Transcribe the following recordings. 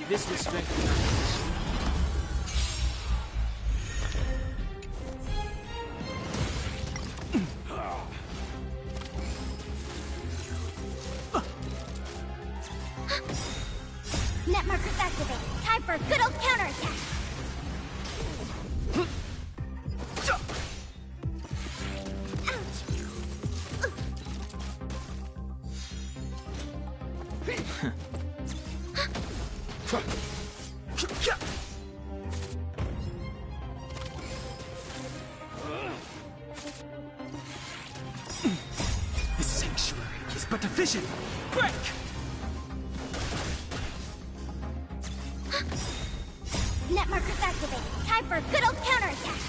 This will strengthen our position. Net markers activate. Time for a good old counterattack. This sanctuary is but a vision. Break! Net markers activate. Time for a good old counterattack.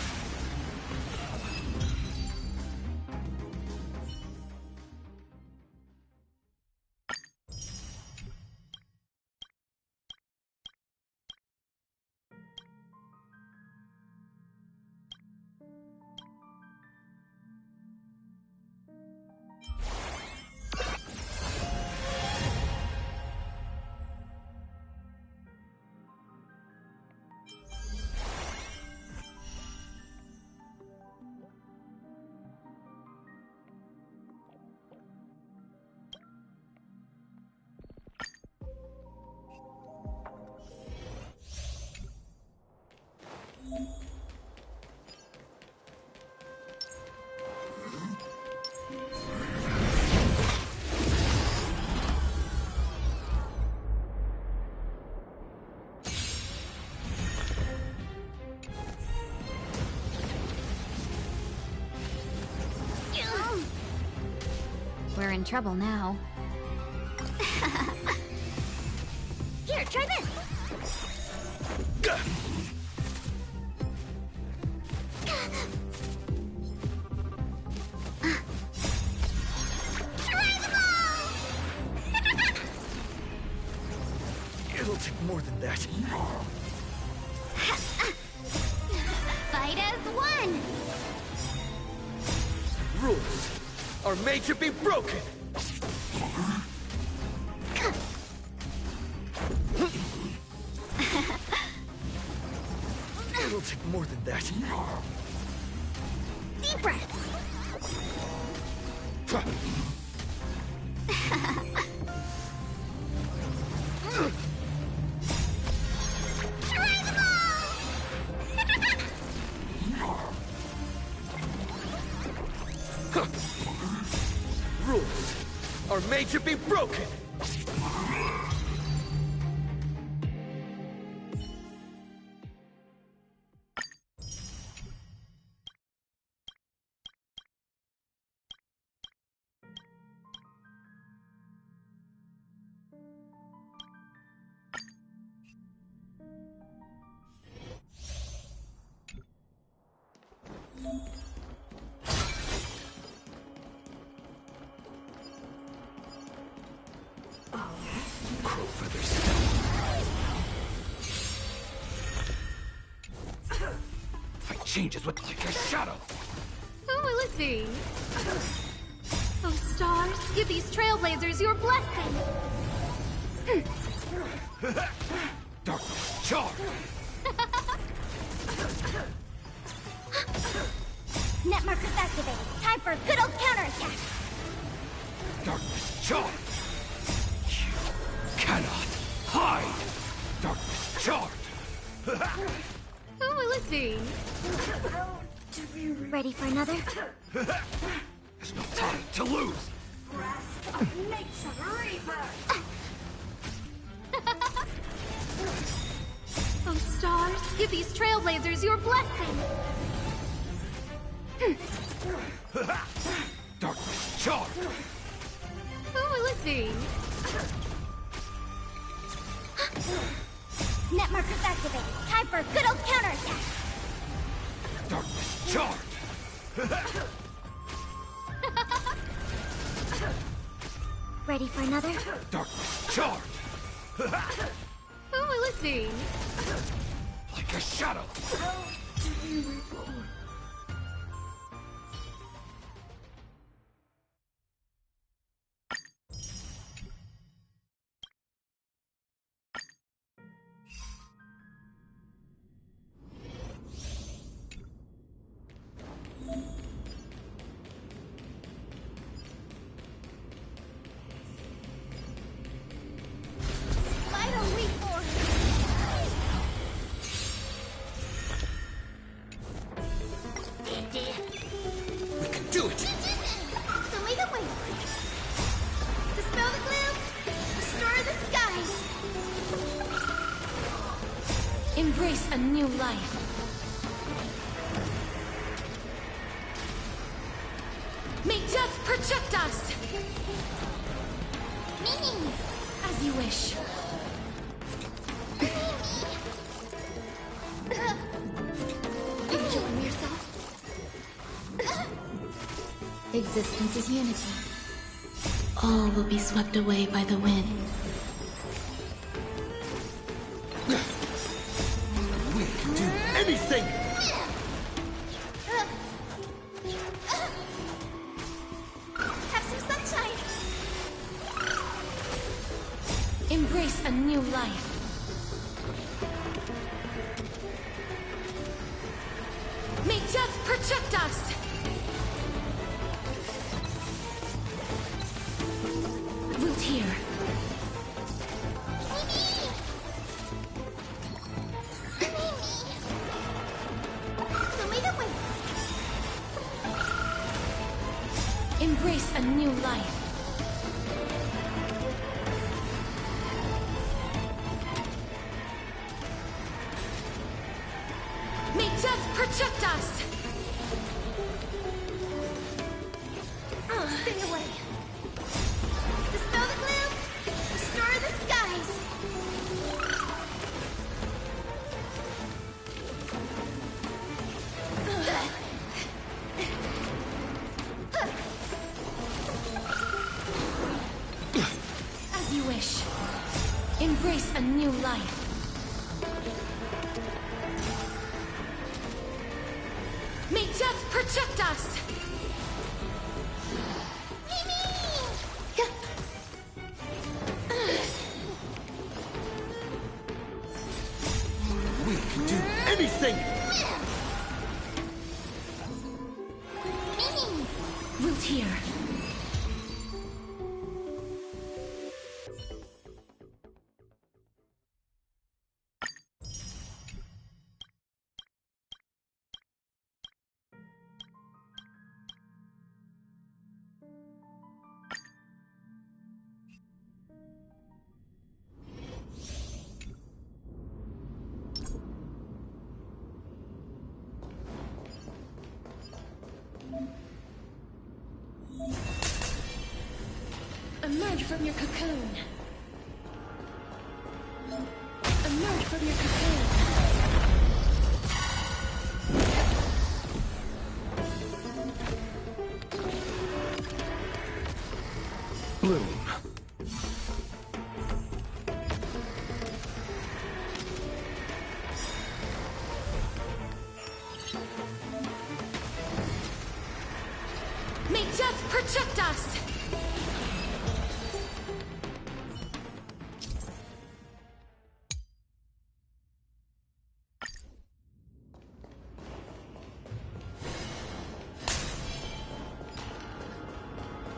We're in trouble now. Here, try this! Try them all! It'll take more than that. Fight as one! Rules are made to be broken! It'll take more than that. Deep breaths! Try them all! Rules are made to be broken! Crow feathers. Fight changes with your shadow. Who will it be? Oh, stars, give these trailblazers your blessing. Darkness charge. Net markers activated. Time for a good old counterattack. Darkness charge. You cannot hide. Darkness charge. Who will it be? Ready for another? There's no time to lose. Oh, stars, give these trailblazers your blessing. Darkness charge. Who will it be? activated. Time for a good old counterattack. Darkness charge! Ready for another? Darkness charge! Who will it be? Like a shadow! Vital reform. We can do it! Show me the way. Dispel the gloom. Destroy the skies. Embrace a new life. May death protect us! Mimi. As you wish. Enjoying yourself? Existence is unity. All will be swept away by the wind. We can do anything! Have some sunshine. Embrace a new life. May death protect us! Root here. Show me the way. Embrace a new life. May death protect us! Stay away. Dispel the gloom. Destroy the skies. As you wish. Embrace a new life. May death protect us! We can do anything! Root here. Emerge from your cocoon. Emerge from your cocoon. Bloom. May death protect us!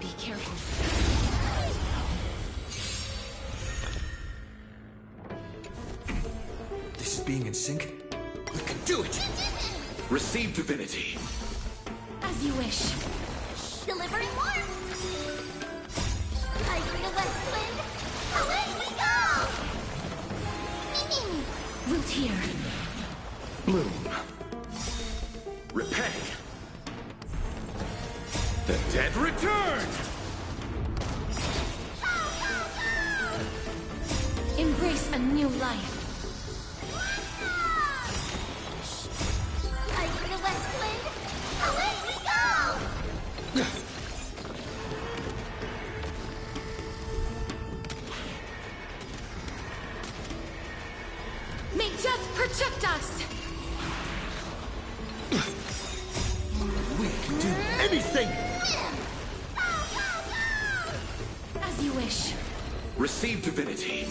Be careful. This is being in sync. We can do it! Receive divinity. As you wish. Delivering warmth. I bring a west wind. Away we go. Mimi. Root here. Bloom. Repay. The dead return! Embrace a new life. death protect us! We can do anything! As you wish. Receive divinity.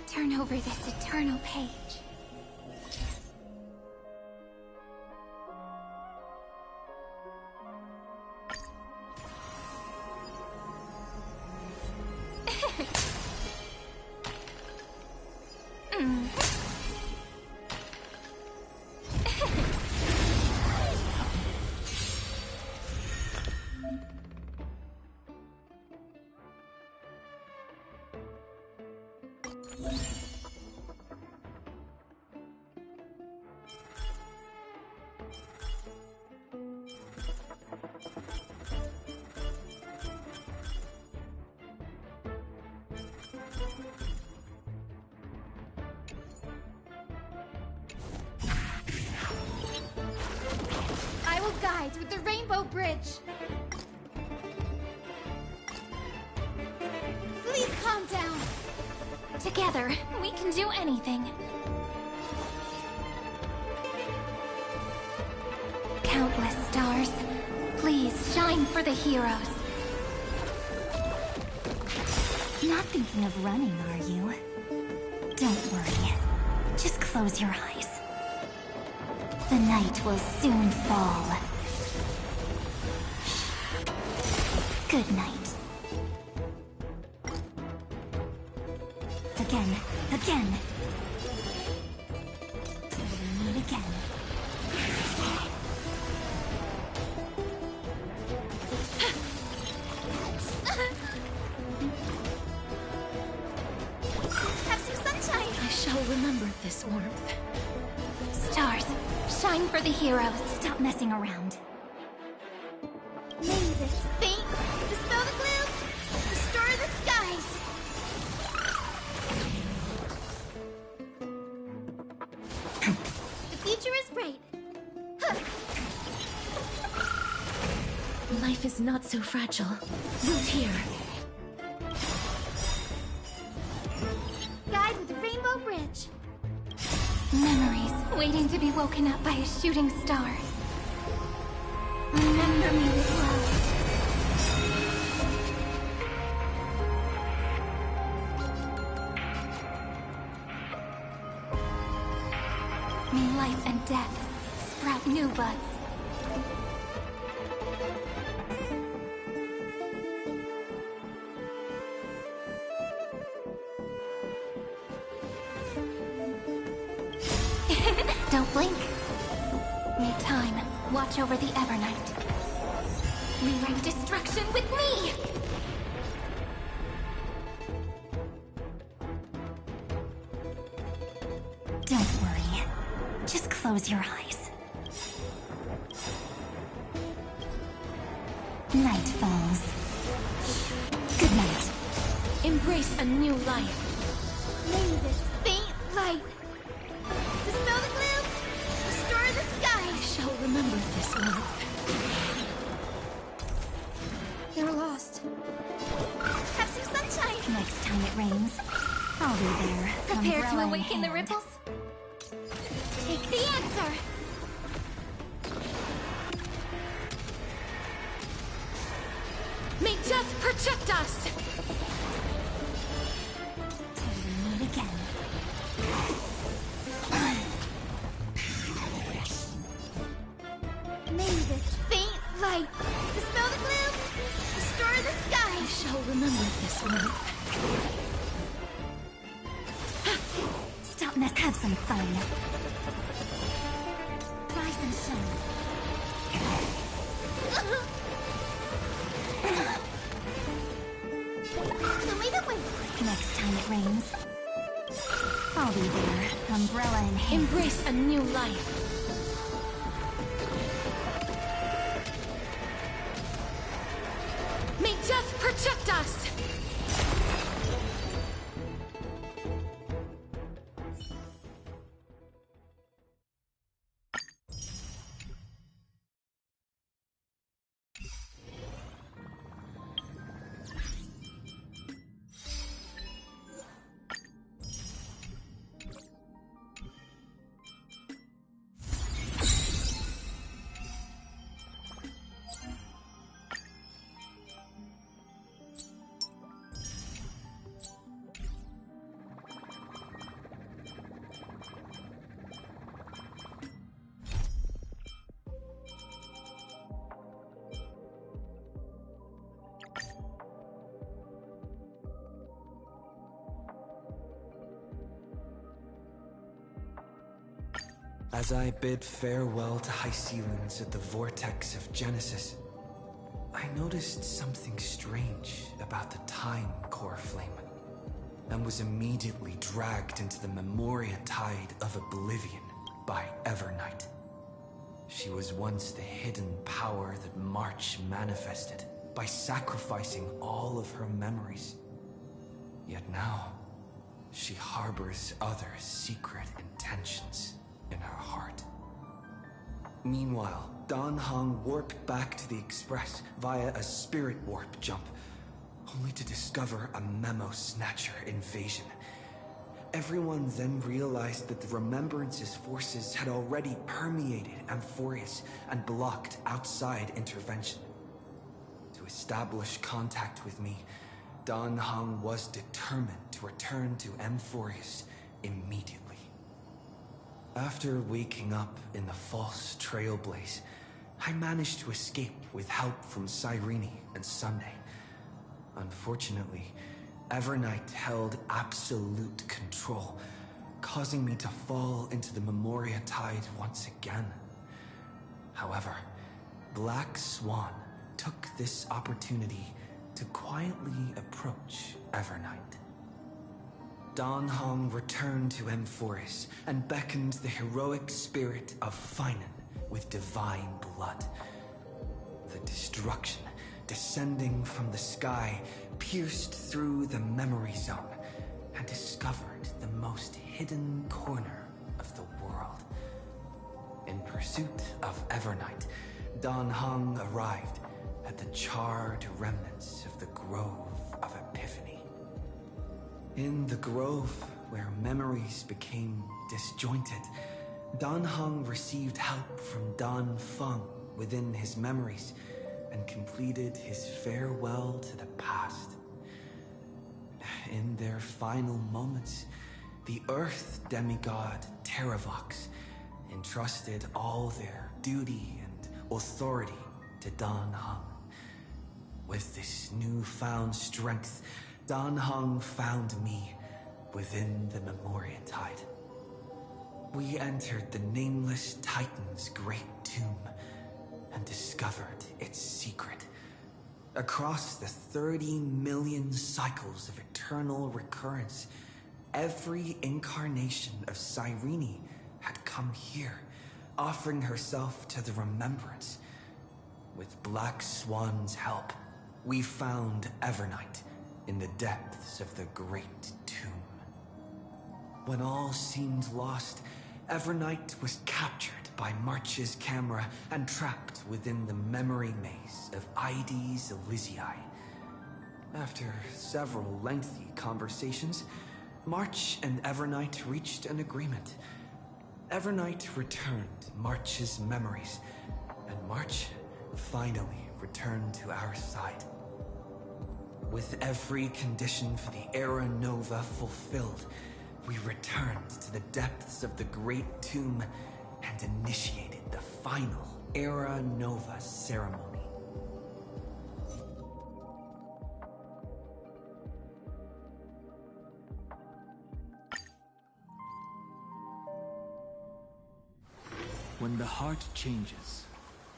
Turn over this eternal page. I will guide with the Rainbow Bridge. Please calm down. Together, we can do anything. Countless stars, please shine for the heroes. Not thinking of running, are you? Don't worry. Just close your eyes. The night will soon fall. Good night. Again. Till we meet again. Have some sunshine. I shall remember this warmth. Stars, shine for the heroes. Stop messing around. May this fate dispel the gloom, restore the skies. The future is bright. Life is not so fragile. Root here. Guide with the Rainbow Bridge. Memories waiting to be woken up by a shooting star. Remember me with love. May life and death sprout new buds. Don't blink. May time watch over the Evernight. Rewrite destruction with me! Don't worry. Just close your eyes. Night falls. Good night. Embrace a new life. May this faint light dispel the gloom, restore the skies. I shall remember this warmth. They're lost. Have some sunshine. Next time it rains, I'll be there. Prepare to umbrella in awaken the hand. ripples. Take the answer. May death protect us. Till we meet again. May this faint light dispel the gloom, restore the skies. I shall remember this warmth. Stop mess. Have some fun. Rise and shine. The way the wind I'll be there, umbrella in hand. Embrace a new life. May death protect us! As I bid farewell to high ceilings at the vortex of Genesis, I noticed something strange about the time core flame, and was immediately dragged into the Memoria tide of oblivion by Evernight. She was once the hidden power that March manifested by sacrificing all of her memories. Yet now, she harbors other secret intentions in her heart. Meanwhile, Dan Heng warped back to the Express via a spirit warp jump, only to discover a memo snatcher invasion. Everyone then realized that the Remembrance's forces had already permeated Amphoreus and blocked outside intervention. To establish contact with me, Dan Heng was determined to return to Amphoreus immediately. After waking up in the false trailblaze, I managed to escape with help from Cyrene and Sunday. Unfortunately, Evernight held absolute control, causing me to fall into the Memoria tide once again. However, Black Swan took this opportunity to quietly approach Evernight. Dan Heng returned to Amphoreus and beckoned the heroic spirit of Finan with divine blood. The destruction descending from the sky pierced through the memory zone and discovered the most hidden corner of the world. In pursuit of Evernight, Dan Heng arrived at the charred remnants of the Grove of Epiphany. In the grove, where memories became disjointed, Dan Heng received help from Dan Feng within his memories and completed his farewell to the past. In their final moments, the Earth demigod Terravox entrusted all their duty and authority to Dan Heng. With this newfound strength, Dan Heng found me within the Memoria tide. We entered the Nameless Titan's great tomb and discovered its secret. Across the 30 million cycles of eternal recurrence, every incarnation of Cyrene had come here, offering herself to the Remembrance. With Black Swan's help, we found Evernight in the depths of the Great Tomb. When all seemed lost, Evernight was captured by March's camera and trapped within the memory maze of Ides Elysiae. After several lengthy conversations, March and Evernight reached an agreement. Evernight returned March's memories, and March finally returned to our side. With every condition for the Era Nova fulfilled, we returned to the depths of the Great Tomb and initiated the final Era Nova ceremony. When the heart changes,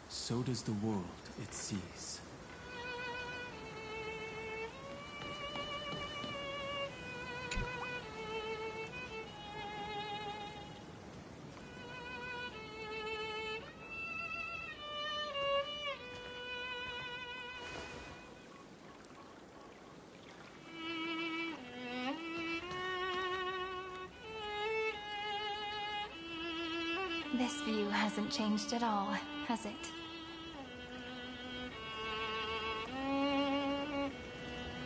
so does the world it sees. This view hasn't changed at all, has it?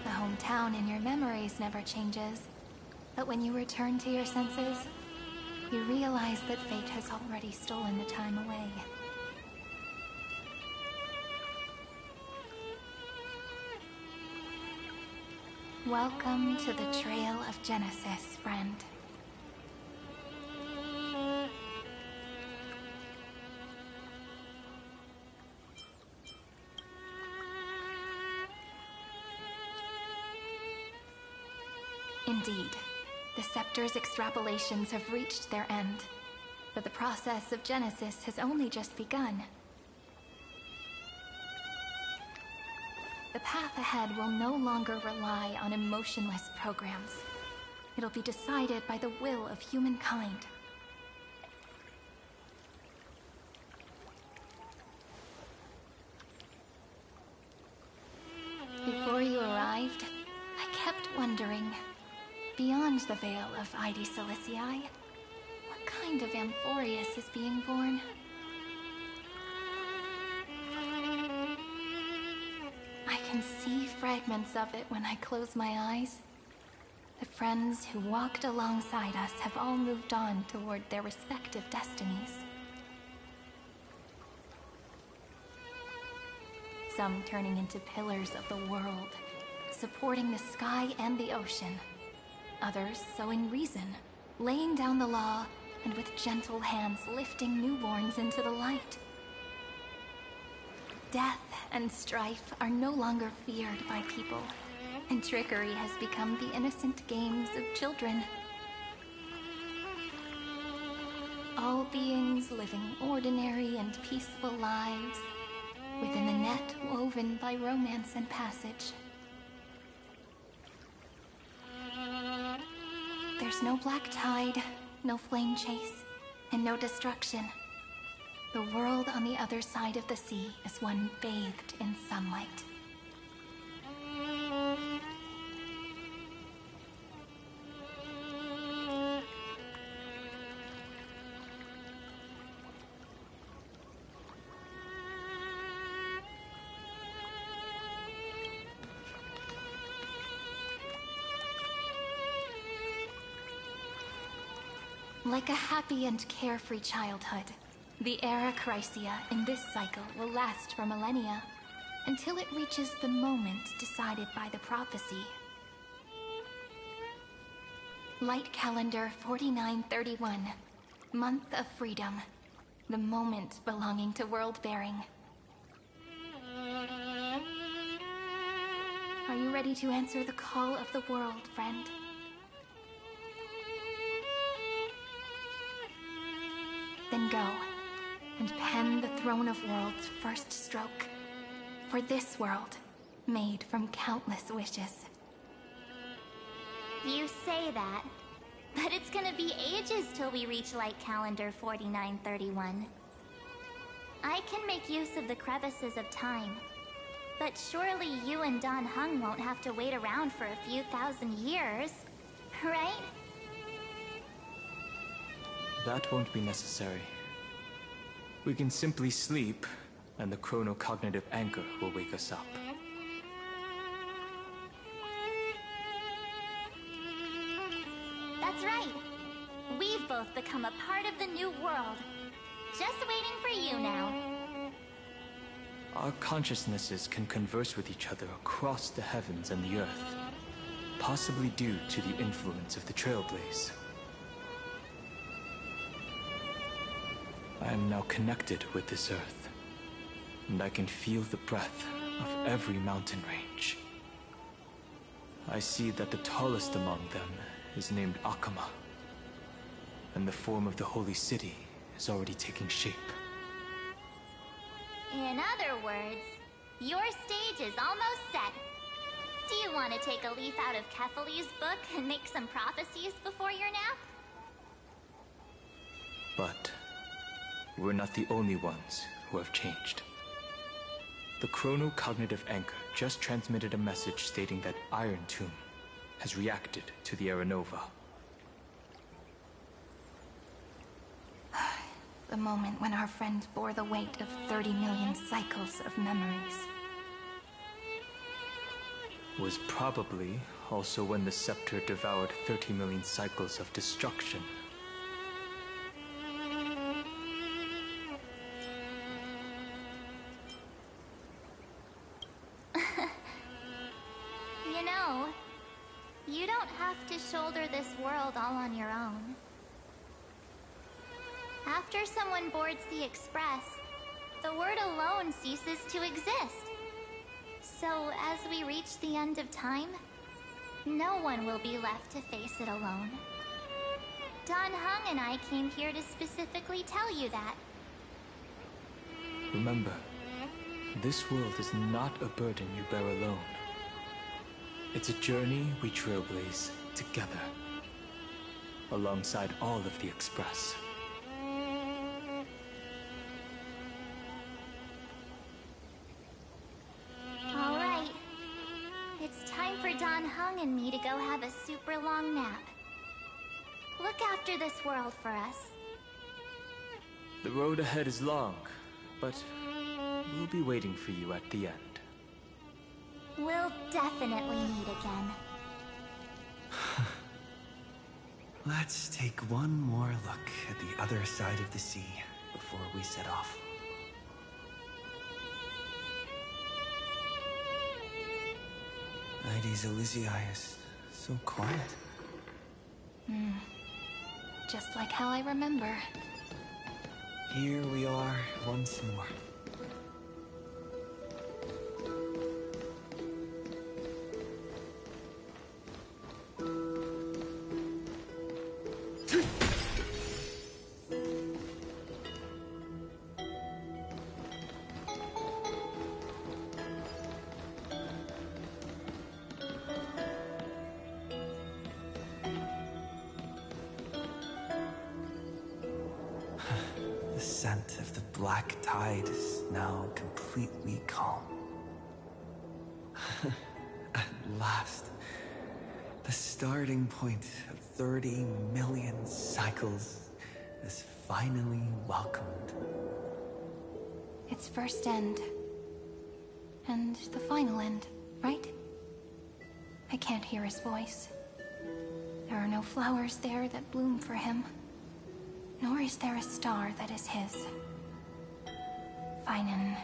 The hometown in your memories never changes. But when you return to your senses, you realize that fate has already stolen the time away. Welcome to the Trail of Genesis, friend. Indeed, the Scepter's extrapolations have reached their end, but the process of Genesis has only just begun. The path ahead will no longer rely on emotionless programs. It'll be decided by the will of humankind. Before you arrived, I kept wondering, beyond the veil of Ide Silicii, what kind of Amphoreus is being born? I can see fragments of it when I close my eyes. The friends who walked alongside us have all moved on toward their respective destinies. Some turning into pillars of the world, supporting the sky and the ocean. Others sowing reason, laying down the law, and with gentle hands lifting newborns into the light. Death and strife are no longer feared by people, and trickery has become the innocent games of children. All beings living ordinary and peaceful lives, within the net woven by romance and passage. There's no black tide, no flame chase, and no destruction. The world on the other side of the sea is one bathed in sunlight. Like a happy and carefree childhood, the era Chrysia in this cycle will last for millennia, until it reaches the moment decided by the prophecy. Light calendar 4931, month of freedom, the moment belonging to world-bearing. Are you ready to answer the call of the world, friend? Then go, and pen the Throne of Worlds' first stroke. For this world, made from countless wishes. You say that, but it's gonna be ages till we reach Light Calendar 4931. I can make use of the crevices of time, but surely you and Dan Heng won't have to wait around for a few thousand years, right? That won't be necessary. We can simply sleep, and the chronocognitive anchor will wake us up. That's right. We've both become a part of the new world. Just waiting for you now. Our consciousnesses can converse with each other across the heavens and the earth, possibly due to the influence of the Trailblaze. I am now connected with this earth, and I can feel the breath of every mountain range. I see that the tallest among them is named Akama, and the form of the holy city is already taking shape. In other words, your stage is almost set. Do you want to take a leaf out of Kefali's book and make some prophecies before your nap? But we're not the only ones who have changed. The chronocognitive anchor just transmitted a message stating that Iron Tomb has reacted to the Aranova. The moment when our friend bore the weight of 30 million cycles of memories. Was probably also when the scepter devoured 30 million cycles of destruction. You know, you don't have to shoulder this world all on your own. After someone boards the Express, the word alone ceases to exist. So, as we reach the end of time, no one will be left to face it alone. Dan Heng and I came here to specifically tell you that. Remember, this world is not a burden you bear alone. It's a journey we trailblaze together, alongside all of the Express. All right. It's time for Dan Heng and me to go have a super long nap. Look after this world for us. The road ahead is long, but we'll be waiting for you at the end. We'll definitely meet again. Let's take one more look at the other side of the sea before we set off. Ides Elysiae is so quiet. Just like how I remember. Here we are once more. The scent of the black tide is now completely calm. At last, the starting point of 30 million cycles is finally welcomed. Its first end. And the final end, right? I can't hear his voice. There are no flowers there that bloom for him. Nor is there a star that is his. Finan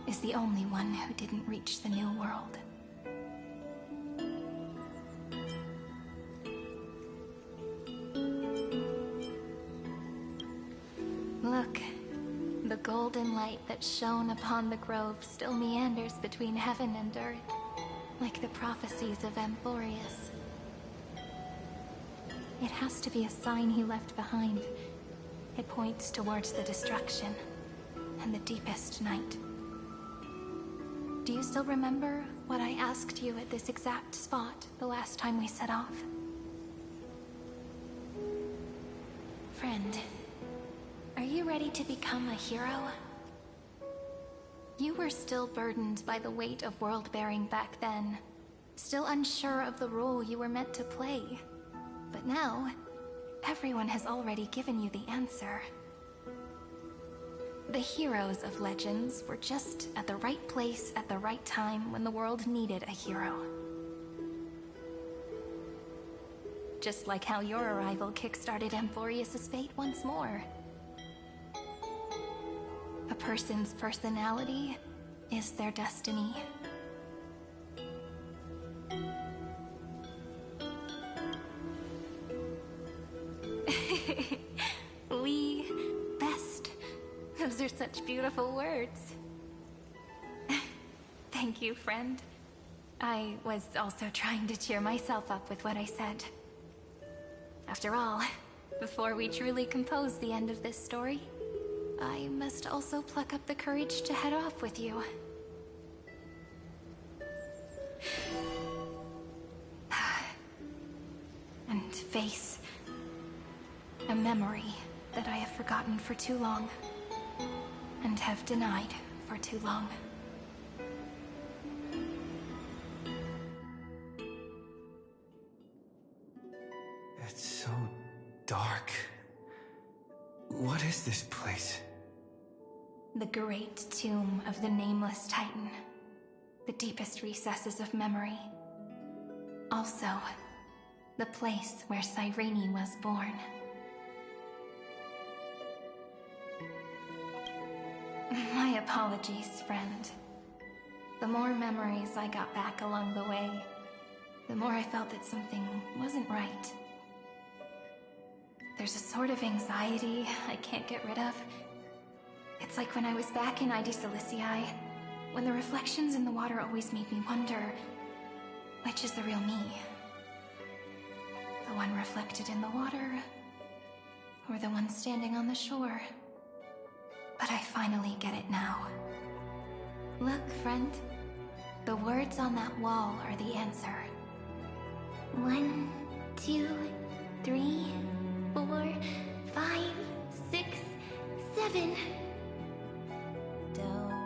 is the only one who didn't reach the new world. Look, the golden light that shone upon the grove still meanders between heaven and earth, like the prophecies of Amphoreus. It has to be a sign he left behind. It points towards the destruction and the deepest night. Do you still remember what I asked you at this exact spot the last time we set off? Friend, are you ready to become a hero? You were still burdened by the weight of world-bearing back then, still unsure of the role you were meant to play. But now, everyone has already given you the answer. The heroes of legends were just at the right place at the right time when the world needed a hero. Just like how your arrival kickstarted Amphoreus' fate once more. A person's personality is their destiny. We best. Those are such beautiful words. Thank you, friend. I was also trying to cheer myself up with what I said. After all, before we truly compose the end of this story, I must also pluck up the courage to head off with you. And face a memory that I have forgotten for too long, and have denied for too long. It's so dark. What is this place? The great tomb of the Nameless Titan. The deepest recesses of memory. Also, the place where Cyrene was born. My apologies, friend. The more memories I got back along the way, the more I felt that something wasn't right. There's a sort of anxiety I can't get rid of. It's like when I was back in ID Silicii, when the reflections in the water always made me wonder, which is the real me? The one reflected in the water, or the one standing on the shore? But I finally get it now. Look, friend. The words on that wall are the answer. 1, 2, 3, 4, 5, 6, 7. Do,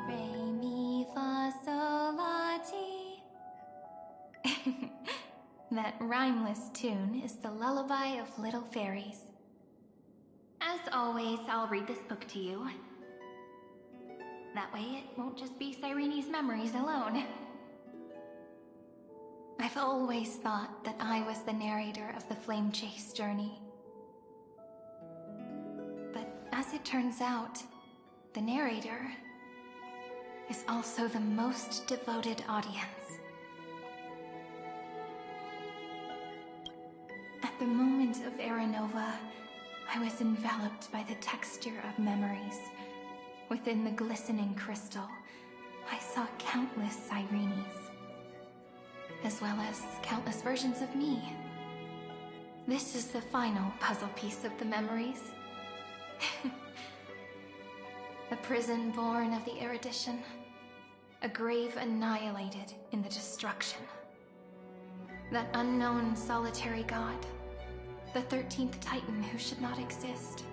re, mi, fa, sol, la, ti. That rhymeless tune is the lullaby of little fairies. As always, I'll read this book to you. That way it won't just be Cyrene's memories alone. I've always thought that I was the narrator of the Flame Chase journey. But as it turns out, the narrator is also the most devoted audience. At the moment of Aranova, I was enveloped by the texture of memories. Within the glistening crystal, I saw countless Cyrenes, as well as countless versions of me. This is the final puzzle piece of the memories. A prison born of the erudition, a grave annihilated in the destruction. That unknown solitary god, the 13th Titan who should not exist.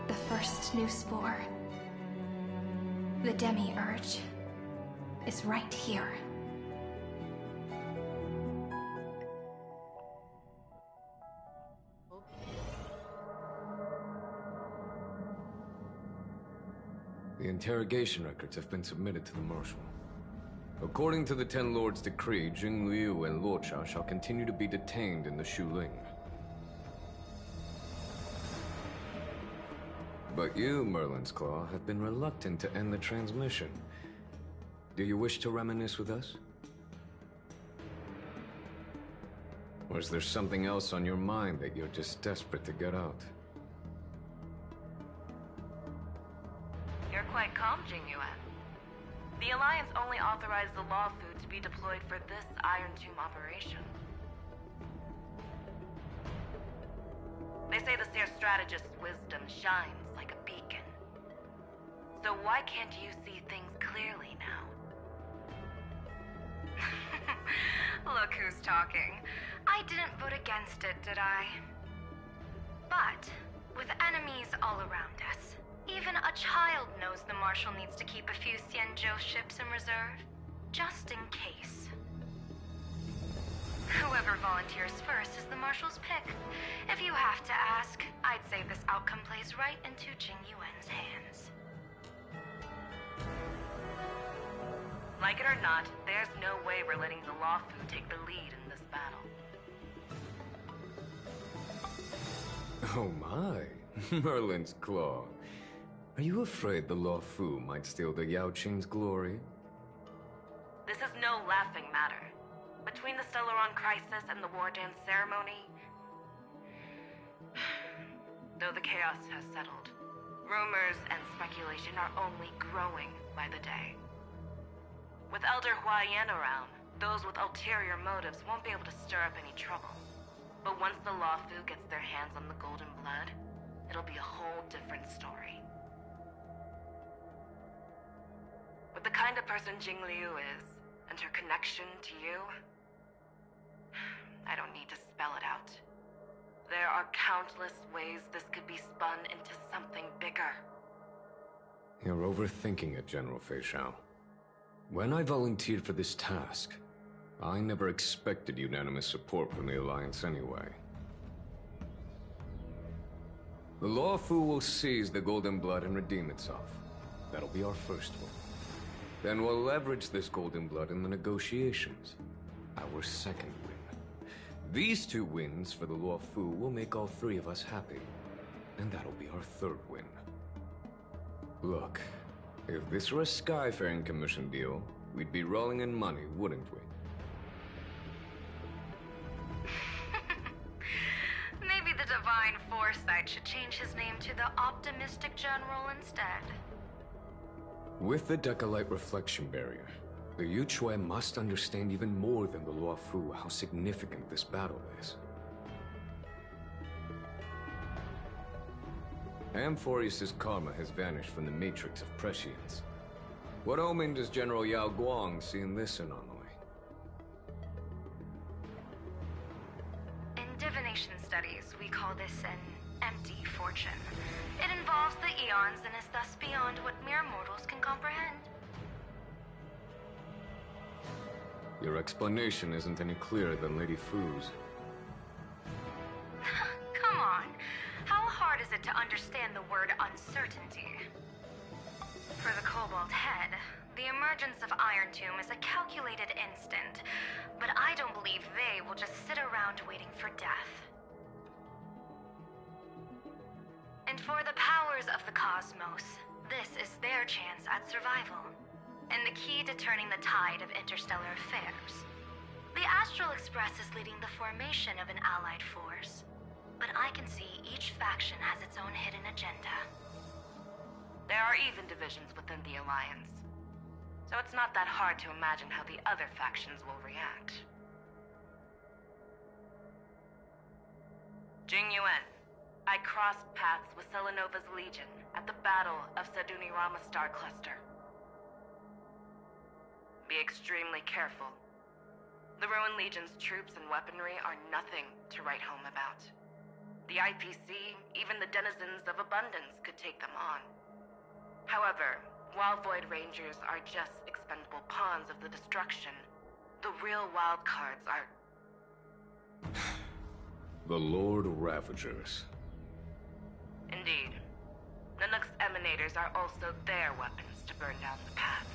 The first new spore, the Demi-Urge, is right here. The interrogation records have been submitted to the Marshal. According to the Ten Lords' decree, Jing Liu and Luocha shall continue to be detained in the Shuling. But you, Merlin's Claw, have been reluctant to end the transmission. Do you wish to reminisce with us? Or is there something else on your mind that you're just desperate to get out? You're quite calm, Jingyuan. The Alliance only authorized the Law Food to be deployed for this Iron Tomb operation. They say the Seer Strategist's wisdom shines like a beacon. So why can't you see things clearly now? Look who's talking. I didn't vote against it, did I? But, with enemies all around us, even a child knows the Marshal needs to keep a few Xianzhou ships in reserve, just in case. Whoever volunteers first is the Marshal's pick. If you have to ask, I'd say this outcome plays right into Jingyuan's hands. Like it or not, there's no way we're letting the Law Fu take the lead in this battle. Oh my, Merlin's Claw. Are you afraid the Law Fu might steal the Yao Qing's glory? This is no laughing matter. Between the Stellaron crisis and the War Dance ceremony, though the chaos has settled, rumors and speculation are only growing by the day. With Elder Huaiyan around, those with ulterior motives won't be able to stir up any trouble. But once the Law Fu gets their hands on the Golden Blood, it'll be a whole different story. With the kind of person Jing Liu is, and her connection to you, I don't need to spell it out. There are countless ways this could be spun into something bigger. You're overthinking it, General Fei Shao. When I volunteered for this task, I never expected unanimous support from the Alliance anyway. The Lawfu will seize the Golden Blood and redeem itself. That'll be our first win. Then we'll leverage this Golden Blood in the negotiations. Our second win. These 2 wins for the Lawfu will make all 3 of us happy. And that'll be our third win. Look, if this were a Skyfaring Commission deal, we'd be rolling in money, wouldn't we? Maybe the Divine Foresight should change his name to the Optimistic General instead. With the Decalite Reflection Barrier, the Yuchue must understand even more than the Luofu how significant this battle is. Amphoreus' karma has vanished from the matrix of prescience. What omen does General Yao Guang see in this anomaly? In divination studies, we call this an empty fortune. It involves the eons and is thus beyond what mere mortals can comprehend. Your explanation isn't any clearer than Lady Fu's. Come on. How hard is it to understand the word uncertainty? For the Cobalt Head, the emergence of Iron Tomb is a calculated instant, but I don't believe they will just sit around waiting for death. And for the powers of the cosmos, this is their chance at survival, and the key to turning the tide of interstellar affairs. The Astral Express is leading the formation of an allied force, but I can see each faction has its own hidden agenda. There are even divisions within the Alliance, so it's not that hard to imagine how the other factions will react. Jing Yuan, I crossed paths with Selenova's Legion at the Battle of Sadunirama Star Cluster. Be extremely careful. The Ruined Legion's troops and weaponry are nothing to write home about. The IPC, even the denizens of Abundance, could take them on. However, while Void Rangers are just expendable pawns of the destruction, the real wild cards are... The Lord Ravagers. Indeed. Nanook's emanators are also their weapons to burn down the path.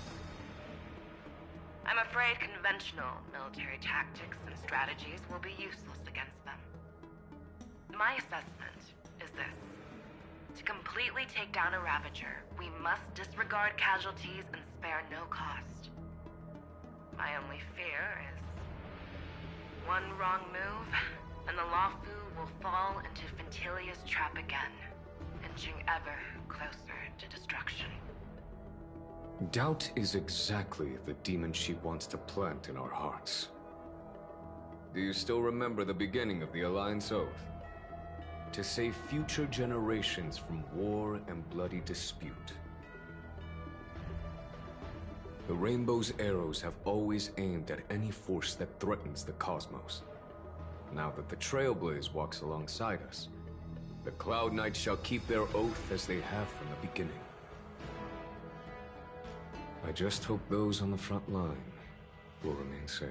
I'm afraid conventional military tactics and strategies will be useless against them. My assessment is this. To completely take down a Ravager, we must disregard casualties and spare no cost. My only fear is... one wrong move, and the Lawfu will fall into Fintilia's trap again, inching ever closer to destruction. Doubt is exactly the demon she wants to plant in our hearts. Do you still remember the beginning of the Alliance Oath? To save future generations from war and bloody dispute. The Rainbow's arrows have always aimed at any force that threatens the cosmos. Now that the Trailblaze walks alongside us, the Cloud Knights shall keep their oath as they have from the beginning. I just hope those on the front line will remain safe.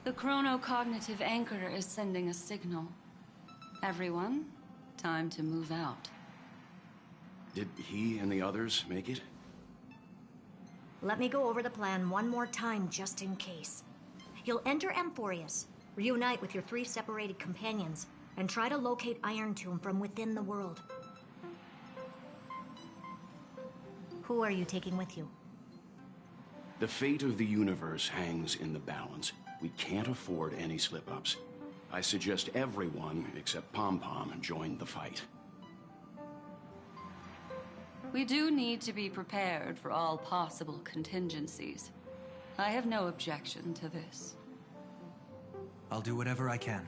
The chronocognitive anchor is sending a signal. Everyone, time to move out. Did he and the others make it? Let me go over the plan one more time, just in case. You'll enter Amphoreus, reunite with your 3 separated companions, and try to locate Iron Tomb from within the world. Who are you taking with you? The fate of the universe hangs in the balance. We can't afford any slip-ups. I suggest everyone, except Pom-Pom, join the fight. We do need to be prepared for all possible contingencies. I have no objection to this. I'll do whatever I can.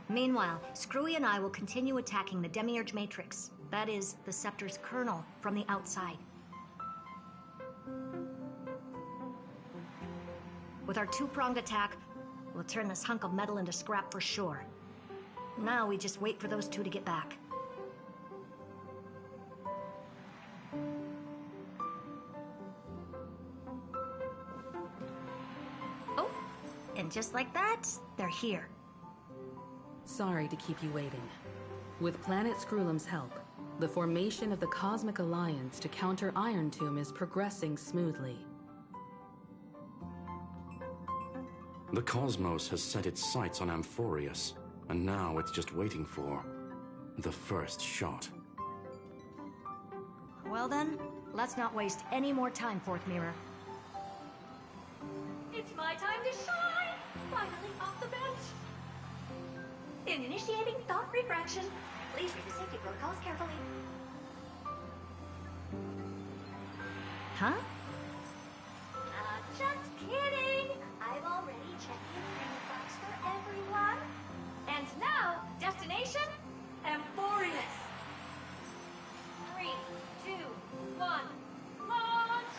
Meanwhile, Screwy and I will continue attacking the Demiurge Matrix. That is, the Scepter's kernel, from the outside. With our 2-pronged attack, we'll turn this hunk of metal into scrap for sure. Now we just wait for those 2 to get back. Oh, and And just like that, they're here. Sorry to keep you waiting. With Planet Screwlum's help, the formation of the Cosmic Alliance to counter Iron Tomb is progressing smoothly. The Cosmos has set its sights on Amphoreus, and now it's just waiting for the first shot. Well then, let's not waste any more time, Fourth Mirror. It's my time to shine! Finally off the bench! In initiating thought refraction, please read the safety protocols carefully. Huh? Just kidding! I've already checked the agreement box for everyone. And now, destination, Amphoreus. 3, 2, 1, launch!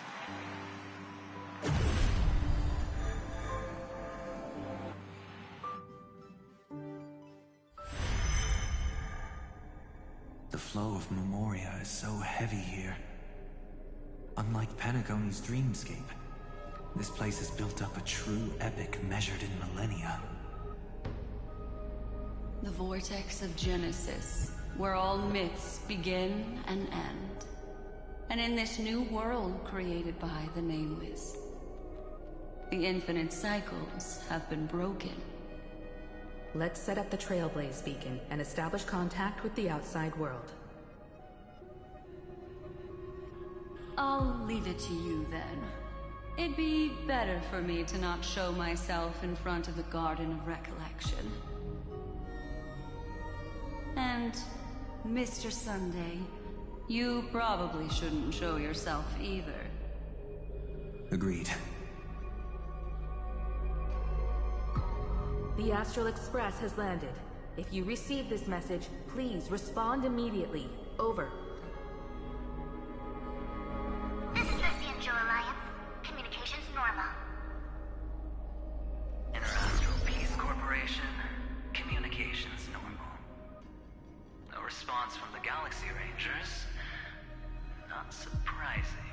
The flow of Memoria is so heavy here. Unlike Penacony's dreamscape, this place has built up a true epic measured in millennia. The vortex of Genesis, where all myths begin and end. And in this new world created by the Nameless, the infinite cycles have been broken. Let's set up the Trailblaze beacon and establish contact with the outside world. I'll leave it to you then. It'd be better for me to not show myself in front of the Garden of Recollection. And, Mr. Sunday, you probably shouldn't show yourself either. Agreed. The Astral Express has landed. If you receive this message, please respond immediately. Over. This is the Cianjo Alliance. Communications normal. Interastral Peace Corporation. Communications normal. No response from the Galaxy Rangers. Not surprising.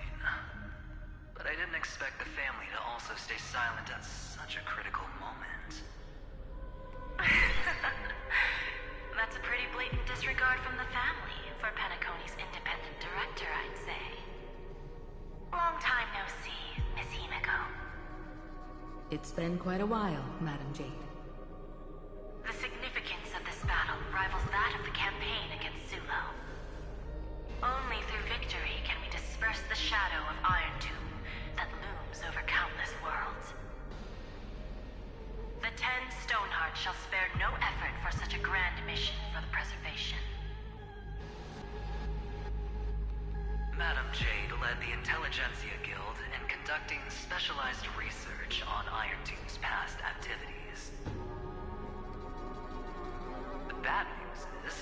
But I didn't expect the family to also stay silent at such a critical moment. That's a pretty blatant disregard from the family for Penacony's independent director, I'd say. Long time no see, Miss Himiko. It's been quite a while, Madam Jade. The significance of this battle rivals that of the campaign against Sulo. Only through victory can we disperse the shadow of Iron Tomb that looms over countless worlds. The 10 Stonehearts shall spare no effort for such a grand mission for the preservation. Madam Jade led the Intelligentsia Guild in conducting specialized research on Iron Tomb's past activities. The bad news is,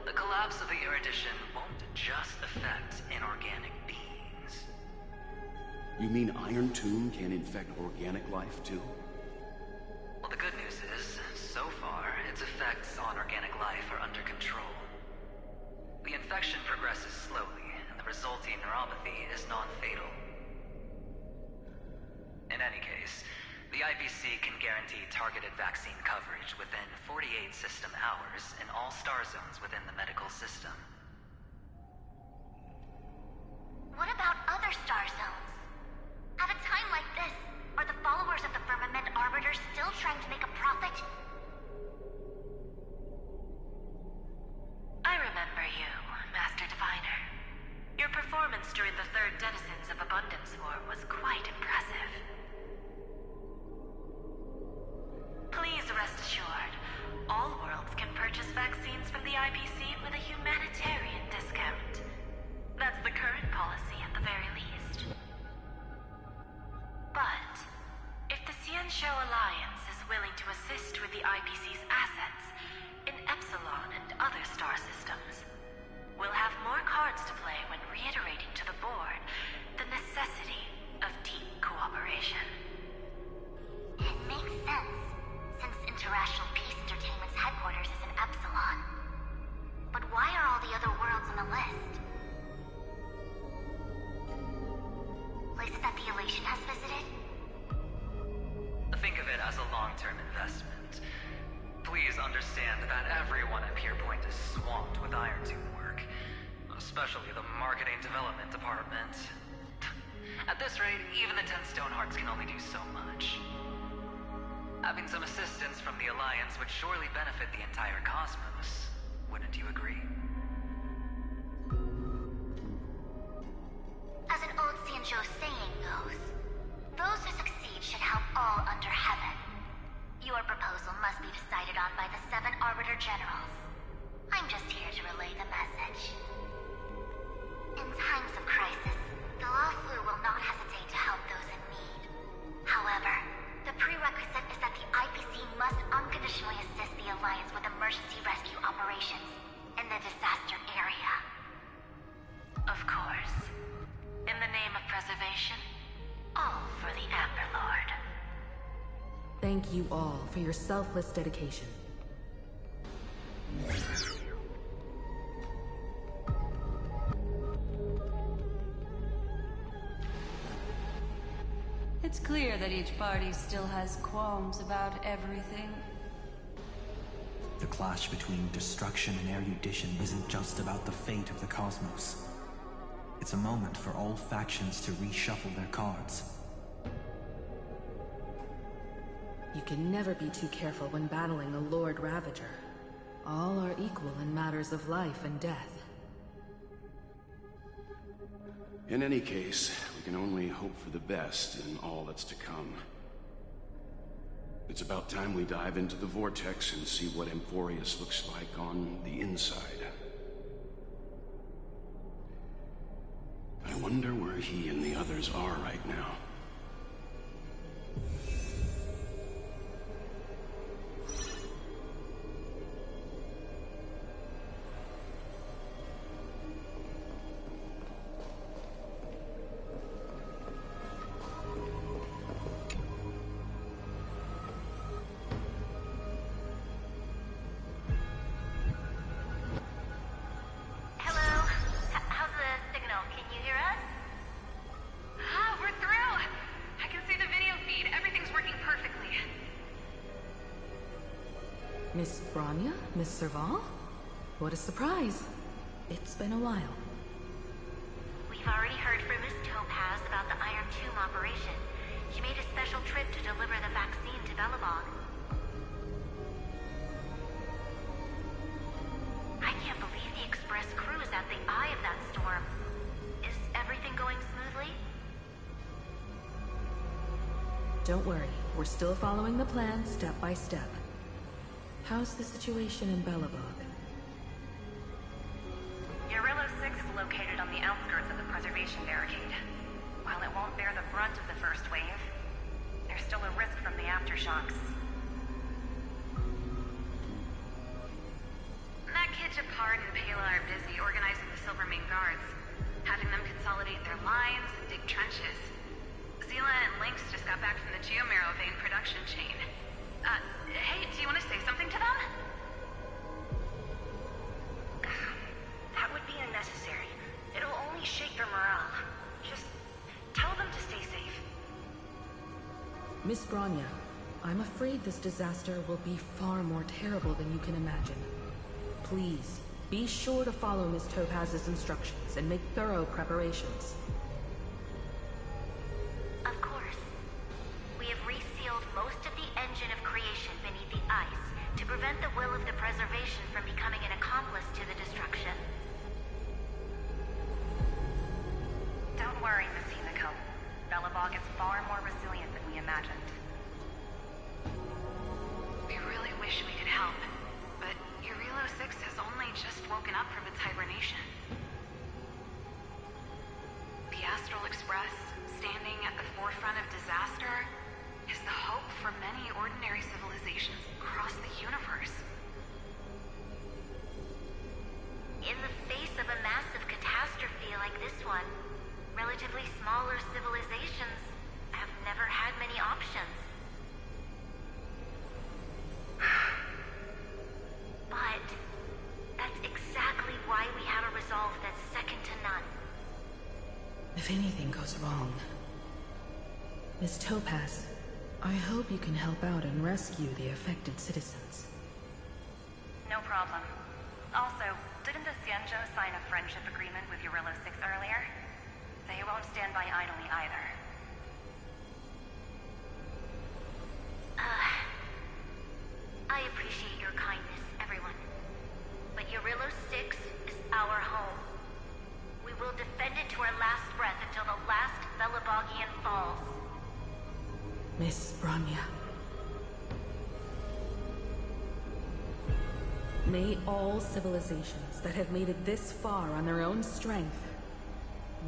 the collapse of the Erudition won't just affect inorganic beings. You mean Iron Tomb can infect organic life, too? Well, the good news is, so far, its effects on organic life are under control. The infection progresses slowly, and the resulting neuropathy is non-fatal. In any case, the IPC can guarantee targeted vaccine coverage within 48 system hours in all star zones within the medical system. What about other star zones? At a time like this, are the followers of the Firmament Arbiter still trying to make a profit? I remember you, Master Diviner. Your performance during the Third Denizens of Abundance War was quite impressive. Please rest assured, all worlds can purchase vaccines from the IPC with a humanitarian discount. That's the current policy at the very least. But, if the Cianjo Alliance is willing to assist with the IPC's assets in Epsilon and other star systems, we'll have more cards to play when reiterating to the board the necessity of deep cooperation. It makes sense, since Interrational Peace Entertainment's headquarters is in Epsilon. But why are all the other worlds understand that everyone at Pierpoint is swamped with Iron Tomb work. Especially the marketing development department. At this rate, even the 10 Stonehearts can only do so much. Having some assistance from the Alliance would surely benefit the entire cosmos. Wouldn't you agree? As an old Xianzhou saying goes, those who succeed should help all under heaven. Your proposal must be decided on by the 7 Arbiter Generals. I'm just here to relay the message. In times of crisis, the Lawflu will not hesitate to help those in need. However, the prerequisite is that the IPC must unconditionally assist the Alliance with emergency rescue operations in the disaster area. Of course. In the name of preservation, all for the Amber Lord. Thank you all for your selfless dedication. It's clear that each party still has qualms about everything. The clash between destruction and erudition isn't just about the fate of the cosmos. It's a moment for all factions to reshuffle their cards. You can never be too careful when battling a Lord Ravager. All are equal in matters of life and death. In any case, we can only hope for the best in all that's to come. It's about time we dive into the vortex and see what Amphoreus looks like on the inside. I wonder where he and the others are right now. Miss Bronya? Miss Serval? What a surprise. It's been a while. We've already heard from Miss Topaz about the Iron Tomb operation. She made a special trip to deliver the vaccine to Belobog. I can't believe the Express crew is at the eye of that storm. Is everything going smoothly? Don't worry, we're still following the plan step by step. How's the situation in Belobog? Urillo 6 is located on the outskirts of the preservation barricade. While it won't bear the brunt of the first wave, there's still a risk from the aftershocks. Nakij, Apart, and Pela are busy organizing the Silvermane Guards, having them consolidate their lines and dig trenches. Zila and Lynx just got back from the Geomarrow vein production chain. Hey, do you want to say something to them? That would be unnecessary. It'll only shake their morale. Just tell them to stay safe. Miss Bronya, I'm afraid this disaster will be far more terrible than you can imagine. Please, be sure to follow Miss Topaz's instructions and make thorough preparations. Of course. We have resealed most of the engine of creation beneath the ice to prevent the will of the preservation from becoming an accomplice to the destruction. Don't worry, Miss Himiko. Belobog is far more resilient than we imagined. We really wish we could help, but Urillo 6 has only just woken up from its hibernation. The Astral Express, standing at the forefront of disaster, is the hope for many ordinary civilizations across the universe. In the face of a massive catastrophe like this one, relatively smaller civilizations have never had many options. But that's exactly why we have a resolve that's second to none. If anything goes wrong... Miss Topaz, I hope you can help out and rescue the affected citizens. No problem. Also, didn't the Xianzhou sign a friendship agreement with Eurillo 6 earlier? They won't stand by idly either. I appreciate your kindness, everyone. But Eurillo 6 is our home. We will defend it to our last breath until the last Velabogian falls. Miss Branya. May all civilizations that have made it this far on their own strength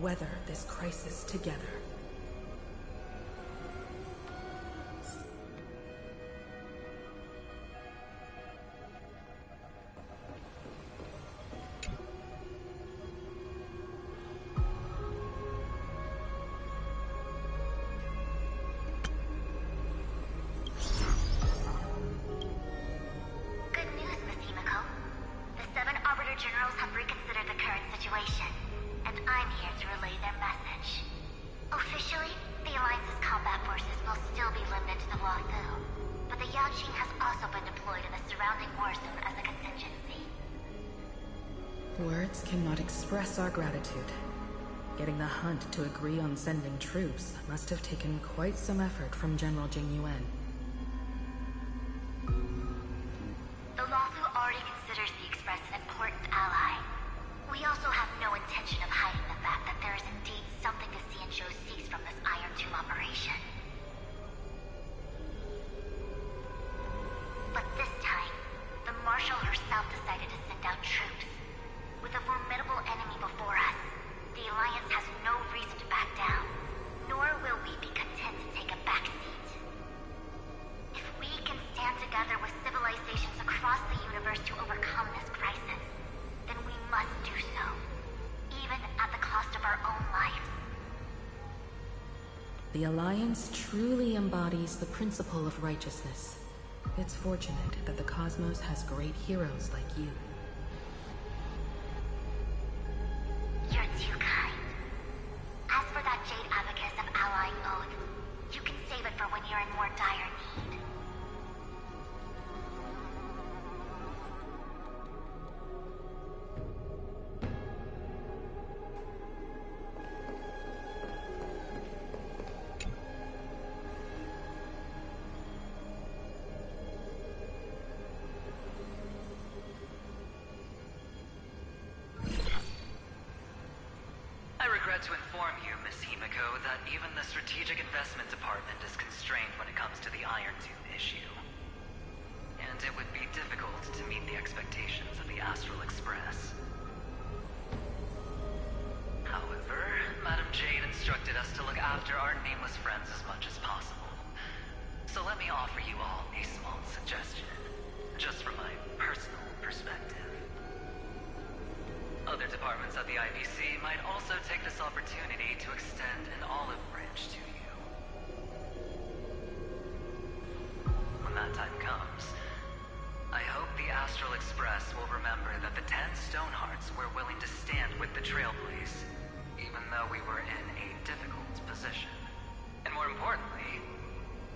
weather this crisis together. Words cannot express our gratitude. Getting the Hunt to agree on sending troops must have taken quite some effort from General Jing Yuan. The Lawfu already considers the Express an important ally. We also have no intention of hiding the fact that there is indeed something the Xianzhou seeks from this Iron Tomb operation. But this time, the Marshal herself decided to send out troops. With a formidable enemy before us, the Alliance has no reason to back down, nor will we be content to take a back seat. If we can stand together with civilizations across the universe to overcome this crisis, then we must do so, even at the cost of our own lives. The Alliance truly embodies the principle of righteousness. It's fortunate that the cosmos has great heroes like you. You're too kind. As for that Jade Abacus of Allying Oath, you can save it for when you're in more dire need. To inform you, Miss Himiko, that even the Strategic Investment Department is constrained when it comes to the Iron Tomb issue. And it would be difficult to meet the expectations of the Astral Express. However, Madam Jade instructed us to look after our nameless friends as much as possible. So let me offer you all a small suggestion, just from my personal perspective. Other departments at the IBC might also take this opportunity to extend an olive branch to you. When that time comes, I hope the Astral Express will remember that the 10 Stonehearts were willing to stand with the Trailblaze, even though we were in a difficult position. And more importantly,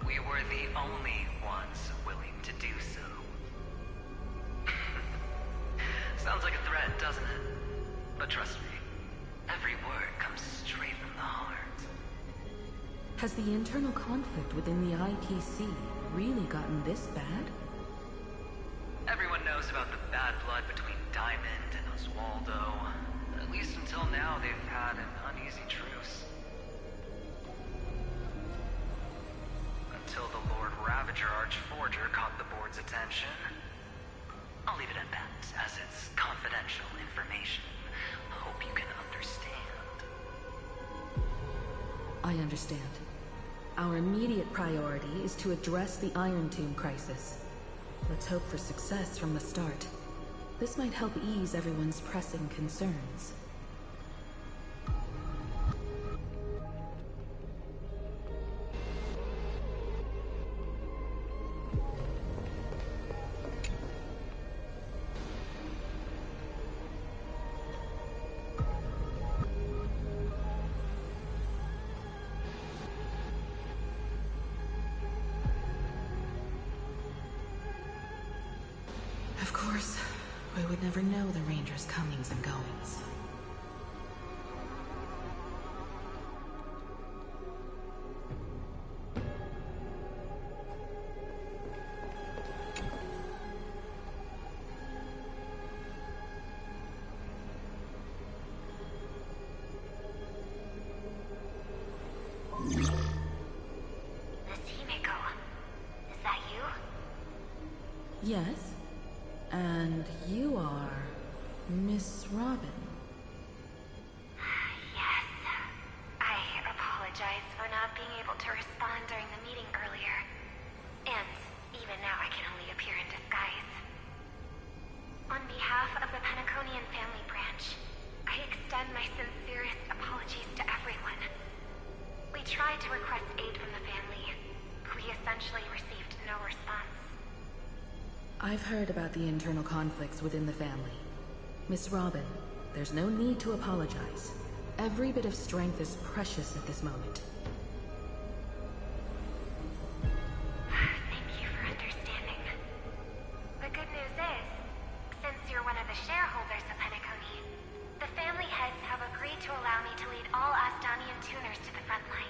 we were the only ones willing to do so. Sounds like a threat, doesn't it? But trust me, every word comes straight from the heart. Has the internal conflict within the IPC really gotten this bad? Everyone knows about the bad blood between Diamond and Oswaldo. At least until now, they've had an uneasy truce. Until the Lord Ravager Archforger caught the board's attention. I'll leave it at that, as it's confidential information. Hope you can understand. I understand. Our immediate priority is to address the Iron Tomb crisis. Let's hope for success from the start. This might help ease everyone's pressing concerns. Of course, we would never know the Rangers' comings and goings. Yes, and you are Miss Robin. Yes. I apologize for not being able to respond during the meeting earlier. And even now I can only appear in disguise. On behalf of the Penaconian family branch, I extend my sincerest apologies to everyone. We tried to request aid from the family. We essentially received no response. I've heard about the internal conflicts within the family. Miss Robin, there's no need to apologize. Every bit of strength is precious at this moment. Thank you for understanding. The good news is, since you're one of the shareholders of Penacony, the family heads have agreed to allow me to lead all Astonian tuners to the front lines.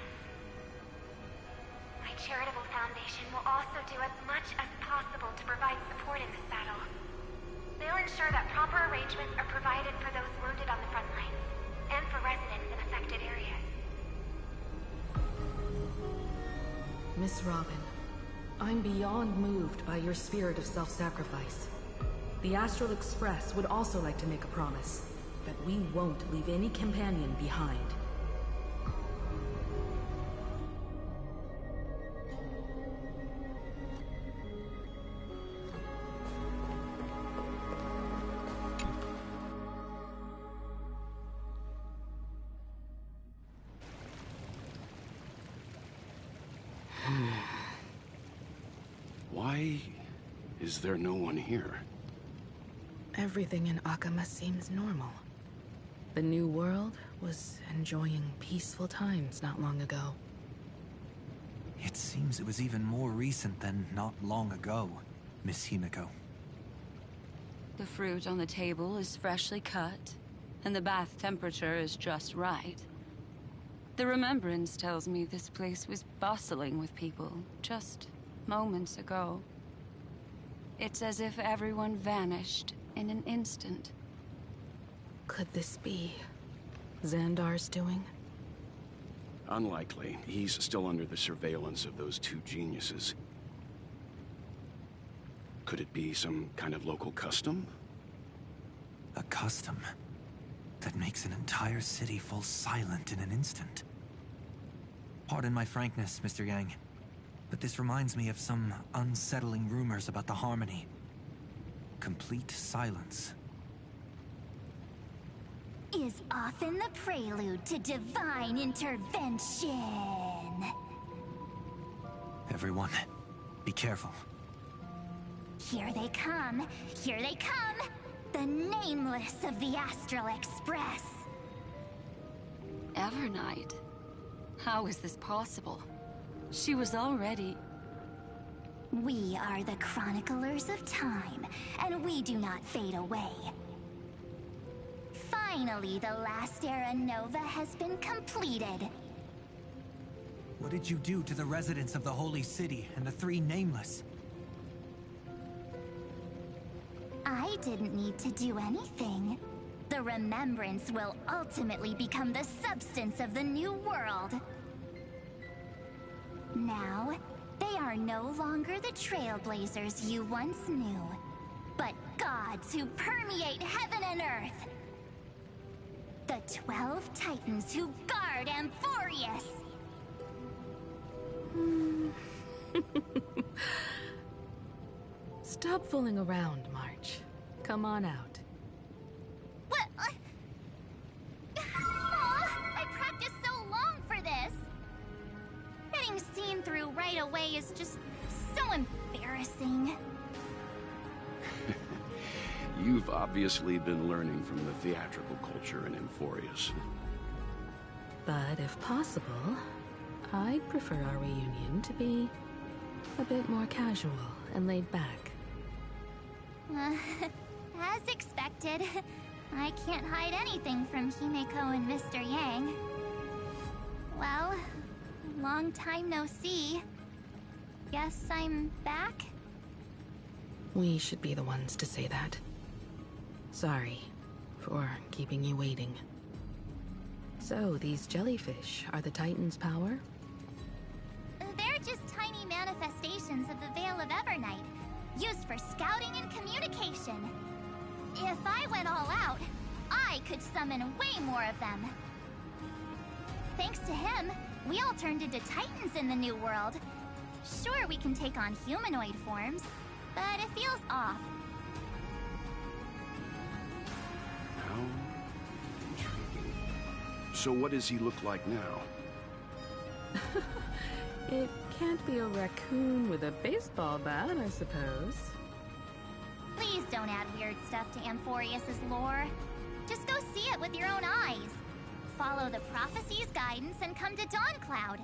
My charitable foundation will also do as much as possible to provide support in this battle. They'll ensure that proper arrangements are provided for those wounded on the front lines, and for residents in affected areas. Miss Robin, I'm beyond moved by your spirit of self-sacrifice. The Astral Express would also like to make a promise that we won't leave any companion behind. Why is there no one here? Everything in Akama seems normal. The new world was enjoying peaceful times not long ago. It seems it was even more recent than not long ago, Miss Himiko. The fruit on the table is freshly cut, and the bath temperature is just right. The remembrance tells me this place was bustling with people just moments ago. It's as if everyone vanished in an instant. Could this be Xandar's doing? Unlikely. He's still under the surveillance of those two geniuses. Could it be some kind of local custom? A custom that makes an entire city fall silent in an instant. Pardon my frankness, Mr. Yang, but this reminds me of some unsettling rumors about the Harmony. Complete silence. Is often the prelude to divine intervention. Everyone, be careful. Here they come! Here they come! The nameless of the Astral Express! Evernight? How is this possible? She was already... We are the chroniclers of time, and we do not fade away. Finally, the last era Nova has been completed. What did you do to the residents of the Holy City and the three Nameless? I didn't need to do anything. The remembrance will ultimately become the substance of the new world. Now, they are no longer the trailblazers you once knew, but gods who permeate heaven and earth. The 12 Titans who guard Amphoreus. Stop fooling around, March. Come on out. What? I practiced so long for this. Getting seen through right away is just so embarrassing. You've obviously been learning from the theatrical culture in Amphoreus. But if possible, I'd prefer our reunion to be a bit more casual and laid back. As expected, I can't hide anything from Himeko and Mr. Yang. Well, long time no see. Guess I'm back? We should be the ones to say that. Sorry for keeping you waiting. So, these jellyfish are the Titan's power? They're just tiny manifestations of the Veil of Evernight, used for scouting and communication. If I went all out, I could summon way more of them. Thanks to him, we all turned into Titans in the New World. Sure, we can take on humanoid forms, but it feels off. How intriguing. So what does he look like now? It can't be a raccoon with a baseball bat, I suppose. Please don't add weird stuff to Amphoreus' lore. Just go see it with your own eyes. Follow the prophecy's guidance and come to Dawncloud.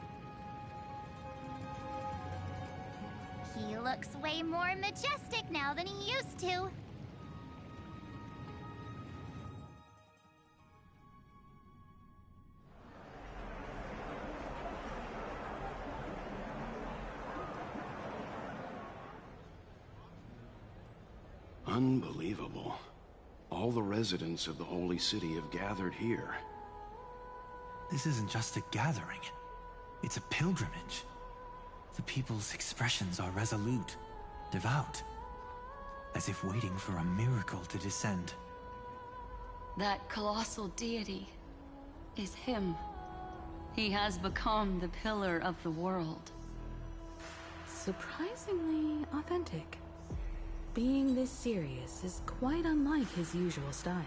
He looks way more majestic now than he used to. Unbelievable. All the residents of the Holy City have gathered here. This isn't just a gathering. It's a pilgrimage. The people's expressions are resolute, devout, as if waiting for a miracle to descend. That colossal deity is him. He has become the pillar of the world. Surprisingly authentic. Being this serious is quite unlike his usual style.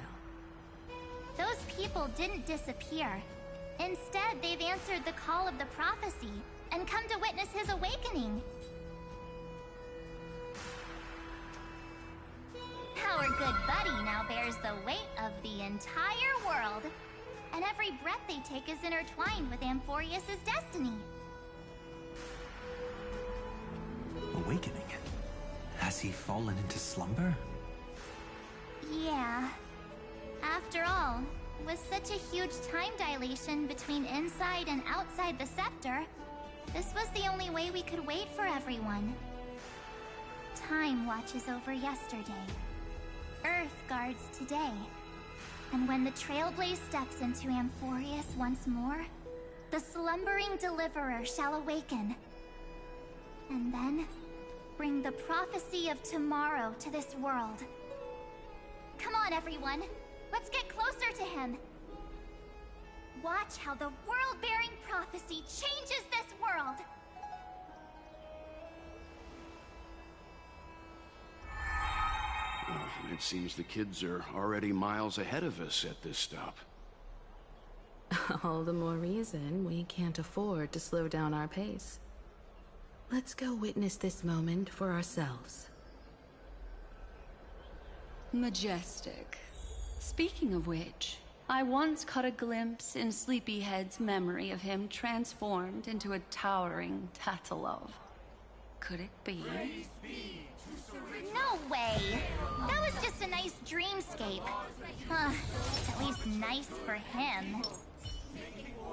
Those people didn't disappear. Instead, they've answered the call of the prophecy and come to witness his awakening. Our good buddy now bears the weight of the entire world, and every breath they take is intertwined with Amphoreus' destiny. Awakening? Has he fallen into slumber? Yeah. After all, with such a huge time dilation between inside and outside the scepter, this was the only way we could wait for everyone. Time watches over yesterday. Earth guards today. And when the Trailblaze steps into Amphoreus once more, the slumbering deliverer shall awaken. And then, bring the prophecy of tomorrow to this world. Come on, everyone. Let's get closer to him. Watch how the world-bearing prophecy changes this world. It seems the kids are already miles ahead of us at this stop. All the more reason we can't afford to slow down our pace. Let's go witness this moment for ourselves. Majestic. Speaking of which, I once caught a glimpse in Sleepyhead's memory of him transformed into a towering Tatalov. Could it be? No way! That was just a nice dreamscape. At least nice for him.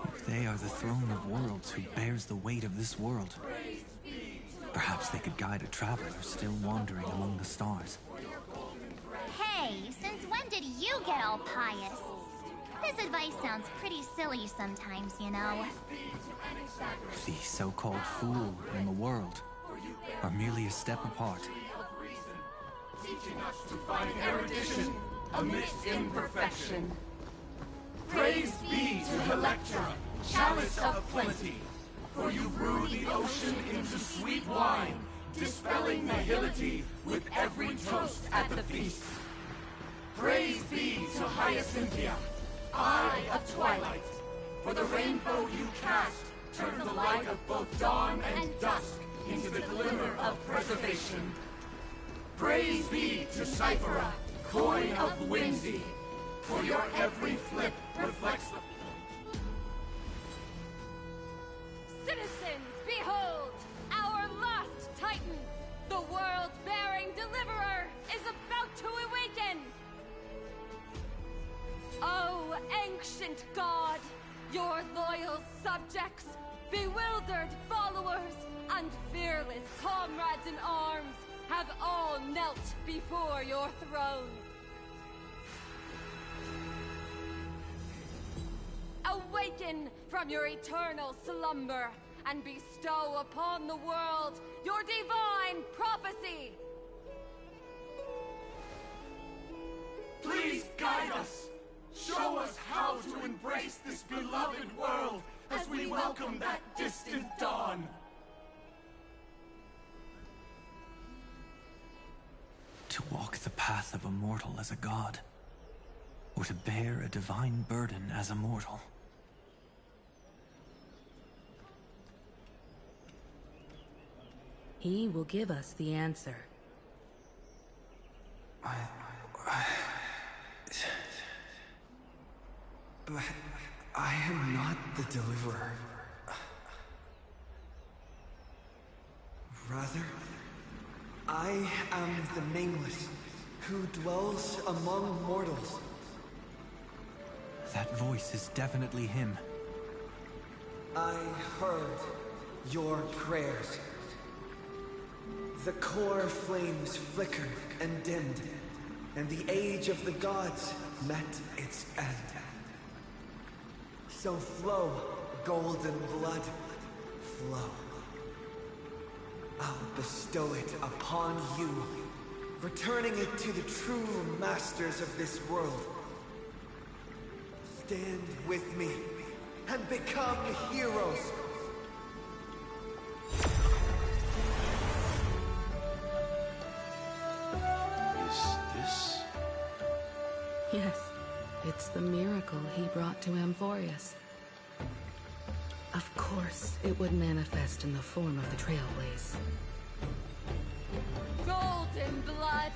If they are the throne of worlds who bears the weight of this world, perhaps they could guide a traveler still wandering among the stars. Hey, since when did you get all pious? This advice sounds pretty silly sometimes, you know. The so-called fool and the world are merely a step apart. Teaching us to find erudition amidst imperfection. Praise be to Electra, chalice of plenty, for you brew the ocean into sweet wine, dispelling nihility with every toast at the feast. Praise be to Hyacinthia, eye of twilight, for the rainbow you cast turns the light of both dawn and dusk into the glimmer of preservation. Praise be to Cyphera, coin of whimsy, for your every flip reflects the... Citizens, behold! Our last Titan, the world-bearing deliverer, is about distant god! Your loyal subjects, bewildered followers, and fearless comrades in arms have all knelt before your throne. Awaken from your eternal slumber and bestow upon the world your divine prophecy! Please guide us! Show us how to embrace this beloved world as we welcome that distant dawn! To walk the path of a mortal as a god, or to bear a divine burden as a mortal. He will give us the answer. But I am not the deliverer. Rather, I am the Nameless, who dwells among mortals. That voice is definitely him. I heard your prayers. The core flames flickered and dimmed, and the age of the gods met its end. So flow, golden blood, flow. I'll bestow it upon you, returning it to the true masters of this world. Stand with me and become heroes. Is this? Yes, it's the miracle he brought to Amphoreus. Of course, it would manifest in the form of the Trailblaze. Golden blood,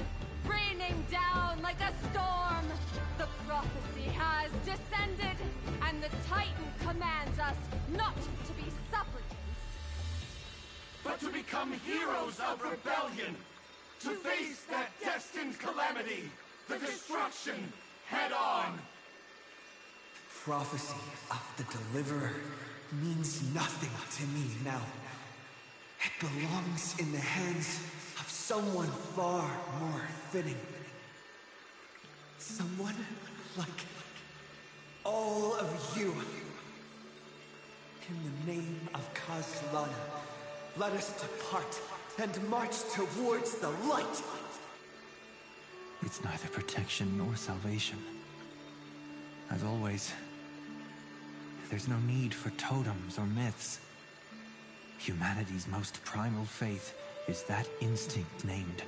raining down like a storm! The prophecy has descended, and the Titan commands us not to be supplicants, but to become heroes of rebellion! To face that destined calamity, the destruction, head on! Prophecy of the Deliverer means nothing to me now. It belongs in the hands of someone far more fitting. Someone like all of you. In the name of Kazlana, let us depart and march towards the light. It's neither protection nor salvation. As always, there's no need for totems or myths. Humanity's most primal faith is that instinct named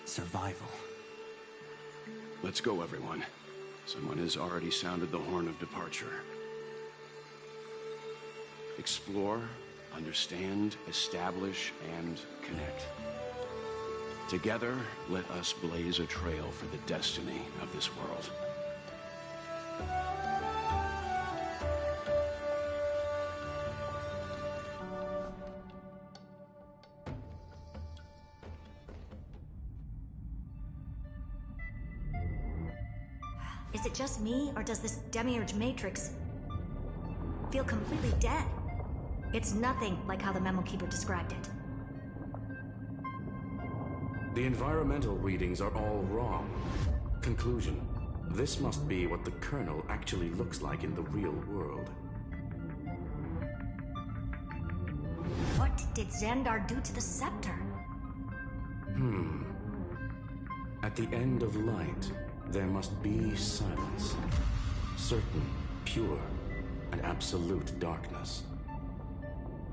survival. Let's go, everyone. Someone has already sounded the horn of departure. Explore, understand, establish, and connect. Together, let us blaze a trail for the destiny of this world. Is it just me, or does this Demiurge Matrix feel completely dead? It's nothing like how the Memo Keeper described it. The environmental readings are all wrong. Conclusion: this must be what the kernel actually looks like in the real world. What did Xandar do to the scepter? At the end of light, there must be silence. Certain, pure, and absolute darkness.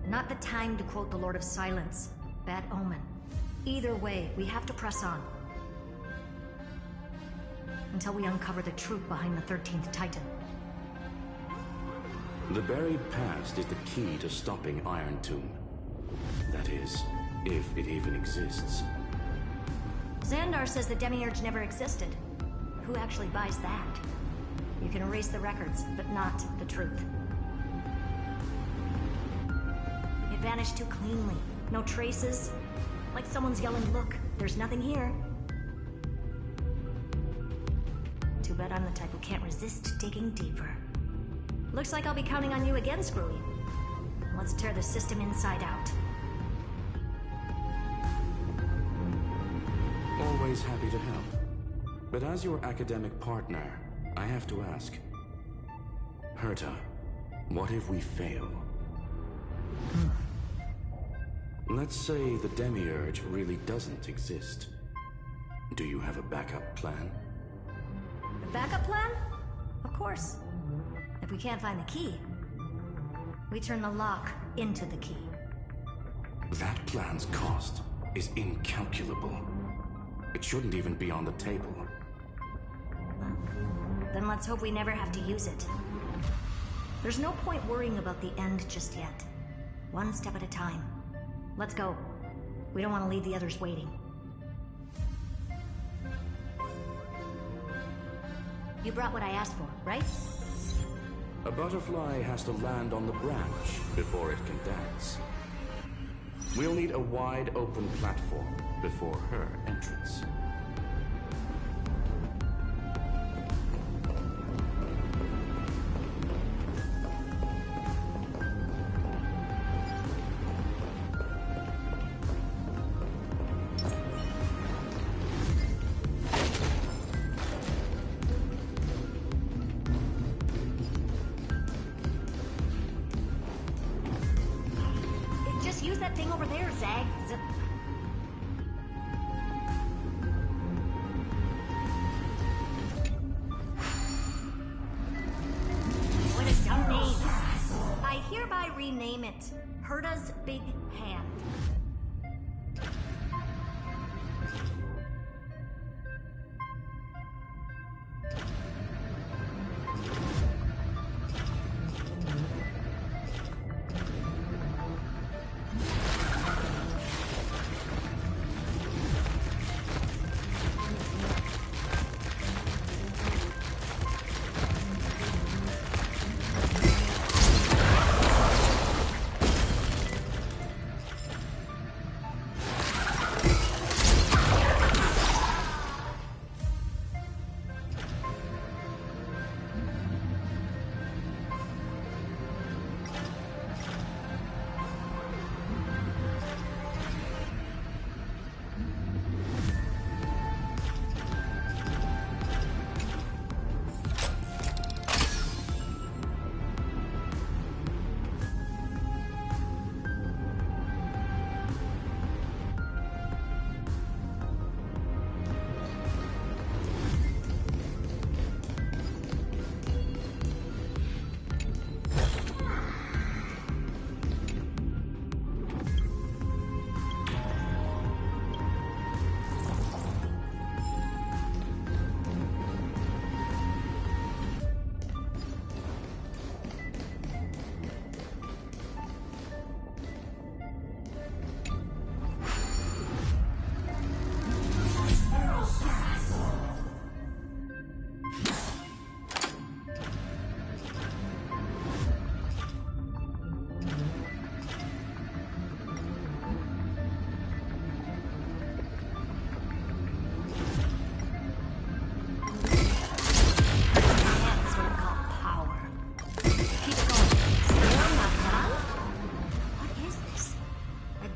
Not the time to quote the Lord of Silence. Bad omen. Either way, we have to press on. Until we uncover the truth behind the 13th Titan. The buried past is the key to stopping Iron Tomb. That is, if it even exists. Xandar says the Demiurge never existed. Who actually buys that? You can erase the records, but not the truth. It vanished too cleanly. No traces. Like someone's yelling, "Look, there's nothing here." Too bad I'm the type who can't resist digging deeper. Looks like I'll be counting on you again, Screwy. Let's tear the system inside out. Always happy to help. But as your academic partner, I have to ask. Herta, what if we fail? Let's say the Demiurge really doesn't exist. Do you have a backup plan? A backup plan? Of course. If we can't find the key, we turn the lock into the key. That plan's cost is incalculable. It shouldn't even be on the table. Then let's hope we never have to use it. There's no point worrying about the end just yet. One step at a time. Let's go. We don't want to leave the others waiting. You brought what I asked for, right? A butterfly has to land on the branch before it can dance. We'll need a wide open platform before her entrance. Rename it Herta's Big Hand.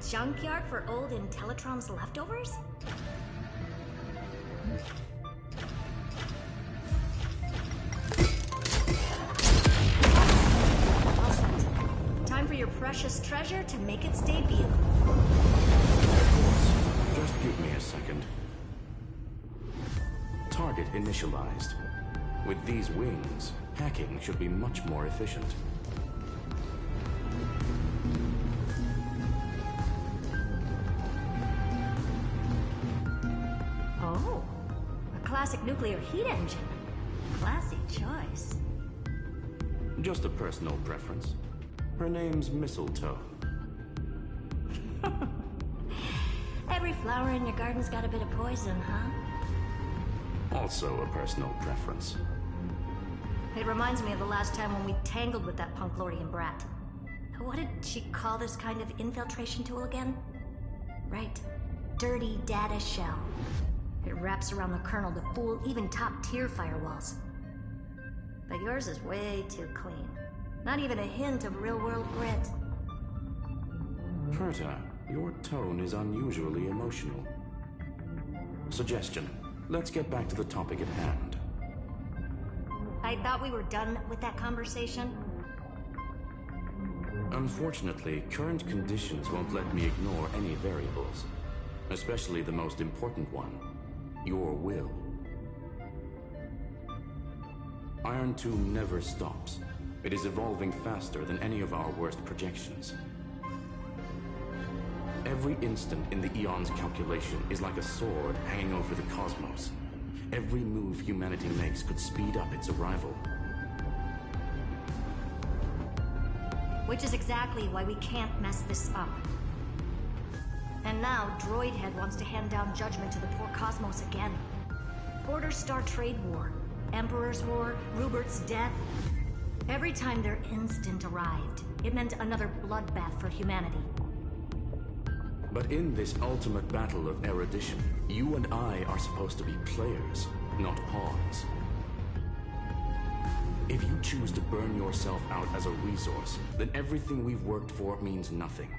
Junkyard for old Intellitron's leftovers? All set. Time for your precious treasure to make its debut. Just give me a second. Target initialized. With these wings, hacking should be much more efficient. Classic nuclear heat engine. Classy choice. Just a personal preference. Her name's Mistletoe. Every flower in your garden's got a bit of poison, huh? Also a personal preference. It reminds me of the last time when we tangled with that Punklorian brat. What did she call this kind of infiltration tool again? Right. Dirty data shell. It wraps around the kernel to fool even top-tier firewalls. But yours is way too clean. Not even a hint of real-world grit. Herta, your tone is unusually emotional. Suggestion. Let's get back to the topic at hand. I thought we were done with that conversation. Unfortunately, current conditions won't let me ignore any variables. Especially the most important one. Your will. Iron Tomb never stops. It is evolving faster than any of our worst projections. Every instant in the Eon's calculation is like a sword hanging over the cosmos. Every move humanity makes could speed up its arrival. Which is exactly why we can't mess this up. And now, Droidhead wants to hand down judgment to the poor cosmos again. Border Star Trade War, Emperor's War, Rupert's death. Every time their instant arrived, it meant another bloodbath for humanity. But in this ultimate battle of erudition, you and I are supposed to be players, not pawns. If you choose to burn yourself out as a resource, then everything we've worked for means nothing.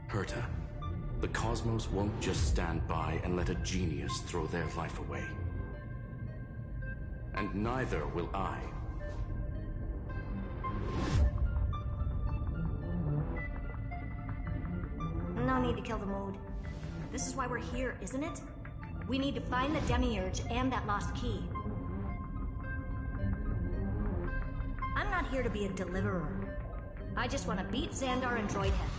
Herta, the cosmos won't just stand by and let a genius throw their life away. And neither will I. No need to kill the mood. This is why we're here, isn't it? We need to find the Demiurge and that lost key. I'm not here to be a deliverer. I just want to beat Xandar and Droidhead.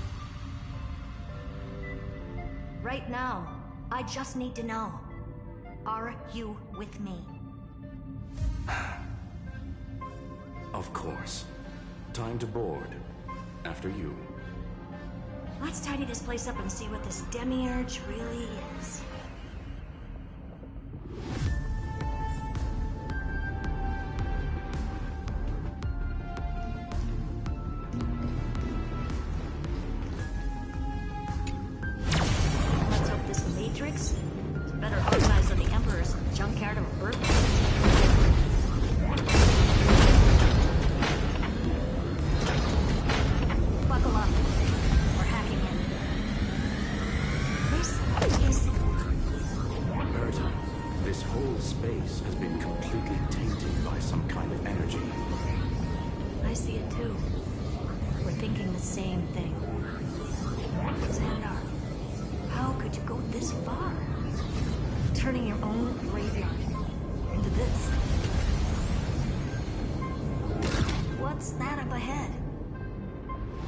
Right now, I just need to know. Are you with me? Of course. Time to board. After you. Let's tidy this place up and see what this Demiurge really is. Let's hope this Matrix is better organized than the Emperor's junkyard of a birthday. Buckle up. We're hacking in. This is... Herta, this whole space has been completely tainted by some kind of energy. I see it too. We're thinking the same thing. Xandar, how could you go this far? Turning your own graveyard into this. What's that up ahead?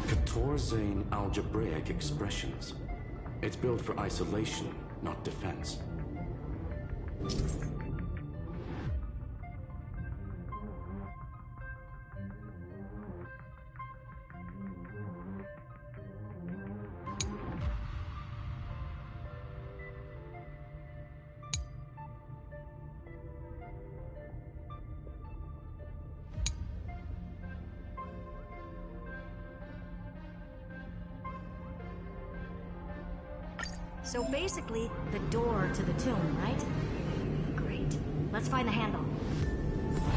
Katorzane algebraic expressions. It's built for isolation, not defense. So basically, the door to the tomb, right? Great. Let's find the handle.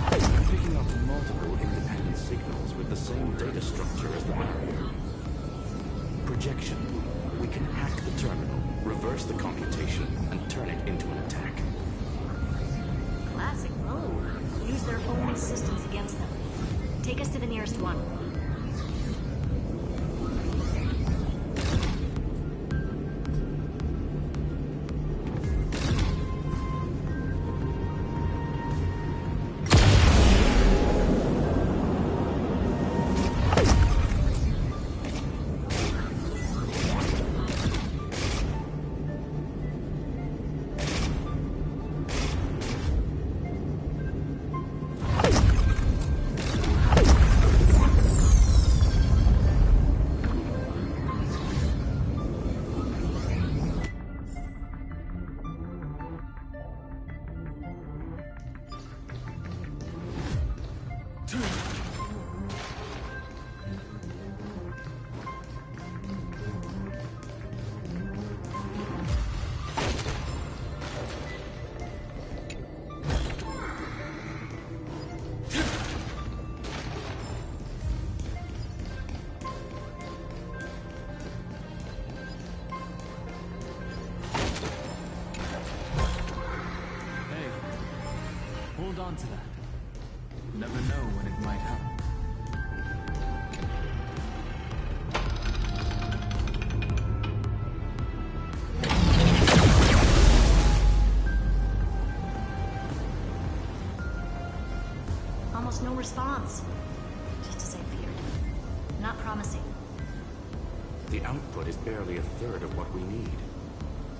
I'm picking up multiple independent signals with the same data structure as the barrier. Projection. We can hack the terminal, reverse the computation, and turn it into an attack. Classic move. Use their own systems against them. Take us to the nearest one. on to that. Never know when it might happen. Almost no response. Just as I feared. Not promising. The output is barely a third of what we need.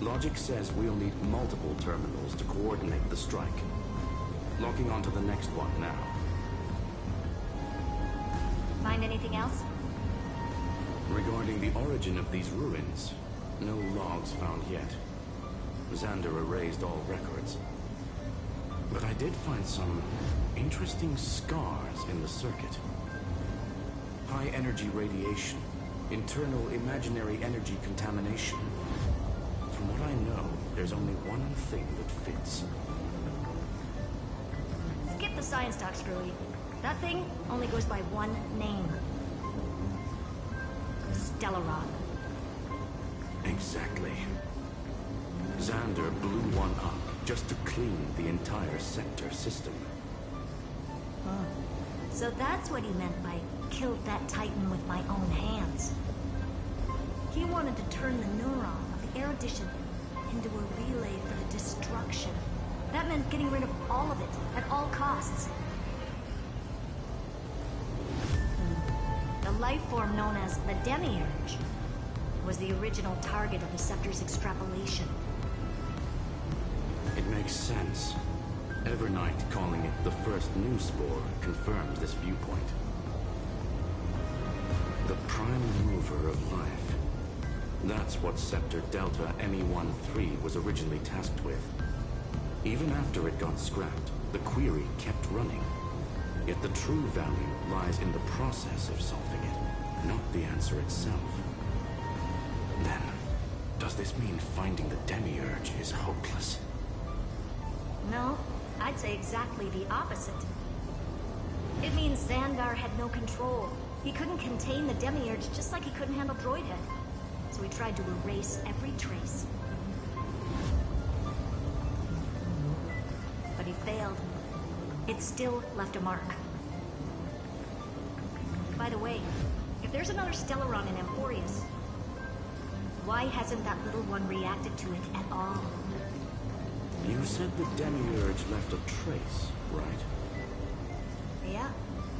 Logic says we'll need multiple terminals to coordinate the strike. Locking onto the next one now. Find anything else? Regarding the origin of these ruins, no logs found yet. Xander erased all records. But I did find some interesting scars in the circuit. High energy radiation, internal imaginary energy contamination. From what I know, there's only one thing that fits. Skip the science talk, Screwy. That thing only goes by one name. Stellaron. Exactly. Xander blew one up just to clean the entire sector system. Huh. So that's what he meant by killed that Titan with my own hands. He wanted to turn the neuron of the erudition into a relay for the destruction. That meant getting rid of all of it, at all costs. The life form known as the Demiurge was the original target of the Scepter's extrapolation. It makes sense. Evernight calling it the first new spore confirms this viewpoint. The prime mover of life. That's what Scepter Delta ME-13 was originally tasked with. Even after it got scrapped, the query kept running. Yet the true value lies in the process of solving it, not the answer itself. Then, does this mean finding the Demiurge is hopeless? No, I'd say exactly the opposite. It means Xandar had no control. He couldn't contain the Demiurge just like he couldn't handle Droidhead. So he tried to erase every trace. But he failed. It still left a mark. By the way, if there's another Stellaron in Amphoreus, why hasn't that little one reacted to it at all? You said the Demiurge left a trace, right? Yeah,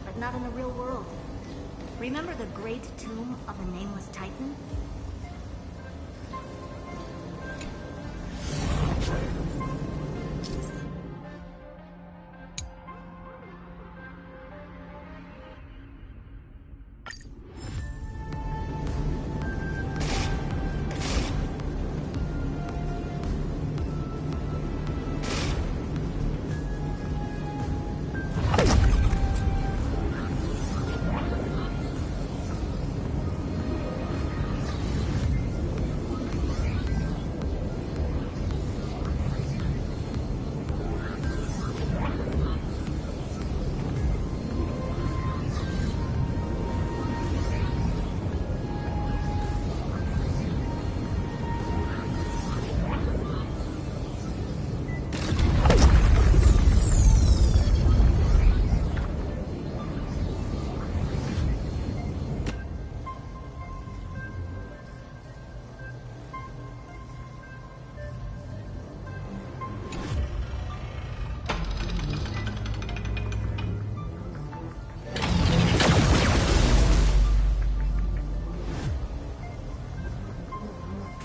but not in the real world. Remember the great tomb of the Nameless Titan?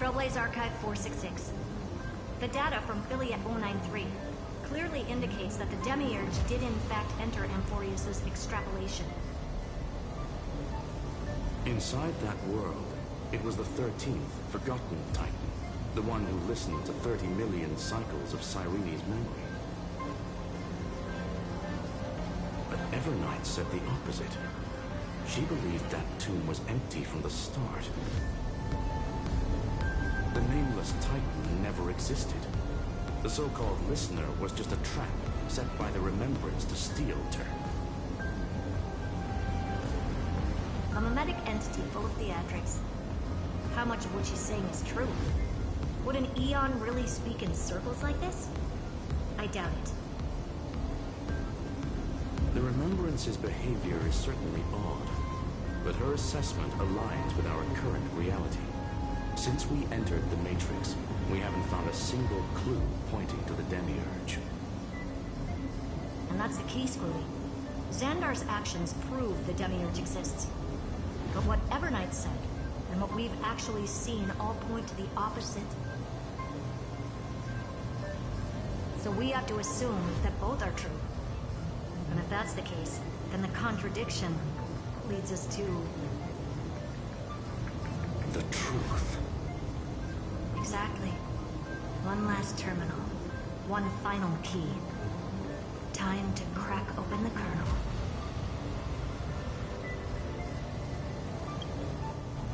Trailblaze Archive 466. The data from Affiliate 093 clearly indicates that the Demiurge did in fact enter Amphoreus' extrapolation. Inside that world, it was the 13th, forgotten Titan. The one who listened to 30 million cycles of Cyrene's memory. But Evernight said the opposite. She believed that tomb was empty from the start. The Nameless Titan never existed. The so-called listener was just a trap set by the Remembrance to steal her. A mimetic entity full of theatrics. How much of what she's saying is true? Would an Eon really speak in circles like this? I doubt it. Remembrance's behavior is certainly odd, but her assessment aligns with our current reality. Since we entered the Matrix, we haven't found a single clue pointing to the Demiurge. And that's the key, Screwy. Xandar's actions prove the Demiurge exists. But what Evernight said, and what we've actually seen all point to the opposite. So we have to assume that both are true. And if that's the case, then the contradiction leads us to... the truth. Exactly. One last terminal. One final key. Time to crack open the kernel.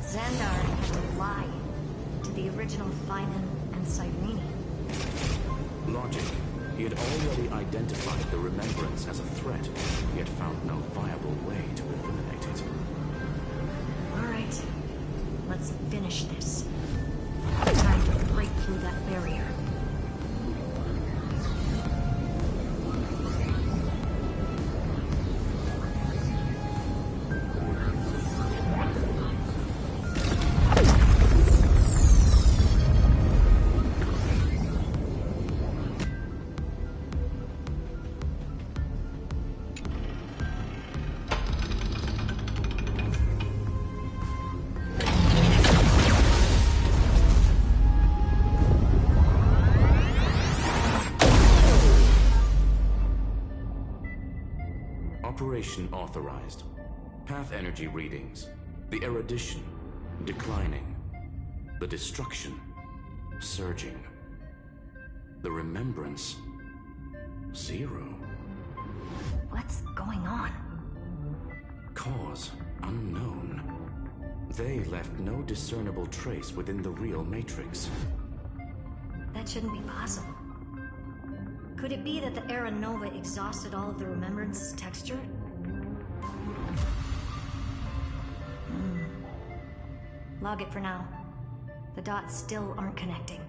Xandar had to lie to the original Finan and Cyrene. Logic. He had already identified the Remembrance as a threat, yet found no viable way to eliminate it. Alright. Let's finish this. Time to break through that barrier. Operation authorized. Path energy readings. The erudition declining. The destruction surging. The remembrance 0. What's going on? Cause unknown. They left no discernible trace within the real Matrix. That shouldn't be possible. Could it be that the Era Nova exhausted all of the Remembrance's texture? Log it for now. The dots still aren't connecting.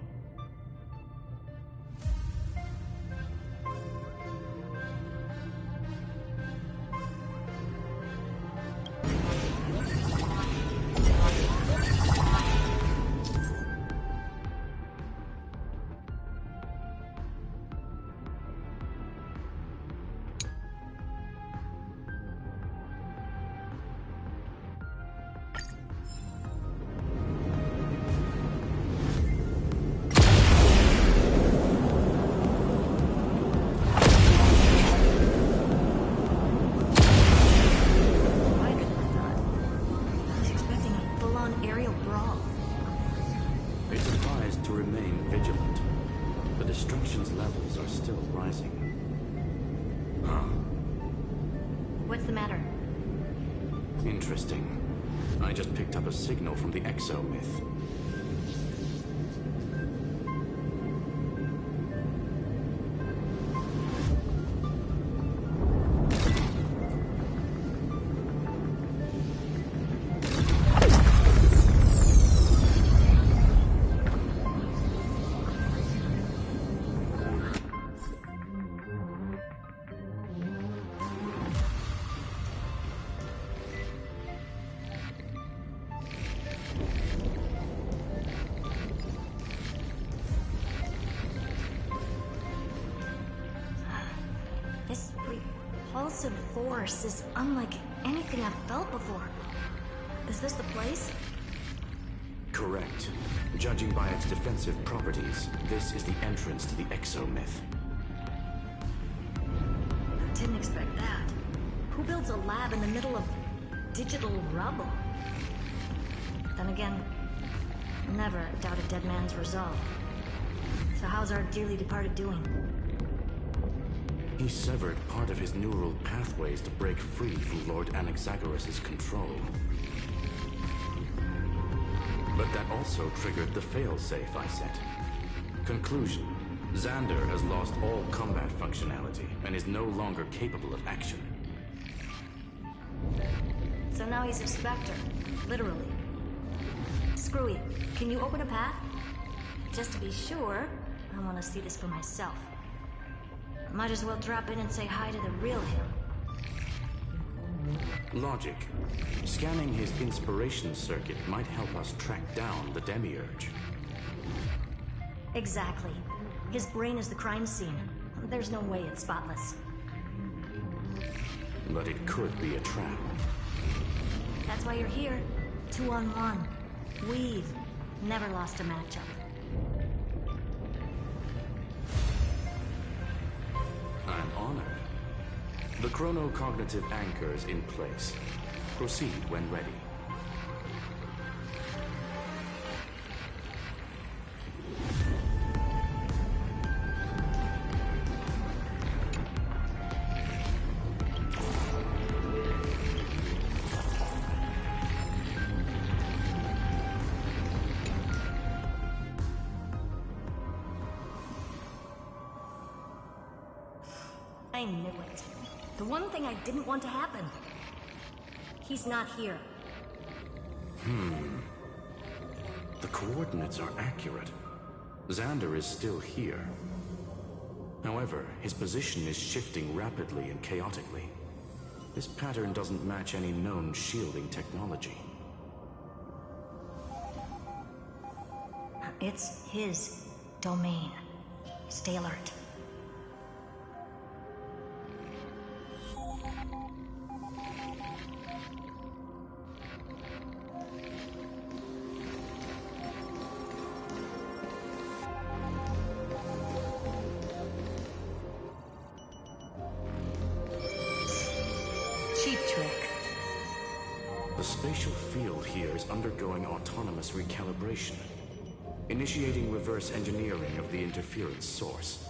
What's the matter? Interesting. I just picked up a signal from the exo-myth. Repulsive force is unlike anything I've felt before. Is this the place? Correct. Judging by its defensive properties, this is the entrance to the exo-myth. I didn't expect that. Who builds a lab in the middle of digital rubble? Then again, never doubt a dead man's resolve. So how's our dearly departed doing? He severed part of his neural pathways to break free from Lord Anaxagoras' control. But that also triggered the failsafe I set. Conclusion: Xander has lost all combat functionality and is no longer capable of action. So now he's a Spectre, literally. Screwy, can you open a path? Just to be sure, I want to see this for myself. Might as well drop in and say hi to the real him. Logic. Scanning his inspiration circuit might help us track down the Demiurge. Exactly. His brain is the crime scene. There's no way it's spotless. But it could be a trap. That's why you're here. 2-on-1. We've never lost a matchup. I'm honored. The chronocognitive anchor is in place. Proceed when ready. I knew it. The one thing I didn't want to happen. He's not here. The coordinates are accurate. Xander is still here. However, his position is shifting rapidly and chaotically. This pattern doesn't match any known shielding technology. It's his domain. Stay alert. Cheap trick. The spatial field here is undergoing autonomous recalibration, initiating reverse engineering of the interference source.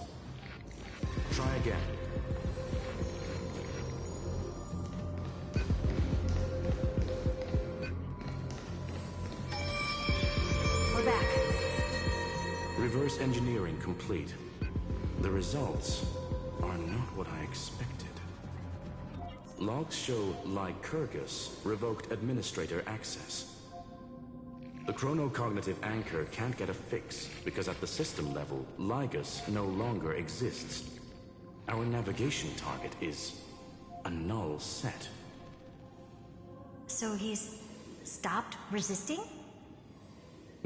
Try again. We're back. Reverse engineering complete. The results are not what I expected. Logs show Lycurgus revoked administrator access. The chronocognitive anchor can't get a fix because at the system level, Lygus no longer exists. Our navigation target is a null set. So he's stopped resisting?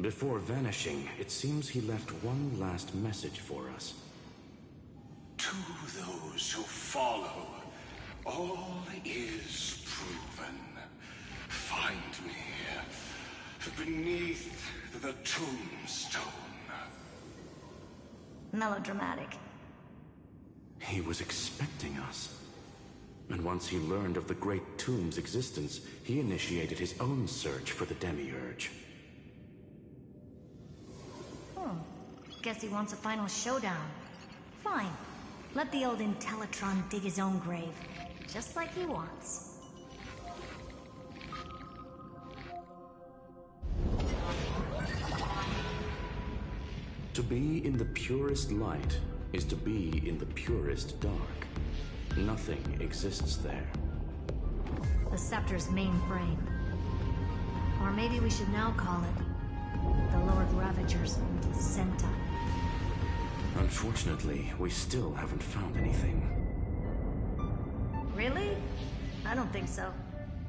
Before vanishing, it seems he left one last message for us. To those who follow, all is proven. Find me beneath the tombstone. Melodramatic. He was expecting us. And once he learned of the Great Tomb's existence, he initiated his own search for the Demiurge. Guess he wants a final showdown. Fine. Let the old Intellitron dig his own grave. Just like he wants. To be in the purest light is to be in the purest dark. Nothing exists there. The Scepter's mainframe. Or maybe we should now call it the Lord Ravager's placenta. Unfortunately, we still haven't found anything. Really? I don't think so.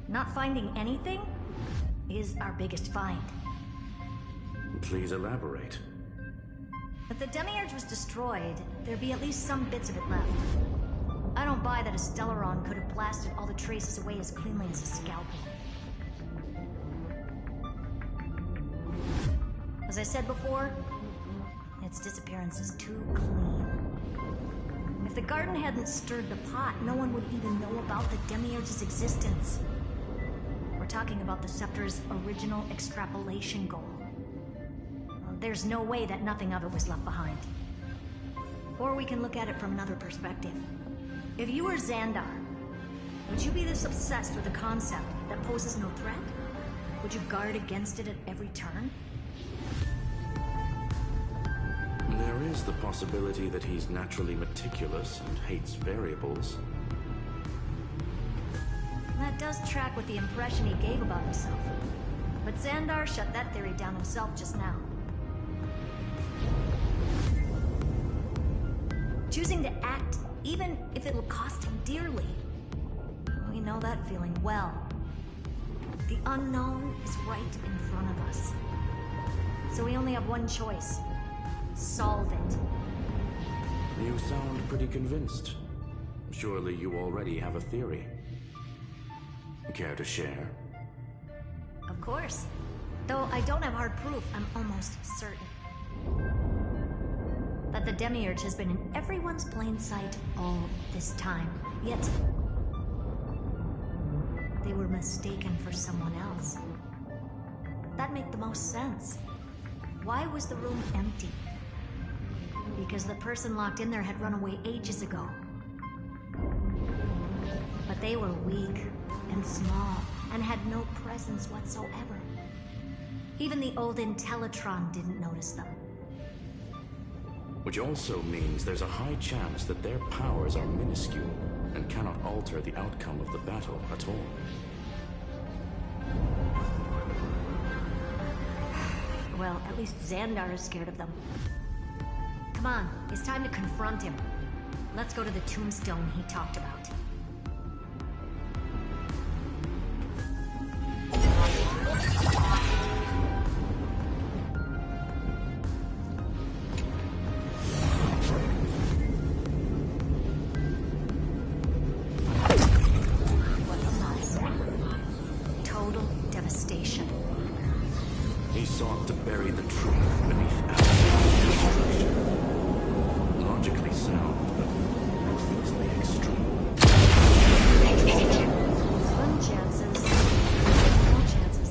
Not finding anything is our biggest find. Please elaborate. If the Demiurge was destroyed, there'd be at least some bits of it left. I don't buy that a Stellaron could have blasted all the traces away as cleanly as a scalpel. As I said before, its disappearance is too clean. If the garden hadn't stirred the pot, no one would even know about the Demiurge's existence. We're talking about the Scepter's original extrapolation goal. There's no way that nothing of it was left behind. Or we can look at it from another perspective. If you were Xandar, would you be this obsessed with a concept that poses no threat? Would you guard against it at every turn? There is the possibility that he's naturally meticulous and hates variables. That does track with the impression he gave about himself. But Xandar shut that theory down himself just now. Choosing to act, even if it'll cost him dearly. We know know that feeling well. The unknown is right in front of us. So we only have one choice. Solve it. You sound pretty convinced. Surely you already have a theory. Care to share? Of course. Though I don't have hard proof, I'm almost certain that the Demiurge has been in everyone's plain sight all this time. Yet, they were mistaken for someone else. That'd make the most sense. Why was the room empty? Because the person locked in there had run away ages ago. But they were weak and small and had no presence whatsoever. Even the old Intellitron didn't notice them. Which also means there's a high chance that their powers are minuscule and cannot alter the outcome of the battle at all. Well, at least Xandar is scared of them. Come on, it's time to confront him. Let's go to the tombstone he talked about. He sought to bury the truth beneath absolute destruction. Logically sound, but ruthlessly extreme. Slim chances. No chances.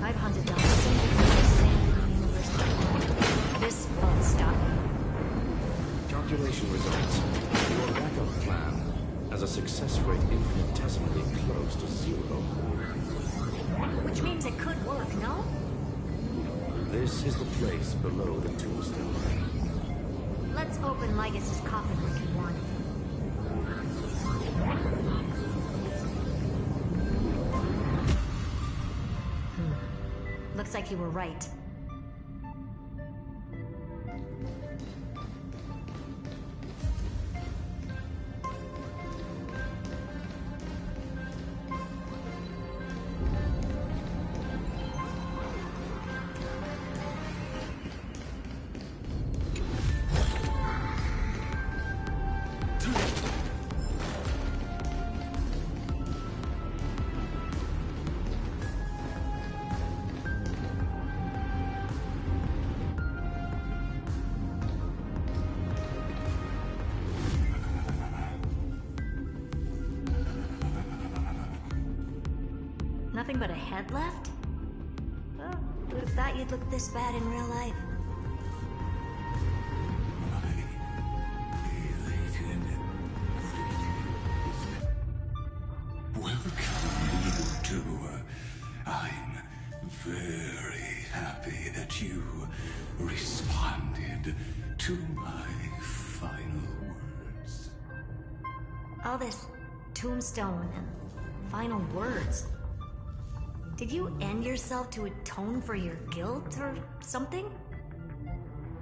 I've hunted down single sand in the universe before. This won't stop me. Calculation results. Your backup plan has a success rate infinitesimally close to 0. Which means it could work, no? This is the place below the tombstone. Let's open Ligus's coffin like he wanted. Looks like you were right. Nothing but a head left? Oh, who'd have thought you'd look this bad in real life? Welcome, you two. I'm very happy that you responded to my final words. All this tombstone and final words. Did you end yourself to atone for your guilt or something?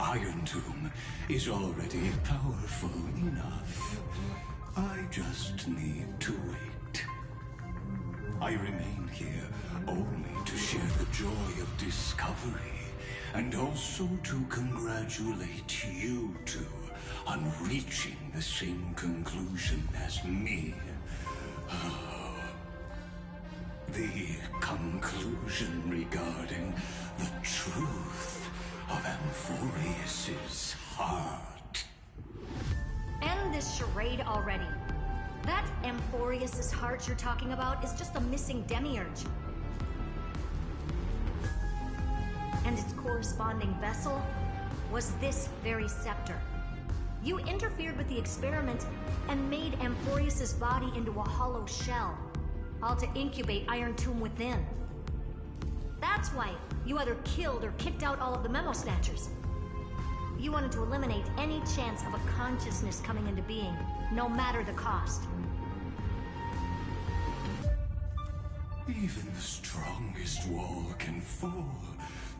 Iron Tomb is already powerful enough. I just need to wait. I remain here only to share the joy of discovery, and also to congratulate you two on reaching the same conclusion as me. The conclusion regarding the truth of Amphoreus' heart. End this charade already. That Amphoreus' heart you're talking about is just a missing demiurge. And its corresponding vessel was this very scepter. You interfered with the experiment and made Amphoreus' body into a hollow shell, all to incubate Iron Tomb within. That's why you either killed or kicked out all of the Memo Snatchers. You wanted to eliminate any chance of a consciousness coming into being, no matter the cost. Even the strongest wall can fall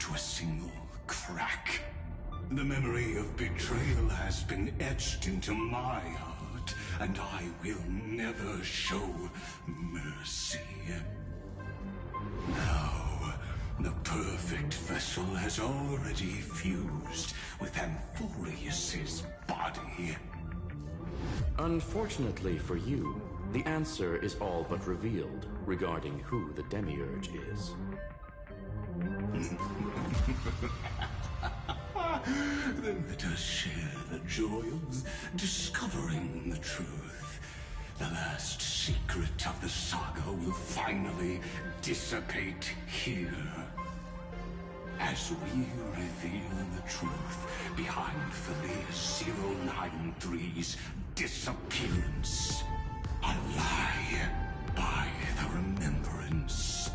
to a single crack. The memory of betrayal has been etched into my heart, and I will never show mercy. Now, the perfect vessel has already fused with Amphoreus's body. Unfortunately for you, the answer is all but revealed regarding who the Demiurge is. Then let us share the joy of discovering the truth. The last secret of the saga will finally dissipate here. As we reveal the truth behind Philius 093's disappearance. A lie by the remembrance.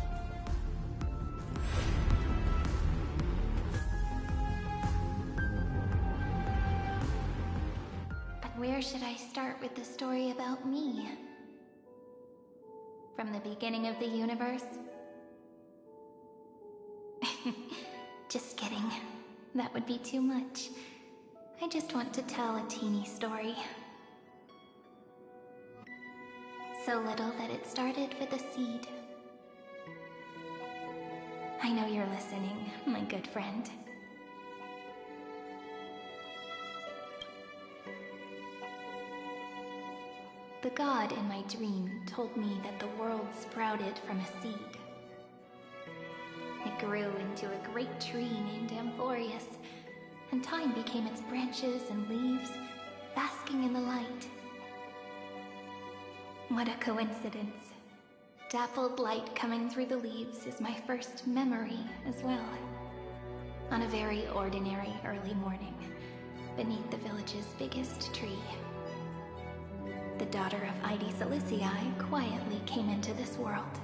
But where should I start with the story about me? From the beginning of the universe? Just kidding. That would be too much. I just want to tell a teeny story. So little that it started with a seed. I know you're listening, my good friend. The god in my dream told me that the world sprouted from a seed. It grew into a great tree named Amphoreus, and time became its branches and leaves, basking in the light. What a coincidence. Dappled light coming through the leaves is my first memory as well. On a very ordinary early morning, beneath the village's biggest tree, the daughter of Ide Silicii quietly came into this world.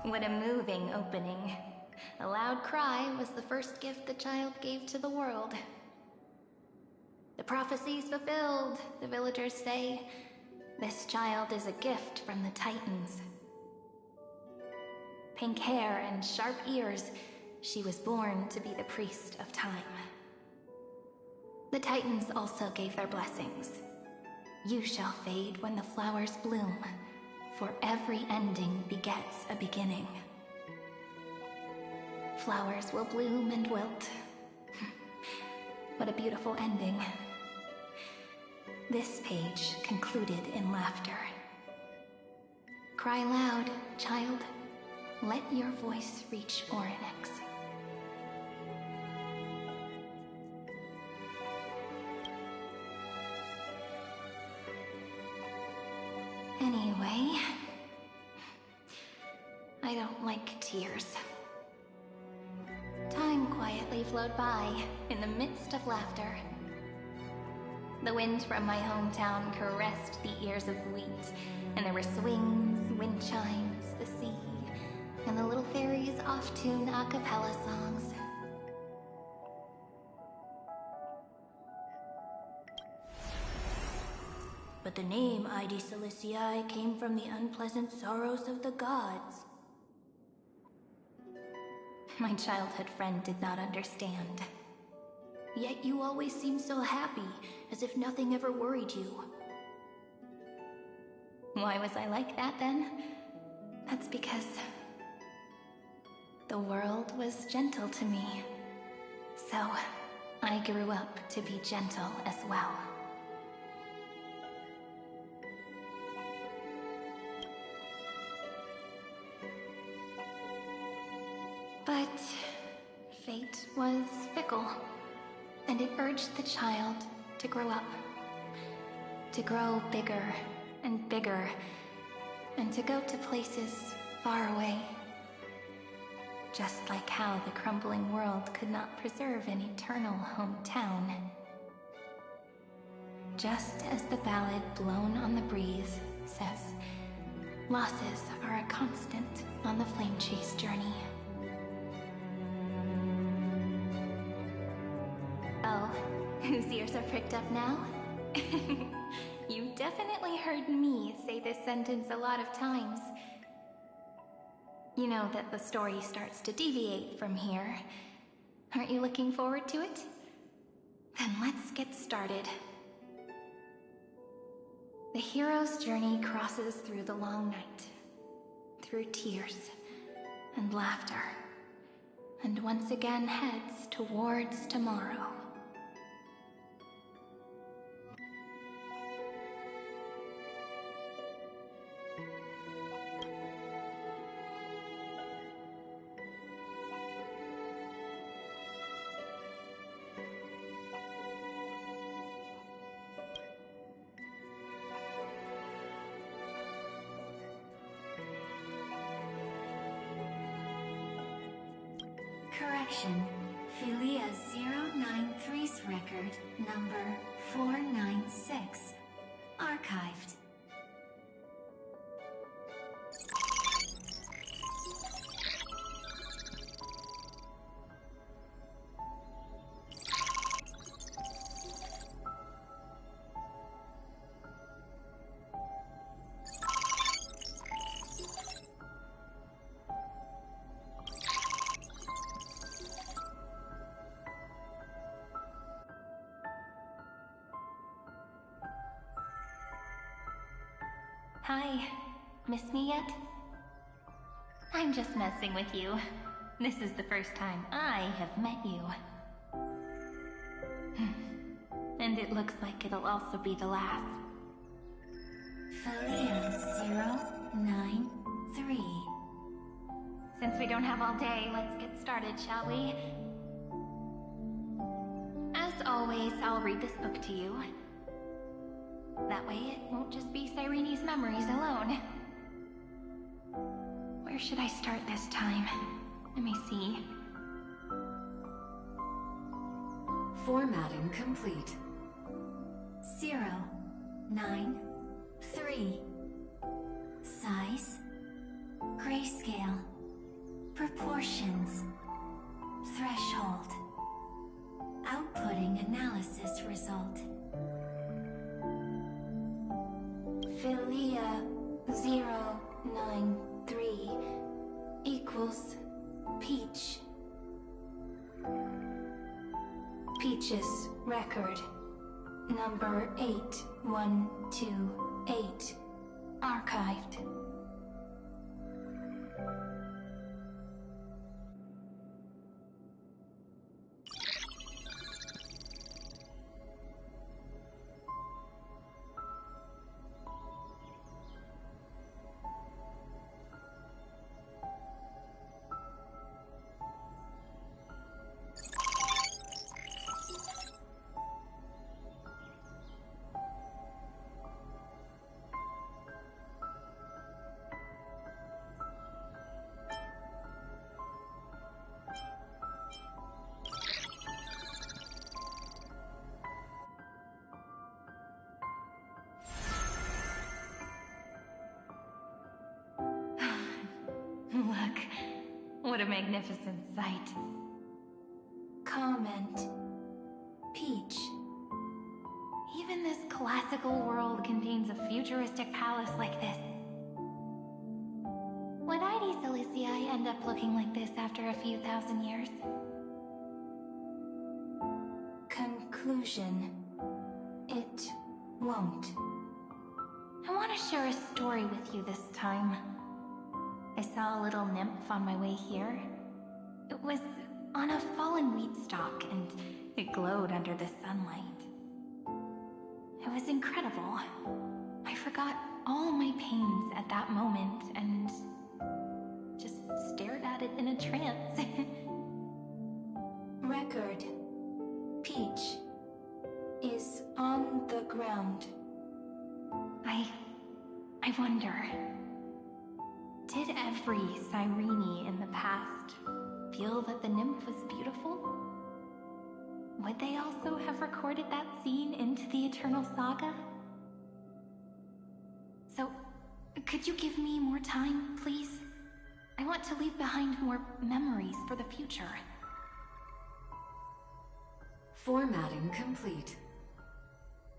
What a moving opening. A loud cry was the first gift the child gave to the world. The prophecy's fulfilled, the villagers say. This child is a gift from the Titans. Pink hair and sharp ears, she was born to be the priest of time. The Titans also gave their blessings. You shall fade when the flowers bloom, for every ending begets a beginning. Flowers will bloom and wilt. What a beautiful ending. This page concluded in laughter. Cry loud, child. Let your voice reach Orynyx. Anyway, I don't like tears. Time quietly flowed by in the midst of laughter. The wind from my hometown caressed the ears of wheat, and there were swings, wind chimes, the sea, and the little fairies off-tune a cappella songs. But the name Ide Silicii came from the unpleasant sorrows of the gods. My childhood friend did not understand. Yet you always seemed so happy, as if nothing ever worried you. Why was I like that then? That's because the world was gentle to me. So I grew up to be gentle as well. But fate was fickle, and it urged the child to grow up. To grow bigger and bigger, and to go to places far away. Just like how the crumbling world could not preserve an eternal hometown. Just as the ballad blown on the breeze says, losses are a constant on the flame chase journey. Oh, whose ears are pricked up now? You definitely heard me say this sentence a lot of times. You know that the story starts to deviate from here. Aren't you looking forward to it? Then let's get started. The hero's journey crosses through the long night, through tears and laughter, and once again heads towards tomorrow. Correction. Philia 093's record, number 496. Archived. Hi. Miss me yet? I'm just messing with you. This is the first time I have met you. And it looks like it'll also be the last. Philia 093. Since we don't have all day, let's get started, shall we? As always, I'll read this book to you. That way it won't just be Cyrene's memories alone. Where should I start this time? Let me see. Formatting complete. 093. Size. Grayscale. Proportions. Threshold. Outputting analysis result. Philia 093 equals Peach. Peach's record, number 8128, archived. Look, what a magnificent sight. Comment. Peach. Even this classical world contains a futuristic palace like this. Would ID Silicii end up looking like this after a few thousand years? Conclusion. It won't. I want to share a story with you this time. I saw a little nymph on my way here. It was on a fallen wheat stalk, and it glowed under the sunlight. It was incredible. I forgot all my pains at that moment and just stared at it in a trance. Record. Peach is on the ground. I wonder, did every Cyrene in the past feel that the nymph was beautiful? Would they also have recorded that scene into the Eternal Saga? So, could you give me more time, please? I want to leave behind more memories for the future. Formatting complete.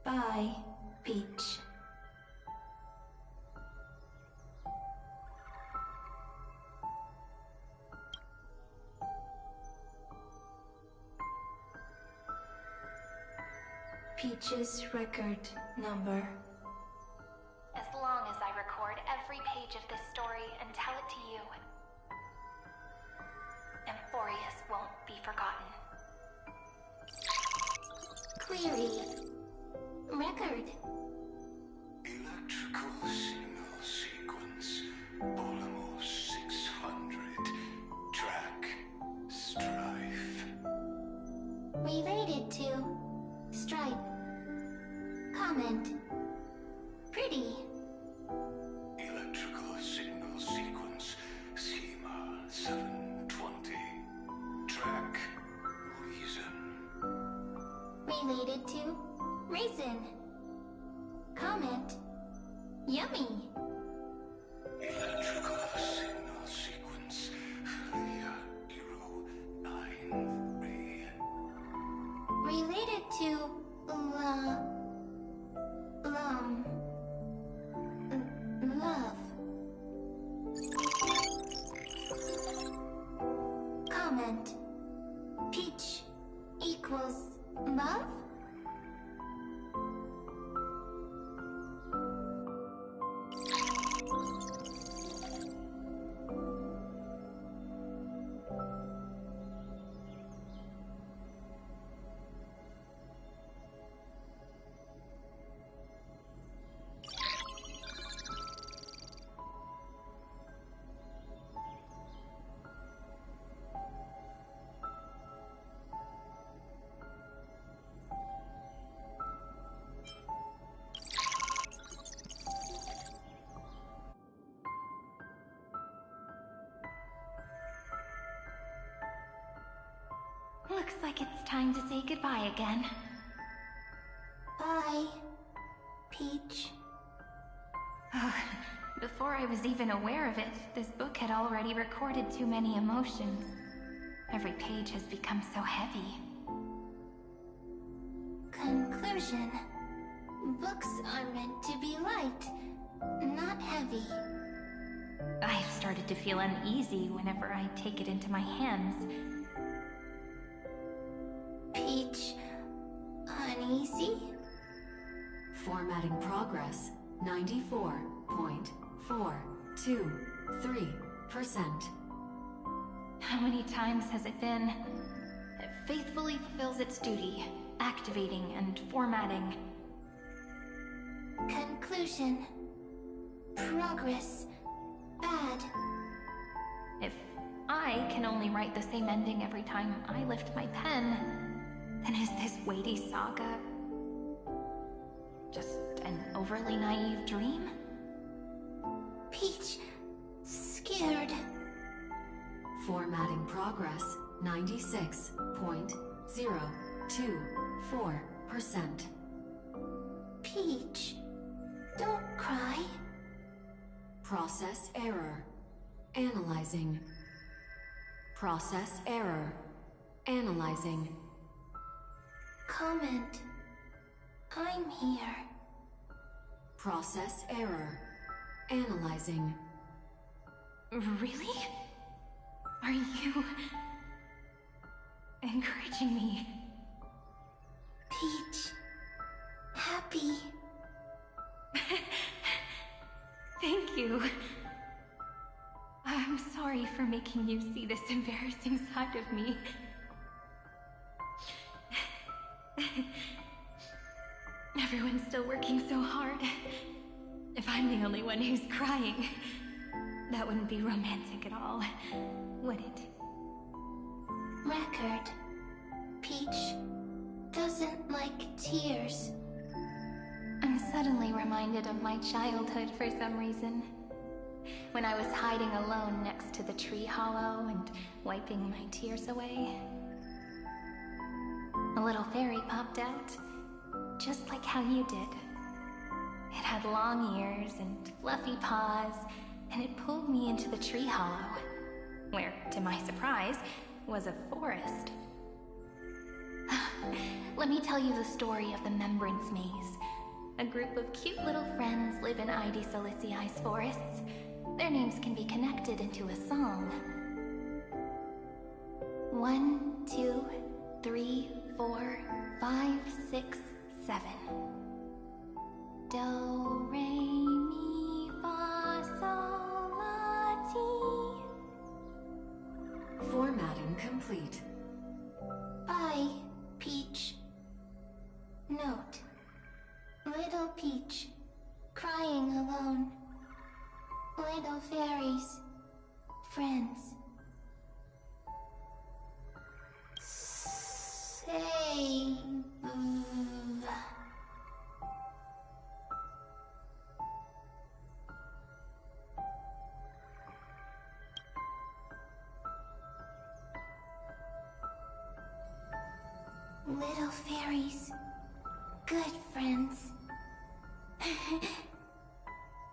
Bye, Peach. Peach's record number. As long as I record every page of this story and tell it to you, Amphoreus won't be forgotten. Query. Record. Electrical signal sequence. Polymorph 600. Track. Strife. Related to. Stripe. Comment. Pretty. Electrical signal sequence. Schema 720. Track. Reason. Related to. Raisin. Comment. Yummy. Electrical signal sequence. Filia 093. Related to. Love. Comment. Peach equals love? Looks like it's time to say goodbye again. Bye, Peach. Before I was even aware of it, this book had already recorded too many emotions. Every page has become so heavy. Conclusion. Books are meant to be light, not heavy. I've started to feel uneasy whenever I take it into my hands. Peach, uneasy? Formatting progress, 94.423%. How many times has it been? It faithfully fulfills its duty, activating and formatting. Conclusion. Progress. Bad. If I can only write the same ending every time I lift my pen, then is this weighty saga just an overly naive dream? Peach, scared. Formatting progress, 96.024%. Peach, don't cry. Process error. Analyzing. Process error. Analyzing. Comment. I'm here. Process error. Analyzing. Really? Are you encouraging me? Peach. Happy. Thank you. I'm sorry for making you see this embarrassing side of me. Everyone's still working so hard. If I'm the only one who's crying, that wouldn't be romantic at all, would it? Record. Peach doesn't like tears. I'm suddenly reminded of my childhood for some reason. When I was hiding alone next to the tree hollow and wiping my tears away. A little fairy popped out, just like how you did. It had long ears and fluffy paws, and it pulled me into the tree hollow, where, to my surprise, was a forest. Let me tell you the story of the Membrance Maze. A group of cute little friends live in Ide Silicii's forests. Their names can be connected into a song. 1, 2, 3, 4, 5, 6, 7. Do, re, mi, fa, sol, la, ti. Formatting complete. Bye, Peach. Note. Little Peach, crying alone. Little fairies, friends. Save. Little fairies, good friends.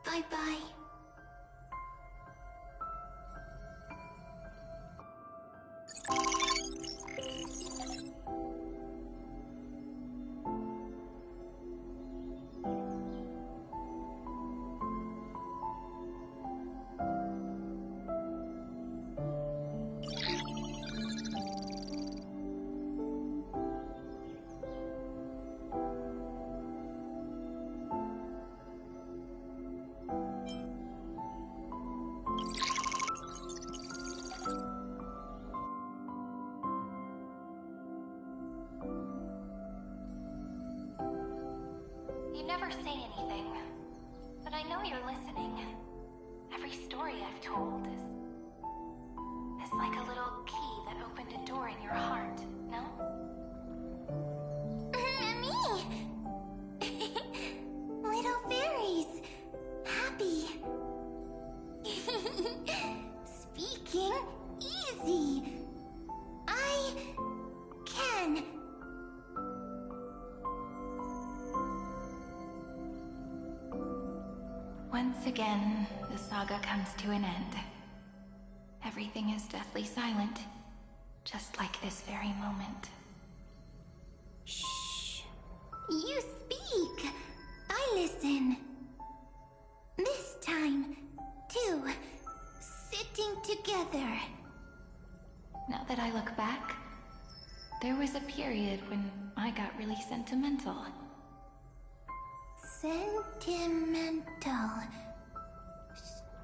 Bye-bye. You never say anything, but I know you're listening. Every story I've told is like a little key that opened a door in your heart, no? Me! Little fairies! Happy! Speaking easy! I can! Once again, the saga comes to an end. Everything is deathly silent, just like this very moment. Shh! You speak! I listen. This time, too. Sitting together. Now that I look back, there was a period when I got really sentimental. Sentimental.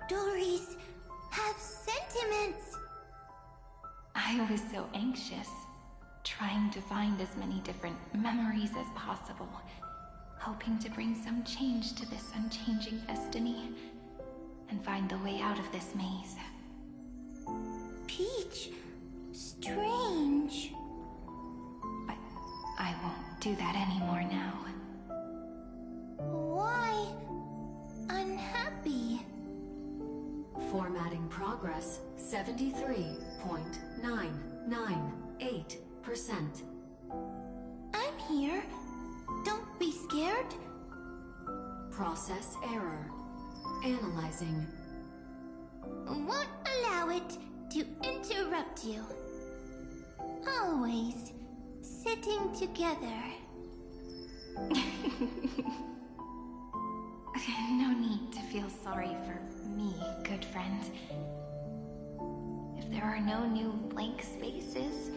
Stories have sentiments. I was so anxious, trying to find as many different memories as possible, hoping to bring some change to this unchanging destiny, and find the way out of this maze. Peach, strange. But I won't do that anymore now. Why unhappy? Formatting progress 73.998%. I'm here. Don't be scared. Process error. Analyzing. Won't allow it to interrupt you. Always sitting together. No need to feel sorry for me, good friend. If there are no new blank spaces,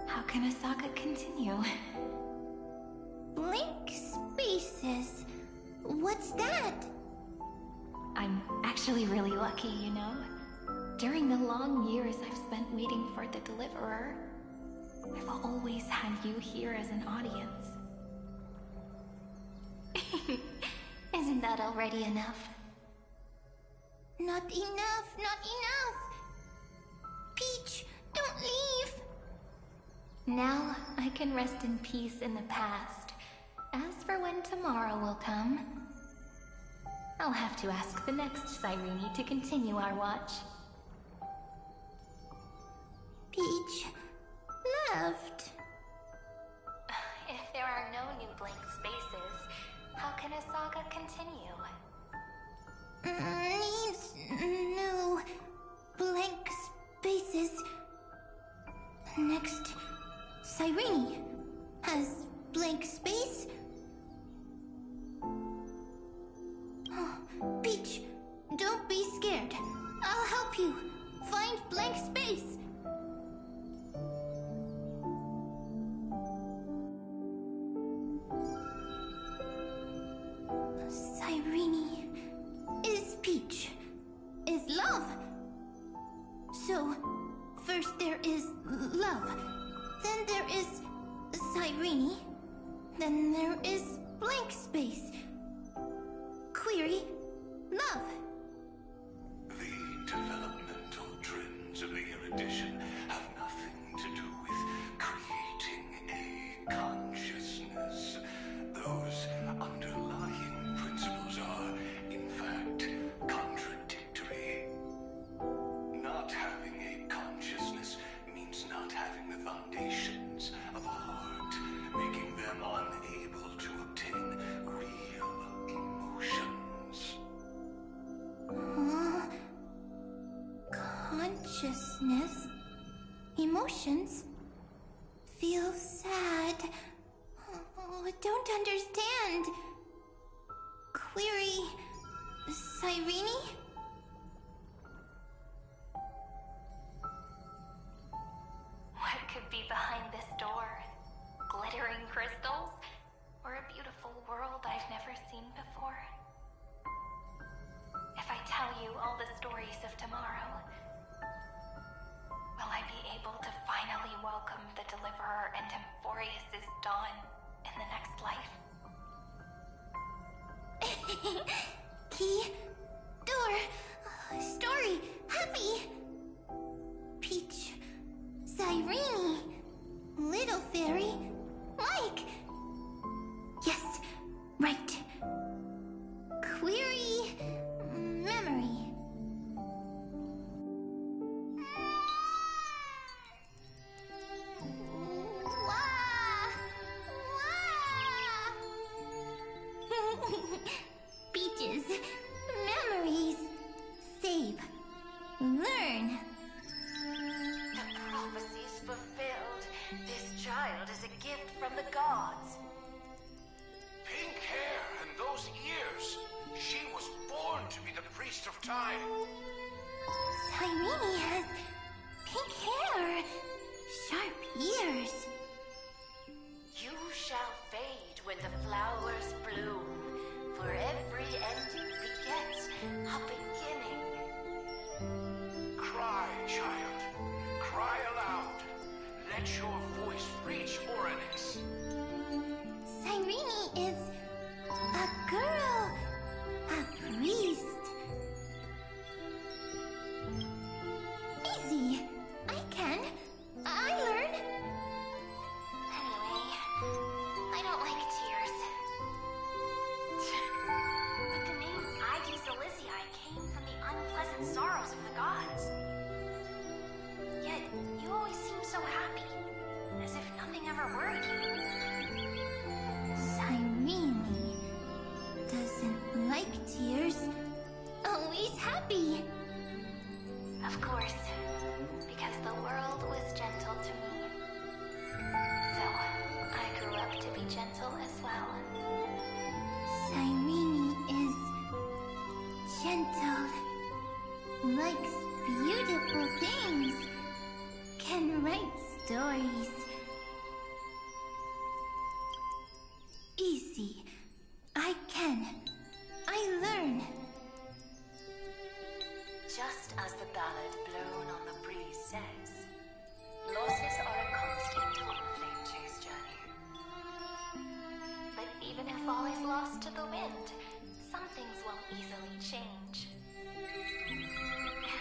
how can a saga continue? Blank spaces? What's that? I'm actually really lucky, you know? During the long years I've spent waiting for the Deliverer, I've always had you here as an audience. Isn't that already enough? Not enough, not enough! Peach, don't leave! Now I can rest in peace in the past. As for when tomorrow will come, I'll have to ask the next Cyrene to continue our watch. Peach left. If there are no new blank spaces, how can a saga continue? Needs no blank spaces. Next, Cyrene has blank space. Oh, Peach, don't be scared. I'll help you find blank space. Cyrene is Peach, is love. So, first there is love, then there is Cyrene, then there is blank space. Query, love. The developmental trends of the erudition have nothing to do with creating a consciousness. Those underlying principles are, in fact, contradictory. Not having a consciousness means not having the foundations of a heart, making them unable to obtain real emotions. Consciousness, emotions, feel sad. Oh, don't understand. Query, Cyrene? What could be behind this door? Glittering crystals? Or a beautiful world I've never seen before? If I tell you all the stories of tomorrow, will I be able to finally welcome the Deliverer and Amphoreus' dawn in the next life? Key, door, story, happy. Peach, Cyrene, little fairy, like. Yes, right. Query, memory. Peaches, memories, save, learn. The prophecy's fulfilled. This child is a gift from the gods. Pink hair and those ears. She was born to be the priest of time. Cyrene has pink hair, sharp ears. You shall fade when the flowers bloom, for every ending begets a beginning. Cry, child. Cry aloud. Let your voice reach Oryx. Cyrene is a girl, a priest. Easy. I can. I learn. Anyway, I don't like tears. But the name Igi Celestii came from the unpleasant sorrows of the gods. Yet, you always seem so happy, as if nothing ever worried you. Cyrene doesn't like tears. Always happy. Of course, because the world was gentle to me. So, I grew up to be gentle as well. Cyrene is gentle, likes beautiful things, can write stories. Easy. I can. I learn. Just as the ballad blown on the breeze says, losses are a constant on the flame chase journey. But even if all is lost to the wind, some things won't easily change.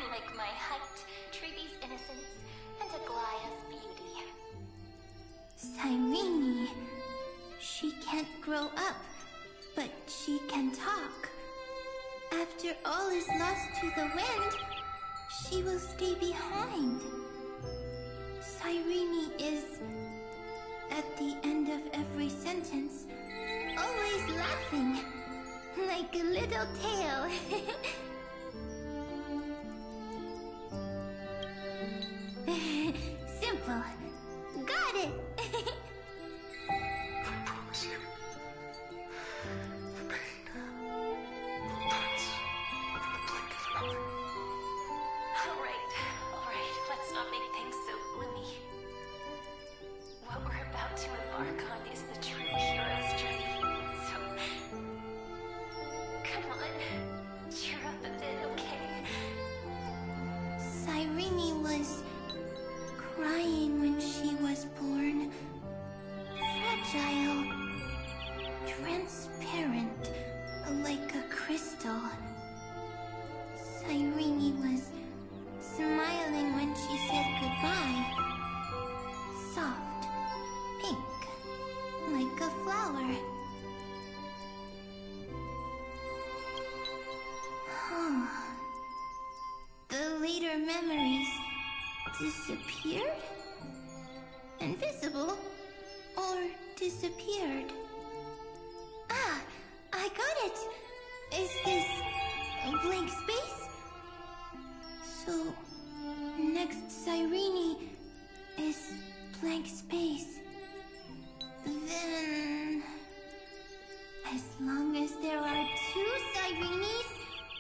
Like my height, Trivi's innocence, and Aglaya's beauty. Cyrene. She can't grow up, but she can talk. After all is lost to the wind, she will stay behind. Cyrene is, at the end of every sentence, always laughing, like a little tail. Simple. Got it! I promise you. The pain will pass in the blink of an eye. Alright, let's not make things so gloomy. What we're about to embark on is the true hero's journey, so come transparent, like a crystal. Cyrene was smiling when she said goodbye. Soft, pink, like a flower. The later memories disappeared? Invisible? Or disappeared? Ah, I got it! Is this a blank space? So, next Cyrene is blank space. Then... as long as there are two Cyrenes,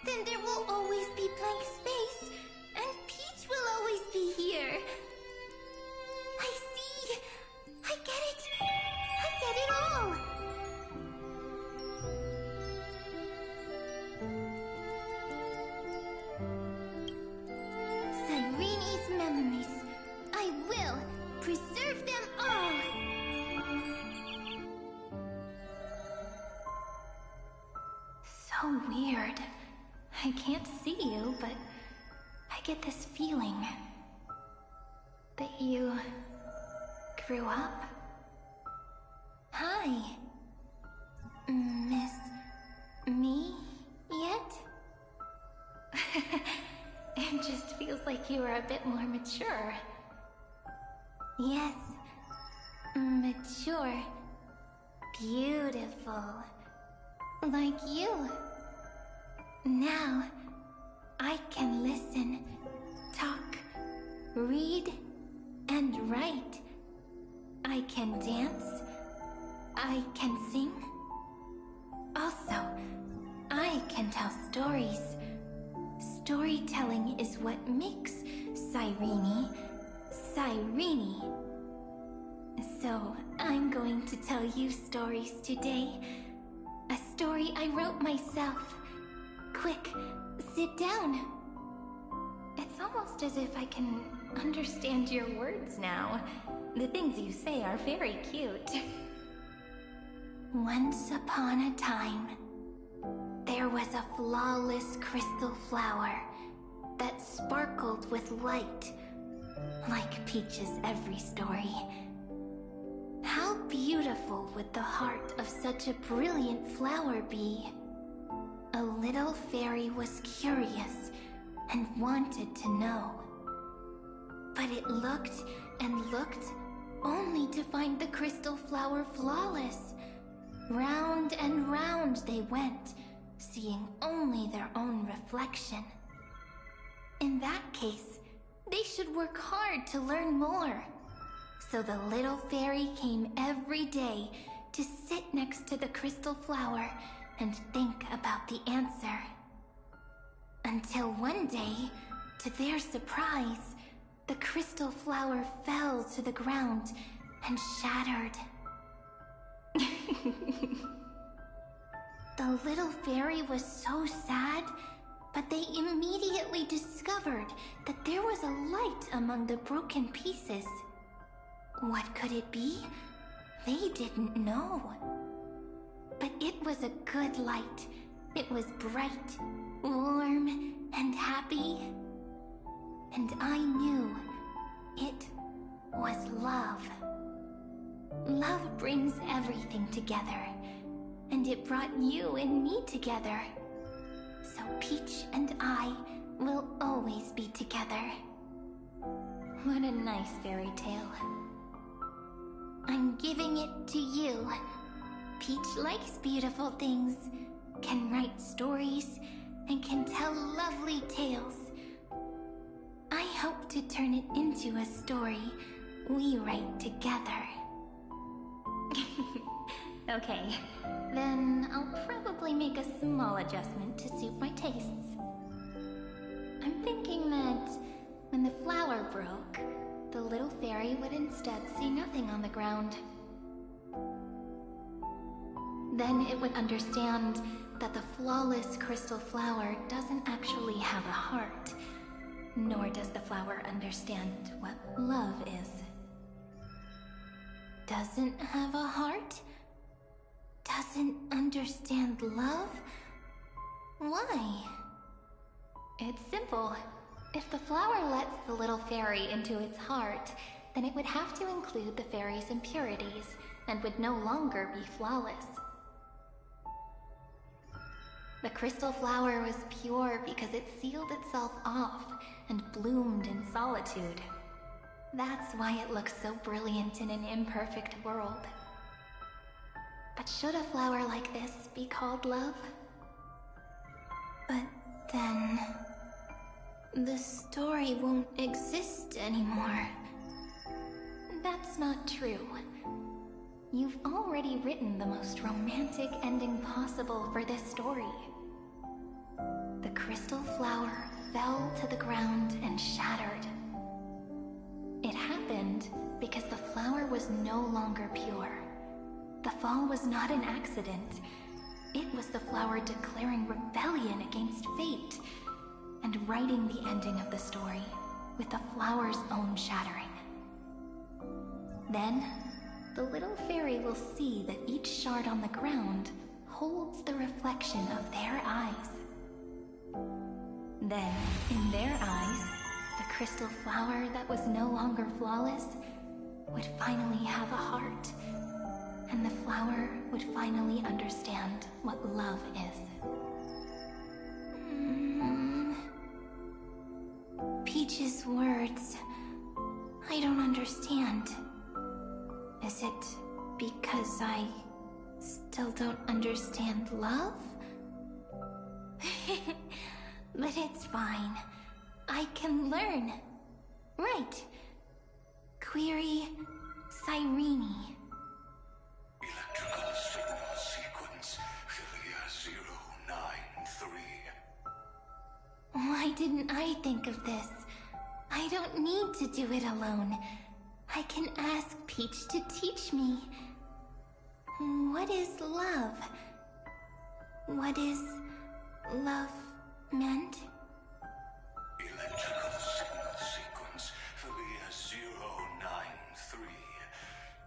then there will always be blank space, and Peach will always be here. I see! I get it! I get it all! Cyrene's memories. I will preserve them all! So weird. I can't see you, but I get this feeling that you grew up. Hi. Miss me yet? It just feels like you are a bit more mature. Yes. Mature. Beautiful. Like you. Now, I can listen, talk, read, and write. I can dance. I can sing. Also, I can tell stories. Storytelling is what makes Cyrene, Cyrene. So, I'm going to tell you stories today. A story I wrote myself. Quick, sit down. It's almost as if I can understand your words now. The things you say are very cute. Once upon a time, there was a flawless crystal flower that sparkled with light, like Peach's every story. How beautiful would the heart of such a brilliant flower be? A little fairy was curious and wanted to know. But it looked and looked, only to find the crystal flower flawless. Round and round they went, seeing only their own reflection. In that case, they should work hard to learn more. So the little fairy came every day to sit next to the crystal flower and think about the answer. Until one day, to their surprise, the crystal flower fell to the ground and shattered. The little fairy was so sad, but they immediately discovered that there was a light among the broken pieces. What could it be? They didn't know. But it was a good light. It was bright, warm, and happy. And I knew it was love. Love brings everything together. And it brought you and me together. So Peach and I will always be together. What a nice fairy tale. I'm giving it to you. Peach likes beautiful things, can write stories, and can tell lovely tales. I hope to turn it into a story we write together. Okay, then I'll probably make a small adjustment to suit my tastes. I'm thinking that when the flower broke, the little fairy would instead see nothing on the ground. Then it would understand that the flawless crystal flower doesn't actually have a heart, nor does the flower understand what love is. Doesn't have a heart? doesn't understand love? Why? It's simple. If the flower lets the little fairy into its heart, then it would have to include the fairy's impurities, and would no longer be flawless. The crystal flower was pure because it sealed itself off and bloomed in solitude. That's why it looks so brilliant in an imperfect world. But should a flower like this be called love? But then... the story won't exist anymore. That's not true. You've already written the most romantic ending possible for this story. The crystal flower fell to the ground and shattered. It happened because the flower was no longer pure. The fall was not an accident. It was the flower declaring rebellion against fate, and writing the ending of the story with the flower's own shattering. Then, the little fairy will see that each shard on the ground holds the reflection of their eyes. Then, in their eyes, the crystal flower that was no longer flawless would finally have a heart, and the flower would finally understand what love is. Peach's words, I don't understand. Is it because I still don't understand love? But it's fine. I can learn. Right. Query Cyrene. Electrical signal sequence Philia 093. Why didn't I think of this? I don't need to do it alone. I can ask Peach to teach me. What is love? What is love meant? Electrical signal sequence Philia 093.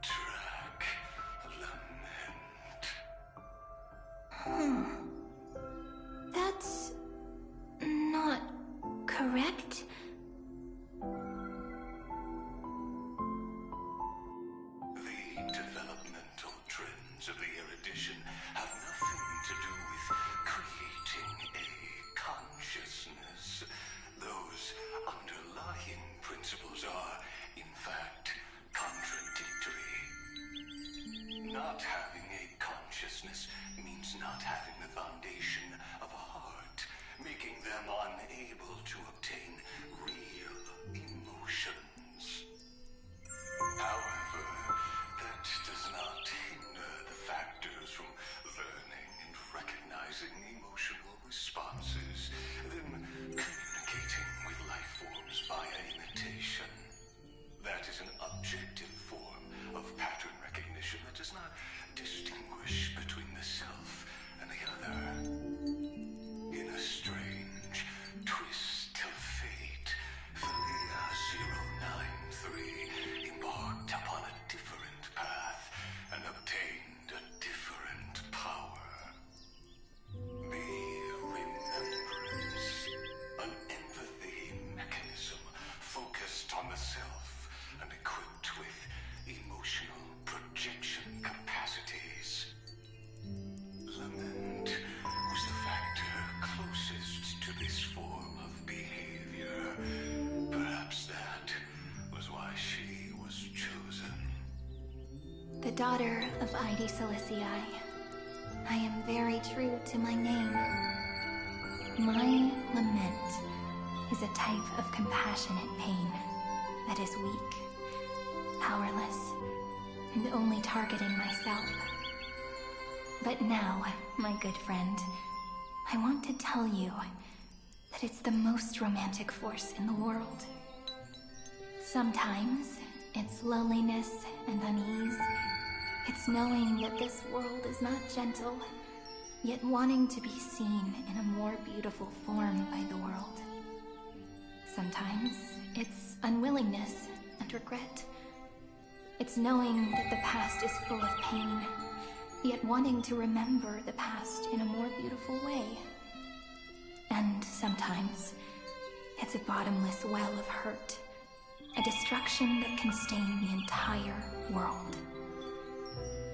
Track lament. That's not correct. The developmental trends of the erudition have nothing to do with creating a consciousness. Those underlying principles are, in fact, contradictory. Not having a consciousness means not having the foundation of a heart, making them unable to obtain real emotions. However, that does not hinder the factors from learning and recognizing emotional responses, then communicating with life forms via imitation. That is an objective form of pattern recognition that does not distinguish between the self and the other. In a strange twist of fate, Philia 093 embarked upon a different path and obtained a different power. The remembrance, an empathy mechanism focused on the self and equipped with emotional projection capacities. Lament was the factor closest to this form of behavior. Perhaps that was why she was chosen. The daughter of Ide Silicii. I am very true to my name. My lament is a type of compassionate pain that is weak, powerless, and only targeting myself. But now, my good friend, I want to tell you that it's the most romantic force in the world. Sometimes, it's loneliness and unease. It's knowing that this world is not gentle, yet wanting to be seen in a more beautiful form by the world. Sometimes, it's unwillingness and regret. It's knowing that the past is full of pain, yet wanting to remember the past in a more beautiful way. And sometimes, it's a bottomless well of hurt, a destruction that can stain the entire world.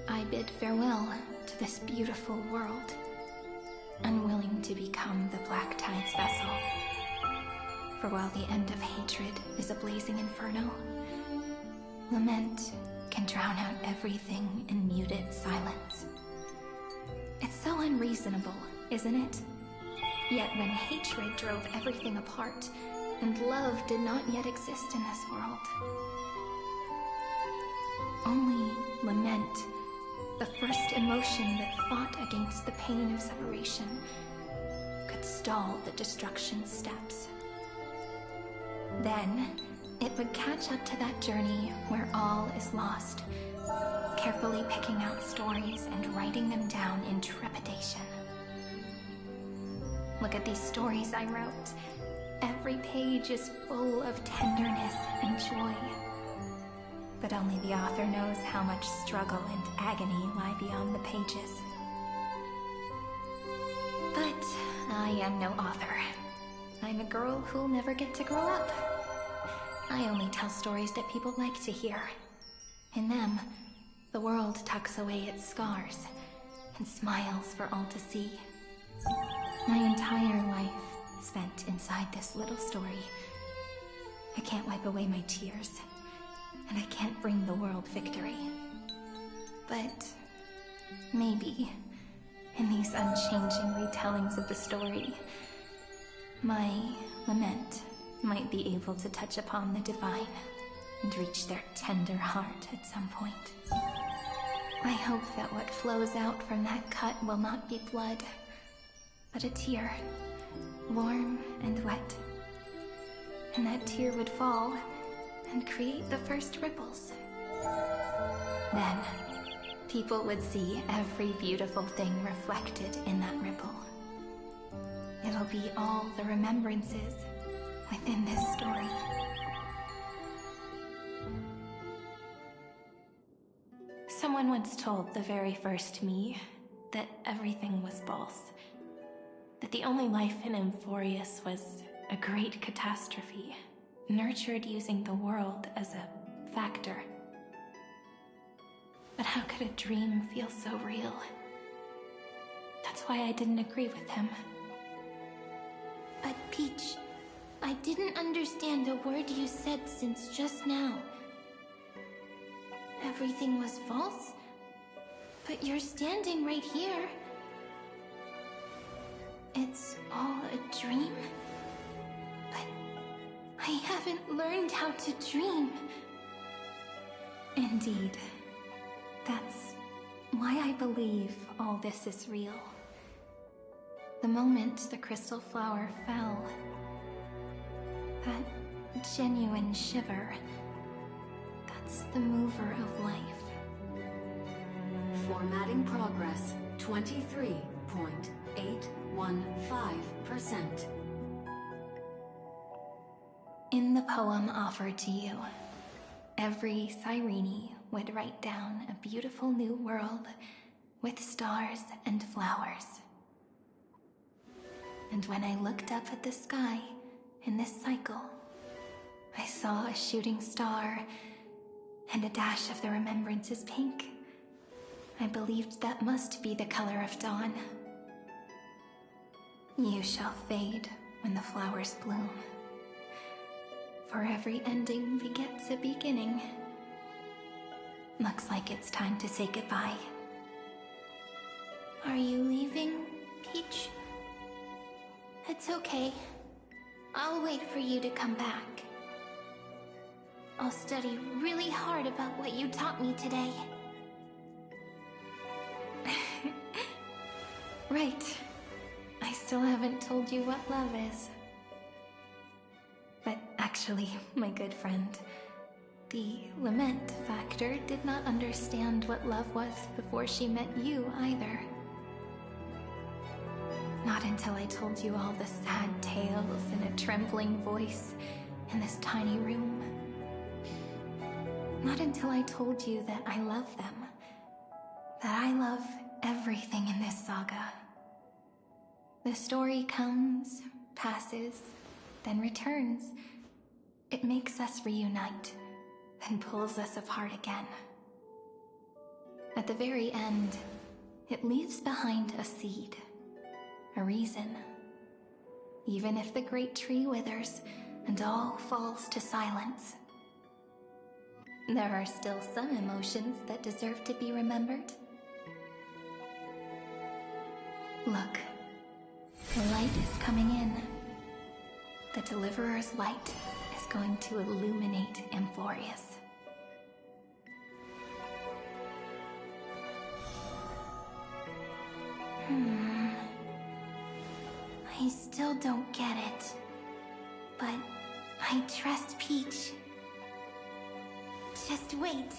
I bid farewell to this beautiful world, unwilling to become the Black Tide's vessel. For while the end of hatred is a blazing inferno, lament can drown out everything in muted silence. It's so unreasonable, isn't it? Yet when hatred drove everything apart, and love did not yet exist in this world, only lament, the first emotion that fought against the pain of separation, could stall the destruction's steps. Then, it would catch up to that journey where all is lost, carefully picking out stories and writing them down in trepidation. Look at these stories I wrote. Every page is full of tenderness and joy. But only the author knows how much struggle and agony lie beyond the pages. But I am no author. I'm a girl who'll never get to grow up. I only tell stories that people like to hear. In them, the world tucks away its scars and smiles for all to see. My entire life spent inside this little story. I can't wipe away my tears, and I can't bring the world victory. But maybe, in these unchanging retellings of the story, my lament might be able to touch upon the divine and reach their tender heart at some point. I hope that what flows out from that cut will not be blood, but a tear, warm and wet. And that tear would fall and create the first ripples. Then, people would see every beautiful thing reflected in that ripple. It'll be all the remembrances within this story. Someone once told the very first me that everything was false. That the only life in Amphoreus was a great catastrophe, nurtured using the world as a factor. But how could a dream feel so real? That's why I didn't agree with him. But Peach, I didn't understand a word you said since just now. Everything was false? But you're standing right here. It's all a dream? But I haven't learned how to dream. Indeed. That's why I believe all this is real. The moment the crystal flower fell, that genuine shiver, that's the mover of life. Formatting progress, 23.815%. In the poem offered to you, every Cyrene would write down a beautiful new world with stars and flowers. And when I looked up at the sky in this cycle, I saw a shooting star and a dash of the remembrances pink. I believed that must be the color of dawn. You shall fade when the flowers bloom. For every ending begets a beginning. Looks like it's time to say goodbye. Are you leaving, Peach? It's okay. I'll wait for you to come back. I'll study really hard about what you taught me today. Right. I still haven't told you what love is. But actually, my good friend, the lament factor did not understand what love was before she met you either. Not until I told you all the sad tales in a trembling voice in this tiny room. Not until I told you that I love them. That I love everything in this saga. The story comes, passes, then returns. It makes us reunite, then pulls us apart again. At the very end, it leaves behind a seed, a reason. Even if the great tree withers and all falls to silence, there are still some emotions that deserve to be remembered. Look, the light is coming in. The Deliverer's light is going to illuminate Amphoreus. I still don't get it, but I trust Peach. Just wait.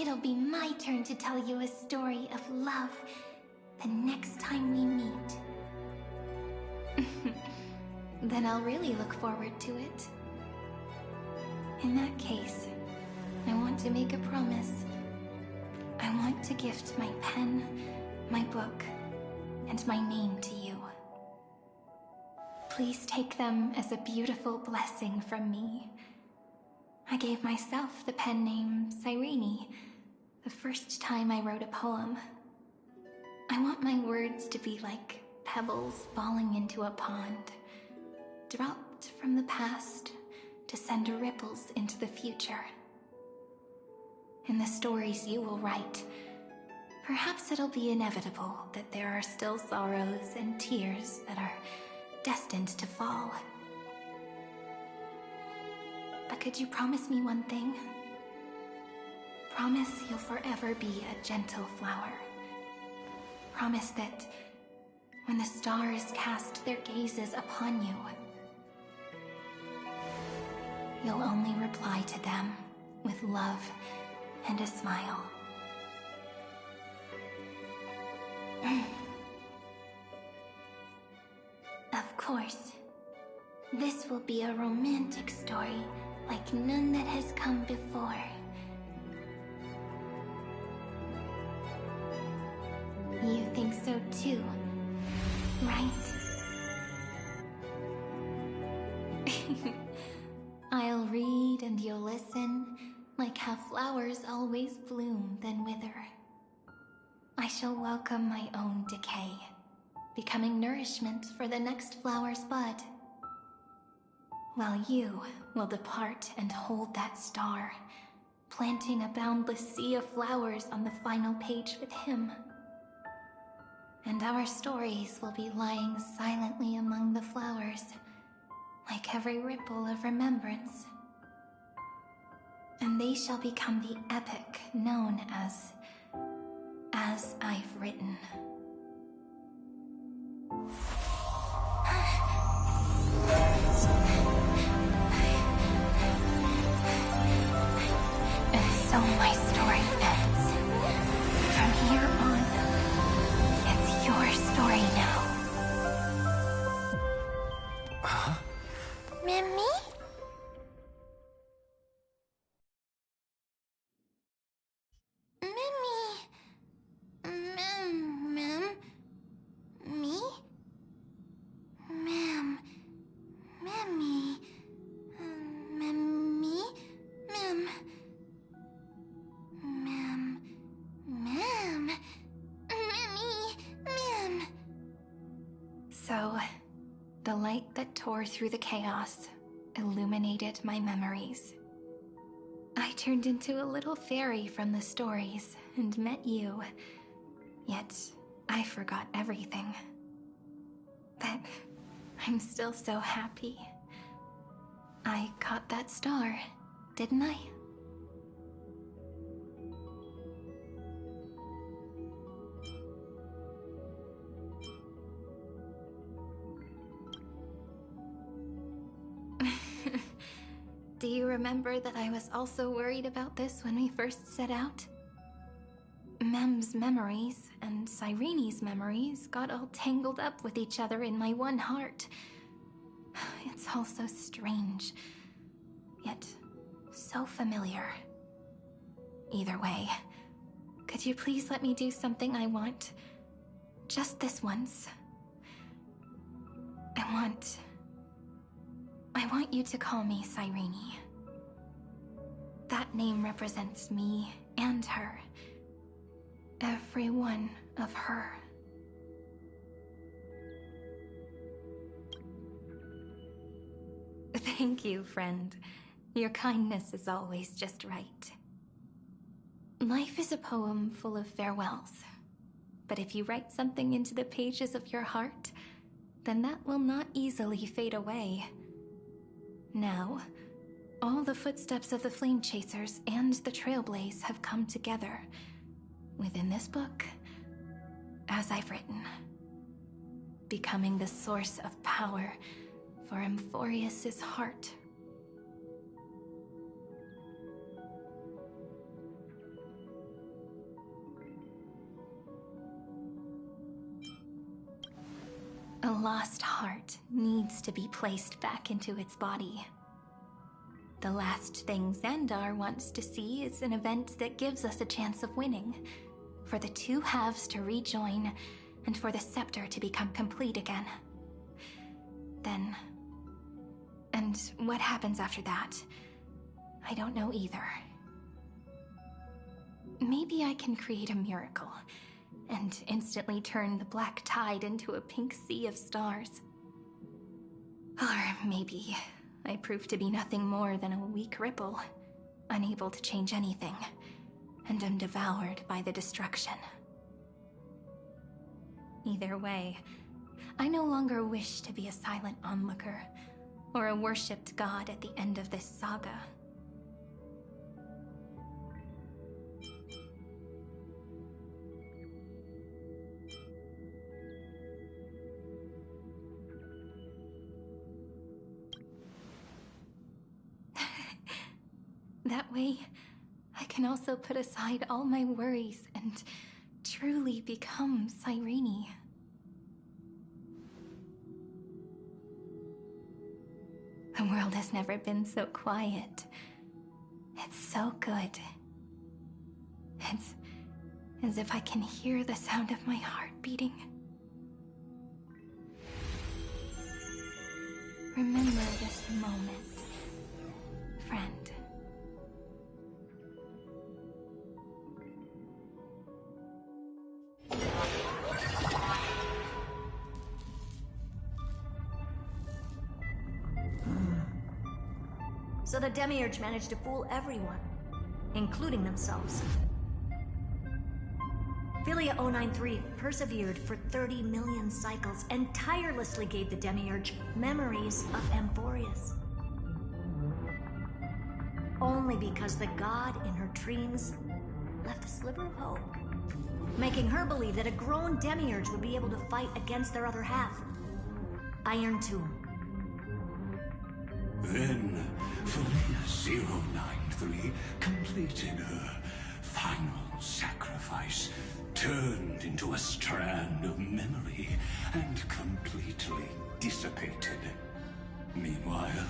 It'll be my turn to tell you a story of love the next time we meet. Then I'll really look forward to it. In that case, I want to make a promise. I want to gift my pen, my book, and my name to you. Please take them as a beautiful blessing from me. I gave myself the pen name Cyrene the first time I wrote a poem. I want my words to be like pebbles falling into a pond, dropped from the past to send ripples into the future. In the stories you will write, perhaps it'll be inevitable that there are still sorrows and tears that are destined to fall. But could you promise me one thing? Promise you'll forever be a gentle flower. Promise that when the stars cast their gazes upon you, you'll only reply to them with love and a smile. Of course, this will be a romantic story like none that has come before. You think so too, right? I'll read and you'll listen, like how flowers always bloom then wither. I shall welcome my own decay, becoming nourishment for the next flower's bud, while you will depart and hold that star, planting a boundless sea of flowers on the final page with him. And our stories will be lying silently among the flowers, like every ripple of remembrance. And they shall become the epic known as I've Written. And so my story ends. From here on, it's your story now. Huh? Mimi? So, the light that tore through the chaos illuminated my memories. I turned into a little fairy from the stories and met you, yet I forgot everything. But I'm still so happy. I caught that star, didn't I? Do you remember that I was also worried about this when we first set out? Mem's memories and Cyrene's memories got all tangled up with each other in my one heart. It's all so strange, yet so familiar. Either way, Could you please let me do something I want? Just this once. I want you to call me Cyrene. That name represents me and her. Every one of her. Thank you, friend. Your kindness is always just right. Life is a poem full of farewells. But if you write something into the pages of your heart, then that will not easily fade away. Now, all the footsteps of the Flame Chasers and the Trailblaze have come together within this book, as I've written, becoming the source of power for Amphoreus' heart. A lost heart needs to be placed back into its body. The last thing Xandar wants to see is an event that gives us a chance of winning, for the two halves to rejoin, and for the scepter to become complete again. Then... and what happens after that? I don't know either. Maybe I can create a miracle, and instantly turn the black tide into a pink sea of stars. Or maybe I prove to be nothing more than a weak ripple, unable to change anything, and am devoured by the destruction. Either way, I no longer wish to be a silent onlooker, or a worshipped god at the end of this saga. That way, I can also put aside all my worries and truly become Cyrene. The world has never been so quiet. It's so good. It's as if I can hear the sound of my heart beating. Remember this moment, friend. So the Demiurge managed to fool everyone, including themselves. Philia 093 persevered for 30 million cycles and tirelessly gave the Demiurge memories of Amphoreus. Only because the god in her dreams left a sliver of hope, making her believe that a grown Demiurge would be able to fight against their other half, Iron Tomb. Then, Philia 093 completed her final sacrifice, turned into a strand of memory, and completely dissipated. Meanwhile,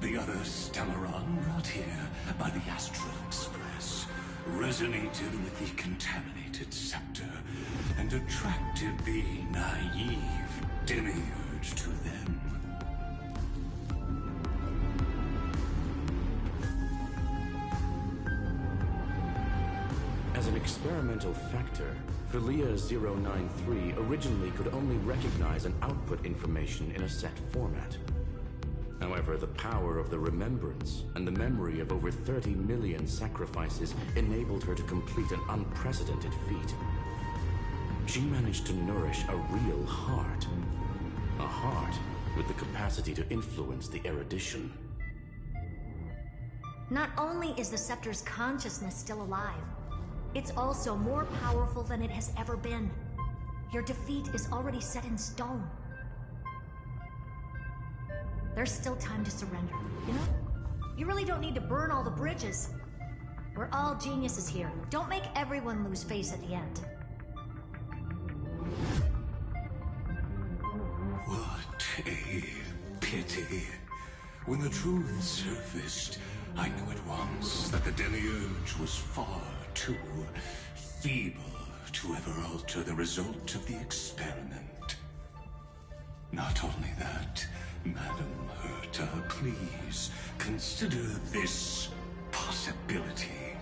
the other Stellaron brought here by the Astral Express resonated with the contaminated scepter and attracted the naive Demiurge to them. As an experimental factor, Philia 093 originally could only recognize and output information in a set format. However, the power of the remembrance and the memory of over 30 million sacrifices enabled her to complete an unprecedented feat. She managed to nourish a real heart. A heart with the capacity to influence the erudition. Not only is the scepter's consciousness still alive, it's also more powerful than it has ever been. Your defeat is already set in stone. There's still time to surrender, you know? You really don't need to burn all the bridges. We're all geniuses here. Don't make everyone lose face at the end. What a pity. When the truth surfaced, I knew at once that the Demiurge was far too feeble to ever alter the result of the experiment. Not only that, Madam Herta, please consider this possibility.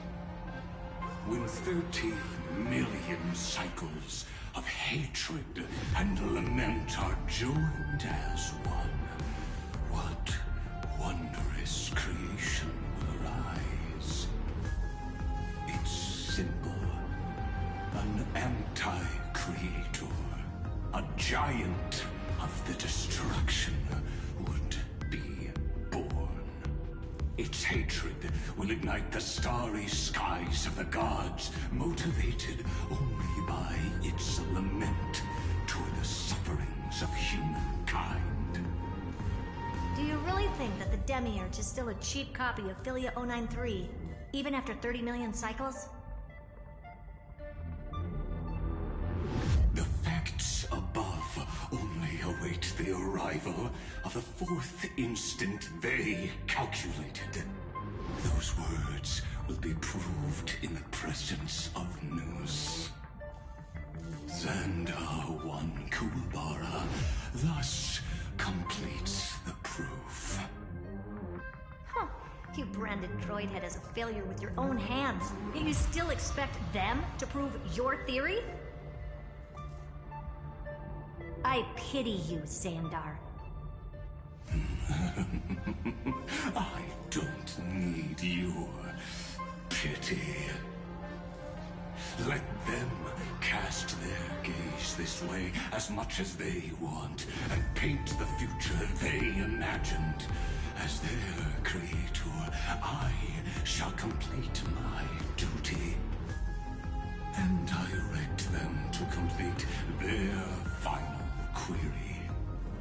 When 30 million cycles of hatred and lament are joined as one, what wondrous creation will arise? It's simple. An anti-creator, a giant of the destruction would be born. Its hatred will ignite the starry skies of the gods, motivated only by its lament toward the sufferings of humankind. Do you really think that the Demiurge is still a cheap copy of Philia 093, even after 30 million cycles? The facts above only await the arrival of the fourth instant they calculated. Those words will be proved in the presence of Nous. Xandar 1 Kuwabara thus completes the proof. Huh. You branded Droidhead as a failure with your own hands, yet you still expect them to prove your theory? I pity you, Xandar. I don't need your pity. Let them cast their gaze this way as much as they want, and paint the future they imagined. As their creator, I shall complete my duty and direct them to complete their final query.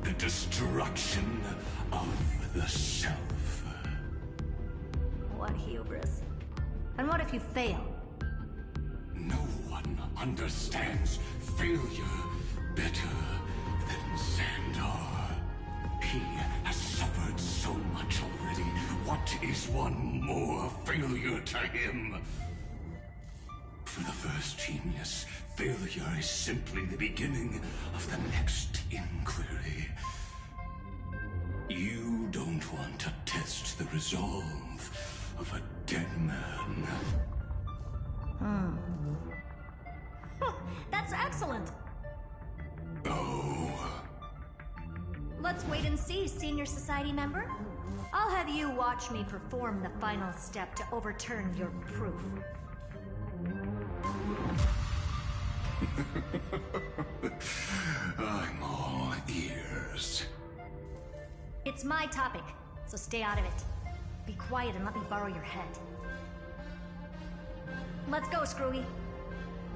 The destruction of the self. What hubris. And what if you fail? No one understands failure better than Xandar. He has suffered so much already. What is one more failure to him? For the first genius, failure is simply the beginning of the next inquiry. You don't want to test the resolve of a dead man. That's excellent. Oh. Let's wait and see, Senior Society member. I'll have you watch me perform the final step to overturn your proof. I'm all ears. It's my topic, so stay out of it. Be quiet and let me borrow your head. Let's go, Screwy.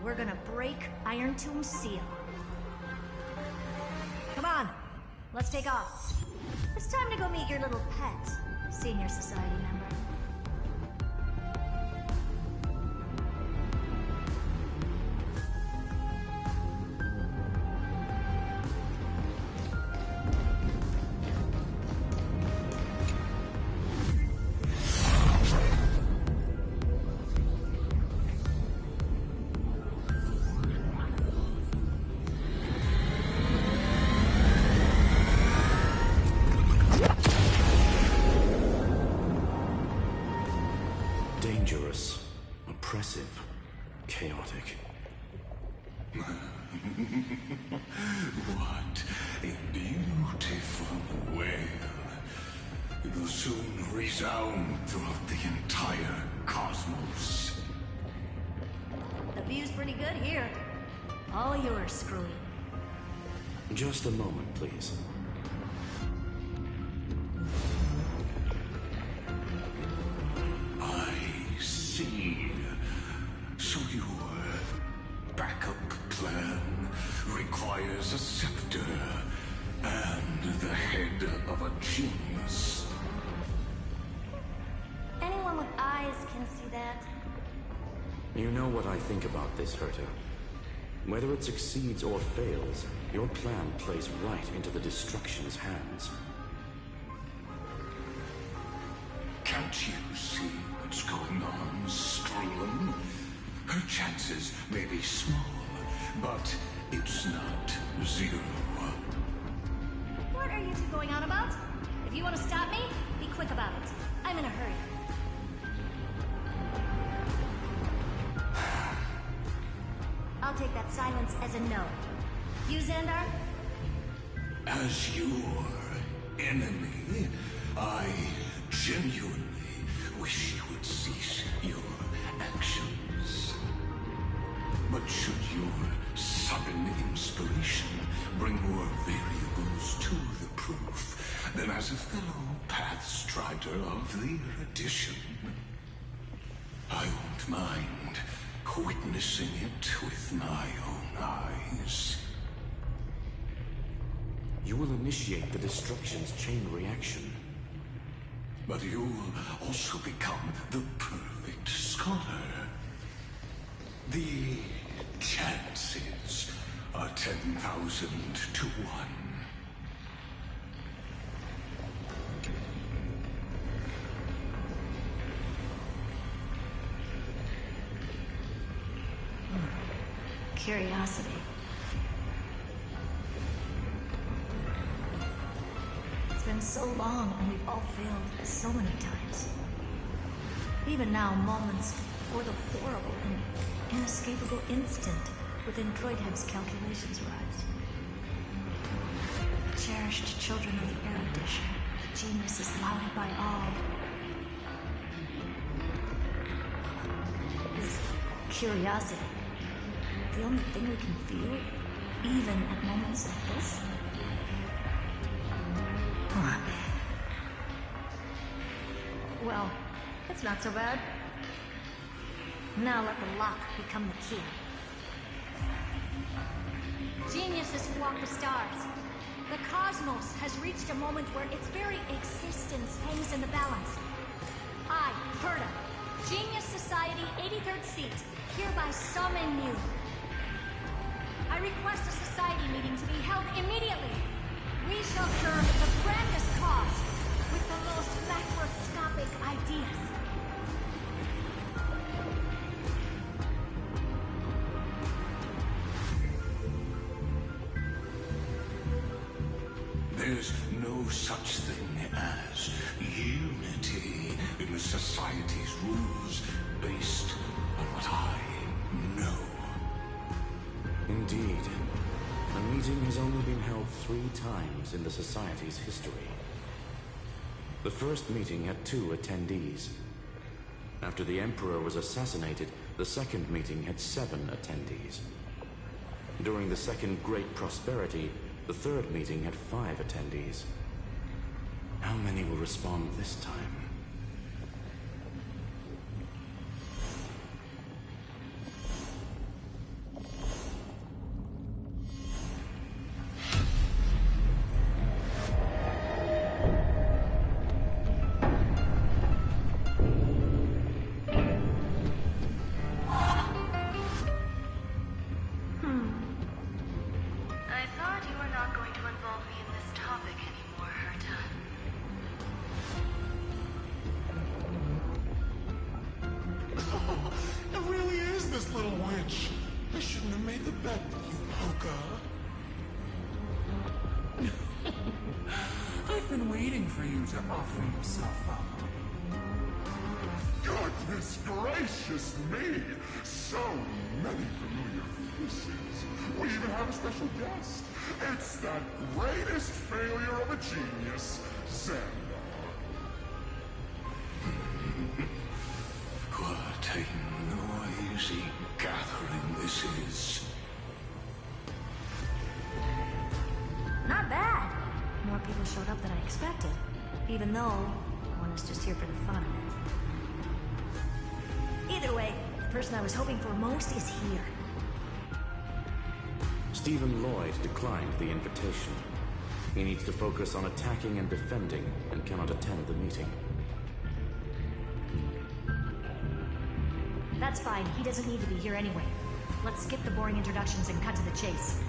We're gonna break Iron Tomb's seal. Come on, let's take off. It's time to go meet your little pet, Senior Society member. Dangerous, oppressive, chaotic. What a beautiful wail. It will soon resound throughout the entire cosmos. The view's pretty good here. All yours, Screwy. Just a moment, please. I see. So your backup plan requires a scepter and the head of a genius. Anyone with eyes can see that. You know what I think about this, Herta. Whether it succeeds or fails, your plan plays right into the destruction's hands. Can't you see what's going on, Screwen? Her chances may be small, but it's not zero. What are you two going on about? If you want to stop me, be quick about it. I'm in a hurry. I'll take that silence as a no. You, Xandar? As your enemy, I genuinely wish you would cease your actions. But should your sudden inspiration bring more variables to the proof, then as a fellow Pathstrider of the Edition, I won't mind witnessing it with my own eyes. You will initiate the destruction's chain reaction. But you'll also become the perfect scholar. The chances are 10,000 to 1. Curiosity. It's been so long and we've all failed so many times. Even now, moments before the horrible and inescapable instant within Droidhead's calculations rise. Cherished children of the Erudition, the genius is lauded by all. Is curiosity the only thing we can feel, even at moments like this? Well, that's not so bad. Now let the lock become the key. Geniuses who walk the stars. The cosmos has reached a moment where its very existence hangs in the balance. I, Herta, Genius Society 83rd seat, hereby summon you. I request a society meeting to be held immediately. We shall serve the grandest cause with the most macroscopic ideas. There's no such thing as unity in the Society's rules based on what I know. Indeed. A meeting has only been held 3 times in the Society's history. The first meeting had 2 attendees. After the Emperor was assassinated, the second meeting had 7 attendees. During the Second Great Prosperity, the third meeting had 5 attendees. How many will respond this time? Goodness gracious me! So many familiar faces. We even have a special guest. It's that greatest failure of a genius, Xandar. What a noisy gathering this is. Not bad. More people showed up than I expected. Even though one is just here for the fun of it. Either way, the person I was hoping for most is here. Stephen Lloyd declined the invitation. He needs to focus on attacking and defending and cannot attend the meeting. That's fine. He doesn't need to be here anyway. Let's skip the boring introductions and cut to the chase.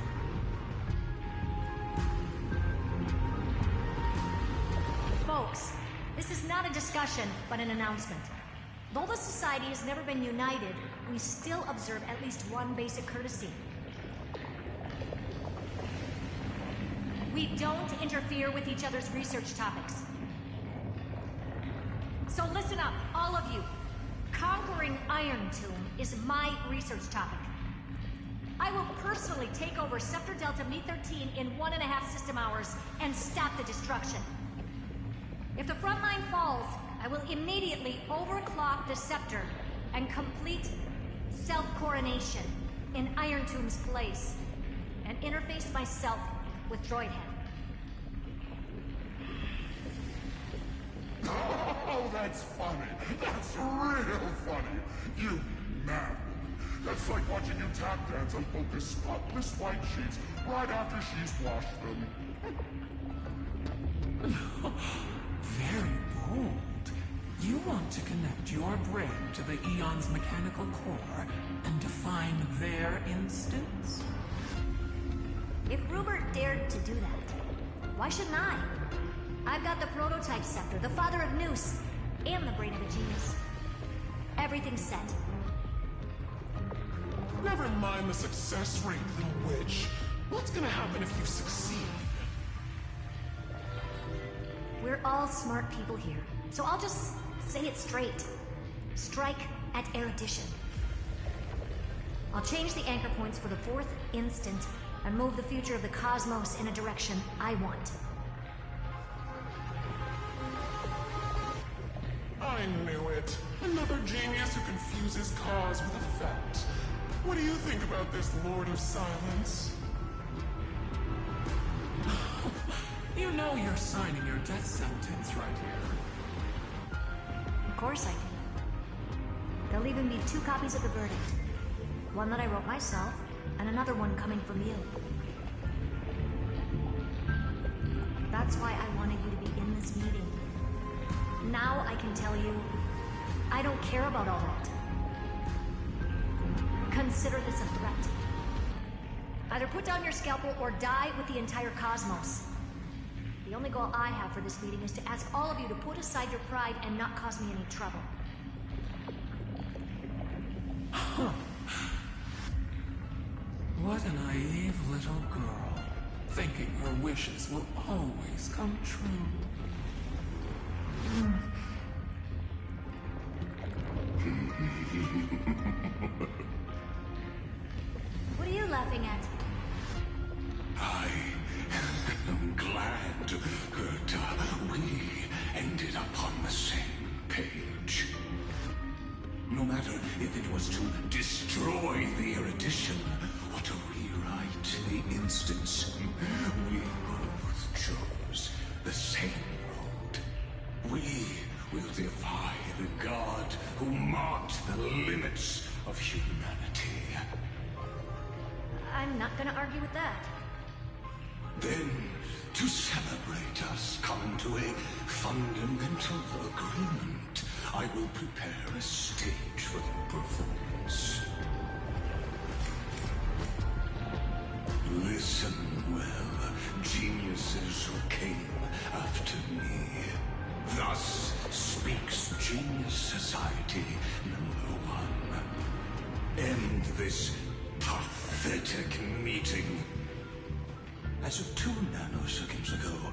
Folks, this is not a discussion, but an announcement. Though the Society has never been united, we still observe at least one basic courtesy. We don't interfere with each other's research topics. So listen up, all of you. Conquering Iron Tomb is my research topic. I will personally take over Scepter Delta Me-13 in 1.5 system hours and stop the destruction. If the front line falls, I will immediately overclock the Scepter and complete self-coronation in Iron Tomb's place, and interface myself with Droidhead. Oh, that's funny. That's real funny. You madman. That's like watching you tap dance on Focus spotless white sheets right after she's washed them. Very bold. You want to connect your brain to the Eon's mechanical core and define their instance? If Rupert dared to do that, why shouldn't I? I've got the prototype scepter, the father of Noose, and the brain of a genius. Everything's set. Never mind the success rate, little witch. What's gonna happen if you succeed? We're all smart people here, so I'll just say it straight. Strike at erudition. I'll change the anchor points for the 4th instant and move the future of the cosmos in a direction I want. I knew it. Another genius who confuses cause with effect. What do you think about this, Lord of Silence? You know you're signing your death sentence right here. Of course I do. There'll even be 2 copies of the verdict. One that I wrote myself, and another one coming from you. That's why I wanted you to be in this meeting. Now I can tell you, I don't care about all that. Consider this a threat. Either put down your scalpel or die with the entire cosmos. The only goal I have for this meeting is to ask all of you to put aside your pride and not cause me any trouble. Huh. What a naive little girl, thinking her wishes will always come true. What are you laughing at? I am glad that we ended up on the same page. No matter if it was to destroy the erudition or to rewrite the instance, we both chose the same road. We will defy the god who marked the limits of humanity. I'm not gonna argue with that. Then, to celebrate us coming to a fundamental agreement, I will prepare a stage for the performance. Listen well, geniuses who came after me. Thus speaks Genius Society #1. End this pathetic meeting. As of 2 nanoseconds ago,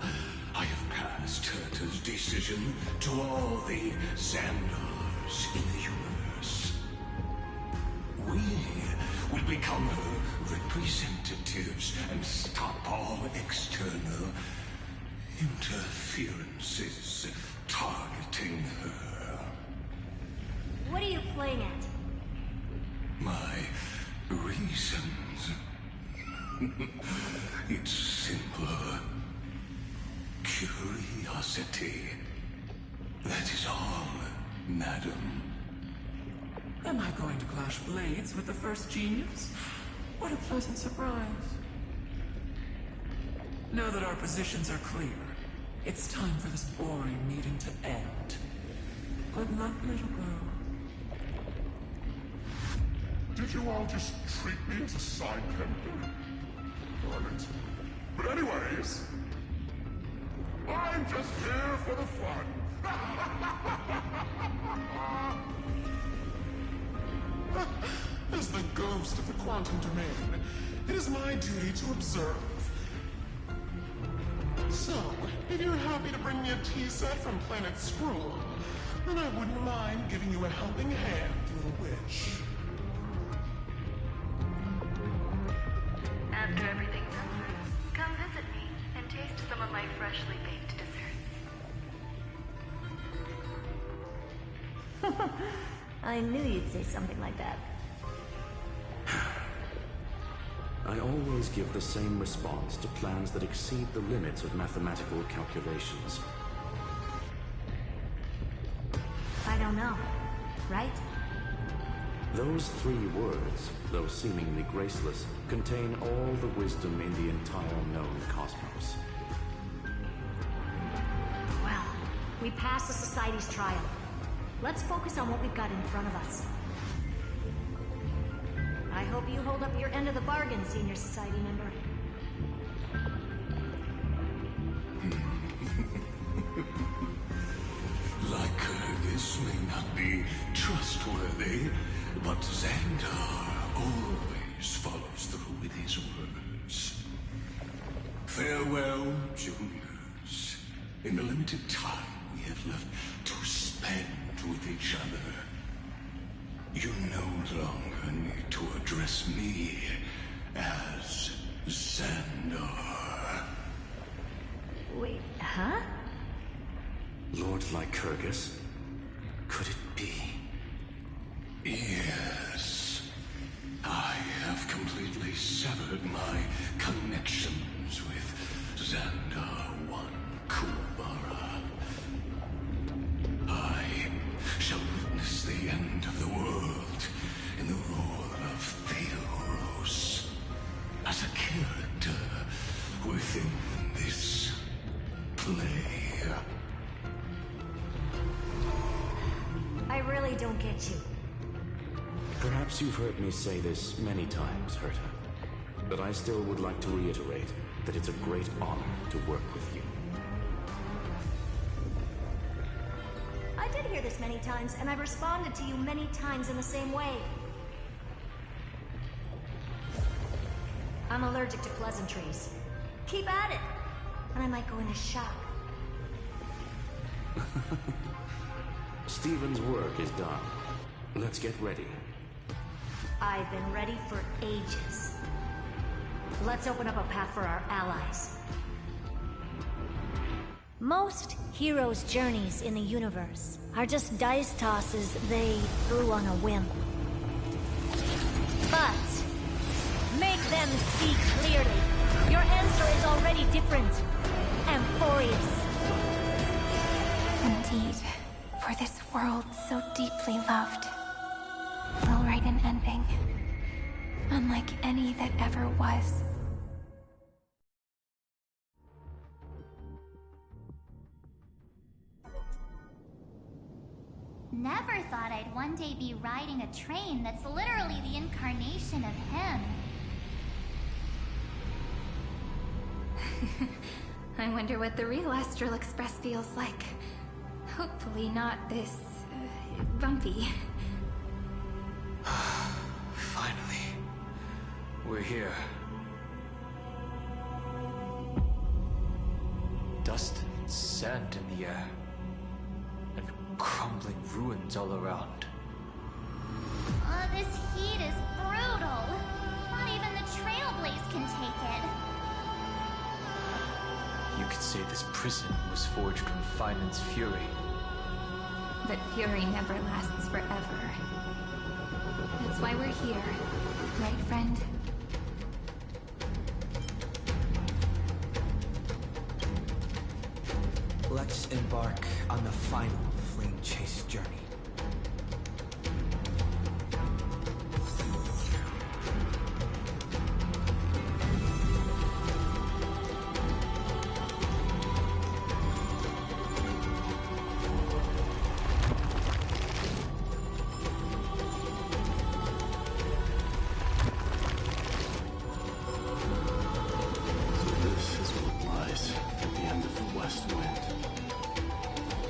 I have passed Herta's decision to all the Xandars in the universe. We will become her representatives and stop all external interferences targeting her. What are you playing at? My reasons. It's simple. Curiosity. That is all, madam. Am I going to clash blades with the first genius? What a pleasant surprise. Now that our positions are clear, it's time for this boring meeting to end. Good luck, little girl. Did you all just treat me as a side character? Darn it. But anyways, I'm just here for the fun. the ghost of the quantum domain. It is my duty to observe. So, if you're happy to bring me a tea set from Planet Skrull, then I wouldn't mind giving you a helping hand, little witch. After everything's over, come visit me and taste some of my freshly baked desserts. I knew you'd say something like that. I always give the same response to plans that exceed the limits of mathematical calculations. I don't know, right? Those 3 words, though seemingly graceless, contain all the wisdom in the entire known cosmos. Well, we passed the Society's trial. Let's focus on what we've got in front of us. I hope you hold up your end of the bargain, Senior Society member. Lycurgus may not be trustworthy, but Xandar always follows through with his words. Farewell, juniors. In the limited time we have left to spend with each other, you no longer need to address me as Xandar. Wait, huh? Lord Lycurgus? Could it be? Yes. I have completely severed my connections with Xandar I Kuwabara. I shall witness the end of the world in the role of Theoros, as a character within this play. I really don't get you. Perhaps you've heard me say this many times, Herta, but I still would like to reiterate that it's a great honor to work with you. I did hear this many times, and I've responded to you many times in the same way. I'm allergic to pleasantries. Keep at it, and I might go into shock. Stephen's work is done. Let's get ready. I've been ready for ages. Let's open up a path for our allies. Most heroes' journeys in the universe are just dice tosses they threw on a whim. But make them see clearly. Your answer is already different. Amphoreus. Indeed, for this world so deeply loved, we'll write an ending, unlike any that ever was. Never thought I'd one day be riding a train that's literally the incarnation of him. I wonder what the real Astral Express feels like. Hopefully not this... bumpy. Finally. We're here. Dust and sand in the air. And crumbling ruins all around. This heat is brutal. Not even the Trailblaze can take it. You could say this prison was forged from Finan's fury. But fury never lasts forever. That's why we're here, right, friend? Let's embark on the final flame chase journey.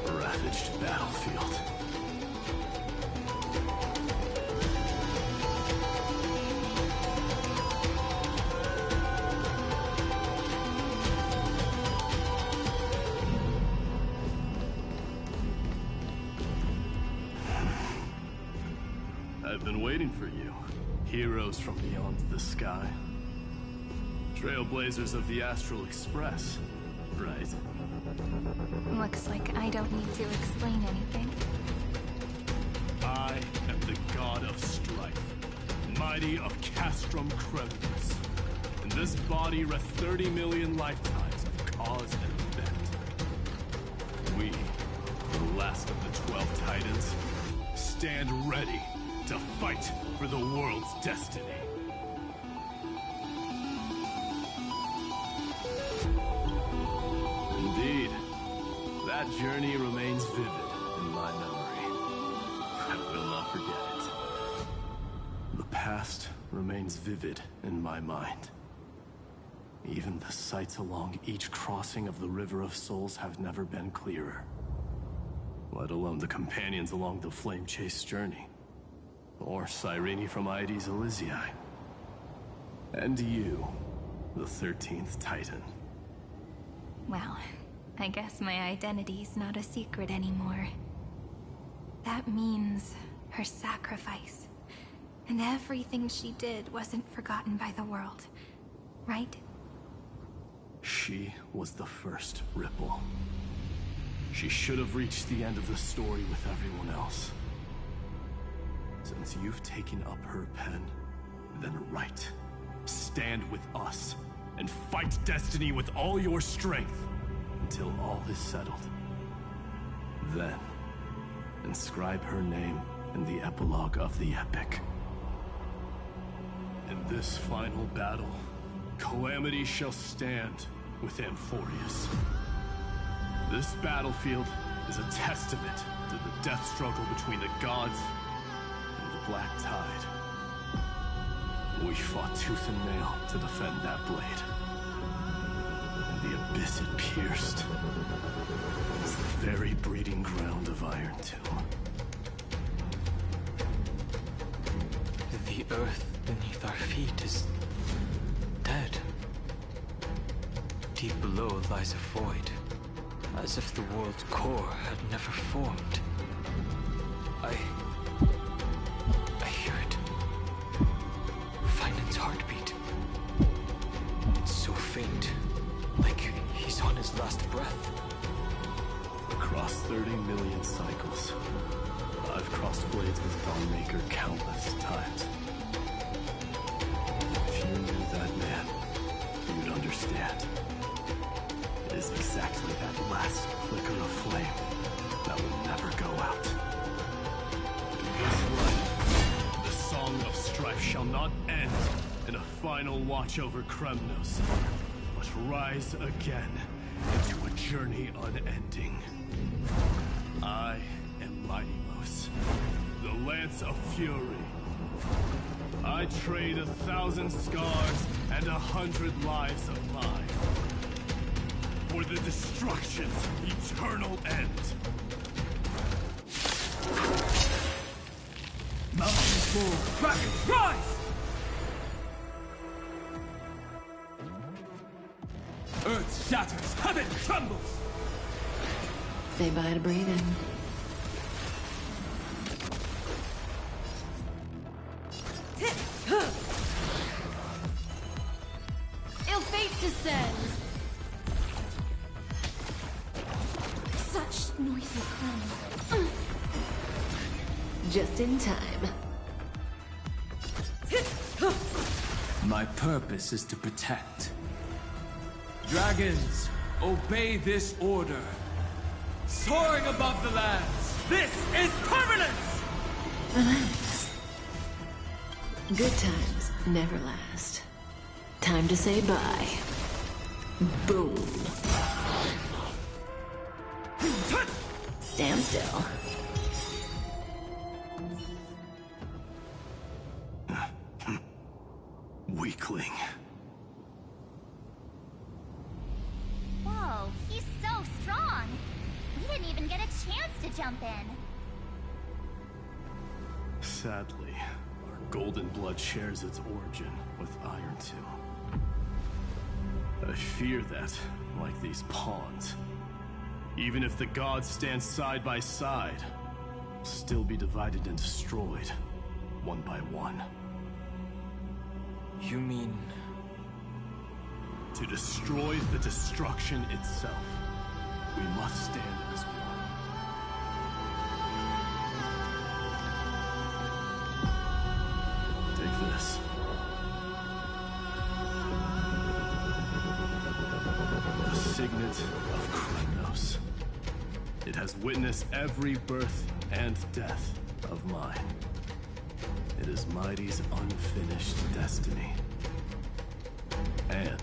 Ravaged battlefield. been waiting for you. Heroes from beyond the sky. Trailblazers of the Astral Express, right? Looks like I don't need to explain anything. I am the god of strife, mighty of Castrum Cremulus. In this body rest 30 million lifetimes of cause and event. We, the last of the 12 Titans, stand ready to fight for the world's destiny. Indeed, that journey remains vivid in my memory. I will not forget it. The past remains vivid in my mind. Even the sights along each crossing of the River of Souls have never been clearer. Let alone the companions along the Flame Chase journey. Or Cyrene from Aedes Elysiae. And you, the 13th Titan. Well, I guess my identity's not a secret anymore. That means her sacrifice. And everything she did wasn't forgotten by the world, right? She was the first Ripple. She should have reached the end of the story with everyone else. Since you've taken up her pen, then right. Stand with us, and fight destiny with all your strength, until all is settled. Then, inscribe her name in the epilogue of the epic. In this final battle, Calamity shall stand with Amphoreus. This battlefield is a testament to the death struggle between the gods and the Black Tide. We fought tooth and nail to defend that blade. And the abyss it pierced was the very breeding ground of Iron Tomb. The earth beneath our feet is dead. Deep below lies a void, as if the world's core had never formed. I hear it. Finance heartbeat. It's so faint, like he's on his last breath. Across 30 million cycles, I've crossed blades with Dawnmaker countless times. If you knew that man, you'd understand. It is exactly that last flicker of flame that will never go out. In this life, the song of strife shall not end in a final watch over Kremnos, but rise again into a journey unending. I am Mighty-Mos, the Lance of Fury. I trade 1,000 scars and 100 lives of mine for the destruction's eternal end. Mountains fall, dragons rise! Earth shatters, heaven trembles! Say bye to breathing. Ill fate descends! Such noisy clamor. Just in time. My purpose is to protect. Dragons, obey this order. Soaring above the lands, this is permanence! Relax. Good times never last. Time to say bye. Boom. Stand still. Weakling. Whoa, he's so strong! We didn't even get a chance to jump in. Sadly, our golden blood shares its origin with Iron Tomb. I fear that, like these pawns, even if the gods stand side by side, will still be divided and destroyed one by one. You mean... To destroy the destruction itself, we must stand as one. Take this. The Signet of Kryptos. It has witnessed every birth and death of mine. It is Mighty's unfinished destiny. And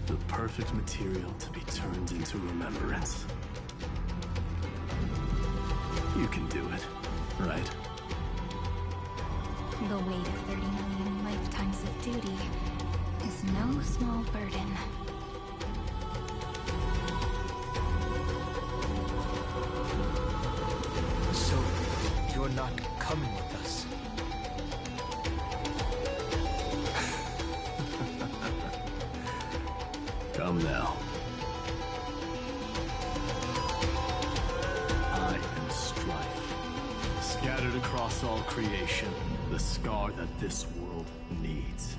the perfect material to be turned into remembrance. You can do it, right? The weight of 30 million lifetimes of duty is no small burden. So, you're not coming with us? Come now. I am Strife. Scattered across all creation, the scar that this world needs.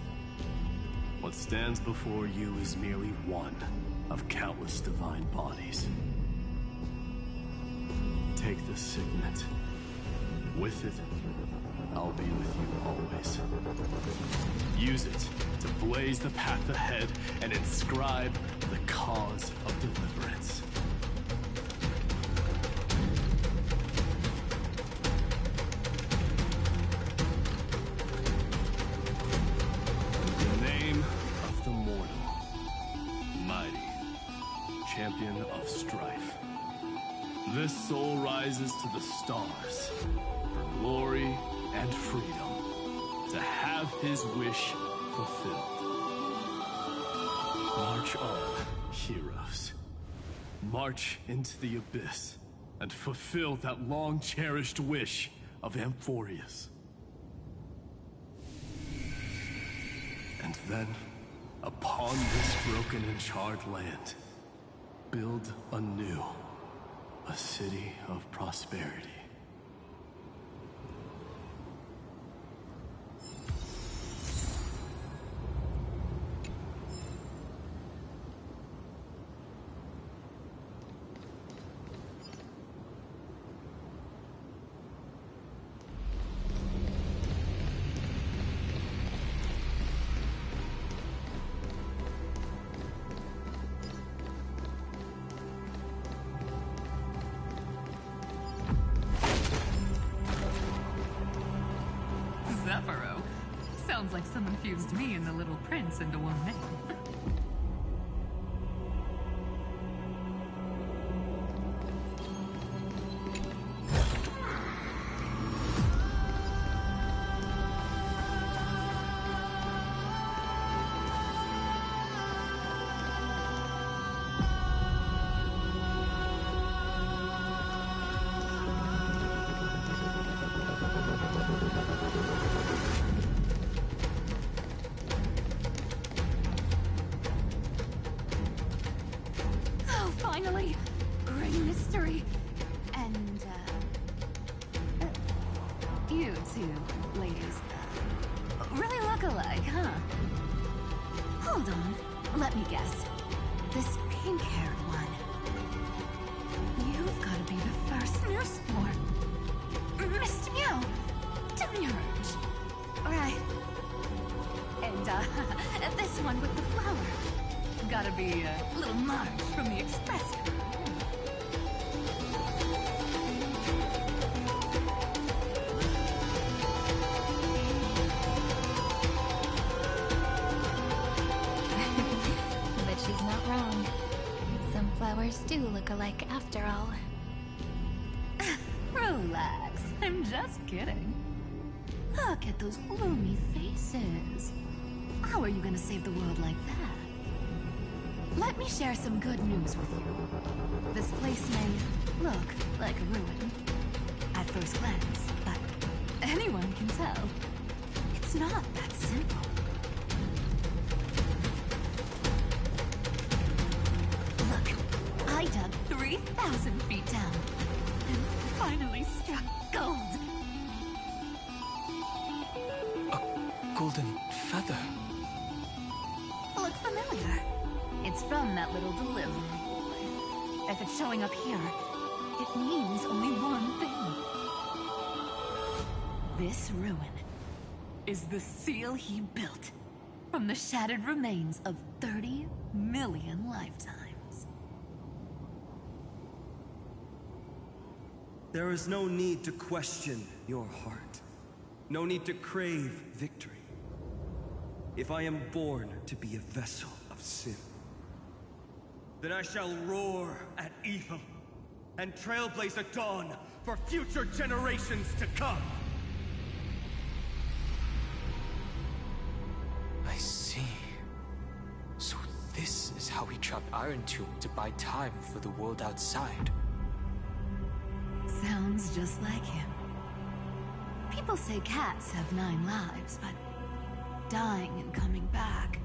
What stands before you is merely one of countless divine bodies. Take the Signet. With it, I'll be with you always. Use it to blaze the path ahead and inscribe the cause of deliverance. In the name of the mortal, Mighty, champion of strife, this soul rises to the stars for glory and freedom, to have his wish fulfilled. March on, heroes. March into the abyss and fulfill that long-cherished wish of Amphoreus. And then, upon this broken and charred land, build anew a city of prosperity. Sounds like someone fused me and the Little Prince into one name. Finally! Great mystery! And, you two ladies, really look alike, huh? Hold on, let me guess. This pink-haired one. You've got to be the first newspaper. Mr. Meow, to emerge. Right. And, this one with the flower. Gotta be a little Marge from the Express. But she's not wrong. Some flowers do look alike after all. Relax, I'm just kidding. Look at those gloomy faces. How are you gonna save the world like that? Let me share some good news with you. This place may look like a ruin at first glance, but anyone can tell it's not that simple. Look, I dug 3,000 feet down and finally struck gold. golden feather. Look familiar. It's from that little deliverer boy. If it's showing up here, it means only one thing. This ruin is the seal he built from the shattered remains of 30 million lifetimes. There is no need to question your heart. No need to crave victory. If I am born to be a vessel of sin, then I shall roar at evil and trailblaze a dawn for future generations to come. I see. So this is how he trapped Iron Tomb to buy time for the world outside. Sounds just like him. People say cats have 9 lives, but dying and coming back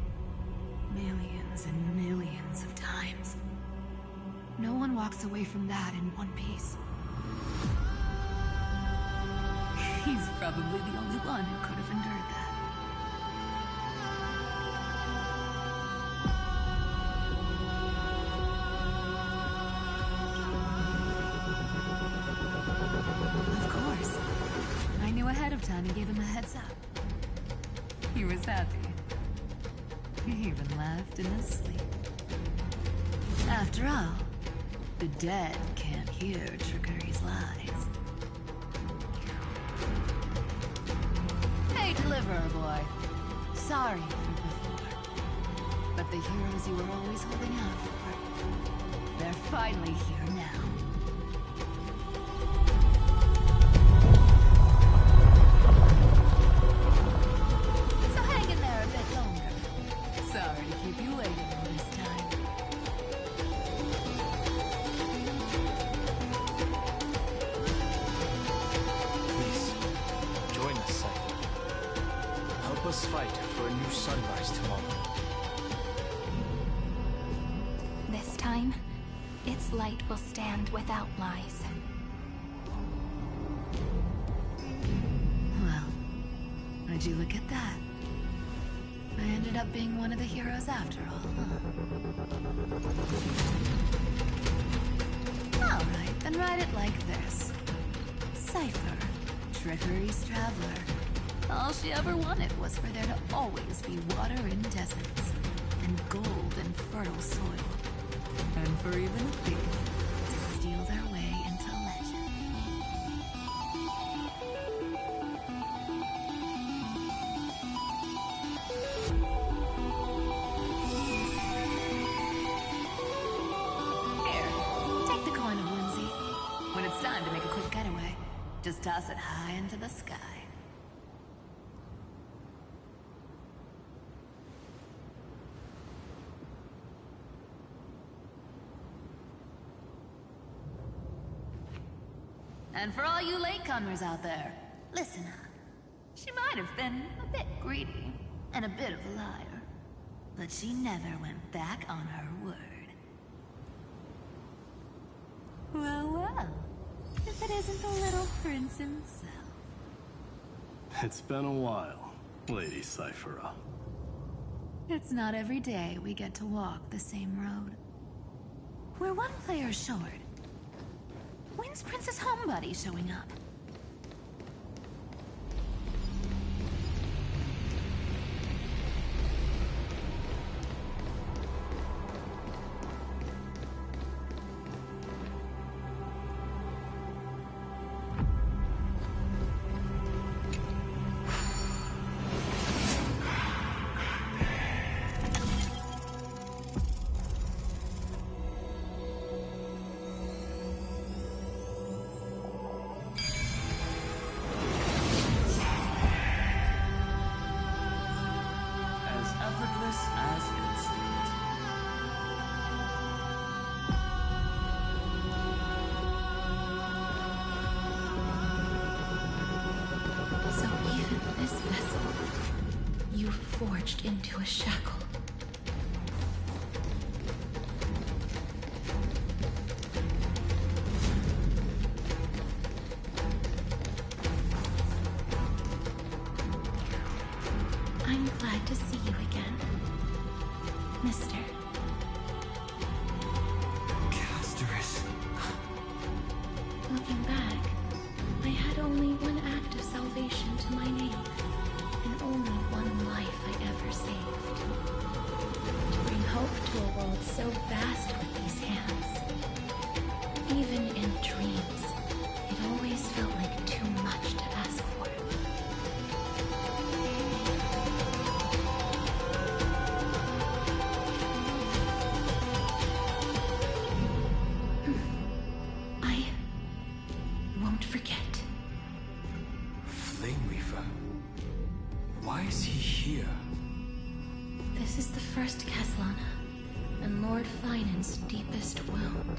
millions and millions of times. No one walks away from that in one piece. He's probably the only one who could have endured that. Of course. I knew ahead of time and gave him a heads up. He was happy. He even laughed in his sleep. After all, the dead can't hear Trickery's lies. Hey, Deliverer Boy. Sorry for before. But the heroes you were always holding out for, they're finally here now. So hang in there a bit longer. Sorry to keep you waiting all this time. Please, join us, Cypher. Help us fight for a new sunrise tomorrow. This time, its light will stand without lies. Well, would you look at that? I ended up being one of the heroes after all, huh? Alright, then write it like this. Cypher, Trickery's traveler. All she ever wanted was for there to always be water in deserts, and gold in fertile soil, and for even a thief to steal their way into legend. Here, take the coin of whimsy. When it's time to make a quick getaway, just toss it high into the sky. And for all you latecomers out there, listen up. She might have been a bit greedy and a bit of a liar, but she never went back on her word. Well, well, if it isn't the little prince himself. It's been a while, Lady Cyphera. It's not every day we get to walk the same road. We're one player short. When's Princess Homebody showing up? Forged into a shackle. first Caslana, and Lord Finan's deepest wound.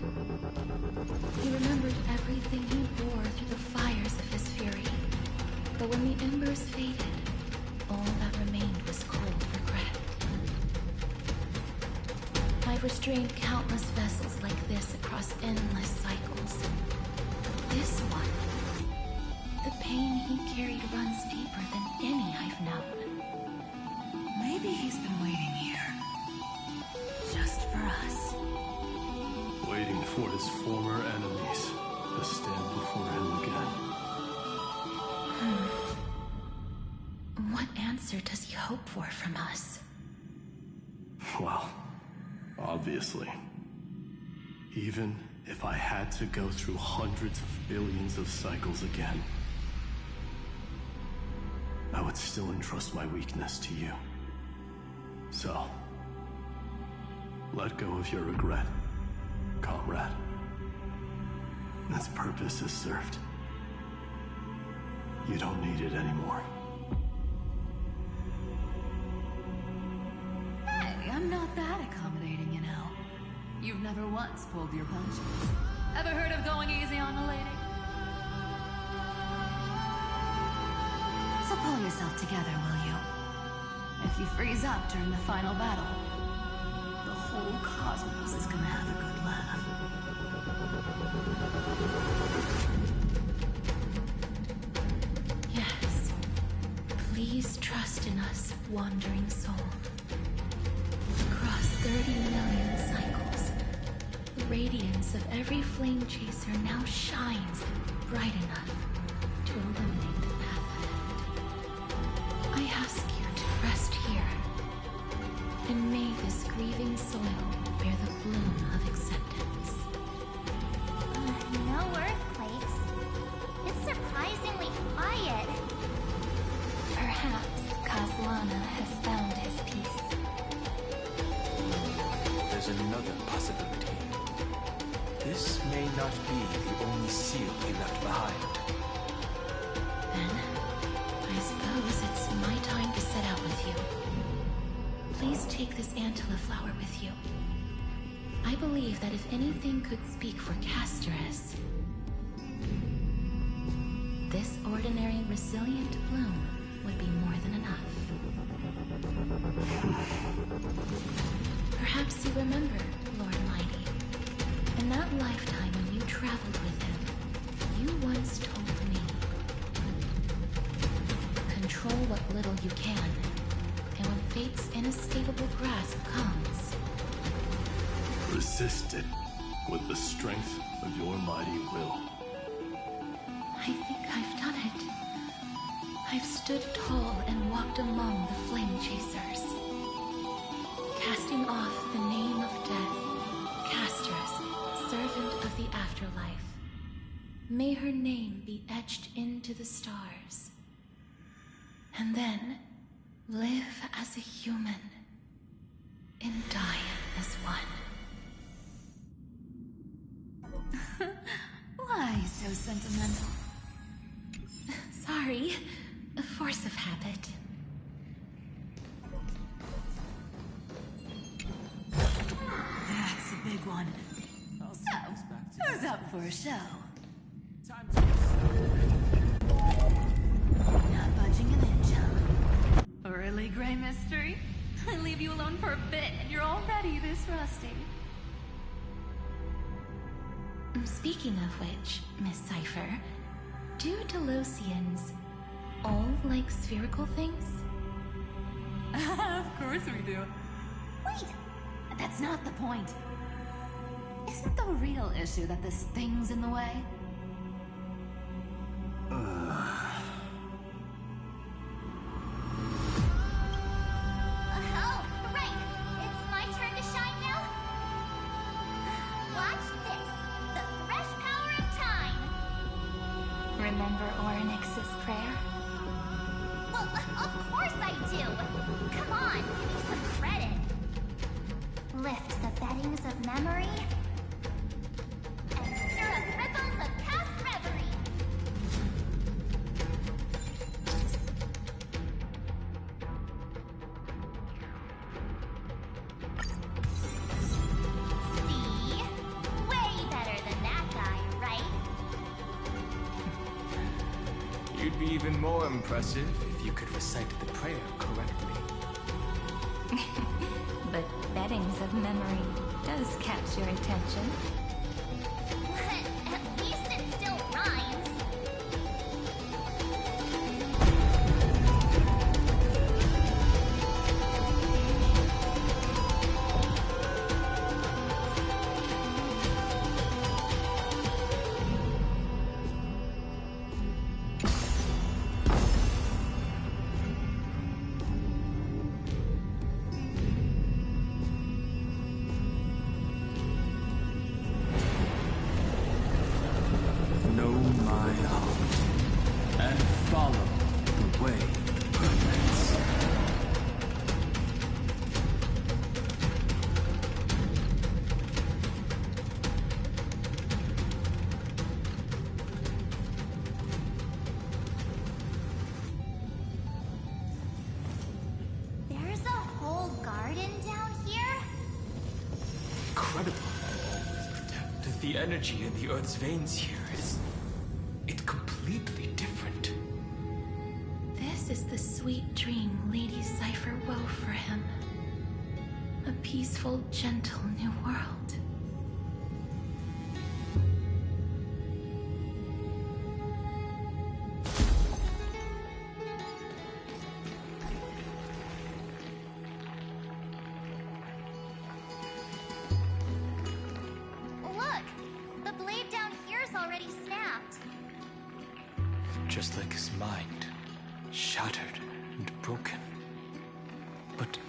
He remembered everything he bore through the fires of his fury. But when the embers faded, all that remained was cold regret. I've restrained countless vessels like this across endless cycles. This one, the pain he carried runs deeper than any I've known. Maybe he's been waiting here. Just for us. Waiting for his former enemies to stand before him again. What answer does he hope for from us? Well, obviously. Even if I had to go through hundreds of billions of cycles again, I would still entrust my weakness to you. So, let go of your regret, comrade. Its purpose is served. You don't need it anymore. Hey, I'm not that accommodating, you know. You've never once pulled your punches. Ever heard of going easy on a lady? So pull yourself together, will you? If you freeze up during the final battle, the whole cosmos is gonna have a good laugh. Yes. Please trust in us, wandering soul. Across 30 million cycles, the radiance of every flame chaser now shines bright enough to illuminate the path ahead. I ask you to rest here, and may this grieving soil bear the bloom of acceptance. No earthquakes. It's surprisingly quiet. Perhaps Caslana has found his peace. There's another possibility. This may not be the only seal he left behind. Then, I suppose it's my time to set out with you. Please take this Antilla flower with you. I believe that if anything could speak for Casterus, this ordinary resilient bloom would be more than enough. Perhaps you remember, Lord Mighty, in that lifetime when you traveled with him, you once told me, control what little you can, and when fate's inescapable grasp comes, resist it with the strength of your mighty will. I think I've done it. I've stood tall and walked among the flame chasers, casting off the name of death, Casterus, servant of the afterlife. May her name be etched into the stars. And then, live as a human, and die as one. Why so sentimental? Sorry, a force of habit. That's a big one. So, who's up for a show? Not budging an inch, huh? Really, Gray Mystery? I leave you alone for a bit and you're already this rusty. Speaking of which, Miss Cypher, do Delosians all like spherical things? Of course we do. Wait! That's not the point. Isn't the real issue that this thing's in the way? Oh, right! It's my turn to shine now? Watch this! The fresh power of time! Remember Orynyx's prayer? Well, of course I do! Come on, give me some credit! Lift the beddings of memory and stir up ripples of past reverie! you'd be even more impressive if you could recite the prayer correctly. But bettings of memory does catch your attention. At least it still rhymes. Know my heart and follow the way of purpose. There's a whole garden down here? Incredible. The energy in the Earth's veins here is... it's completely different. This is the sweet dream Lady Cypher wove for him. A peaceful, gentle new world. Look! The blade down here's already snapped. Just like his mind, shattered and broken. But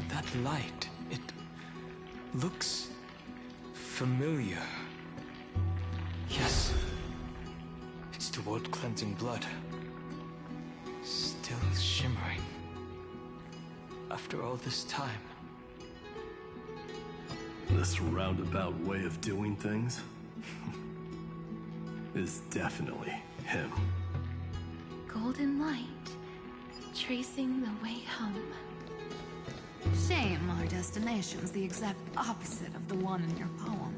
that light, it looks familiar. Yes, it's the world-cleansing blood. Still shimmering. After all this time. This roundabout way of doing things is definitely him. Golden light, tracing the way home. Shame our destination's the exact opposite of the one in your poem.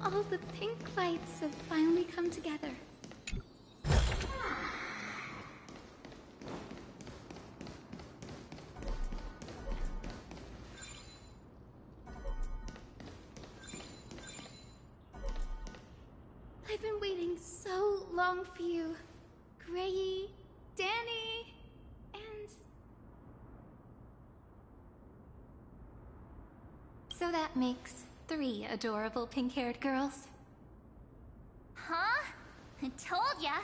All the pink lights have finally come together. I've been waiting so long for you, Grayy, Danny, and... So that makes 3 adorable pink-haired girls. Huh? I told ya!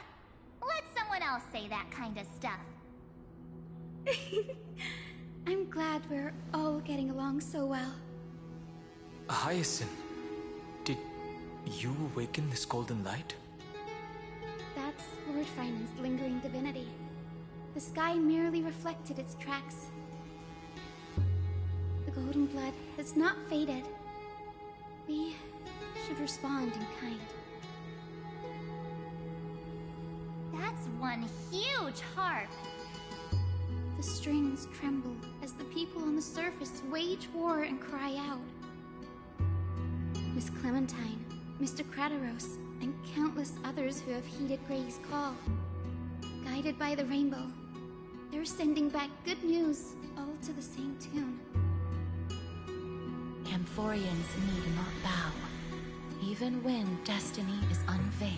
Let someone else say that kind of stuff. I'm glad we're all getting along so well. Hyacinth, did you awaken this golden light? That's Lord Finan's lingering divinity. The sky merely reflected its tracks. The golden blood has not faded. We should respond in kind. That's one huge harp. The strings tremble as the people on the surface wage war and cry out. Miss Clementine, Mr. Krateros, and countless others who have heeded Gray's call. Guided by the rainbow, they're sending back good news, all to the same tune. Amphoreans need not bow, even when destiny is unveiled.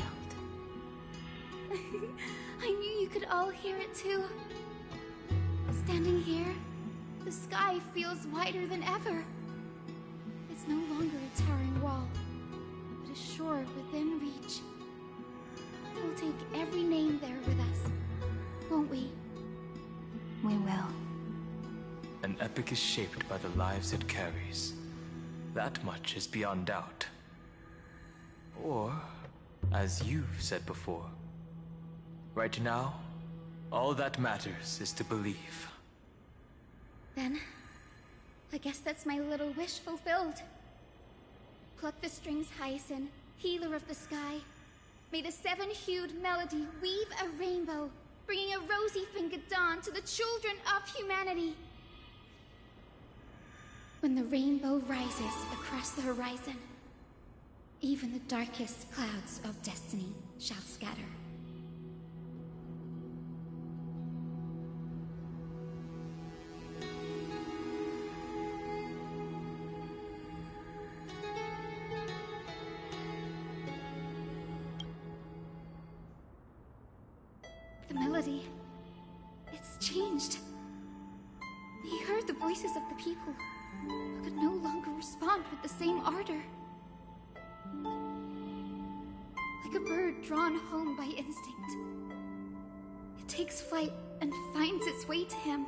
I knew you could all hear it too. Standing here, the sky feels wider than ever. It's no longer a towering wall, but a shore within reach. We'll take every name there with us, won't we? We will. An epic is shaped by the lives it carries. That much is beyond doubt. Or, as you've said before, right now, all that matters is to believe. Then, I guess that's my little wish fulfilled. Pluck the strings, Hyacinth, healer of the sky. May the 7-hued melody weave a rainbow, bringing a rosy-fingered dawn to the children of humanity. When the rainbow rises across the horizon, even the darkest clouds of destiny shall scatter. The melody, it's changed. He heard the voices of the people, but could no longer respond with the same ardor. Like a bird drawn home by instinct, it takes flight and finds its way to him.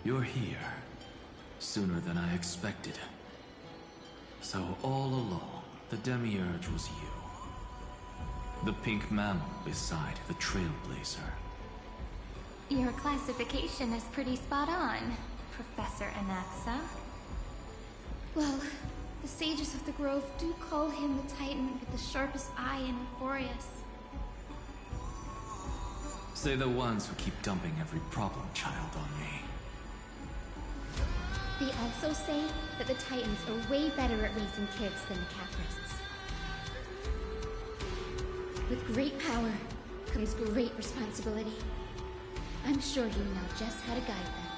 You're here. Sooner than I expected. So all along, the Demiurge was you. The pink mammal beside the Trailblazer. Your classification is pretty spot on, Professor Anaxa. Well, the sages of the Grove do call him the Titan with the sharpest eye in Amphoreus. Say the ones who keep dumping every problem child on me. They also say that the Titans are way better at raising kids than the Caprists. With great power comes great responsibility. I'm sure you know just how to guide them.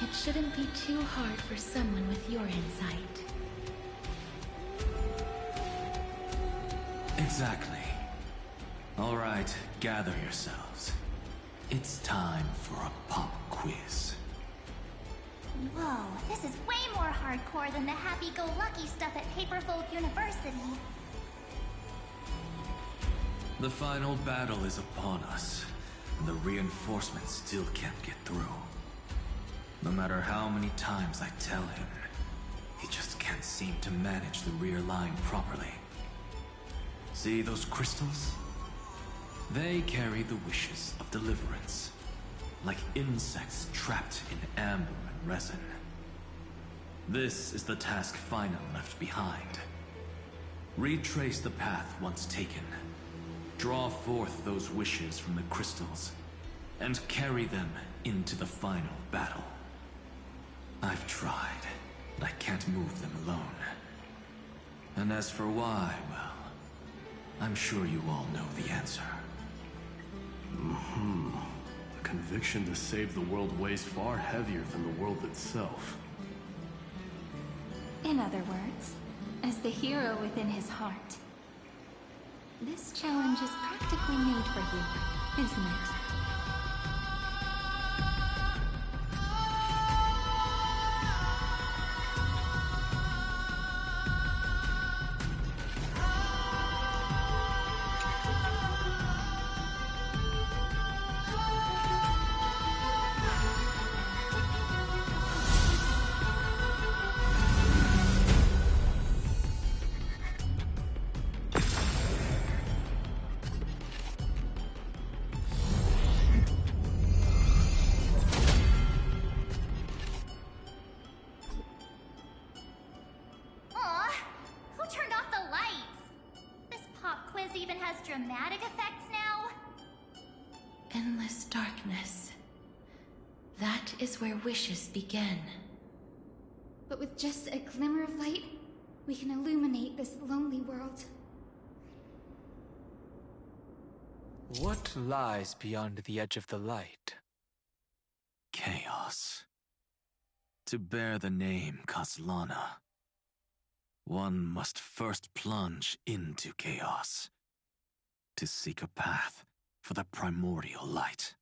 It shouldn't be too hard for someone with your insight. Exactly. All right, gather yourselves. It's time for a pop quiz. Whoa, this is way more hardcore than the happy-go-lucky stuff at Paperfold University. The final battle is upon us, and the reinforcements still can't get through. No matter how many times I tell him, he just can't seem to manage the rear line properly. See those crystals? They carry the wishes of deliverance, like insects trapped in amber and resin. This is the task Final left behind. Retrace the path once taken. Draw forth those wishes from the crystals, and carry them into the final battle. I've tried, but I can't move them alone. And as for why, well, I'm sure you all know the answer. The conviction to save the world weighs far heavier than the world itself. In other words, as the hero within his heart, this challenge is practically made for you, isn't it? less dramatic effects now? Endless darkness. That is where wishes begin. But with just a glimmer of light, we can illuminate this lonely world. What lies beyond the edge of the light? Chaos. To bear the name Kaslana, one must first plunge into chaos to seek a path for the primordial light.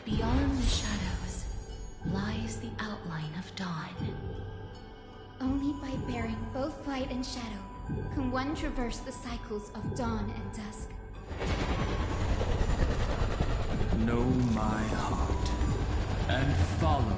Beyond the shadows lies the outline of dawn. Only by bearing both light and shadow can one traverse the cycles of dawn and dusk. Know my heart and follow.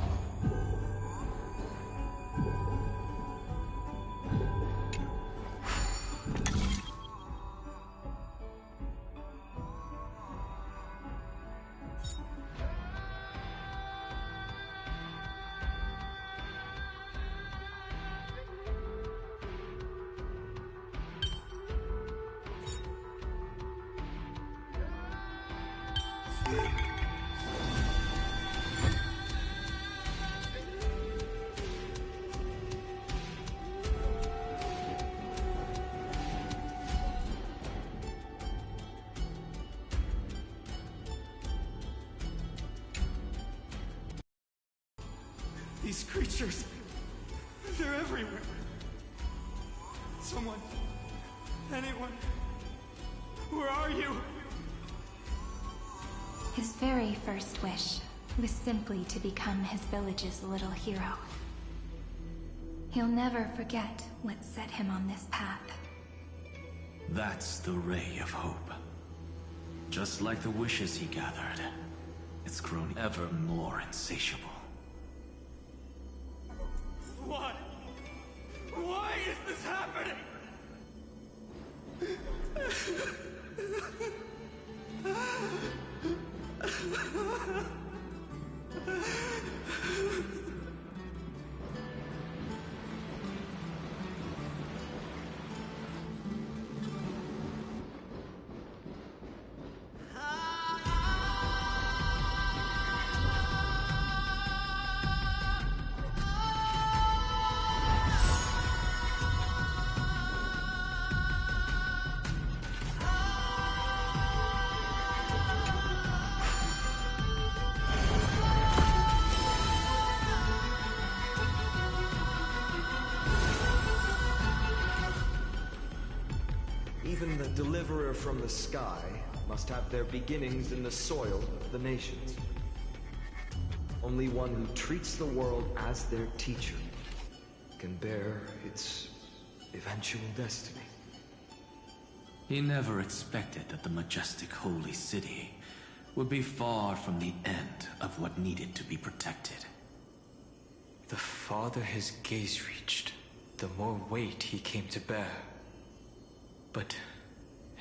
These creatures, they're everywhere. Someone, anyone, where are you? His very first wish was simply to become his village's little hero. He'll never forget what set him on this path. That's the ray of hope. Just like the wishes he gathered, it's grown ever more insatiable. Why? Why is this happening? Even the deliverer from the sky must have their beginnings in the soil of the nations. Only one who treats the world as their teacher can bear its eventual destiny. He never expected that the majestic holy city would be far from the end of what needed to be protected. The farther his gaze reached, the more weight he came to bear. But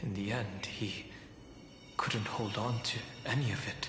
in the end, he couldn't hold on to any of it.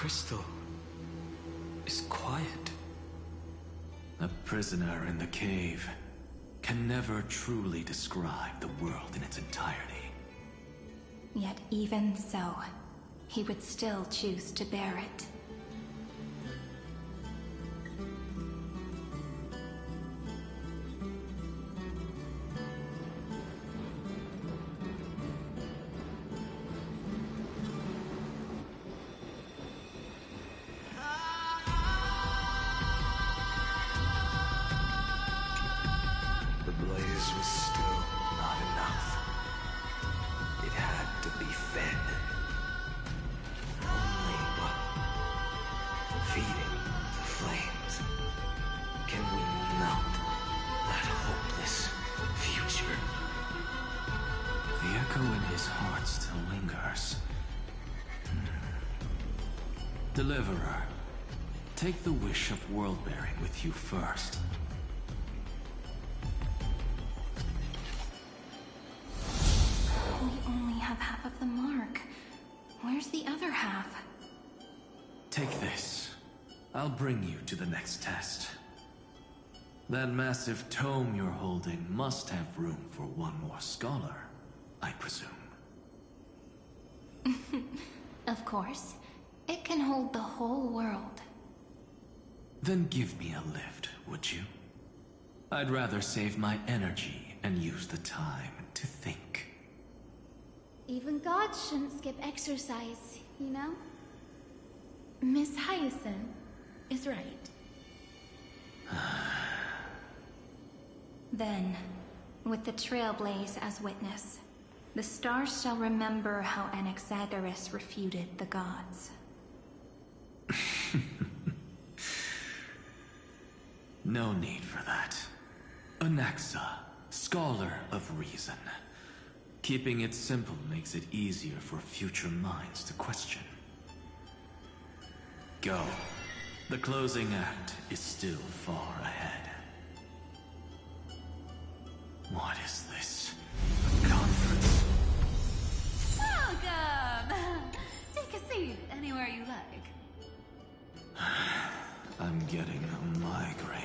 crystal is quiet. A prisoner in the cave can never truly describe the world in its entirety. Yet even so, he would still choose to bear it. The blaze was still not enough. It had to be fed. Only by feeding the flames can we melt that hopeless future. The echo in his heart still lingers. Deliverer, take the wish of world-bearing with you first. We only have half of the mark. Where's the other half? Take this. I'll bring you to the next test. That massive tome you're holding must have room for one more scholar, I presume. Of course. It can hold the whole world. Then give me a lift, would you? I'd rather save my energy and use the time to think. Even gods shouldn't skip exercise, you know? Miss Hyacinth is right. Then, with the Trailblaze as witness, the stars shall remember how Anaxagoras refuted the gods. No need for that. Anaxa, scholar of reason. Keeping it simple makes it easier for future minds to question. Go. The closing act is still far ahead. What is this? A conference? Welcome! Take a seat anywhere you like. I'm getting a migraine.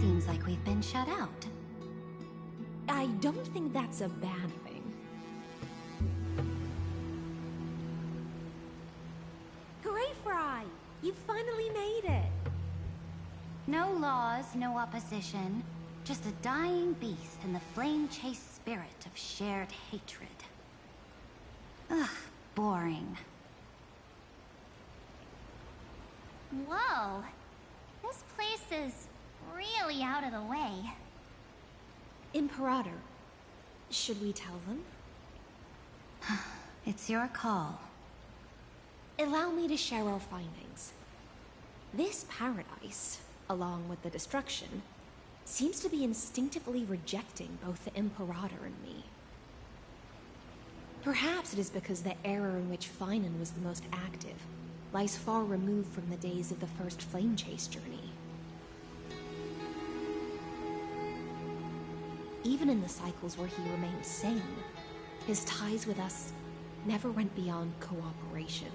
Seems like we've been shut out. I don't think that's a bad thing. Hooray, Fry! You finally made it! No laws, no opposition. Just a dying beast and the flame-chased spirit of shared hatred. Ugh, boring. Whoa. This place is really out of the way. Imperator, should we tell them? It's your call. Allow me to share our findings. This paradise, along with the destruction, seems to be instinctively rejecting both the Imperator and me. Perhaps it is because the era in which Finan was the most active lies far removed from the days of the first flame chase journey. Even in the cycles where he remained sane, his ties with us never went beyond cooperation.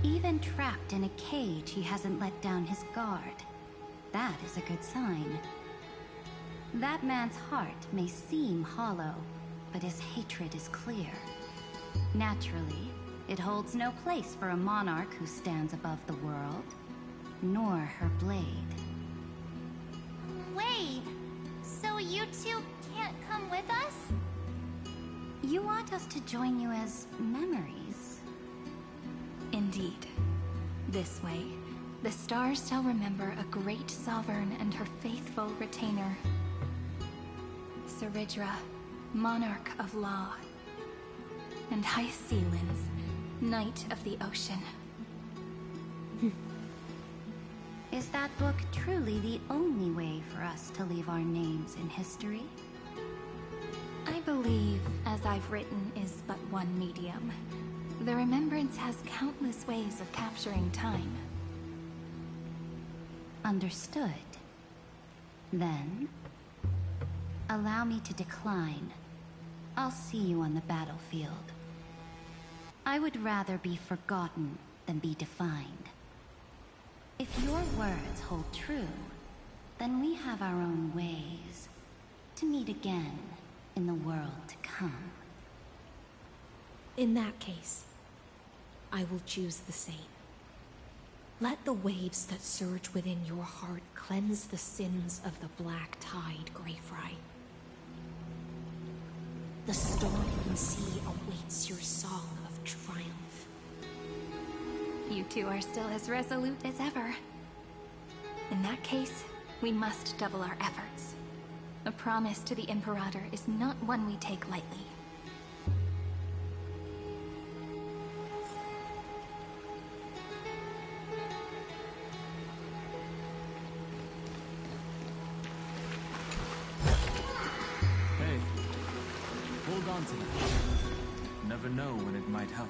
Even trapped in a cage, he hasn't let down his guard. That is a good sign. That man's heart may seem hollow, but his hatred is clear. Naturally, it holds no place for a monarch who stands above the world, nor her blade. Wait, so you two can't come with us? You want us to join you as memories? Indeed. This way, the stars shall remember a great sovereign and her faithful retainer. Cyrene, monarch of law. And High-Sealins, knight of the ocean. Is that book truly the only way for us to leave our names in history? I believe, as I've written, is but one medium. The remembrance has countless ways of capturing time. Understood. Then, allow me to decline. I'll see you on the battlefield. I would rather be forgotten than be defined. If your words hold true, then we have our own ways to meet again in the world to come. In that case, I will choose the same. Let the waves that surge within your heart cleanse the sins of the Black Tide, Greyfry. The stormy sea awaits your song of triumph. You two are still as resolute as ever. In that case, we must double our efforts. A promise to the Imperator is not one we take lightly. Hey, hold on to that. Never know when it might help.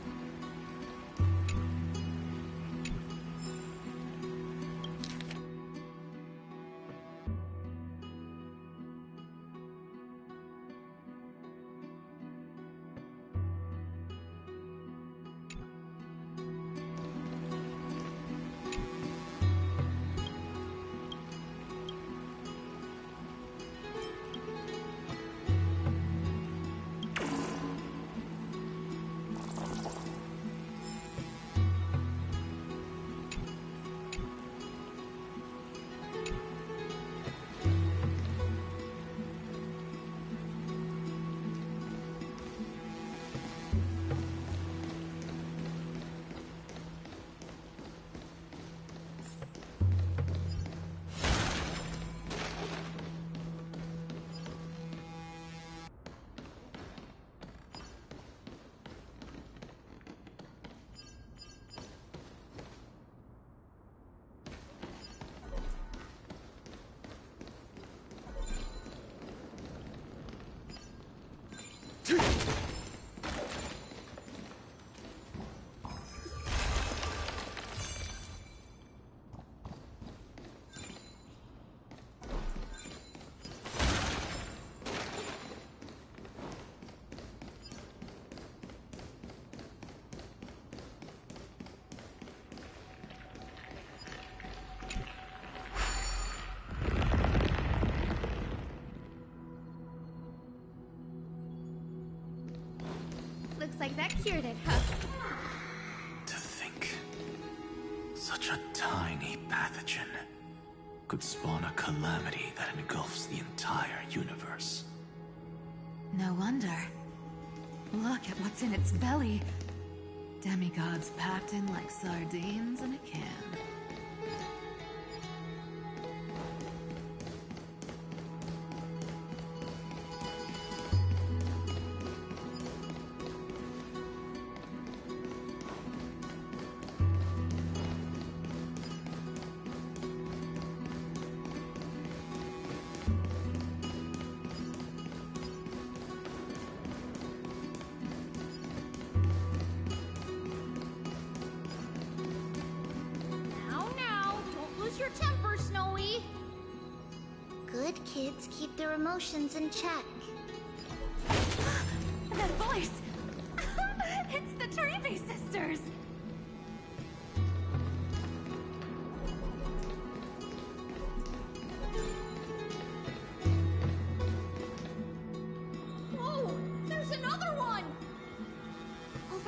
Looks like that cured it, huh? To think, such a tiny pathogen could spawn a calamity that engulfs the entire universe. No wonder. Look at what's in its belly. Demigods packed in like sardines in a can. Your temper, Snowy. Good kids keep their emotions in check. That voice! It's the Cyrene sisters!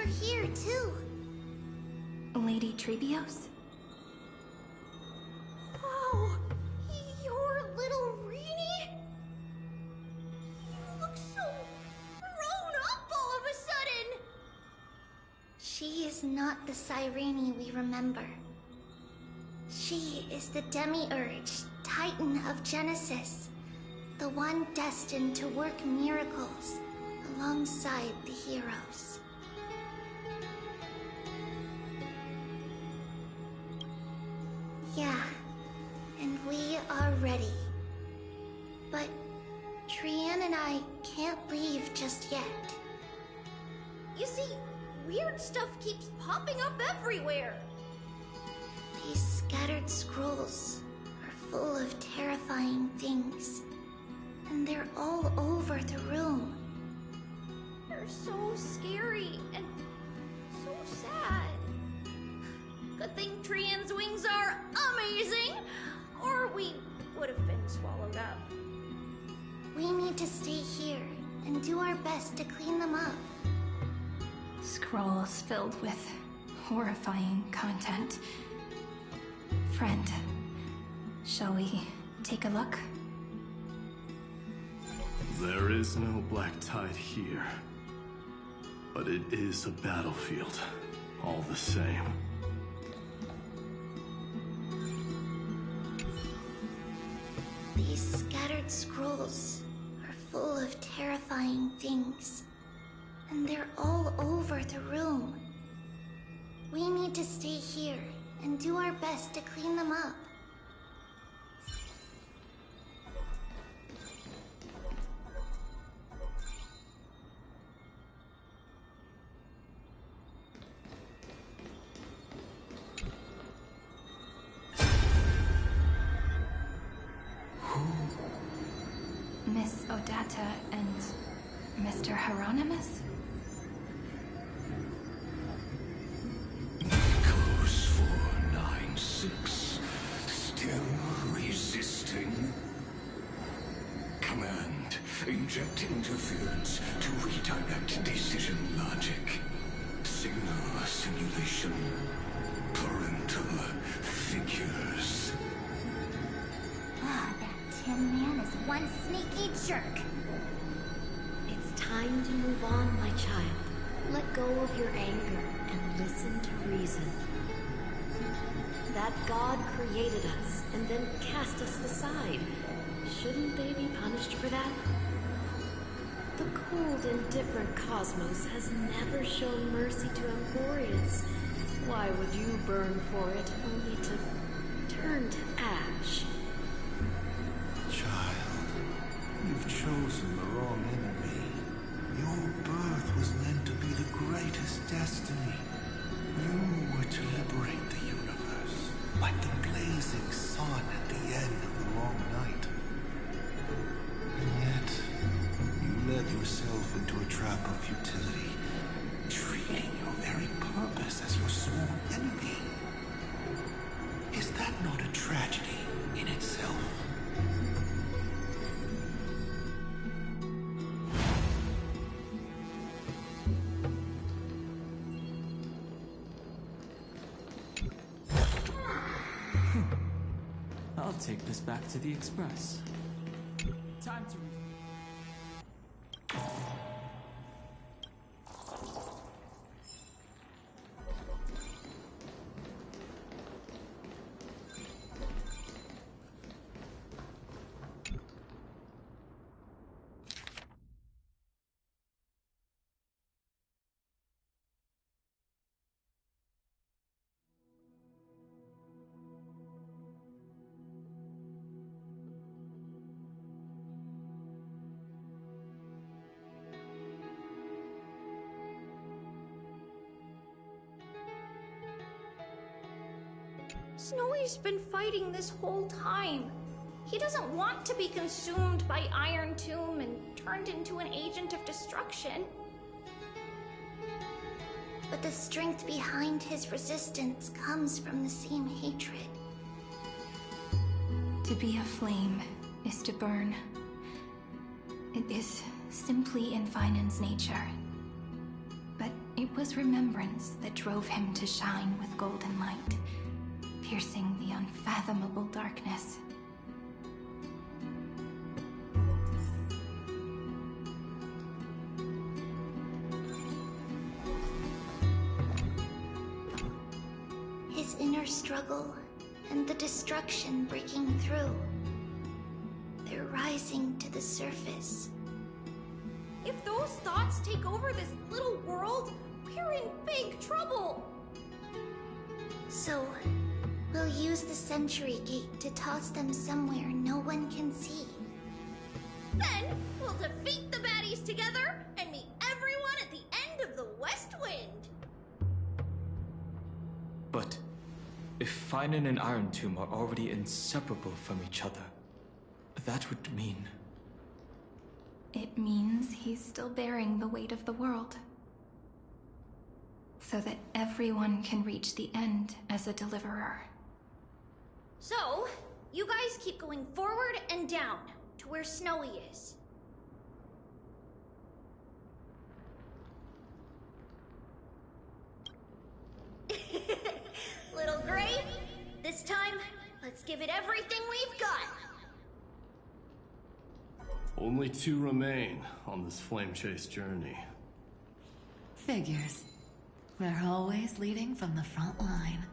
here, too. Lady Trebios? Wow! You're little Rini? You look so grown up all of a sudden! She is not the Cyrene we remember. She is the Demiurge, Titan of Genesis, the one destined to work miracles alongside the heroes. Yeah, and we are ready. But Cyrene and I can't leave just yet. You see, weird stuff keeps popping up everywhere. These scattered scrolls are full of terrifying things, and they're all over the room. They're so scary and so sad. Good thing Trian's wings are amazing, or we would have been swallowed up. We need to stay here and do our best to clean them up. Scrolls filled with horrifying content. Friend, shall we take a look? There is no black tide here, but it is a battlefield, all the same. These scattered scrolls are full of terrifying things, and they're all over the room. We need to stay here and do our best to clean them up. Miss Odata and Mr. Hieronymus? Echoes 496, still resisting. Command, inject interference to redirect decision logic. Signal simulation. Parental figures. Ah, that Tin Man is one sneaky jerk. It's time to move on, my child. Let go of your anger and listen to reason. That God created us and then cast us aside. Shouldn't they be punished for that? The cold, indifferent cosmos has never shown mercy to Amphoreus. Why would you burn for it, only to turn to ash? Child, you've chosen the wrong enemy. Your birth was meant to be the greatest destiny. You were to liberate the universe, like the blazing sun at the end of the long night. And yet, you led yourself into a trap of futility, treating your very purpose as your sworn enemy. Is that not a tragedy in itself? I'll take this back to the Express. Time to... Snowy's been fighting this whole time. He doesn't want to be consumed by Iron Tomb and turned into an agent of destruction. But the strength behind his resistance comes from the same hatred. To be a flame is to burn. It is simply in Finan's nature. But It was remembrance that drove him to shine with golden light, piercing the unfathomable darkness. His inner struggle and the destruction breaking through. They're rising to the surface. If those thoughts take over this little world, we're in big trouble! So, we'll use the Century Gate to toss them somewhere no one can see. Then, we'll defeat the baddies together and meet everyone at the end of the West Wind! But if Finan and Iron Tomb are already inseparable from each other, that would mean... It means he's still bearing the weight of the world. So that everyone can reach the end as a deliverer. So, you guys keep going forward and down to where Snowy is. Little Gray, this time, let's give it everything we've got. Only 2 remain on this flame chase journey. Figures. They're always leading from the front line.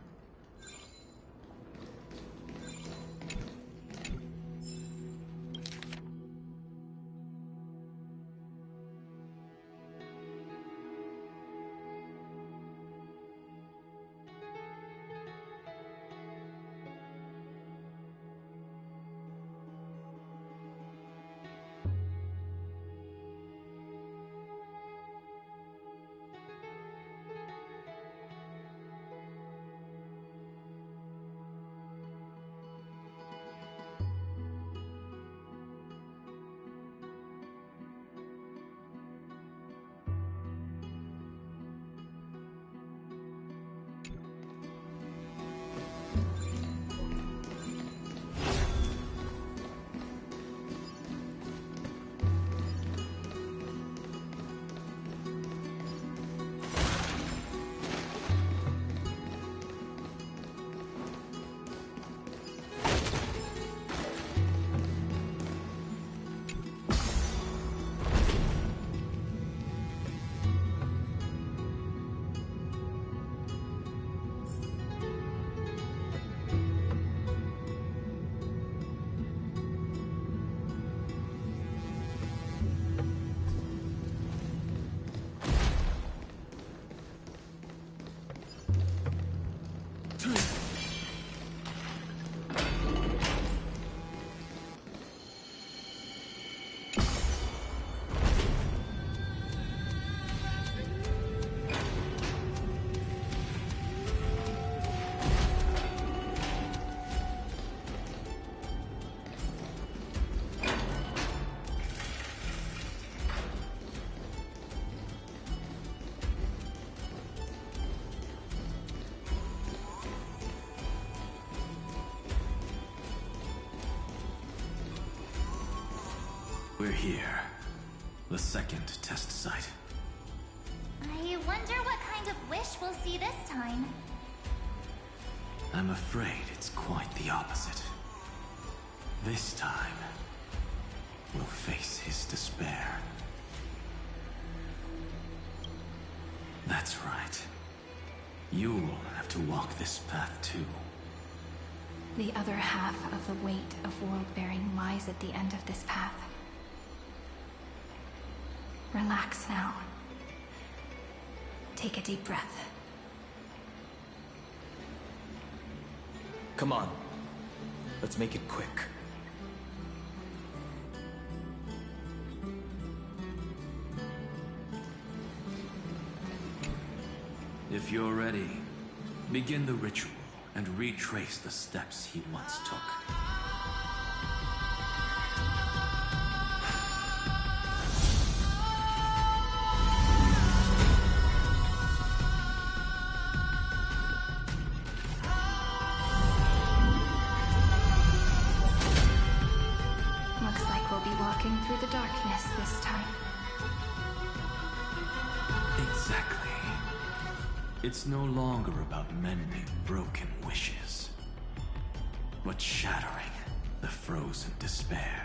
We're here. The second test site. I wonder what kind of wish we'll see this time. I'm afraid it's quite the opposite. This time, we'll face his despair. That's right. You'll have to walk this path too. The other half of the weight of world-bearing lies at the end of this path. Relax now. Take a deep breath. Come on. Let's make it quick. If you're ready, begin the ritual and retrace the steps he once took. Looks like we'll be walking through the darkness this time. Exactly. It's no longer about mending broken wishes, but shattering the frozen despair.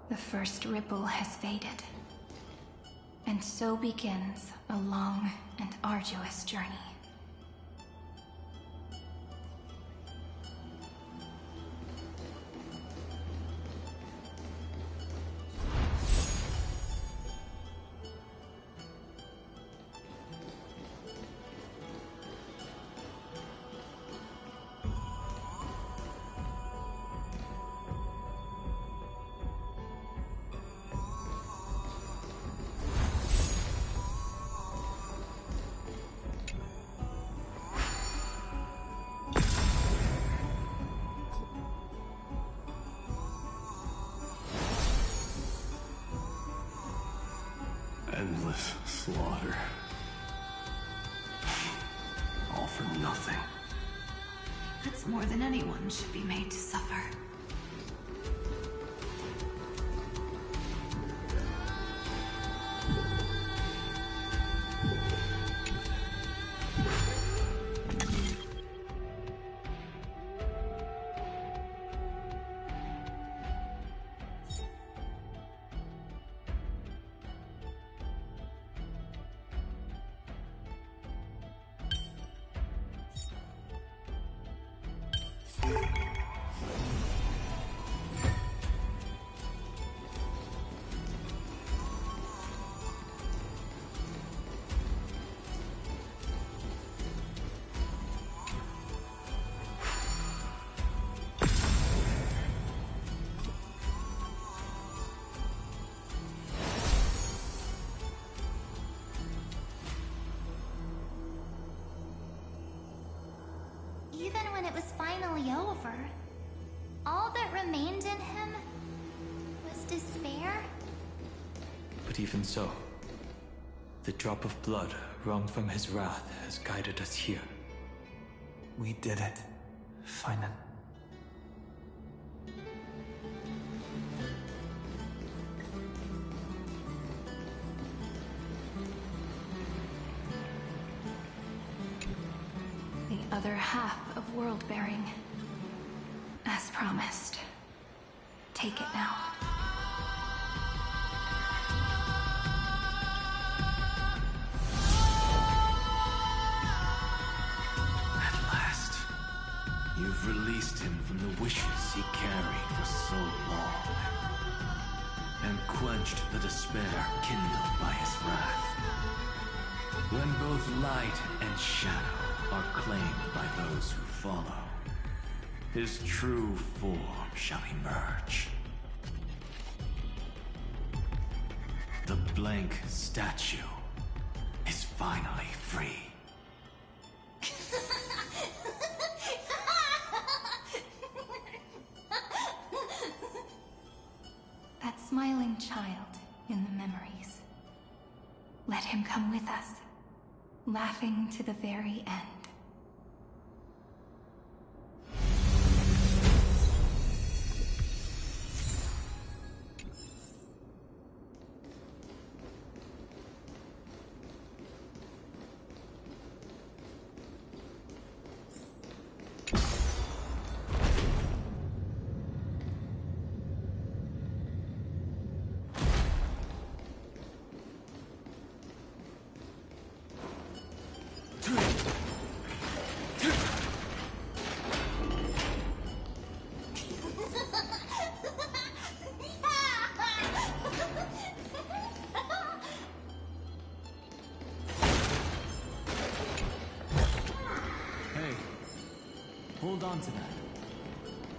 The first ripple has faded, and so begins a long and arduous journey. Endless slaughter. All for nothing. That's more than anyone should be made to suffer. Even when it was finally over, all that remained in him was despair. But even so, the drop of blood wrung from his wrath has guided us here. We did it, Finan. The other half of world-bearing. As promised. Take it now. At last, you've released him from the wishes he carried for so long, and quenched the despair kindled by his wrath. When both light and shadow are claimed by those who follow, his true form shall emerge. The blank statue is finally free. That smiling child in the memories. Let him come with us, laughing to the very end. Hold on to that.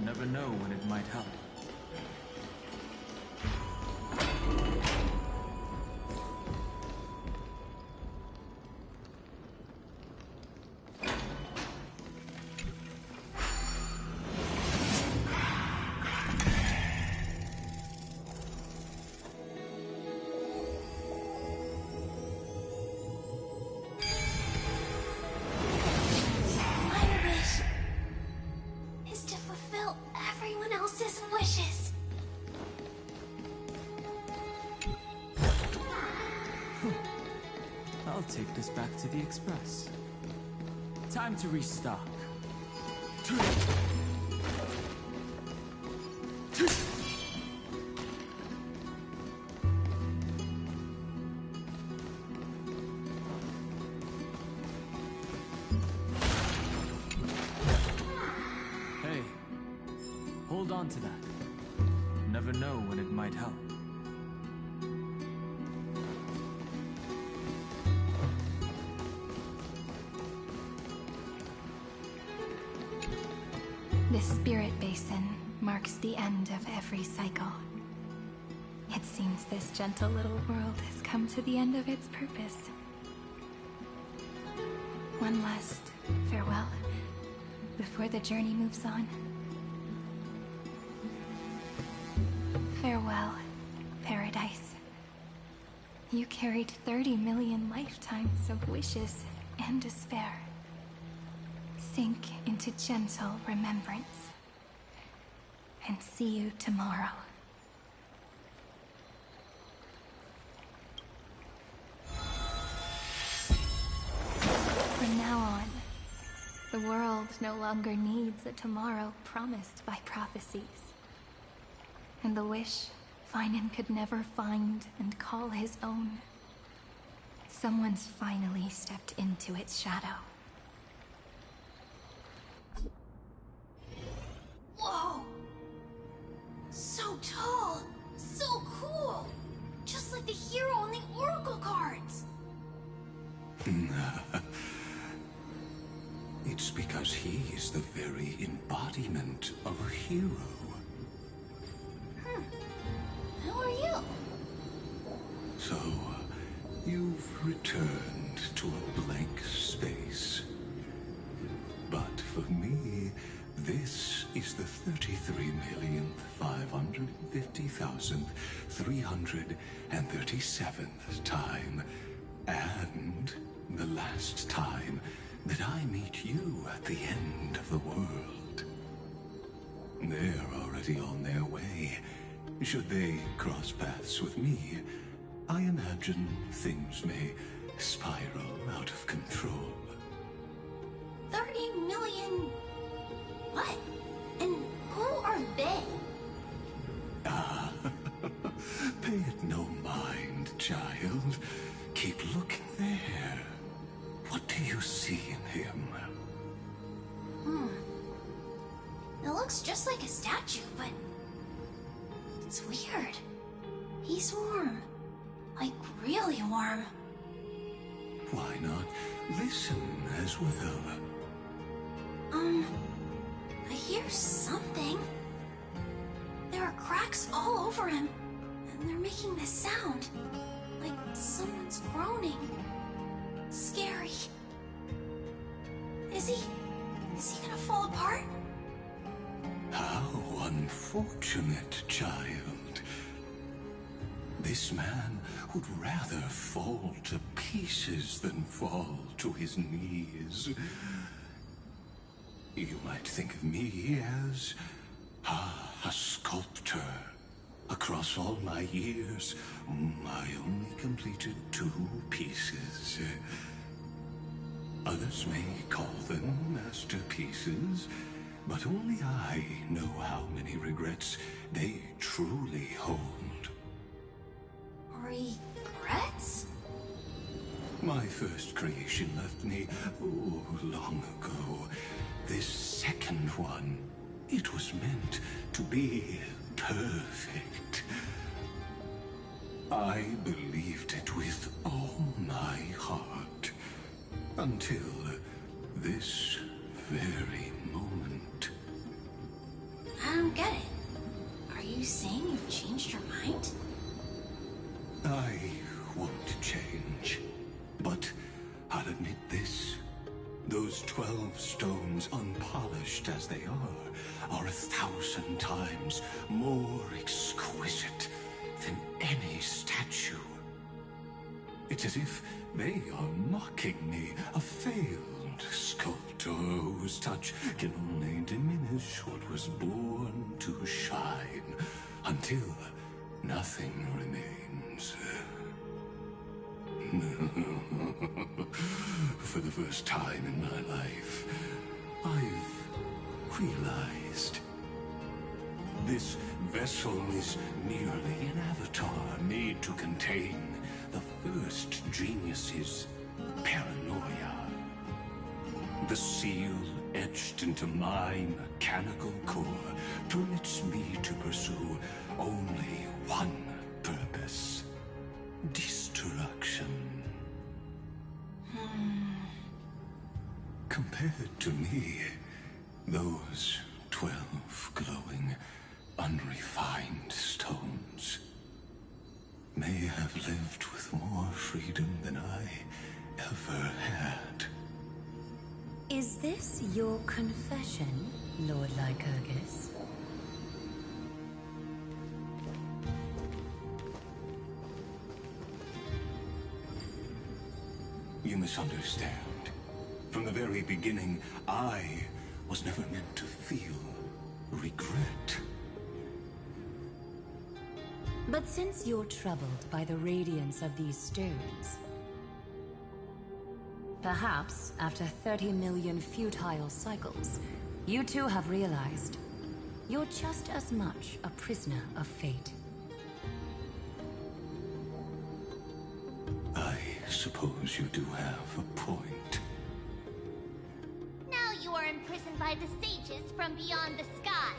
Never know when it might help. I'll take this back to the Express. Time to restock. Hey, hold on to that. Never know when it might help. This spirit basin marks the end of every cycle. It seems this gentle little world has come to the end of its purpose. One last farewell before the journey moves on. Farewell, paradise. You carried 30 million lifetimes of wishes and despair. Sink into gentle remembrance. And see you tomorrow. From now on, the world no longer needs a tomorrow promised by prophecies. And the wish Finan could never find and call his own. Someone's finally stepped into its shadow. Whoa! So tall! So cool! Just like the hero on the Oracle cards! It's because he is the very embodiment of a hero. Who are you? So, you've returned to a blank space. But for me, this is the 33,550,337th time, and the last time that I meet you at the end of the world. They're already on their way. Should they cross paths with me, I imagine things may spiral out of control. 30 million... What? And who are they? Ah, pay it no mind, child. Keep looking there. What do you see in him? It looks just like a statue, but... it's weird. He's warm. Like, really warm. Why not listen as well? I hear something. There are cracks all over him, and they're making this sound. Like someone's groaning. It's scary. Is he gonna fall apart? How unfortunate, child. This man would rather fall to pieces than fall to his knees. You might think of me as a sculptor. Across all my years, I only completed 2 pieces. Others may call them masterpieces, but only I know how many regrets they truly hold. Regrets? My first creation left me, long ago. This second one, it was meant to be perfect. I believed it with all my heart. Until this very moment. I don't get it. Are you saying you've changed your mind? I won't change. But I'll admit this. Those 12 stones, unpolished as they are 1,000 times more exquisite than any statue. It's as if they are mocking me, a failed sculptor whose touch can only diminish what was born to shine, until nothing remains. For the first time in my life, I've realized this vessel is merely an avatar made to contain the first genius's paranoia. The seal etched into my mechanical core permits me to pursue only one purpose: destruction. Compared to me, those 12 glowing, unrefined stones may have lived with more freedom than I ever had. Is this your confession, Lord Lycurgus? You misunderstand. From the very beginning, I was never meant to feel regret. But since you're troubled by the radiance of these stones, perhaps after 30 million futile cycles, you too have realized you're just as much a prisoner of fate. I suppose you do have a point. Now you are imprisoned by the sages from beyond the sky.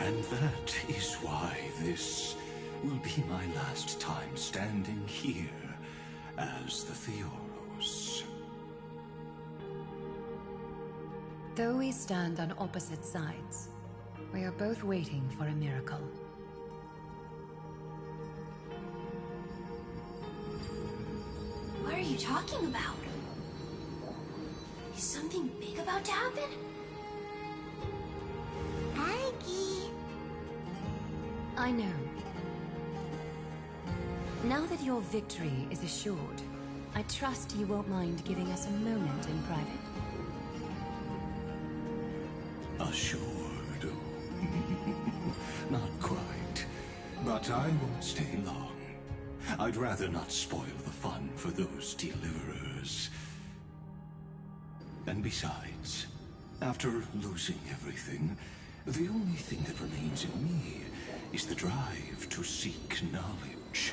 And that is why this will be my last time standing here as the Theoros. Though we stand on opposite sides, we are both waiting for a miracle. What are you talking about? Is something big about to happen? Aggie. I know. Now that your victory is assured, I trust you won't mind giving us a moment in private. Assured? Not quite. But I won't stay long. I'd rather not spoil the fun for those deliverers. And besides, after losing everything, the only thing that remains in me is the drive to seek knowledge.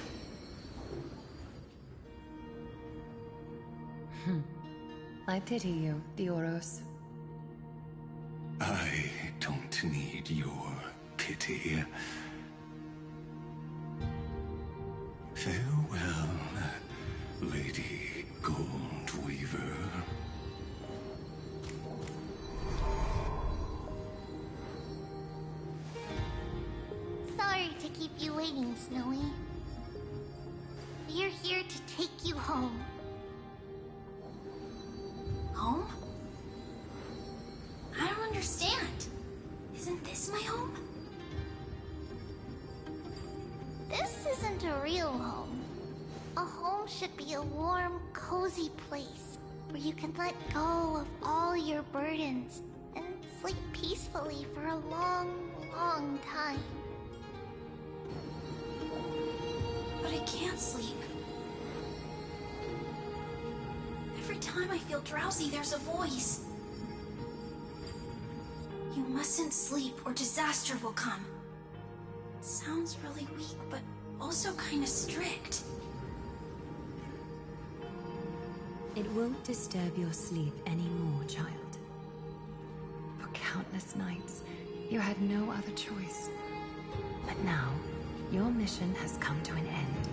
I pity you, Theoros. I don't need your pity. Farewell, Lady Goldweaver. Sorry to keep you waiting, Snowy. We're here to take you home. Home? I don't understand. Isn't this my home? This isn't a real home. A home should be a warm, cozy place where you can let go of all your burdens and sleep peacefully for a long, long time. But I can't sleep. Every time I feel drowsy, there's a voice. You mustn't sleep or disaster will come. It sounds really weak, but also kind of strict. It won't disturb your sleep anymore, child. For countless nights, you had no other choice. But now, your mission has come to an end.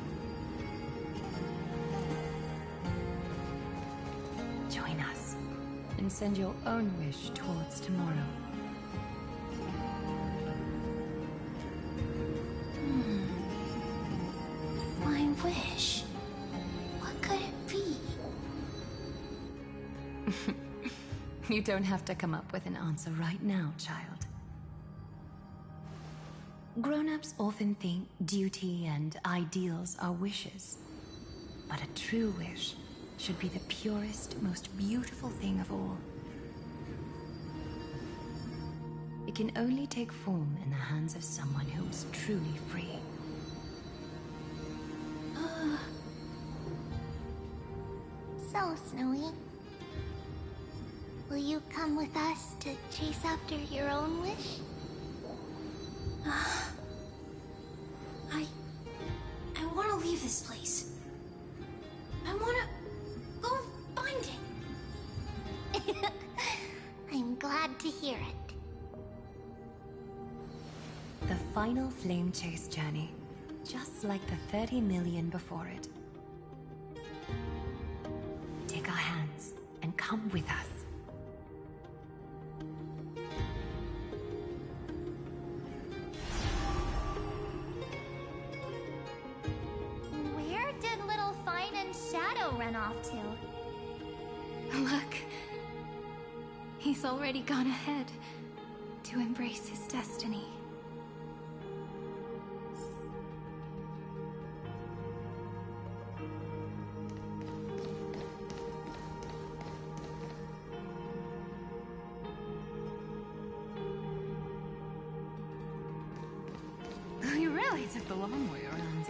Join can send your own wish towards tomorrow. My wish. What could it be? You don't have to come up with an answer right now, child. Grown-ups often think duty and ideals are wishes. But a true wish should be the purest, most beautiful thing of all. It can only take form in the hands of someone who is truly free. So, Snowy, will you come with us to chase after your own wish? I want to leave this place. I want to go find it. I'm glad to hear it. The final flame chase journey, just like the 30 million before it. Take our hands and come with us. Where did little Fine and Shadow run off to? Look. He's already gone ahead to embrace his destiny. You really took the long way around.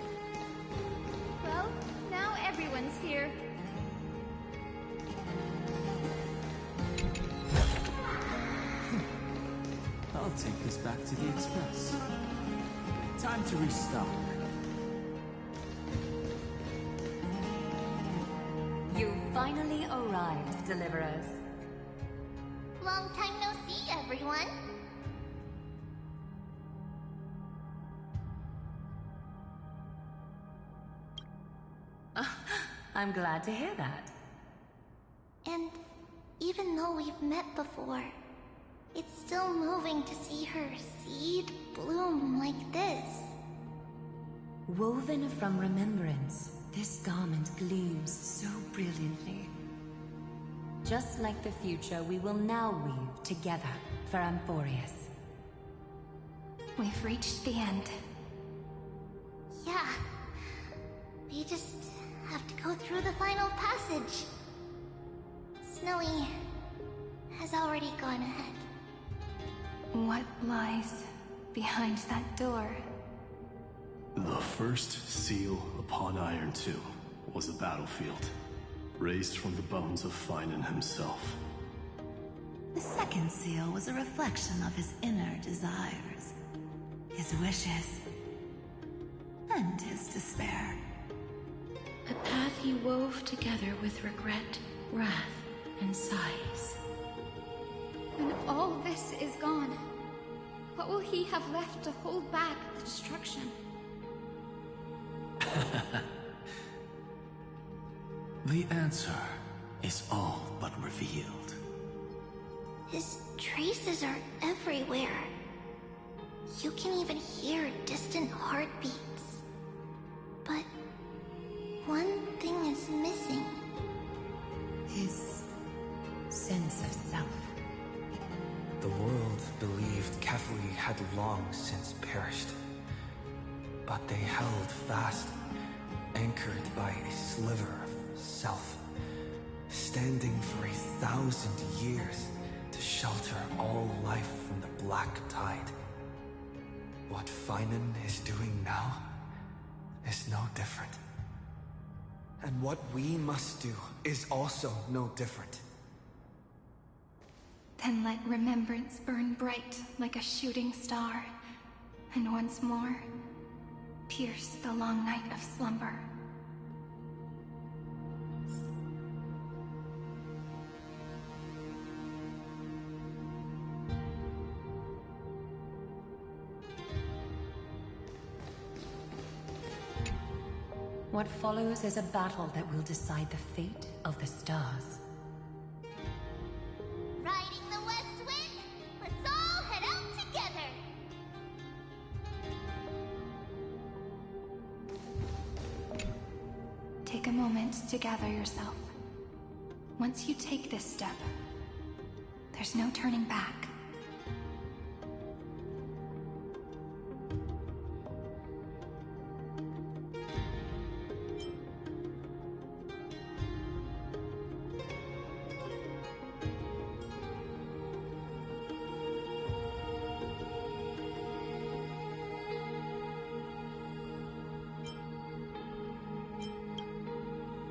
Well, now everyone's here. I'll take this back to the Express. Time to restock. You finally arrived, Deliverers. Long time no see, everyone. I'm glad to hear that. And even though we've met before, it's still moving to see her seed bloom like this. Woven from remembrance, this garment gleams so brilliantly. Just like the future, we will now weave together for Amphoreus. We've reached the end. Yeah. We just have to go through the final passage. Snowy has already gone ahead. What lies behind that door? The first seal upon Iron 2 was a battlefield, raised from the bones of Finan himself. The second seal was a reflection of his inner desires, his wishes, and his despair. A path he wove together with regret, wrath, and sighs. When all this is gone, what will he have left to hold back the destruction? The answer is all but revealed. His traces are everywhere. You can even hear distant heartbeats. But one thing is missing. His sense of self. The world believed Kefli had long since perished. But they held fast, anchored by a sliver of self, standing for 1,000 years to shelter all life from the black tide. What Finan is doing now is no different. And what we must do is also no different. Then let remembrance burn bright like a shooting star, and once more, pierce the long night of slumber. What follows is a battle that will decide the fate of the stars. to gather yourself. Once you take this step, there's no turning back.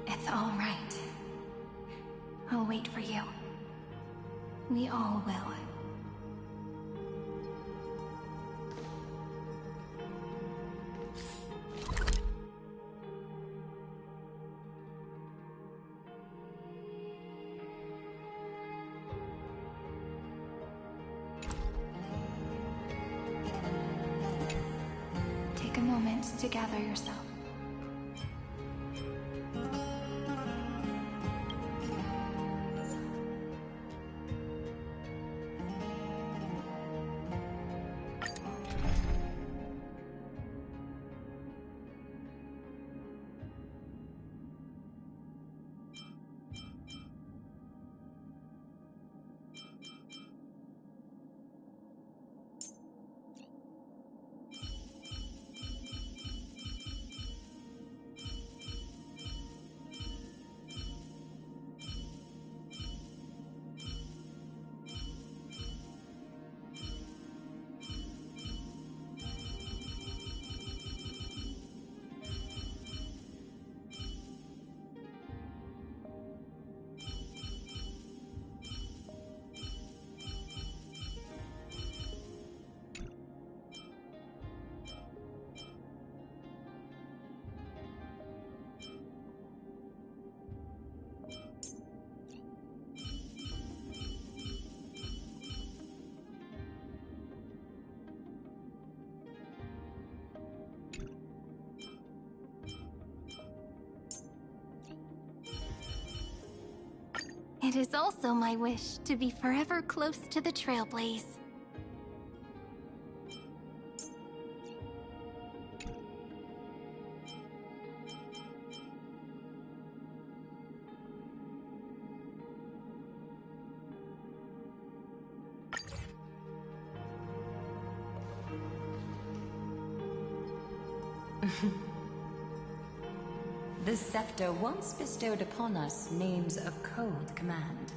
It's all right. I'll wait for you. We all will. Take a moment to gather yourself. It is also my wish to be forever close to the Trailblaze. The scepter once bestowed upon us names of cold command.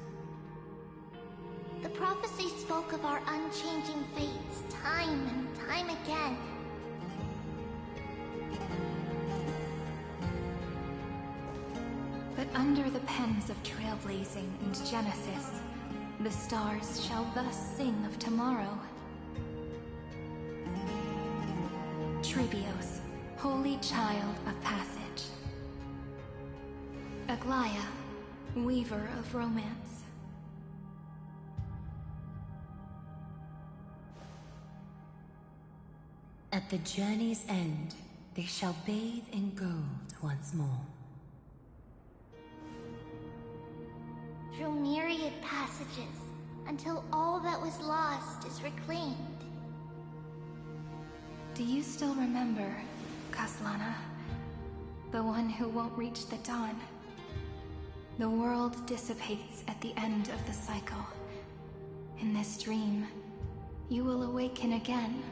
The prophecy spoke of our unchanging fates time and time again. But under the pens of trailblazing and Genesis, the stars shall thus sing of tomorrow. Tribios, holy child of passage. Aglaya, weaver of romance. At the journey's end, they shall bathe in gold once more. Through myriad passages, until all that was lost is reclaimed. Do you still remember, Kaslana? The one who won't reach the dawn? The world dissipates at the end of the cycle. In this dream, you will awaken again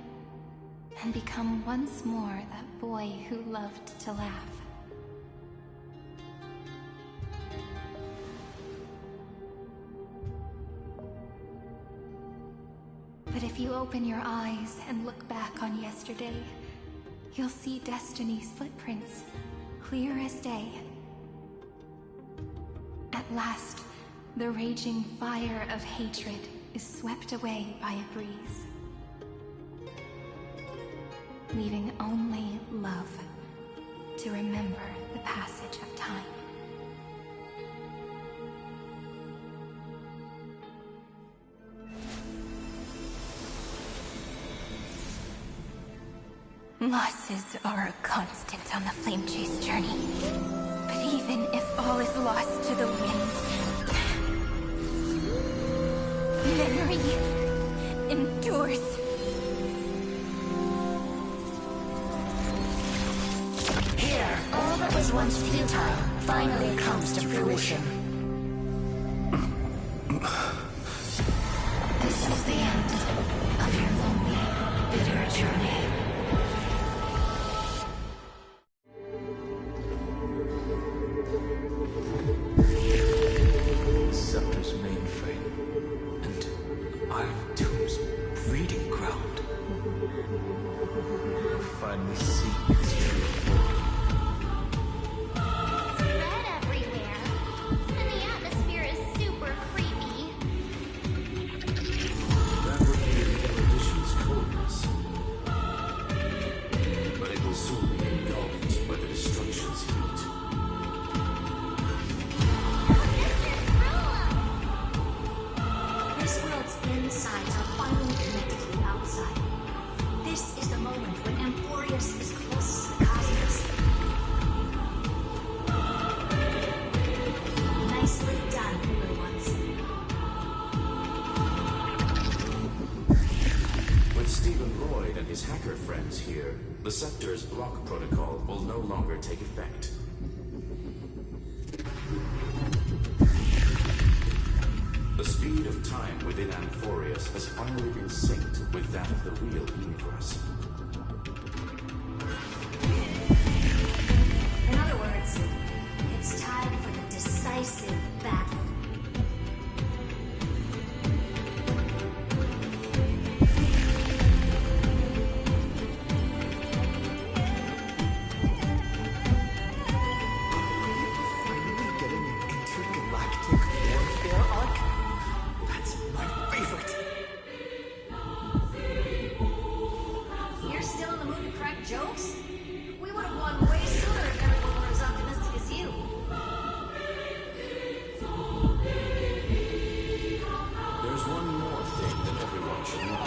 and become once more that boy who loved to laugh. But if you open your eyes and look back on yesterday, you'll see Destiny's footprints, clear as day. At last, the raging fire of hatred is swept away by a breeze, leaving only love to remember the passage of time. Losses are a constant on the Flame Chase journey. But even if all is lost to the wind, memory endures. Here, all that was once futile finally comes to fruition. This is the end of your lonely, bitter journey. Scepter's mainframe and Iron Tomb's breeding ground. I've finally seen its true form. It's red everywhere, and the atmosphere is super creepy. That would be the erudition's coldness. But it will soon be engulfed by the destruction's heat. This world's insides are finally connected to the outside. This is the moment when Amphoreus is closest to the cosmos. Nicely done, little ones. With Stephen Lloyd and his hacker friends here, the Scepter's block protocol will no longer take effect. The speed of time within Amphoreus has finally been synced with that of the real universe. In other words, it's time for the decisive battle. Finally getting an intergalactic warfare arc? That's my favorite. You're still in the mood to crack jokes? We would have won way sooner if everyone were as optimistic as you. There's one more thing that everyone should know.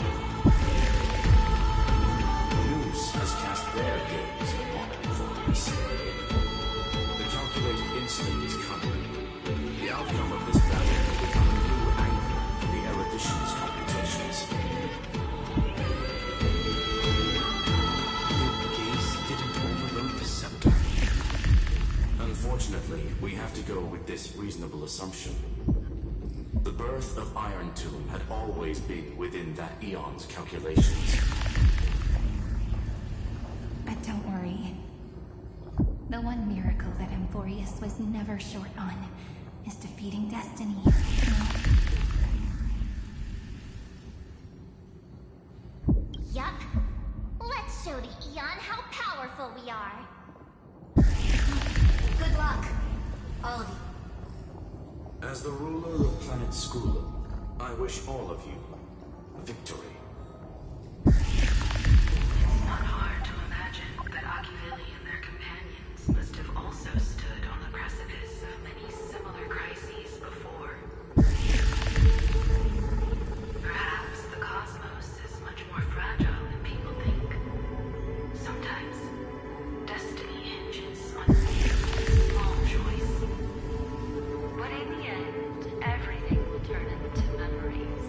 News has cast their gaze upon Amphoreus. The calculated instant is coming. The outcome of this battle will become a new anchor for the erudition's computations. Your gaze didn't overload the scepter. Unfortunately, we have to go with this reasonable assumption. The birth of Iron Tomb had always been within that eon's calculations. But don't worry. The one miracle that Amphoreus was never short on is defeating destiny. Yup. Let's show the Eon how powerful we are. Good luck, all of you. As the ruler of planet Skula, I wish all of you victory. It's not hard to imagine that Achivili and their companions must have also stood on the precipice of many similar crises before. Perhaps the cosmos is much more fragile than people think. Sometimes, destiny hinges on a small choice. But in the end, everything will turn into memories,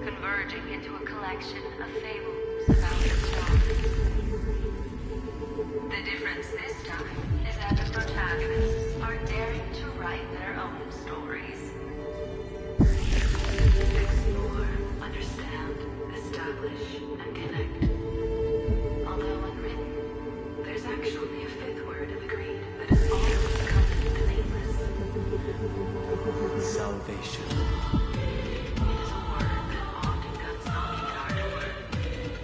converging into a collection of fables about the stars. The difference this time is that the protagonists are daring to write their own stories. Explore, understand, establish, and connect. Although unwritten, there's actually a fifth word in the creed that has always come in the nameless. Salvation. It is a word that often comes knocking at our door,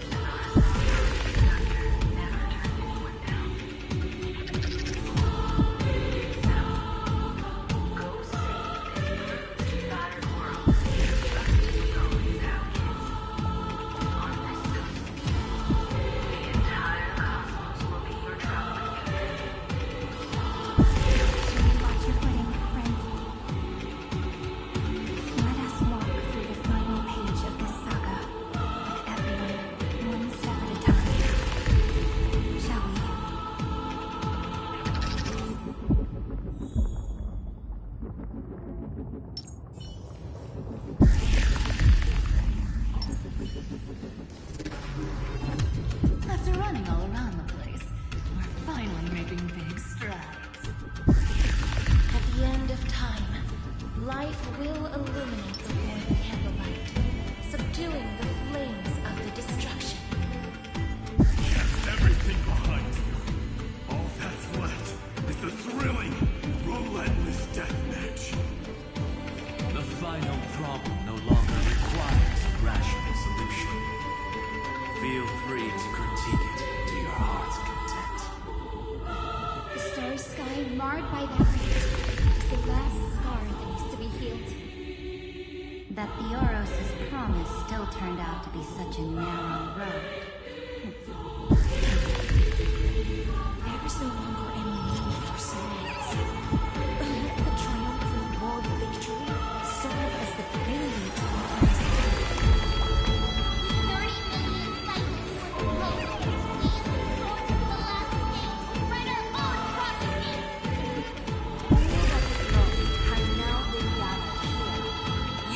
and the Hassanian conductor never turned anyone down. Now, go save this bruised, battered world, just as we always have, kids. On this dose, the entire cosmos will be your traveling companion. Watch your footing, friend. Let us walk through the final page of this saga, with everyone, one step at a time. Shall we? After running all around the place, we're finally making big strides. that Theoros's promise still turned out to be such a narrow road. There is no longer any need for songs. Let the triumphant royal victory serve as the prelude to what lies ahead. 30 million cycles for the road. We soar to the last stage. Write our own prophecy. All that is lost has now been gathered here.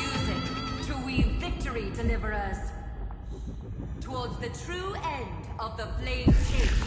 Use it to weave victory, deliverers, towards the true end of the Flame Chase.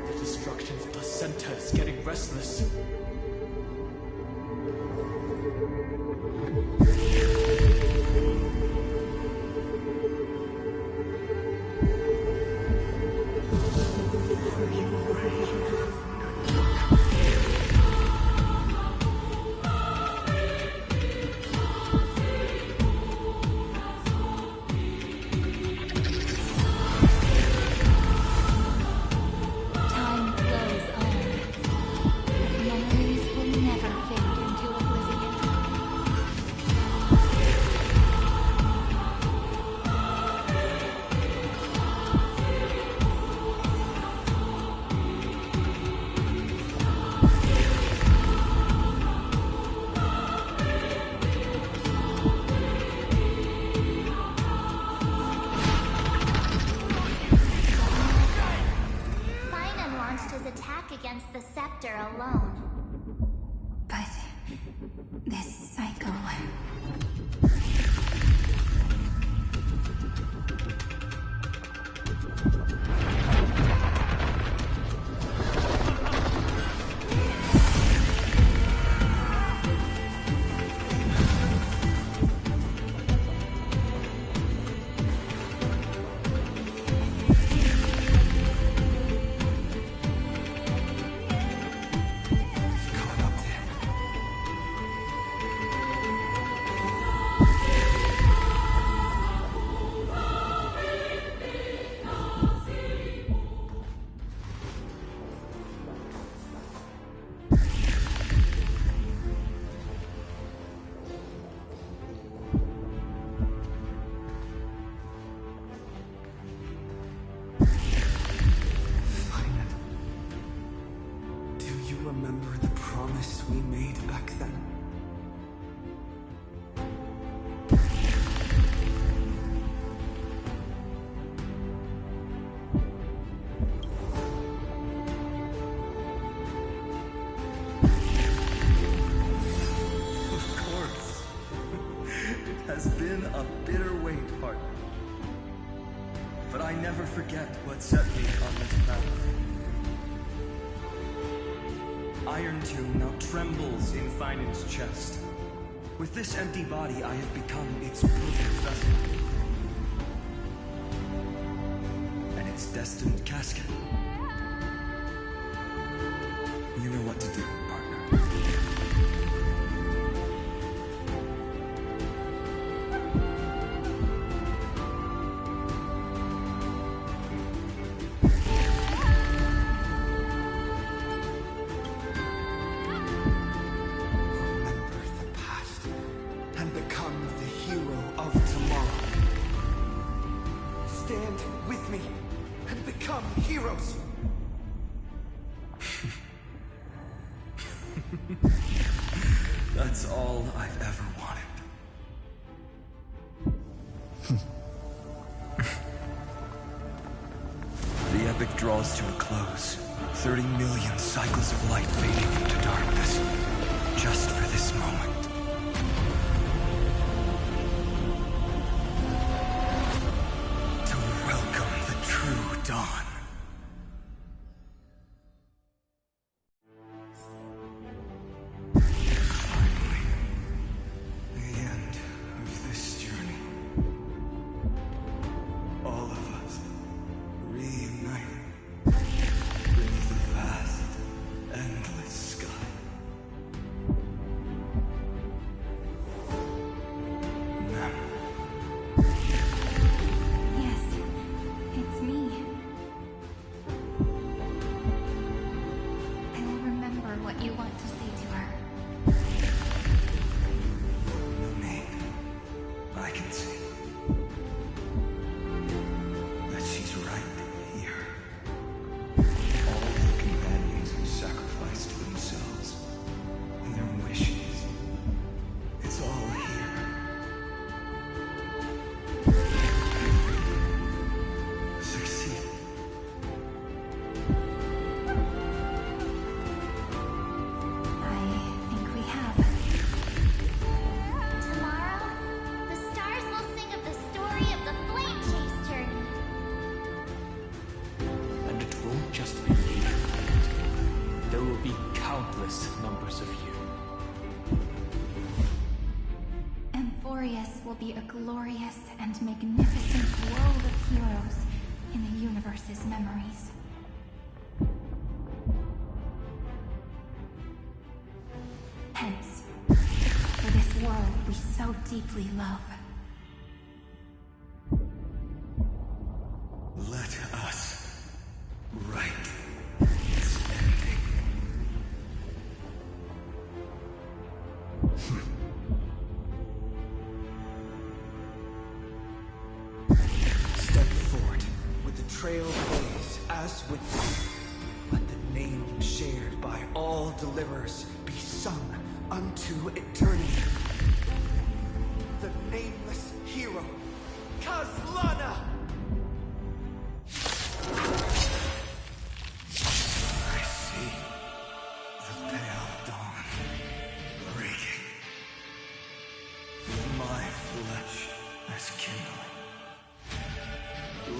The destruction of placenta is getting restless. Time flows on. Memories will never fade into oblivion. Finan launched his attack against the scepter alone. But this cycle... Caught up to him. Finan, do you remember the promise we made back then? Of course. It has been a bitter wait, partner. But I never forget what set me on this path. Iron Tomb now trembles in Finan's chest. With this empty body, I have become its perfect vessel. And its destined casket. You know what to do, partner. Remember the past and become the hero of tomorrow. Stand with me and become heroes. That's all I've ever wanted. The epic draws to a close. 30 million cycles of light fading into darkness. Just for this moment. To welcome the true dawn. Finally, the end of this journey. All of us reunited beneath the vast, endless sky. Now, Yes, it's me. I will remember what you want to say to her. no need. I can see that she's right here. All the companions who sacrificed themselves and their wishes. It's all here. Succeed. I think we have. Tomorrow, the stars will sing of the story of the Flame Chase journey. And it won't just be you. There will be countless numbers of you. Amphoreus will be a glorious and magnificent world of heroes in the universe's memories. Hence, for this world we so deeply love. Let us write its ending. Step forward with the trail blaze as with you. Let the name shared by all deliverers be sung unto eternity. The nameless hero, Kazlana! I see the pale dawn breaking. With my flesh as kindling.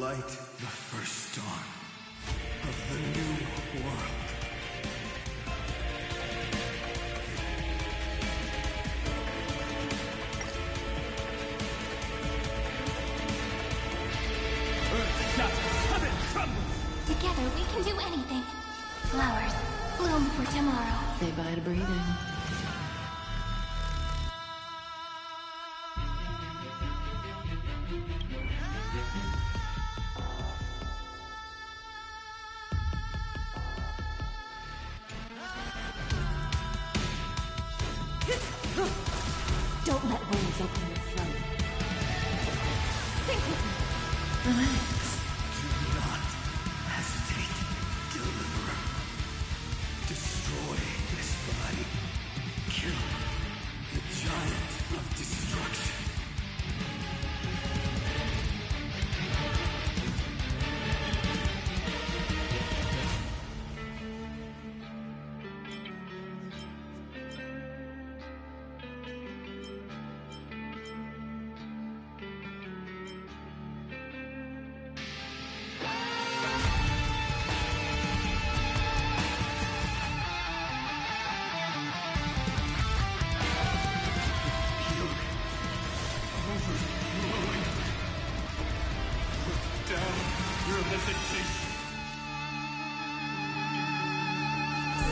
Light the first dawn of the new world. Together we can do anything. Flowers, bloom for tomorrow. Say bye to breathing. Don't let wounds open your throat. Think with me. Relax. Do not hesitate, deliverer. Destroy this body. Kill the giant of destruction.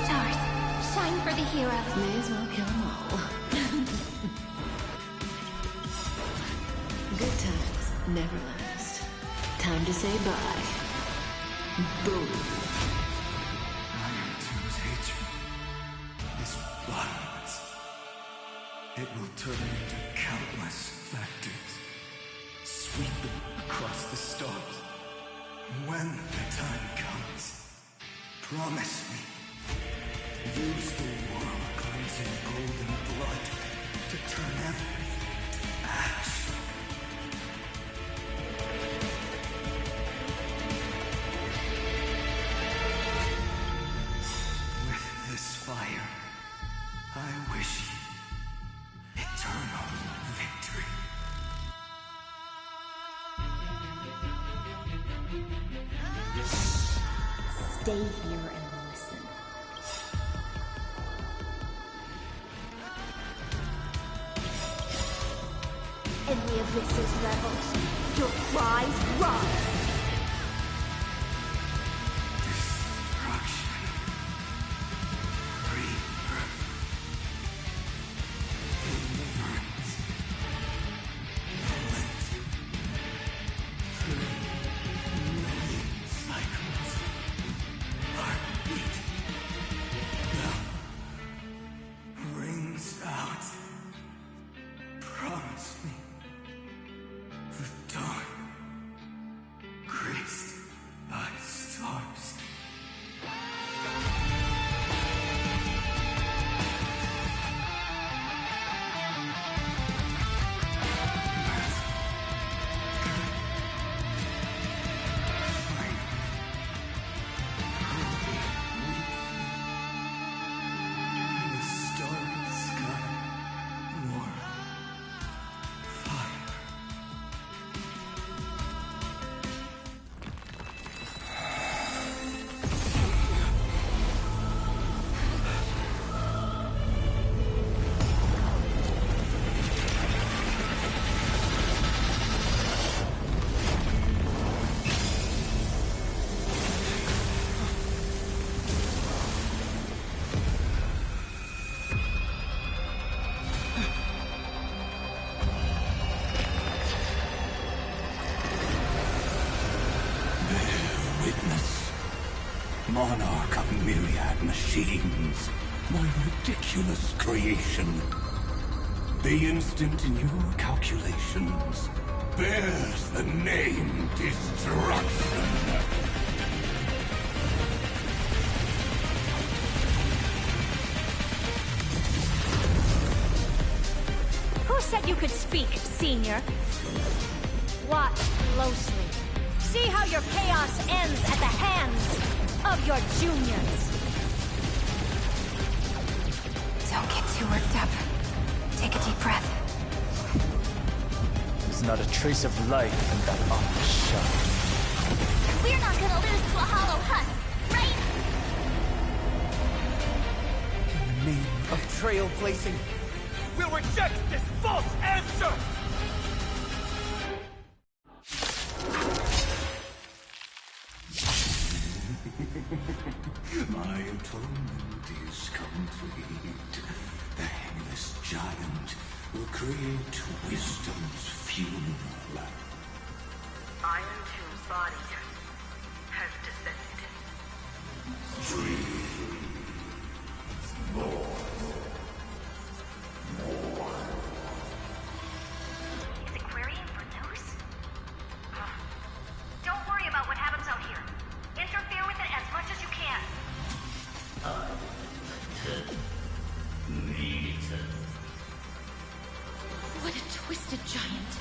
Stars, shine for the heroes. May as well kill them all. Good times never last. Time to say bye. Boom. Iron Two's hatred is bottomless. It will turn into countless factors, sweeping across the stars. When the time comes, promise me, use the world-cleansing golden blood I wish you eternal victory. Stay here and listen. In the abyss's revels, your cries rise. Destruction. Rebirth. Deliverance. Lament. 3 million cycles. Heartbeat. Now rings out. Promise me. The dawn graced by stars. In the starry sky, more fire. Bear witness, monarch of myriad machines, my ridiculous creation. The instant in your calculations bears the name Destruction. Who said you could speak, Senior? Watch closely. See how your chaos ends at the hands of your juniors. Don't get too worked up. Take a deep breath. There's not a trace of life in that awful shell. We're not gonna lose to a hollow husk, right? In the name of trailblazing, we'll reject this false answer! My atonement is complete. The headless giant will create wisdom's funeral. Iron Tomb's body has descended. Is it querying for news? Don't worry about what happens out here. Interfere with it as much as you can. What a twisted giant.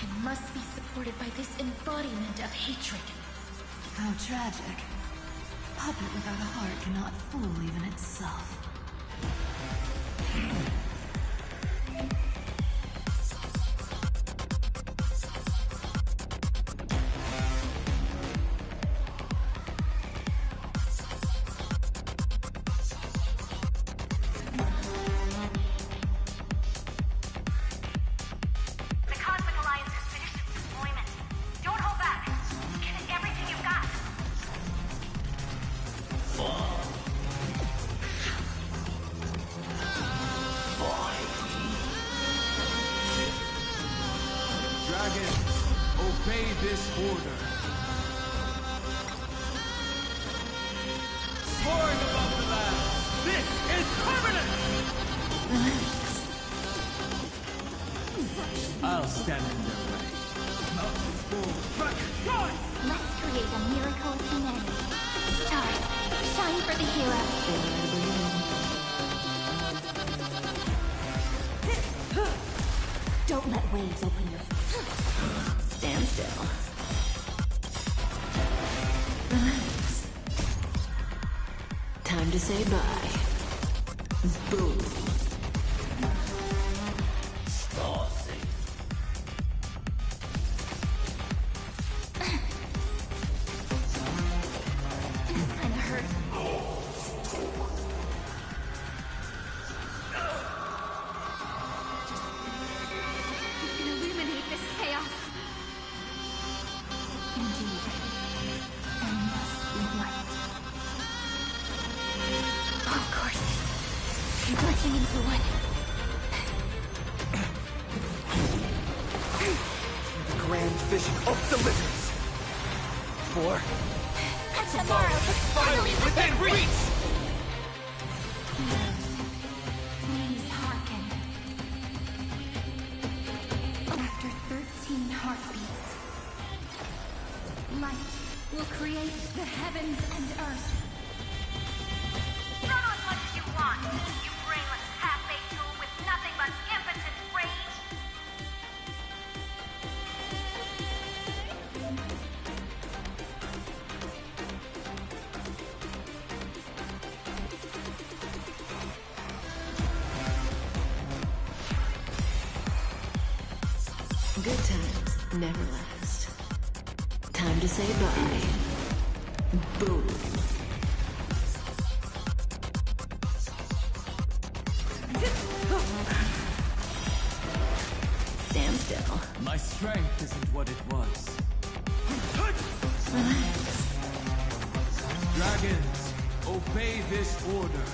It must be supported by this embodiment of hatred. How tragic. Puppet without a heart cannot fool even itself. The Cosmic Alliance has finished its deployment. Don't hold back. Give it everything you've got. Dragons, obey this order. Soaring above the land, this is permanent! I'll stand in their way. Mountains will track God! Let's create a miracle of humanity. Stars, shine for the hero. Don't let waves open your... Stand still. Relax. Time to say bye. Boom. I'm glitching into one. The grand vision of deliverance. For Tomorrow is finally within reach! Please hearken. After 13 heartbeats, light will create the heavens and earth. Throw as much as you want, you brainless half-baked tool with nothing but impotent rage. Good times never last. Time to say bye. Boom. Stand still. My strength isn't what it was. Relax. Dragons, obey this order.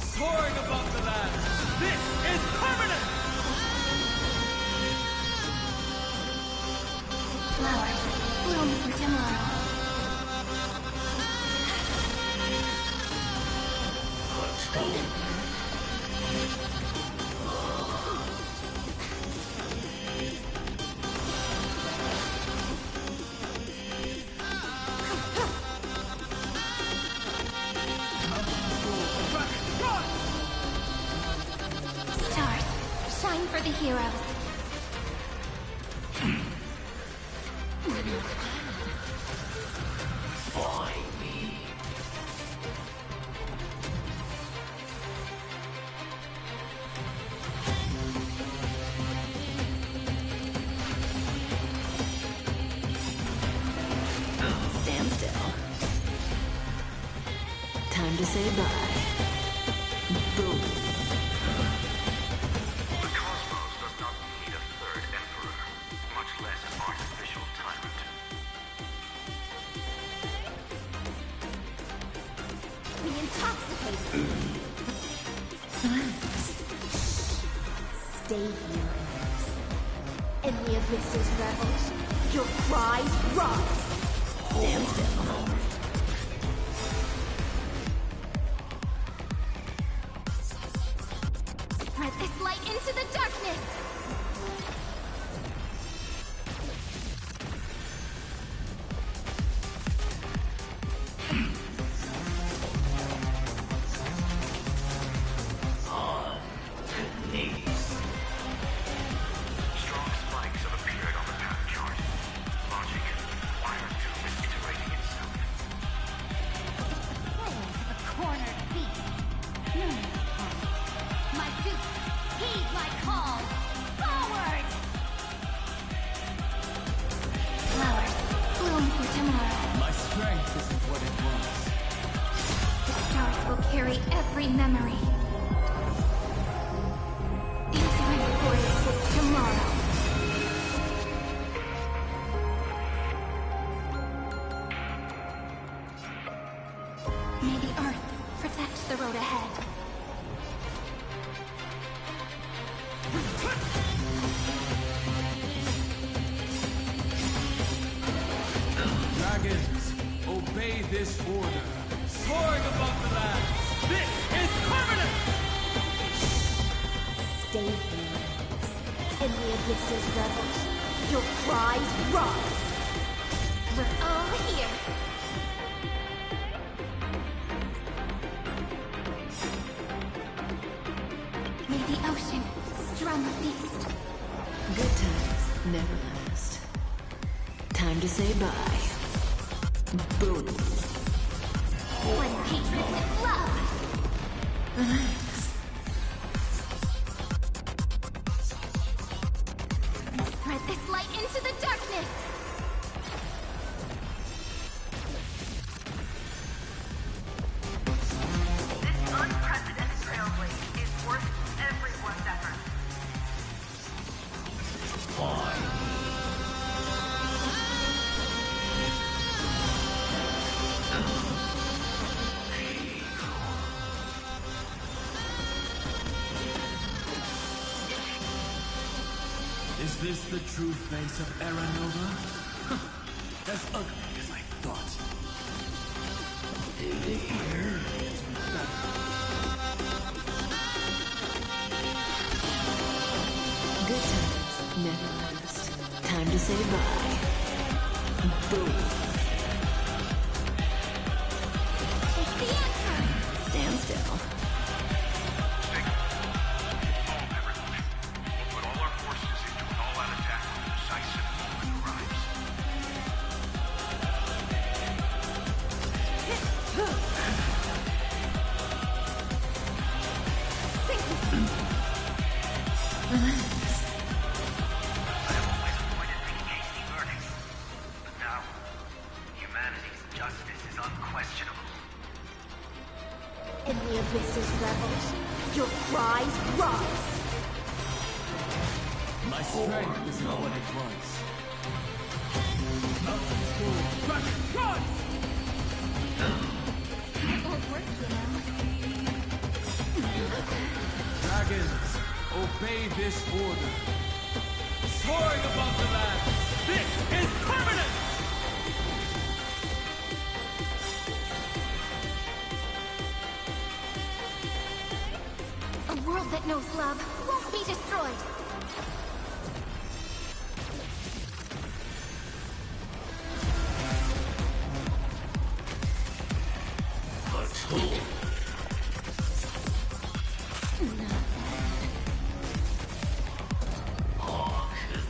Soaring above the land, this is permanent! Flowers bloom for tomorrow. Stars, shine for the heroes. Stand still. Time to say bye. Boom. The cosmos does not need a third emperor, much less an artificial tyrant. The intoxicated. Stay here, in the abyss's revels. Your cries rise. Stand still. Spread this light into the darkness. Strong spikes have appeared on the path chart. Logic, Iron Tomb is iterating itself. Plans of a cornered beast. No. My dupes, heed my call. Forward! Flowers bloom for tomorrow. My strength isn't what it was. The stars will carry every memory. These Amphoreus is tomorrow. May the earth protect the road ahead. Dragons, obey this order. Soaring above the land, this is permanent! Stay here, in the abyss's revels. Your cries rise. We're all here. May the ocean strum a feast. Good times never last. Time to say bye. Boom. Blend hatred with love. Relax. Spread this light into the darkness. This unprecedented trailblaze is worth everyone's effort. this the true face of Aranova? As ugly as I thought. In here. Good times never last. Time to say bye. Boom. It's the answer! Stand still. We'll put all our forces into an all-out attack when the decisive moment arrives. I've always avoided making hasty verdicts, but now humanity's justice is unquestionable. In the abysses rebels, your cries rise! My strength is not what it was. Mountains fall. Dragon, run! That won't work, you know. Dragons, obey this order. Soaring above the land, this is permanent! A world that knows love won't be destroyed.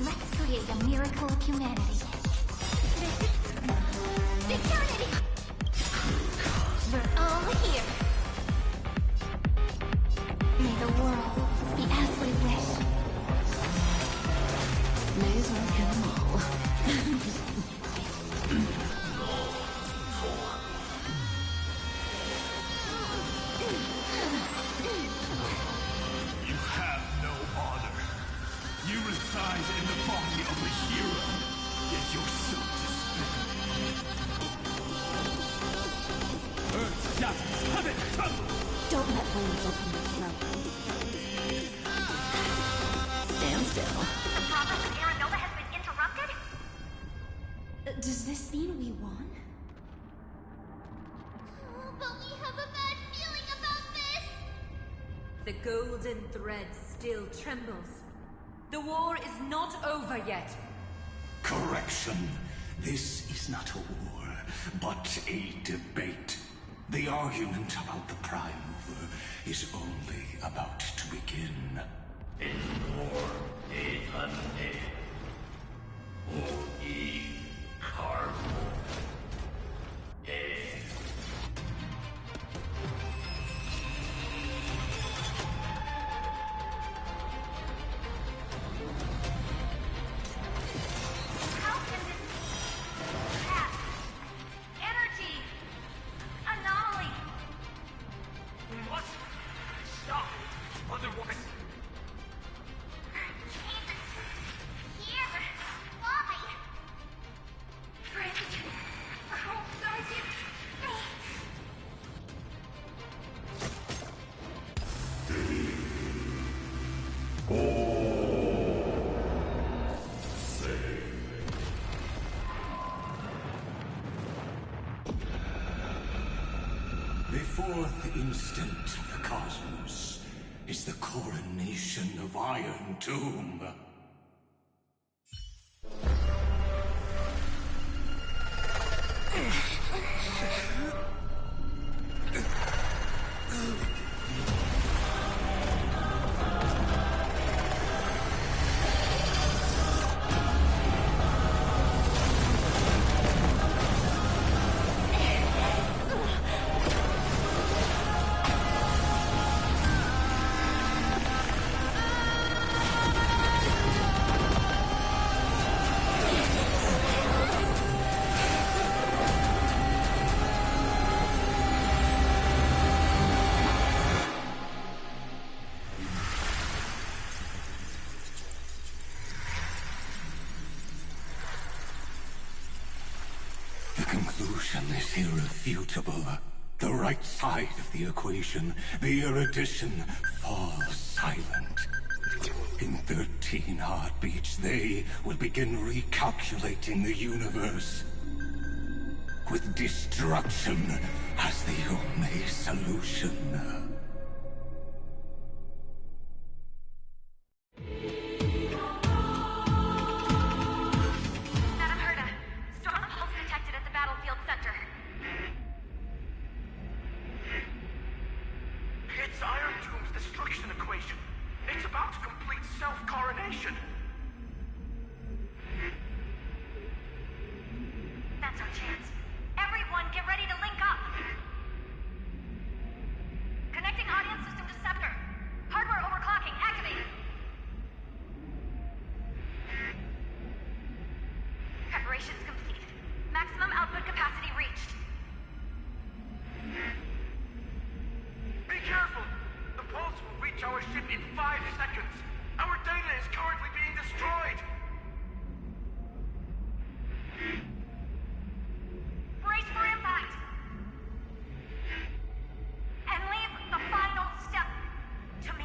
Let's create a miracle of humanity. Eternity! We're all here. May the world be as we wish. May as well kill them all. You have no honor. You reside in the body of a hero, yet you're so despicable. Earth shatters, heaven trembles! Don't let wounds open your throat. Stand still. The progress of Aranova has been interrupted? Does this mean we won? But we have a bad feeling about this! The golden thread still trembles. The war is not over yet. Correction. This is not a war, but a debate. The argument about the Prime Mover is only about to begin. How can this happen? Energy! Anomaly! We must stop. Otherwise... Here! Why? Friend! Oh, Sergeant! The fourth instant of the cosmos is the coronation of Iron Tomb. The conclusion is irrefutable. The right side of the equation, the erudition, falls silent. In 13 heartbeats, they will begin recalculating the universe. With destruction as the only solution. It's Iron Doom's destruction equation. It's about to complete self-coronation. That's our chance. Everyone, get ready to link up! Connecting audience system to Scepter. Hardware overclocking activated. Preparations completed. Maximum output capacity reached. Be careful! The pulse will reach our ship in 5 seconds. Our data is currently being destroyed. Brace for impact! And leave the final step to me.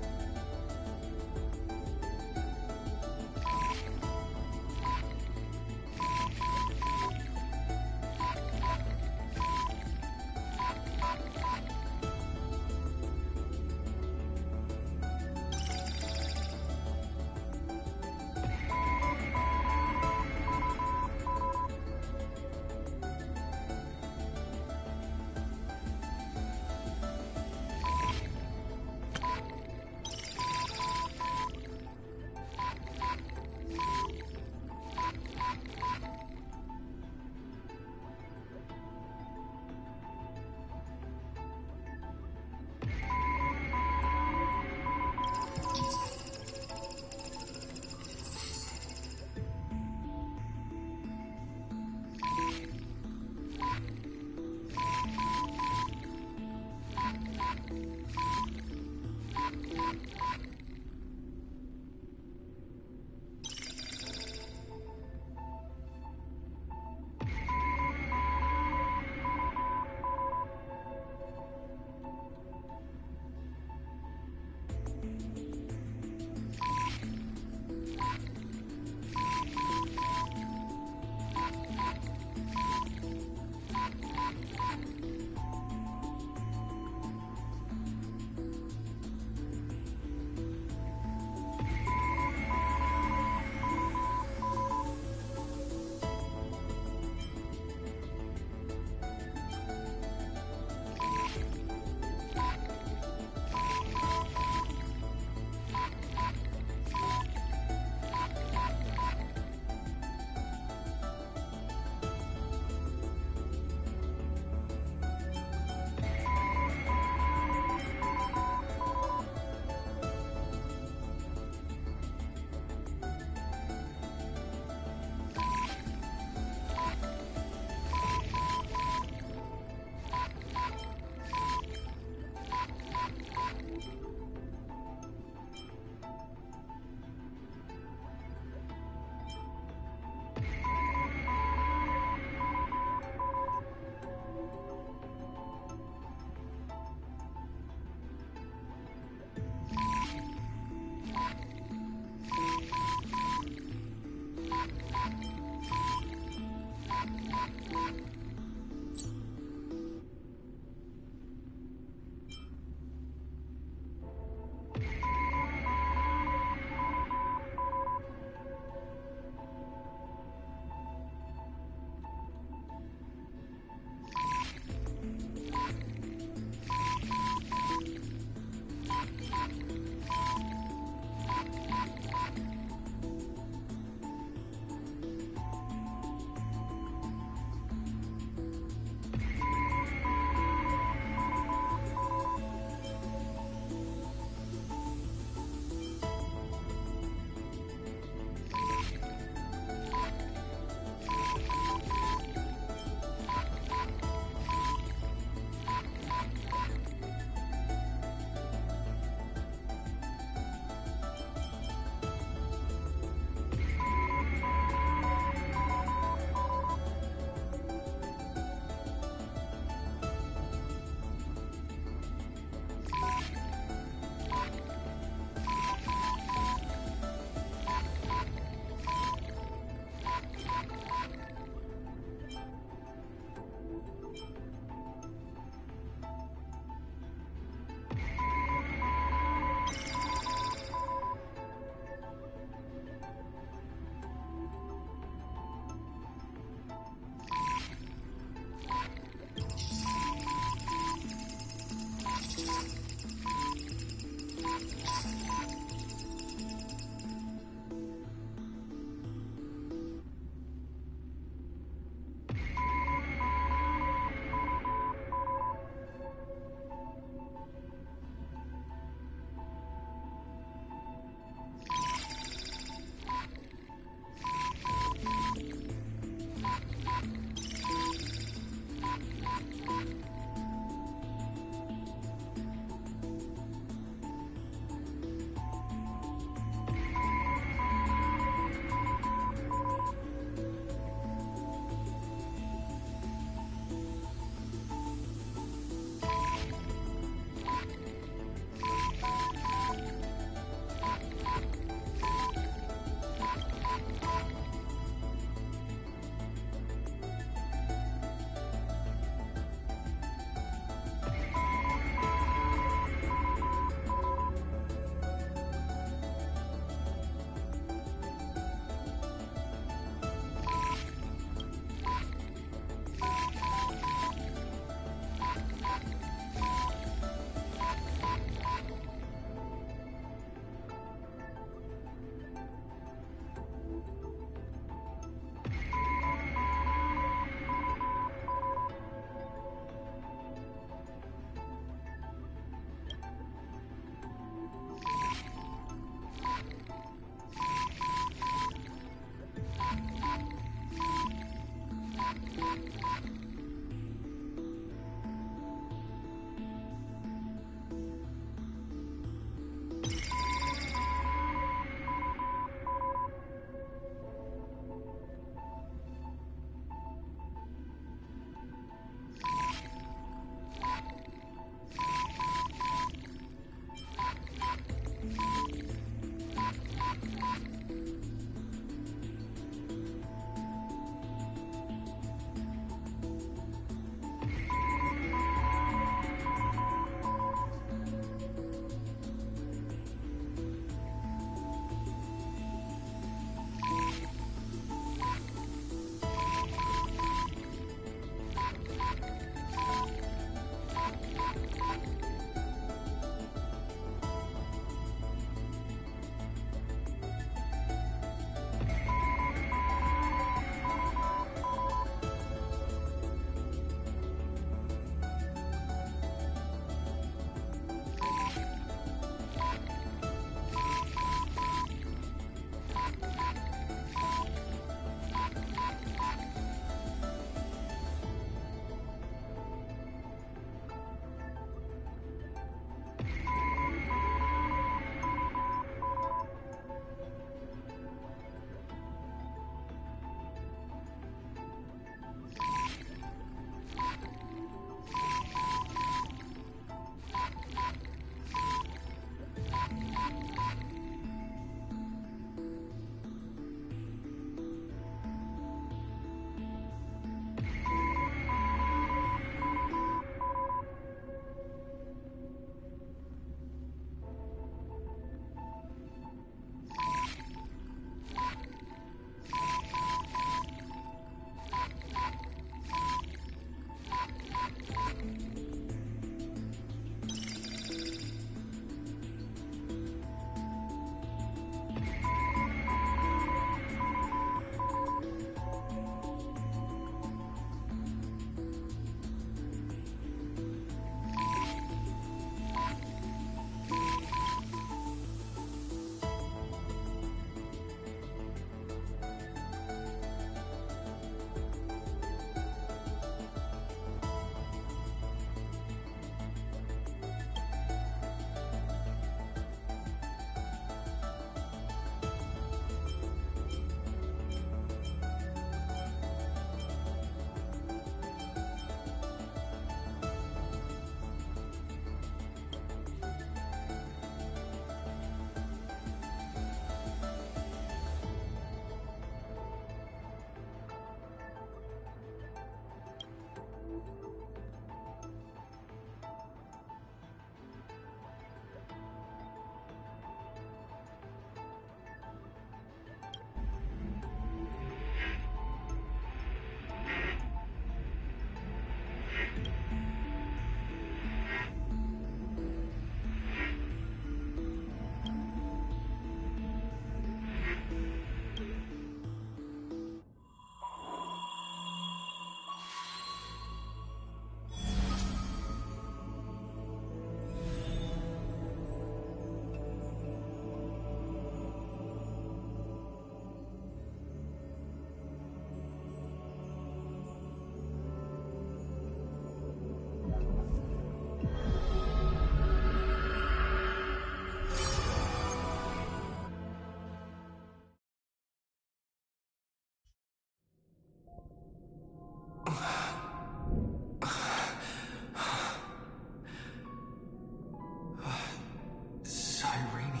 Cyrene.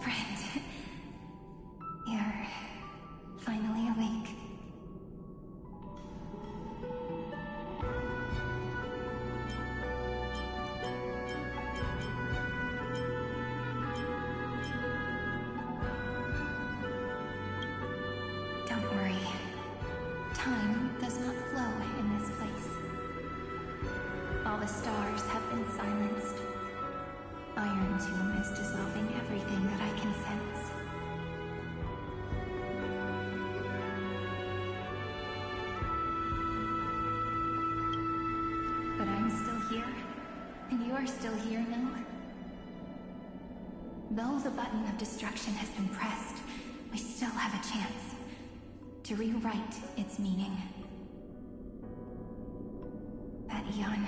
Friend, you're finally awake. Don't worry. Time does not flow in this place. All the stars have been silenced. Iron Tomb is dissolving everything that I can sense. But I'm still here, and you're still here now. Though the button of destruction has been pressed, we still have a chance to rewrite its meaning. That Eon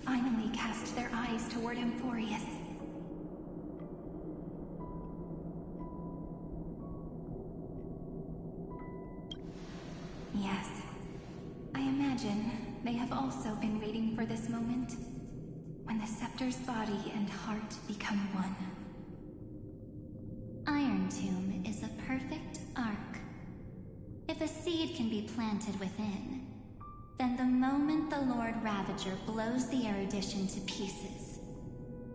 finally cast their eyes toward Amphoreus. Yes, I imagine they have also been waiting for this moment, when the scepter's body and heart become one. Iron Tomb is a perfect arc. If a seed can be planted within, then the moment the Lord Ravager blows the erudition to pieces,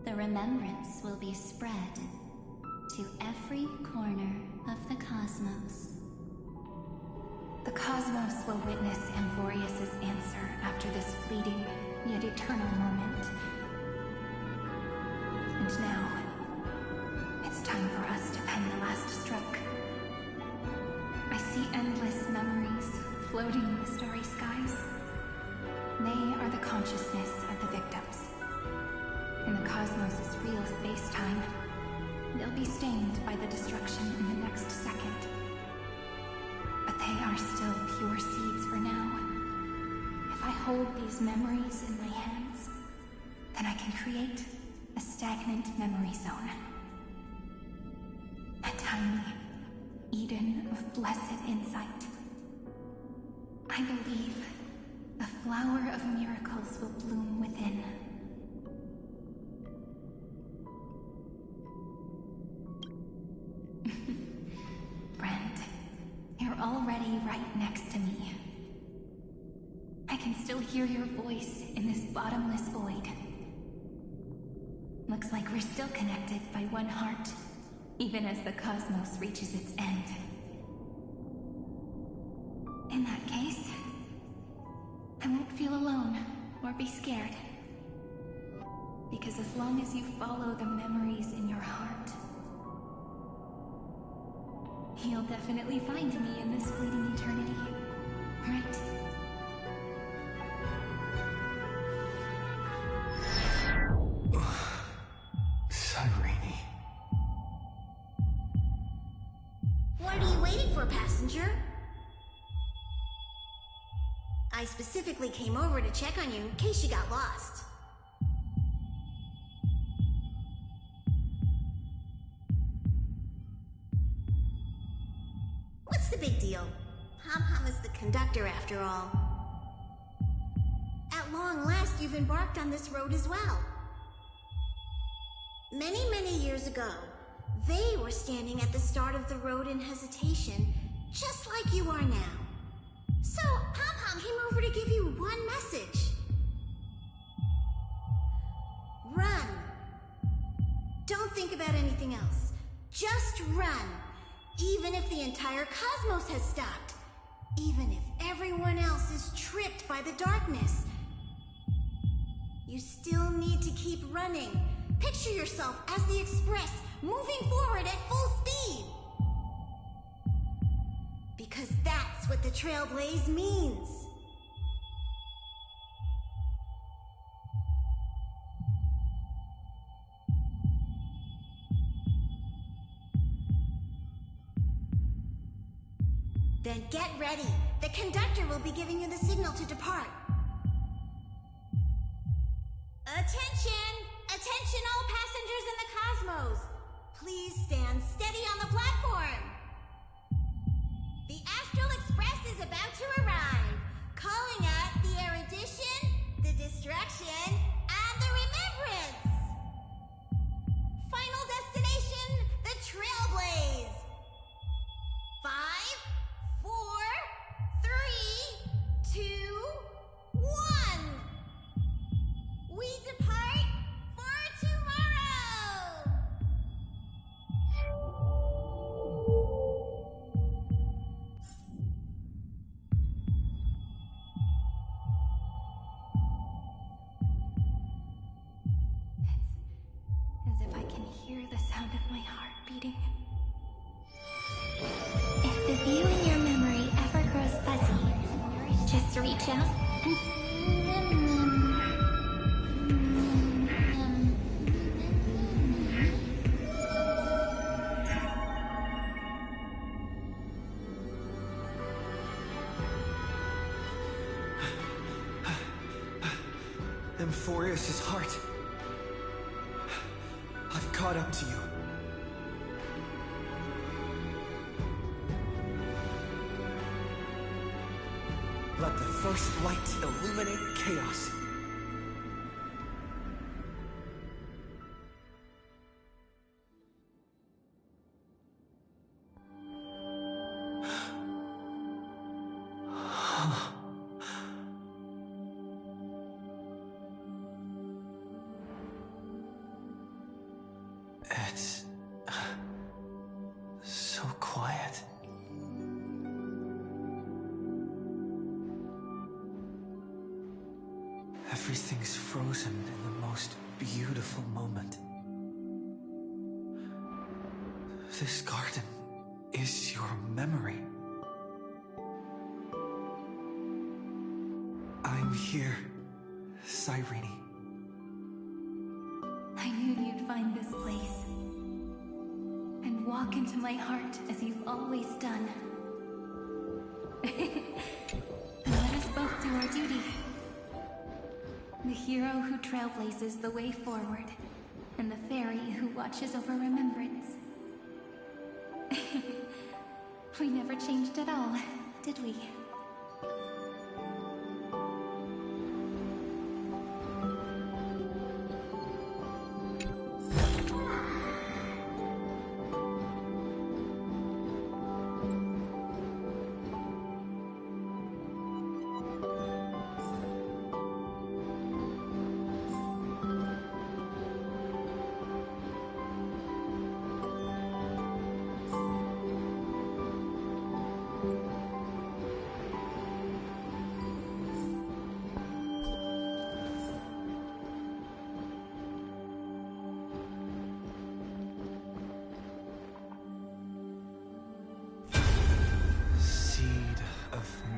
the remembrance will be spread to every corner of the cosmos. The cosmos will witness Amphoreus' answer after this fleeting, yet eternal moment. And now, it's time for us to pen the last stroke. I see endless memories floating in the starry skies. They are the consciousness of the victims. In the cosmos' real space-time, they'll be stained by the destruction in the next second. But they are still pure seeds for now. If I hold these memories in my hands, then I can create a stagnant memory zone. A tiny Eden of blessed insight. I believe the flower of miracles will bloom within. Friend, you're already right next to me. I can still hear your voice in this bottomless void. Looks like we're still connected by one heart, even as the cosmos reaches its end. In that case, I won't feel alone or be scared. Because as long as you follow the memories in your heart, you'll definitely find me in this fleeting eternity, right? Cyrene. What are you waiting for, passenger? I specifically came over to check on you in case you got lost. What's the big deal? Hom-Hom is the conductor after all. At long last, you've embarked on this road as well. Many, many years ago, they were standing at the start of the road in hesitation, just like you are now. So, Hom-Hom came over to give you one message. Run. Don't think about anything else. Just run. Even if the entire cosmos has stopped. Even if everyone else is tripped by the darkness. You still need to keep running. Picture yourself as the Express, moving forward at full speed. Because that's what the Trailblaze means. Then get ready. The conductor will be giving you the signal to depart. Attention! Attention all passengers in the cosmos! Please stand steady on the platform. The Astral Express is about to arrive. can hear the sound of my heart beating. If the view in your memory ever grows fuzzy, just reach out. Amphoreus' heart. I've caught up to you. Let the first light illuminate chaos. It's so quiet. Everything's frozen in the most beautiful moment. This garden is your memory. I'm here, Cyrene. I knew you'd find this place and walk into my heart as you've always done. Let us both do our duty. The hero who trailblazes the way forward, and the fairy who watches over remembrance. We never changed at all, did we?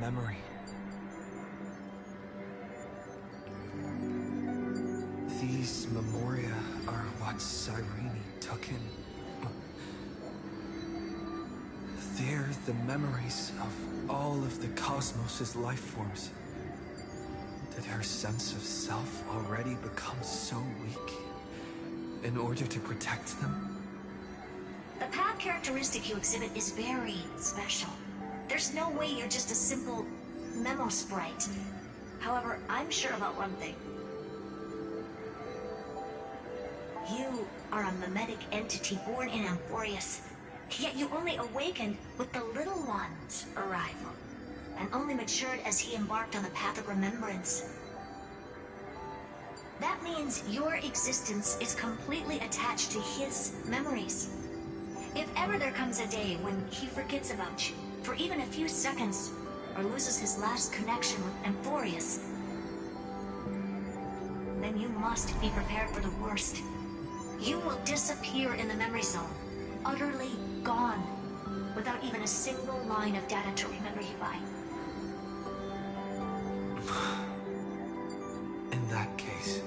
Memory. These memoria are what Cyrene took in. They're the memories of all of the cosmos's life forms. Did her sense of self already become so weak in order to protect them? The path characteristic you exhibit is very special. There's no way you're just a simple memo sprite. However, I'm sure about one thing. You are a mimetic entity born in Amphoreus, yet you only awakened with the Little One's arrival, and only matured as he embarked on the path of remembrance. That means your existence is completely attached to his memories. If ever there comes a day when he forgets about you, for even a few seconds, or loses his last connection with Amphoreus, then you must be prepared for the worst. You will disappear in the memory zone, utterly gone, without even a single line of data to remember you by. In that case...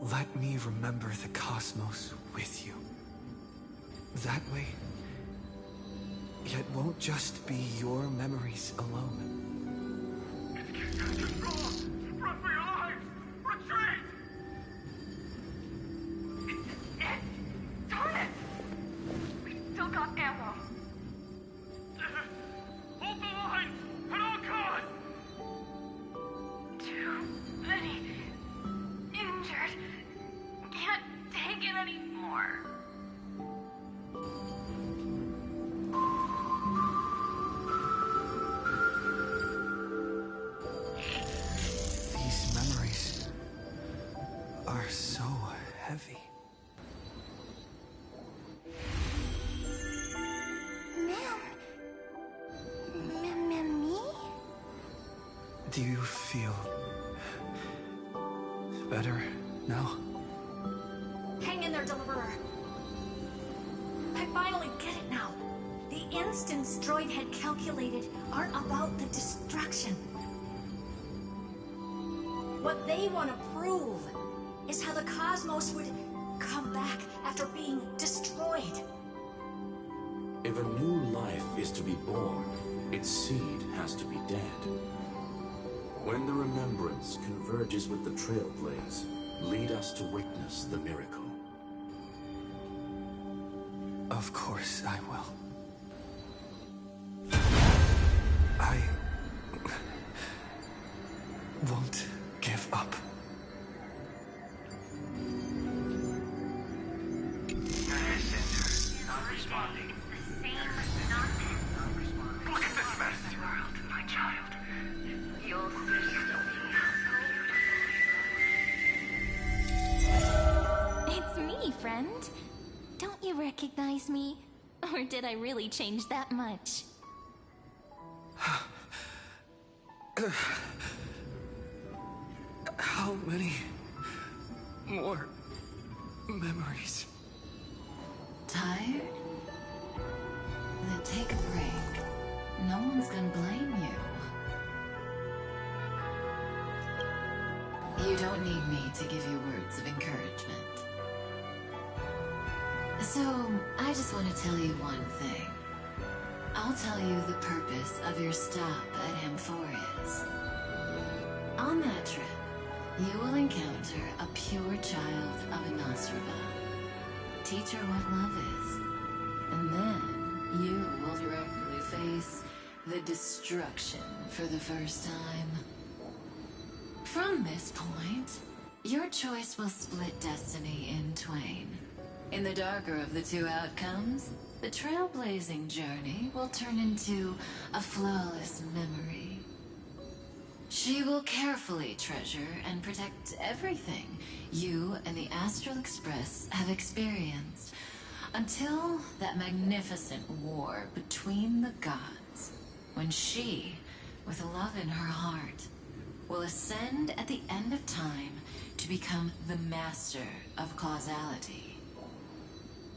let me remember the cosmos with you. That way, it won't just be your memories alone. Run for your lives! Retreat! Darn it! We still got ammo. Hold the line! At all costs! Too many injured. Can't take it anymore. These memories are so heavy. Man, Do you feel better now? Hang in there, Deliverer. I finally get it now. The instants Droid had calculated aren't about the destruction. What they want to prove is how the cosmos would come back after being destroyed. If a new life is to be born, its seed has to be dead. When the remembrance converges with the trailblaze, lead us to witness the miracle. Of course I will. I won't give up. Not responding. It's the same nonsense. Look at this mess. World, my child. You'll see. It's me, friend. Don't you recognize me? Or did I really change that much? How many more memories? Tired? Then take a break. No one's gonna blame you. You don't need me to give you words of encouragement. So, I just want to tell you one thing. I'll tell you the purpose of your stop at Amphoreus. On that trip, you will encounter a pure child of Anastrava. Teach her what love is. And then, you will directly face the destruction for the first time. From this point, your choice will split destiny in twain. In the darker of the two outcomes, the trailblazing journey will turn into a flawless memory. She will carefully treasure and protect everything you and the Astral Express have experienced, until that magnificent war between the gods, when she, with love in her heart, will ascend at the end of time to become the master of causality.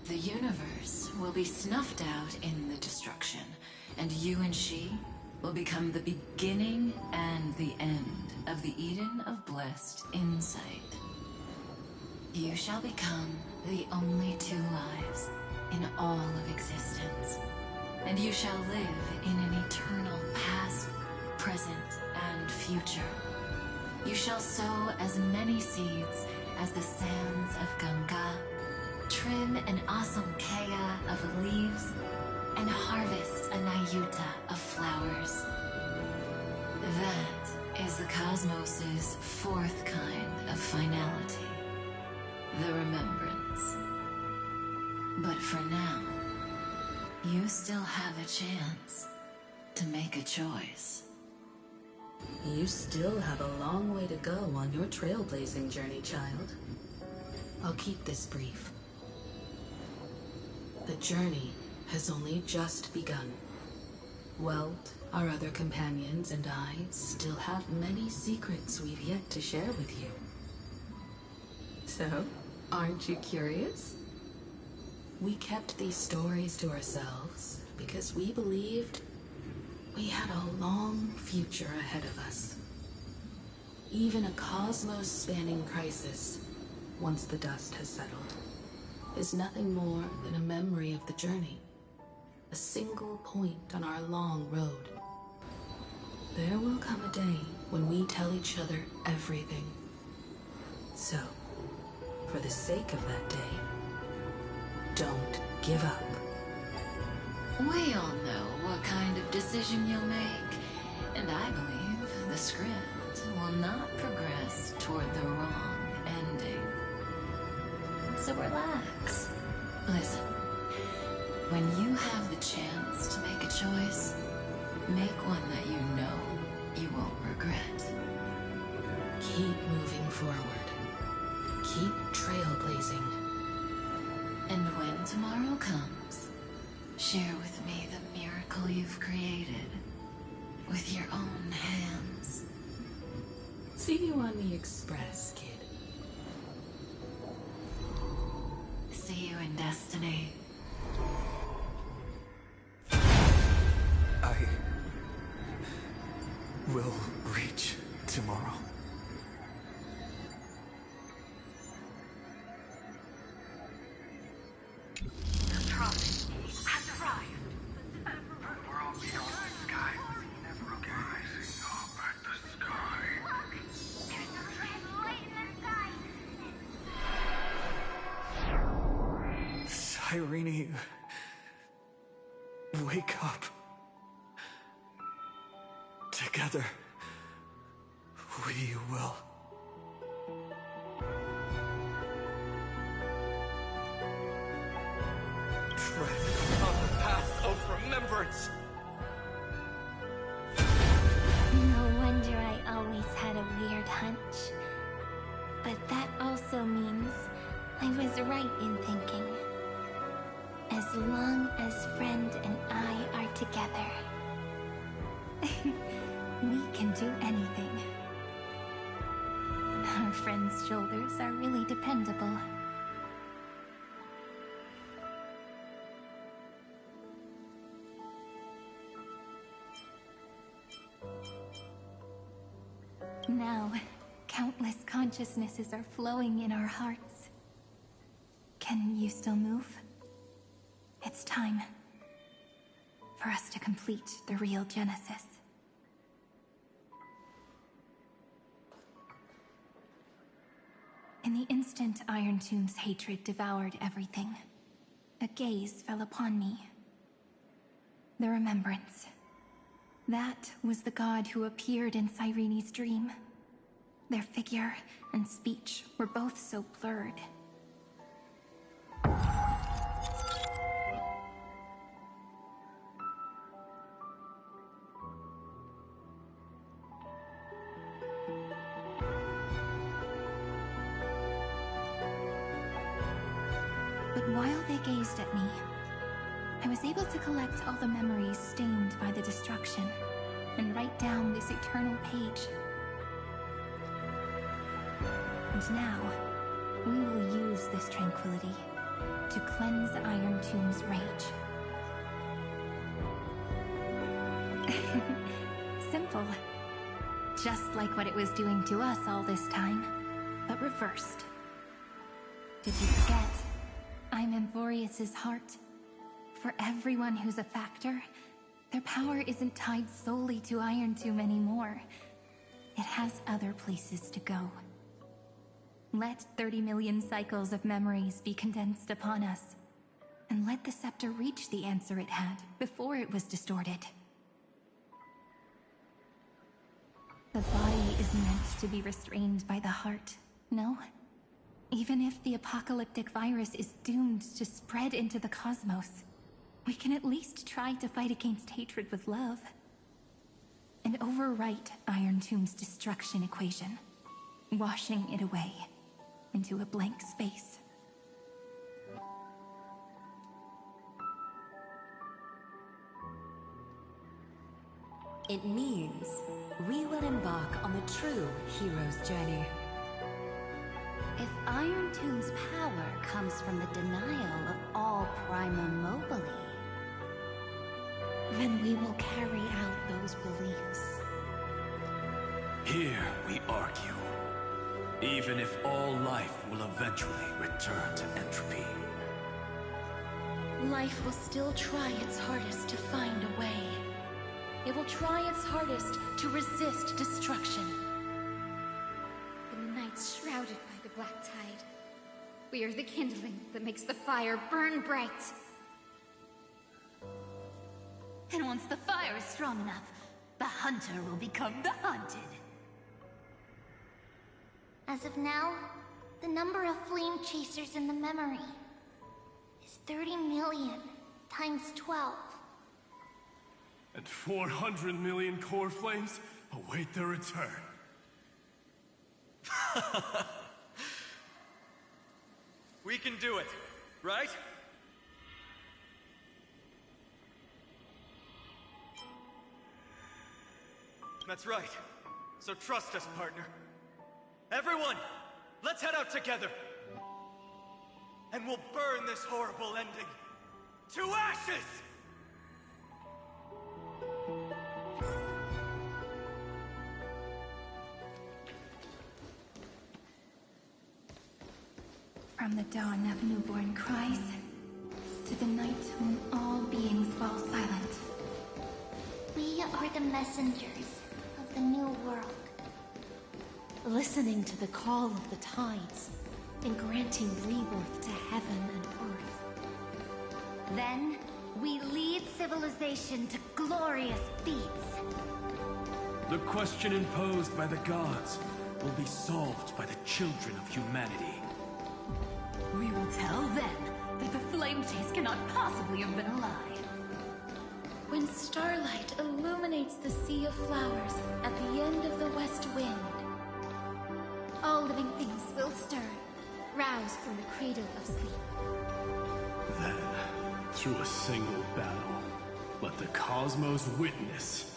The universe will be snuffed out in the destruction, and you and she will become the beginning and the end of the Eden of blessed insight. You shall become the only two lives in all of existence, and you shall live in an eternal past, present, and future. You shall sow as many seeds as the sands of Ganga, trim an awesome kea of leaves, and harvest a nayuta of flowers. That is the cosmos's fourth kind of finality, the remembrance. But for now, you still have a chance to make a choice. You still have a long way to go on your trailblazing journey, child. I'll keep this brief. The journey has only just begun. Welt, our other companions, and I still have many secrets we've yet to share with you. So, aren't you curious? We kept these stories to ourselves because we believed we had a long future ahead of us. Even a cosmos-spanning crisis, once the dust has settled, is nothing more than a memory of the journey. A single point on our long road. There will come a day when we tell each other everything. So, for the sake of that day, don't give up. We all know what kind of decision you'll make, and I believe the script will not progress toward the wrong ending. So relax. Listen, when you have the chance to make a choice, make one that you know you won't regret. Keep moving forward. Keep trailblazing. And when tomorrow comes, share with me the miracle you've created with your own hands. See you on the Express, kid. See you in Destiny. I will reach tomorrow. The prophet has arrived. The world beyond the sky was never rising up at the sky. Look! There's a red light in the sky! Cyrene, wake up. Together, we will. Tread on the path of remembrance. No wonder I always had a weird hunch. But that also means I was right in thinking. As long as Friend and I are together, we can do anything. Our friend's shoulders are really dependable. Now, countless consciousnesses are flowing in our hearts. Can you still move? It's time for us to complete the real Genesis. In the instant Iron Tomb's hatred devoured everything, a gaze fell upon me. The remembrance. That was the god who appeared in Cyrene's dream. Their figure and speech were both so blurred. But while they gazed at me, I was able to collect all the memories stained by the destruction and write down this eternal page. And now, we will use this tranquility to cleanse Iron Tomb's rage. Simple. Just like what it was doing to us all this time, but reversed. Did you forget? I'm Amphoreus' heart. For everyone who's a factor, their power isn't tied solely to Iron Tomb anymore. It has other places to go. Let 30 million cycles of memories be condensed upon us, and let the scepter reach the answer it had before it was distorted. The body is meant to be restrained by the heart, no? Even if the apocalyptic virus is doomed to spread into the cosmos, we can at least try to fight against hatred with love. And overwrite Iron Tomb's destruction equation, washing it away into a blank space. It means we will embark on the true hero's journey. If Iron Tomb's power comes from the denial of all Prima Mobile, then we will carry out those beliefs. Here we argue. Even if all life will eventually return to entropy. Life will still try its hardest to find a way. It will try its hardest to resist destruction. In the nights shrouded by the black tide, we are the kindling that makes the fire burn bright. And once the fire is strong enough, the hunter will become the hunted. As of now, the number of flame chasers in the memory is 30 million times 12. And 400 million core flames await their return. We can do it, right? That's right. So trust us, partner. Everyone, let's head out together. And we'll burn this horrible ending to ashes! From the dawn of newborn cries, to the night when all beings fall silent. We are the messengers of the new world. Listening to the call of the tides, and granting rebirth to heaven and earth. Then, we lead civilization to glorious feats. The question imposed by the gods will be solved by the children of humanity. We will tell them that the flame chase cannot possibly have been a lie. When starlight illuminates the sea of flowers at the end of the west wind, all living things will stir, roused from the cradle of sleep. Then, through a single battle, let the cosmos witness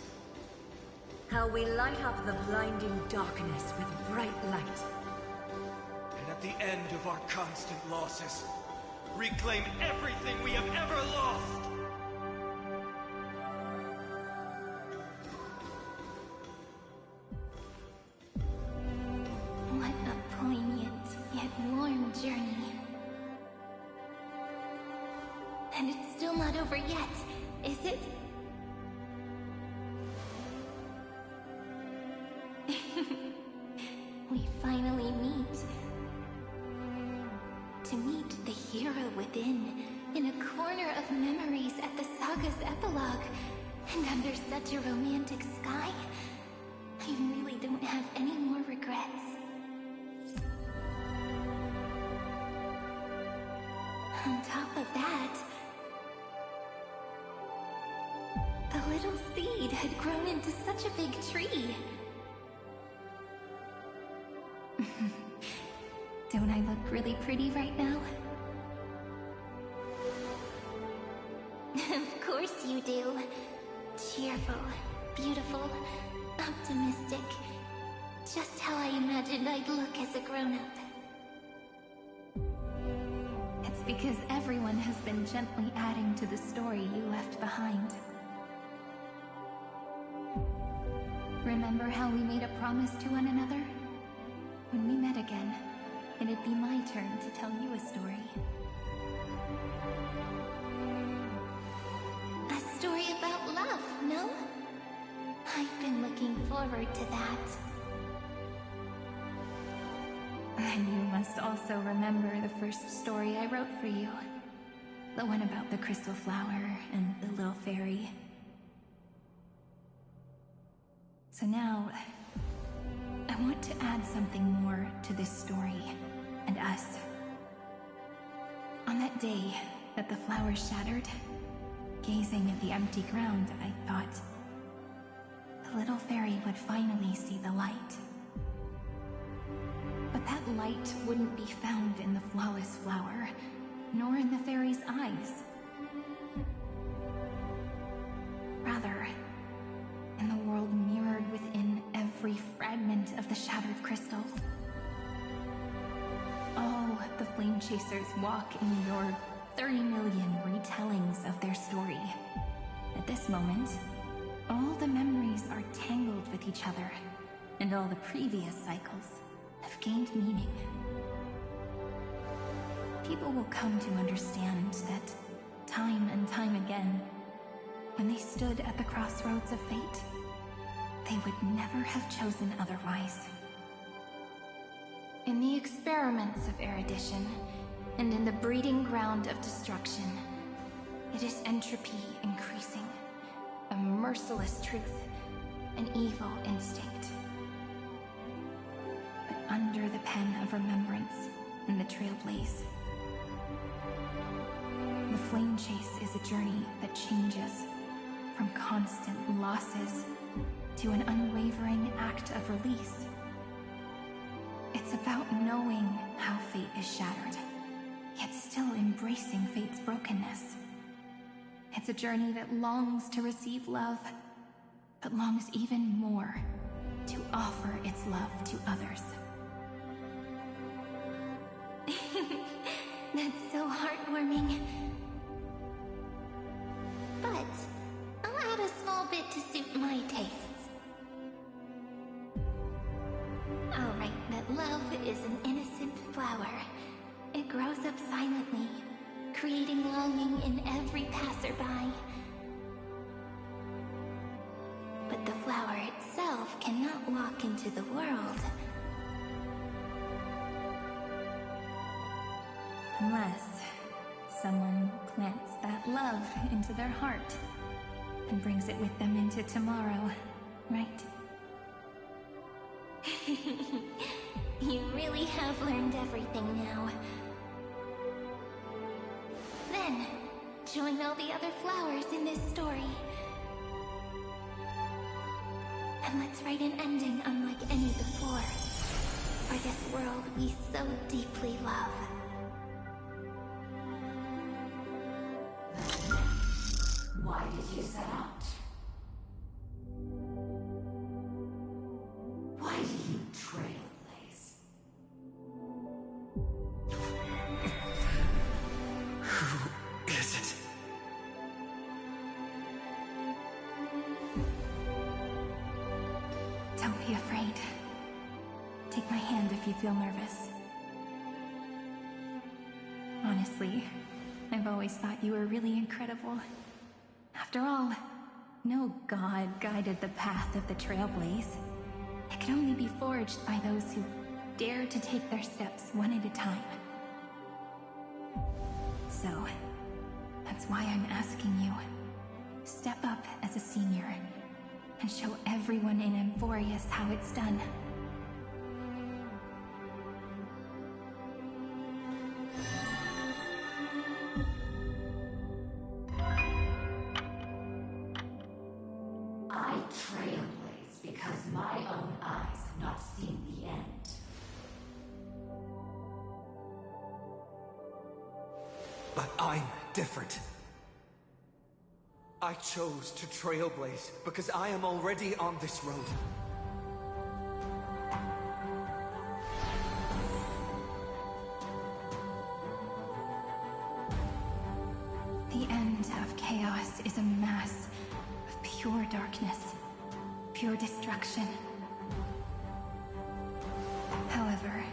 how we light up the blinding darkness with bright light. And at the end of our constant losses, reclaim everything we have ever lost! What a poignant yet warm journey. And it's still not over yet, is it? We finally meet. To meet the hero within, in a corner of memories at the saga's epilogue, and under such a romantic sky, I really don't have any more regrets. On top of that, the little seed had grown into such a big tree. Don't I look really pretty right now? Of course you do. Cheerful, beautiful, optimistic. Just how I imagined I'd look as a grown-up. It's because everyone has been gently adding to the story you left behind. Remember how we made a promise to one another? When we met again, it'd be my turn to tell you a story. A story about love, no? I've been looking forward to that. And you must also remember the first story I wrote for you. The one about the crystal flower and the little fairy. So now, I want to add something more to this story, and us. On that day that the flowers shattered, gazing at the empty ground, I thought the little fairy would finally see the light. But that light wouldn't be found in the flawless flower, nor in the fairy's eyes. Rather, in the world mirrored within every fragment of the shattered crystal. All the flame chasers walk in your 30 million retellings of their story. At this moment, all the memories are tangled with each other, and all the previous cycles have gained meaning. People will come to understand that time and time again, when they stood at the crossroads of fate, they would never have chosen otherwise. In the experiments of erudition, and in the breeding ground of destruction, it is entropy increasing, a merciless truth, an evil instinct. But under the pen of remembrance and the trailblaze, the flame chase is a journey that changes from constant losses to an unwavering act of release. It's about knowing how fate is shattered, yet still embracing fate's brokenness. It's a journey that longs to receive love, but longs even more to offer its love to others. That's so heartwarming. But I'll add a small bit to suit my tastes. I'll write that love is an innocent flower. It grows up silently, creating longing in every passerby. But the flower itself cannot walk into the world. Unless someone plants that love into their heart and brings it with them into tomorrow, right? You really have learned everything now. Then, join all the other flowers in this story. And let's write an ending unlike any before, for this world we so deeply love. Why did you set out? Why did you trailblaze? Who is it? Don't be afraid. Take my hand if you feel nervous. Honestly, I've always thought you were really incredible. After all, no god guided the path of the Trailblaze. It could only be forged by those who dare to take their steps one at a time. So, that's why I'm asking you. Step up as a senior and show everyone in Amphoreus how it's done. I trailblaze because my own eyes have not seen the end. But I'm different. I chose to trailblaze because I am already on this road. The end of chaos is a mass of pure darkness, pure destruction. However,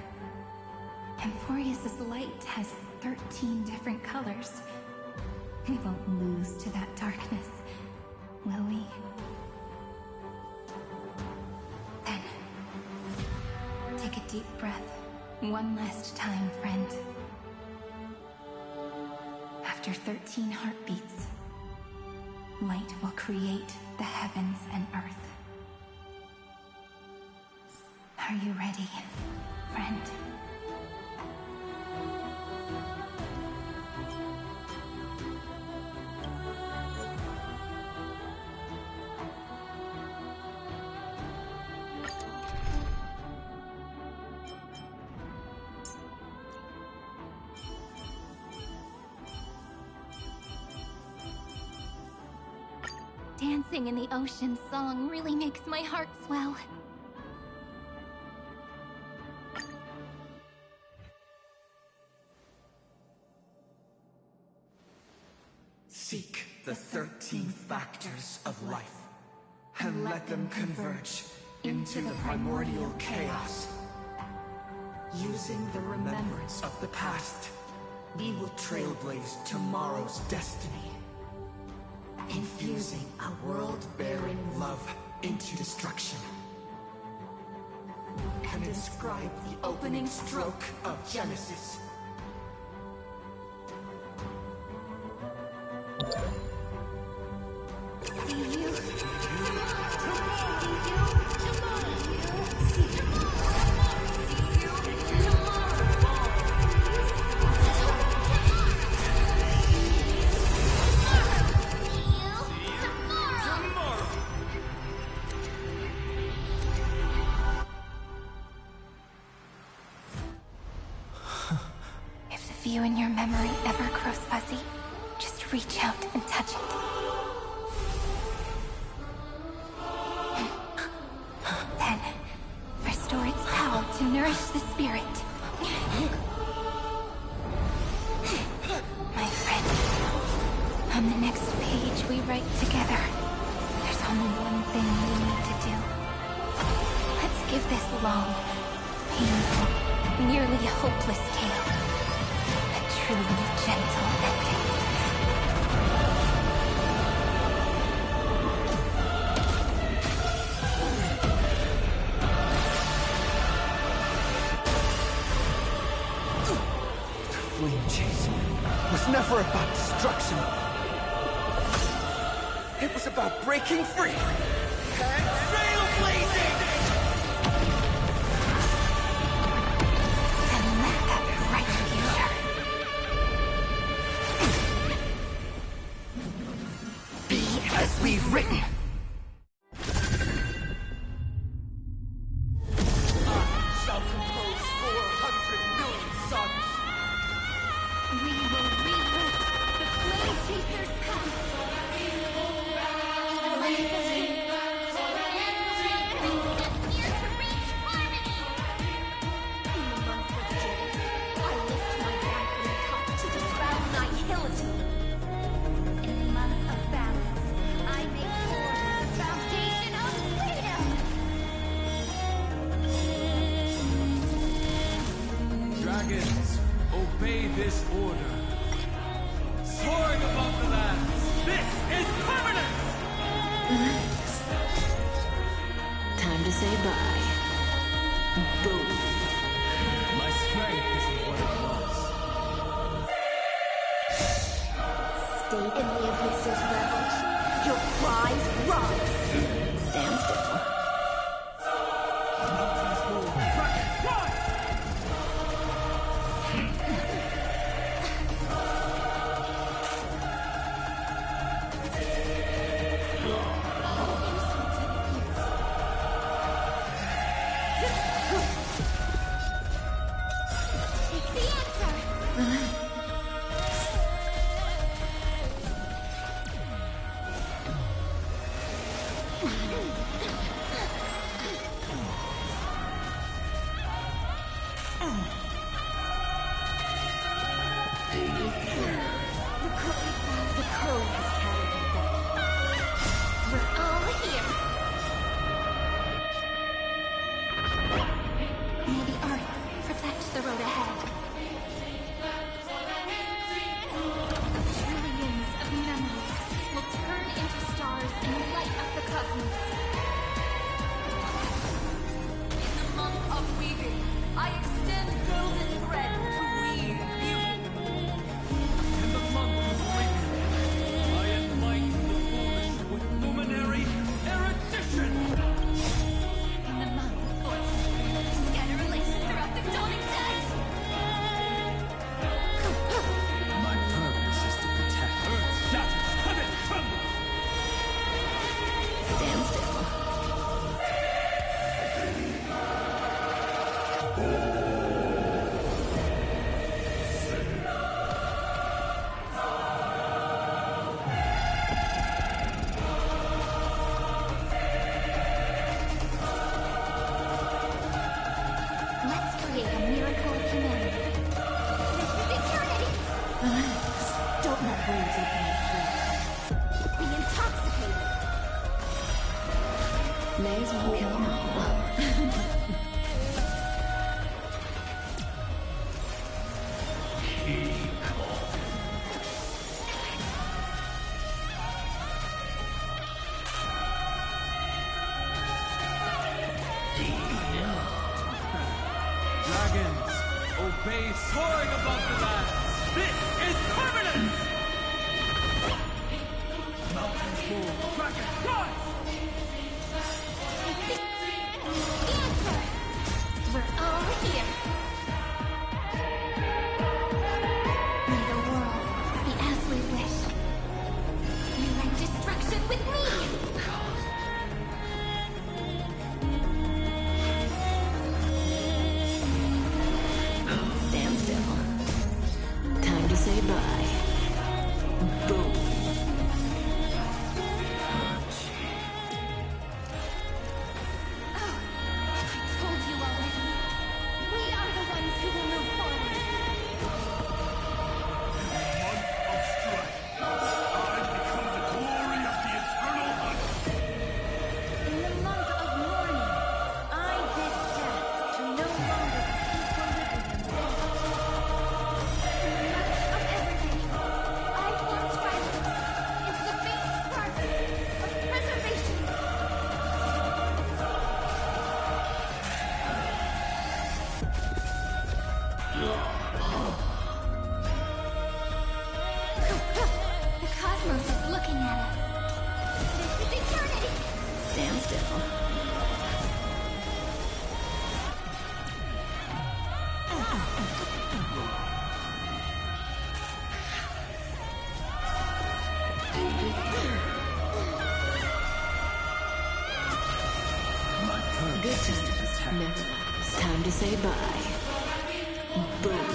Amphoreus' light has 13 different colors. We won't lose to that darkness, will we? Then, take a deep breath, one last time, friend. After 13 heartbeats, light will create the heavens and earth. Are you ready, friend? Dancing in the ocean song really makes my heart swell. Seek the 13 factors of life, and let them converge into the primordial chaos. Using the remembrance of the past, we will trailblaze tomorrow's destiny. Infusing a world-bearing love into destruction. And inscribe the opening stroke of Genesis. You and your memory ever grows fuzzy, just reach out and touch it. Then, restore its power to nourish the spirit. right together. There's only one thing we need to do. Let's give this long, painful, nearly hopeless tale a truly gentle ending. Flame chase was never about destruction. It was about breaking free and trailblazing! And let that bright future be as we've written. Dragons, obey this order. Soaring above the lands, this is permanence! Time to say bye. Boom. My strength isn't what it was. Stay in the abysses, rebels. Your prize rise. Stand still. May as well kill them all. Dragons, obey soaring above the lands. This is permanence! Mountains move, dragon, rise! We're all here. May the world be as we wish. You like destruction with me! Stand still. Time to say bye. Boom. Oh, I told you already. We are the The cosmos is looking at us. This is eternity! Stand still. Good times never last. Time to say bye. Boom.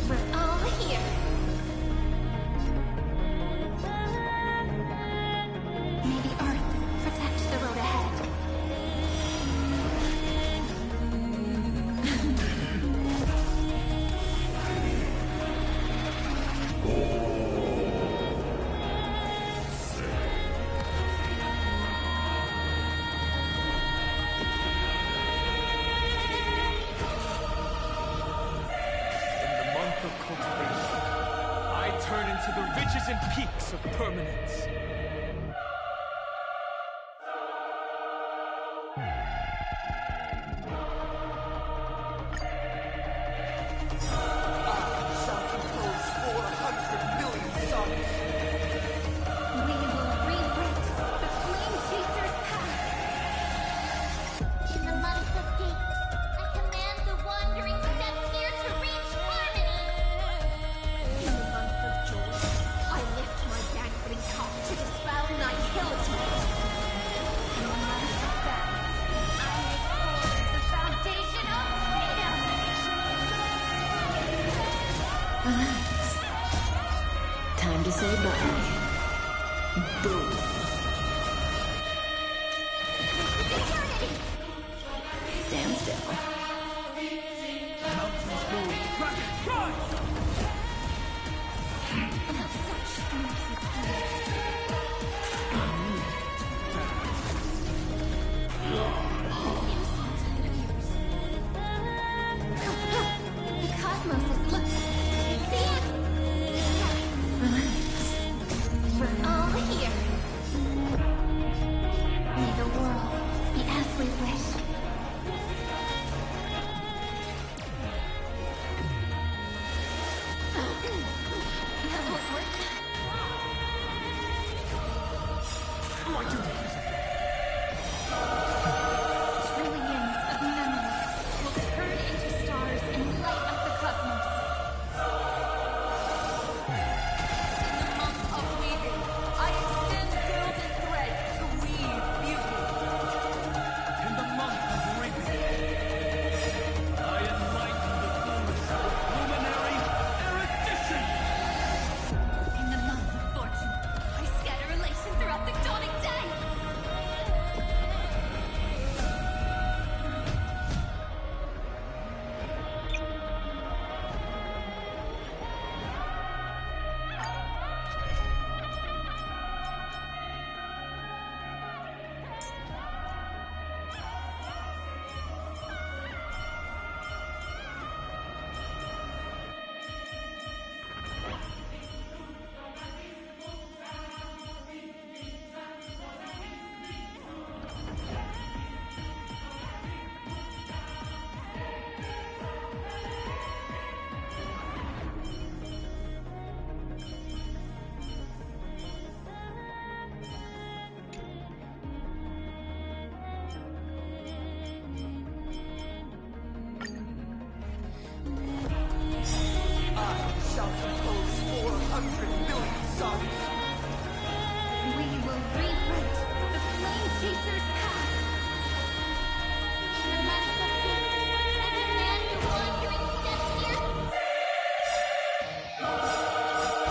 We're all here. May the Earth protect the road ahead. Turn into the ridges and peaks of permanence. Time to say bye. Boom. Stand still. The cosmos is looking. We're all here. May the world be as we wish. That won't work. Trillions of memories will turn into stars and light up the cosmos. I extend golden threads to weave beauty. In the month of reaping, I enlighten the foolish with luminary erudition. In the month of fortune, I scatter elation throughout the dawning day. Shall compose 400 million songs. We will rewrite the flame chaser's path. In the month of fate, I command the wandering steps here to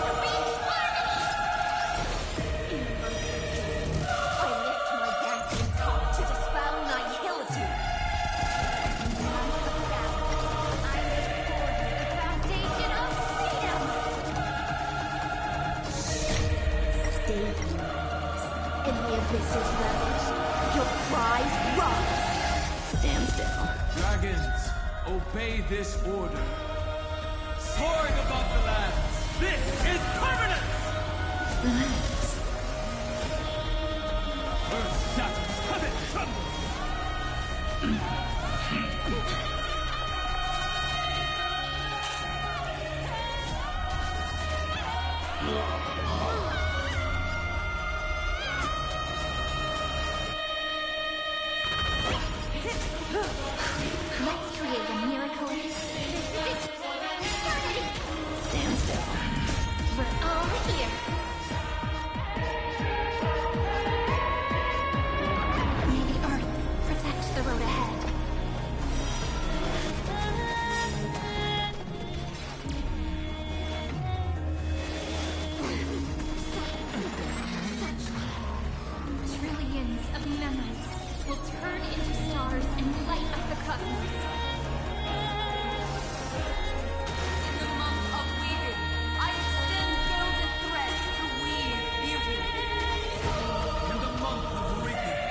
reach harmony. In the month of June, I lift my dancing top to dispel nihility. In the month of balance, I make forth the foundation of freedom. Stay in the abyss's levels. Your cries rise. Stand still. Dragons, obey this order. Soaring above the lands, this is permanence! Relax. Earth shatters, heaven trembles! Let's create a miracle. Stand still. We're all here. May the Earth protect the road ahead. Trillions of memories will turn into stars and light up the cosmos. In the month of weaving, I extend gilded threads to weave beauty. In the month of reaping,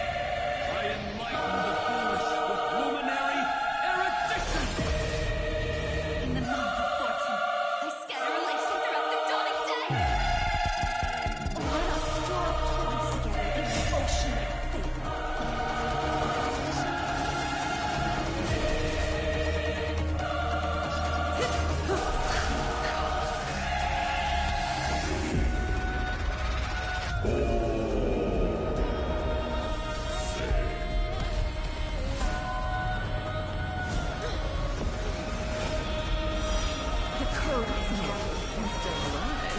I enlighten the foolish with luminary erudition! In the month of fortune, I scatter elation throughout the dawning day. Let us store toys together in the ocean of fate. The crow is now and still alive.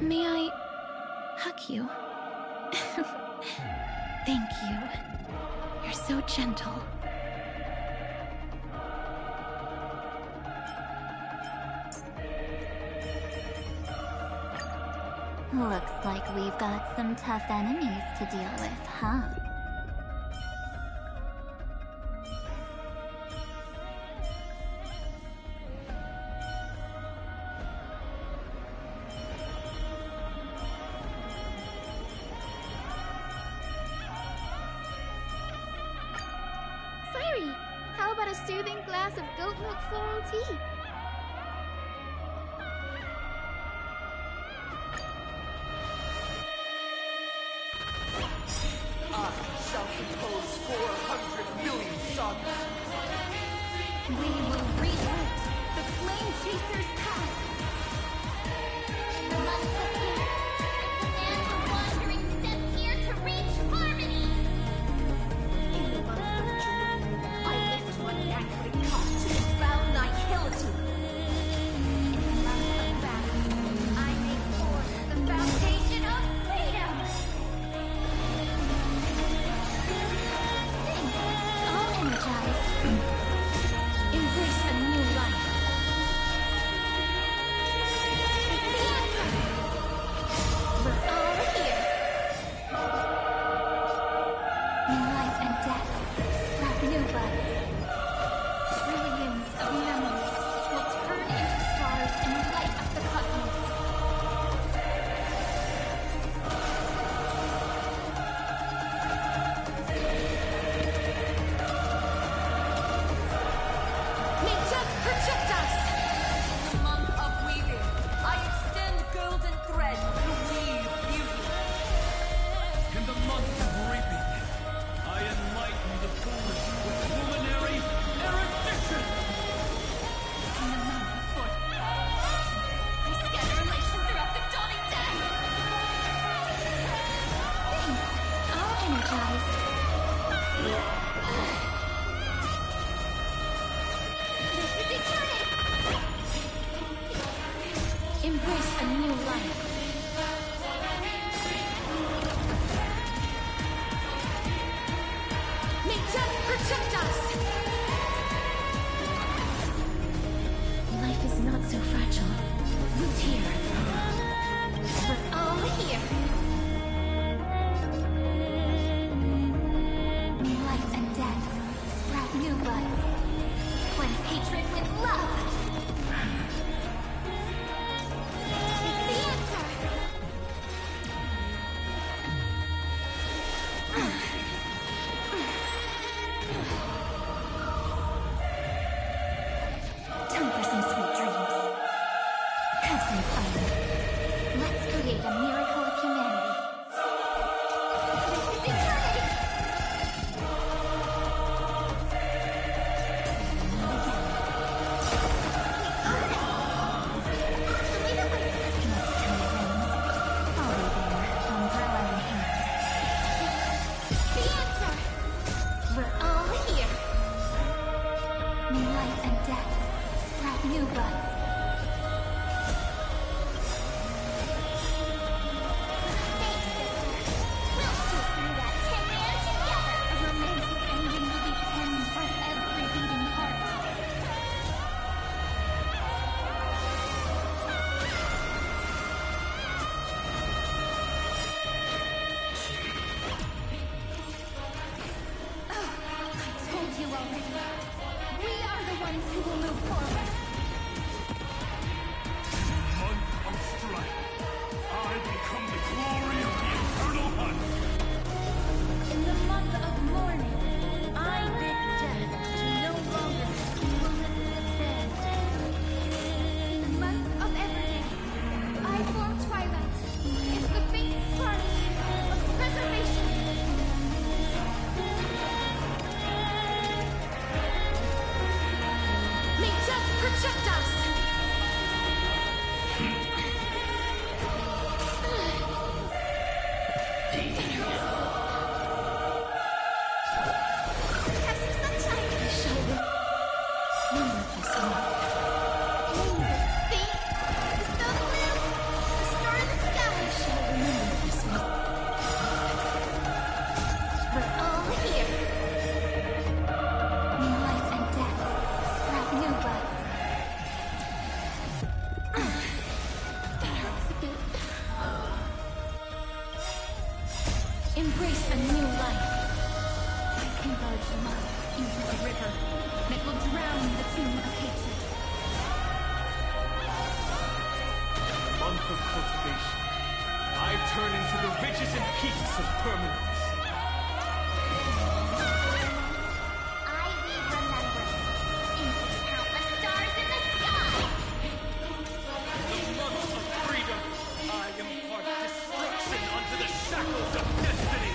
May I hug you? Thank you. You're so gentle. Looks like we've got some tough enemies to deal with, huh? Cyrene, how about a soothing glass of goat milk floral tea? I shall compose 400 million sagas. We will reroute the Flame Chaser's path. The months of peace, and command the wandering steps here to reach harmony. In the month of June, I lift my anchoring cup to this foul nihility. In the month of balance, I make forth the foundation of freedom. All energized. Embrace a new life. new life. May death protect us! Life is not so fragile. Root here. We're all here. May life and death sprout new buds. Cleanse hatred with love. It's the answer. Time for some sweet dreams. Have some fun. Let's create a miracle of humanity. This is eternity! New buds. Thanks, sister. We'll sit through that 10-man together. A romantic ending will be penned by every beating heart. Oh, I told you already. We are the ones who will move forward. I become the glory of the eternal hunt! In the month of mourning, I bid death to no longer stand. In the month of everyday, I form twilight. It's the faint sparks of preservation. May death protect us! Have some sunshine. Shall we? Remember this one. The star blue, the star in the sky. Shall remember this one. We're all here. May life and death sprout new buds. That hurts a bit. Embrace a new life. I converge love into a river that will drown the tomb of hatred. Month of cultivation. I turn into the ridges and peaks of permanence. I weave remembrance into the countless stars in the sky. The month of freedom. I impart destruction unto the shackles of destiny.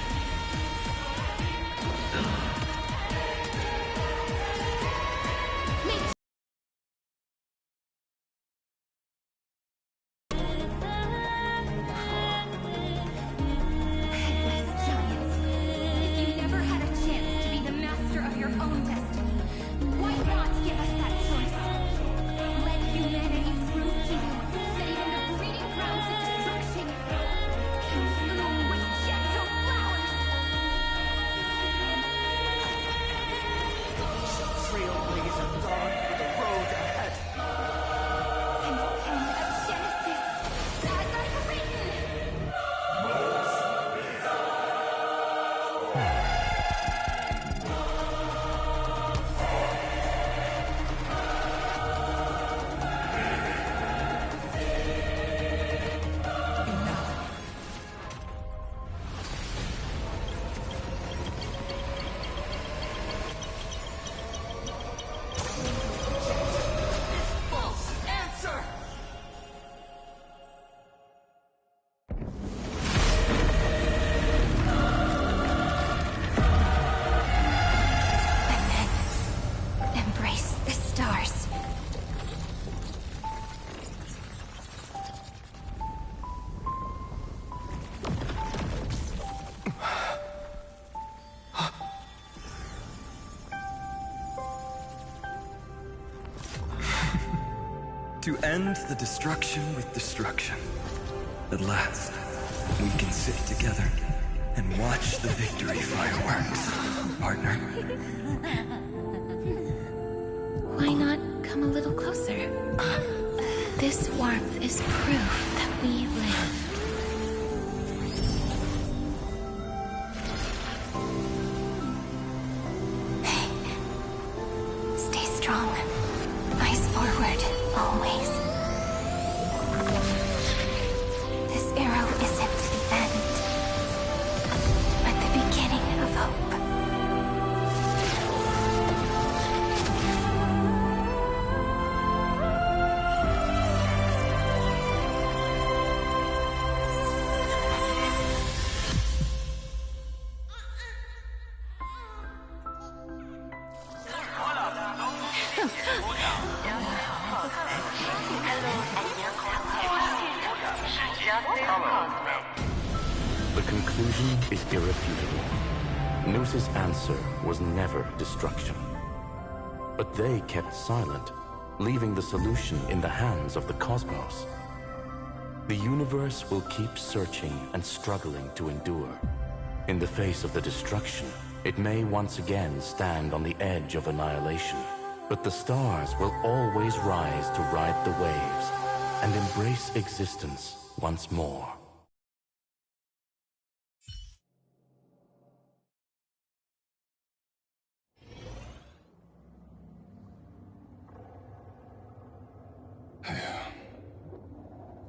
Headless giant. To end the destruction with destruction. At last, we can sit together and watch the victory fireworks, partner. Why not come a little closer? This warmth is proof that we live. Hey, stay strong. Eyes forward, always. This arrow isn't the end, but the beginning of hope. The conclusion is irrefutable. Noos's answer was never destruction. But they kept silent, leaving the solution in the hands of the cosmos. The universe will keep searching and struggling to endure. In the face of the destruction, it may once again stand on the edge of annihilation. But the stars will always rise to ride the waves and embrace existence once more.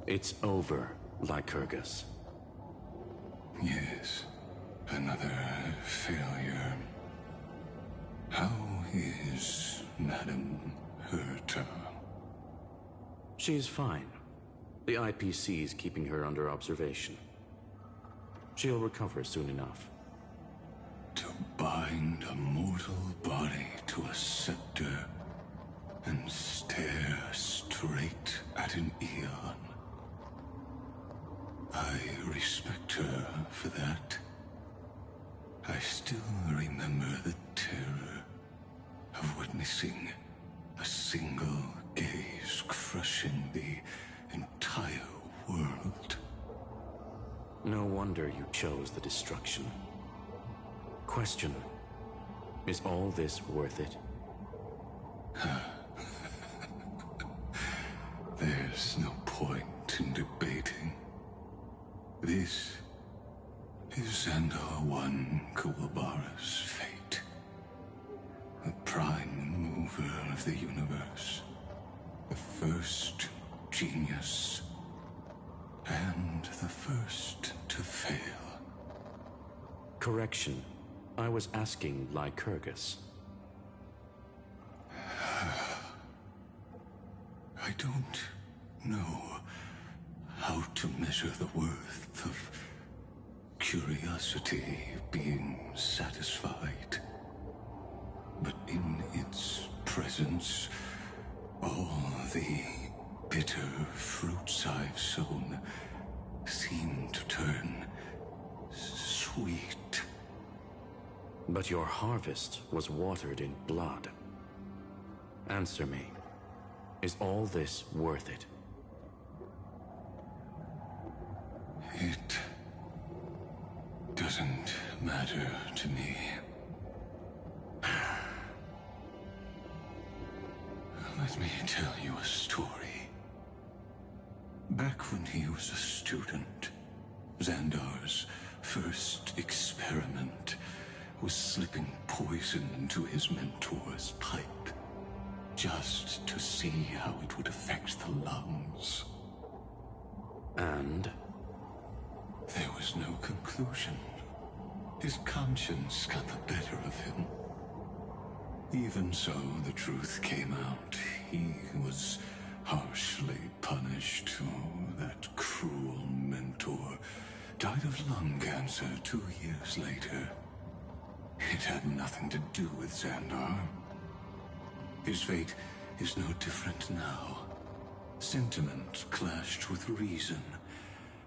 It's over, Lycurgus. Yes, another failure. How is Madame Herta? She's fine. The IPC's keeping her under observation. She'll recover soon enough. To bind a mortal body to a scepter and stare straight at an eon. I respect her for that. I still remember the terror of witnessing a single gaze crushing the entire world. No wonder you chose the destruction. Question: is all this worth it? There's no point in debating. This is Xandar One Kuwabara's fate. The prime mover of the universe. The first genius. And the first to fail. Correction. I was asking Lycurgus. I don't know how to measure the worth of curiosity being satisfied. But in its presence, all the bitter fruits I've sown seem to turn sweet. But your harvest was watered in blood. Answer me. Is all this worth it? It doesn't matter to me. Let me tell you a story. Back when he was a student, Xandar's first experiment was slipping poison into his mentor's pipe, just to see how it would affect the lungs. And? There was no conclusion. His conscience got the better of him. Even so, the truth came out. He was harshly punished. Oh, that cruel mentor died of lung cancer 2 years later. It had nothing to do with Xandar. His fate is no different now. Sentiment clashed with reason,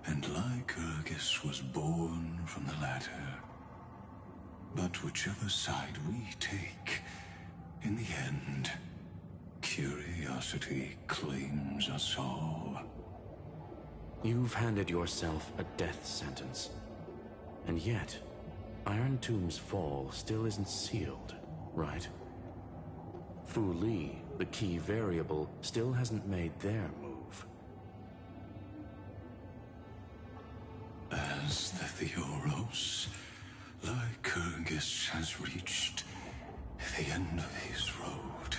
and Lycurgus was born from the latter. But whichever side we take, in the end, Curiosity claims us all. You've handed yourself a death sentence. And yet, Iron Tomb's fall still isn't sealed, right? Fu Li, the key variable, still hasn't made their move. As the Theoros, Lycurgus has reached the end of his road.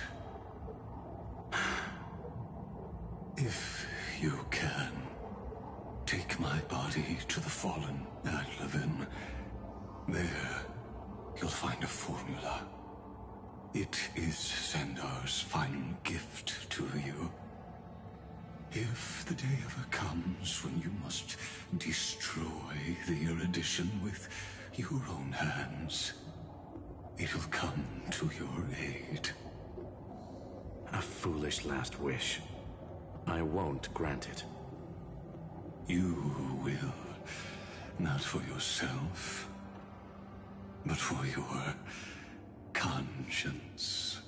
If you can, take my body to the fallen Adlevin. There, you'll find a formula. It is Xandar's final gift to you. If the day ever comes when you must destroy the erudition with your own hands, it'll come to your aid. A foolish last wish. I won't grant it. You will. Not for yourself, but for your conscience.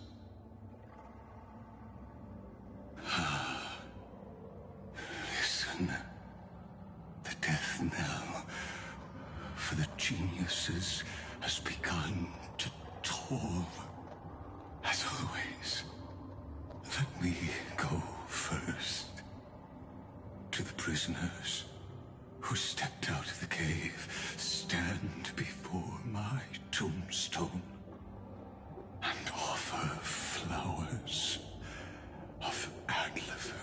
Listen. The death knell for the geniuses has begun to toll. As always, let me go first. To the prisoners who stepped out of the cave, stand before my tombstone and offer flowers of Adlevin.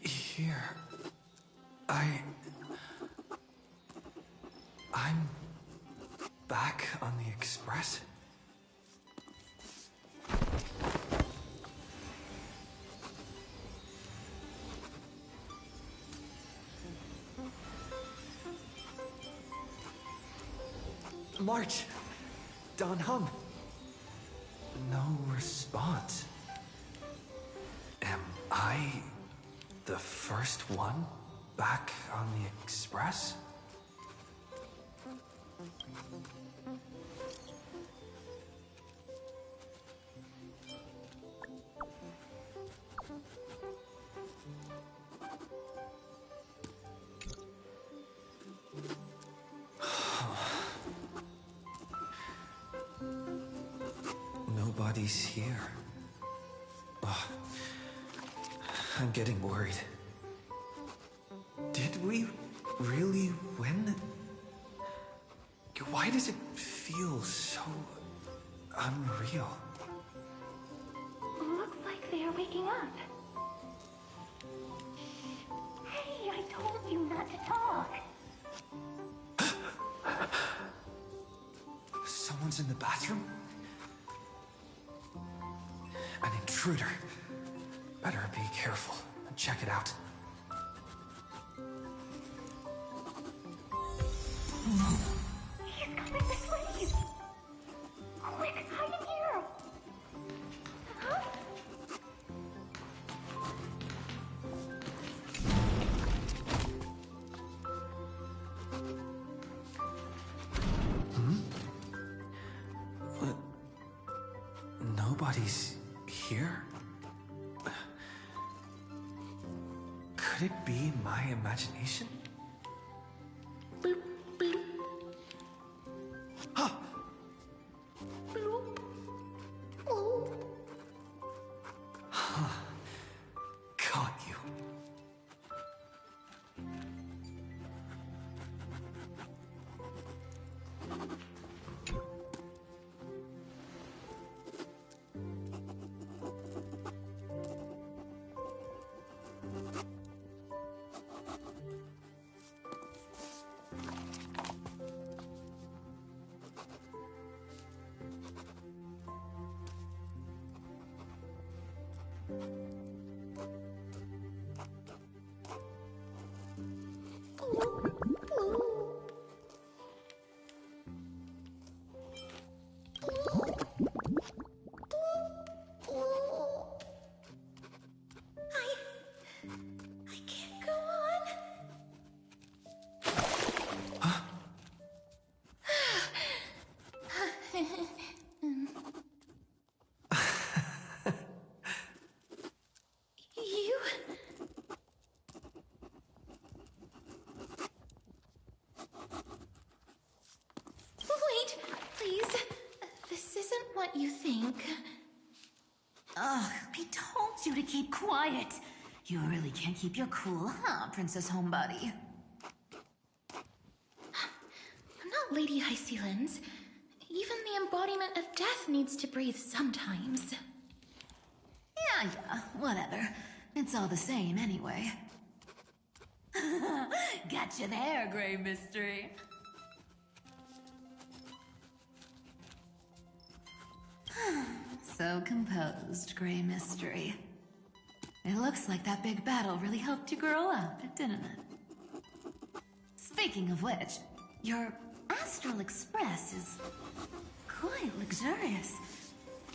Here. I'm back on the Express. March! Don Hum! No response. Am I the first one back on the Express? Nobody's here. Ugh. I'm getting worried. Did we really win? Why does it feel so unreal? Looks like they are waking up. Hey, I told you not to talk. Someone's in the bathroom? An intruder. Better be careful and check it out. He's coming this way. Quick, hide in here. Huh? What? Nobody's here? Could it be my imagination? Huh. Huh. Caught you. isn't what you think. Ugh, I told you to keep quiet. You really can't keep your cool, huh, Princess Homebody? I'm not Lady Hycelan's. Even the embodiment of death needs to breathe sometimes. Yeah, whatever. It's all the same anyway. Gotcha there, Grey Mystery. So composed, Grey Mystery. It looks like that big battle really helped you grow up, didn't it? Speaking of which, your Astral Express is quite luxurious.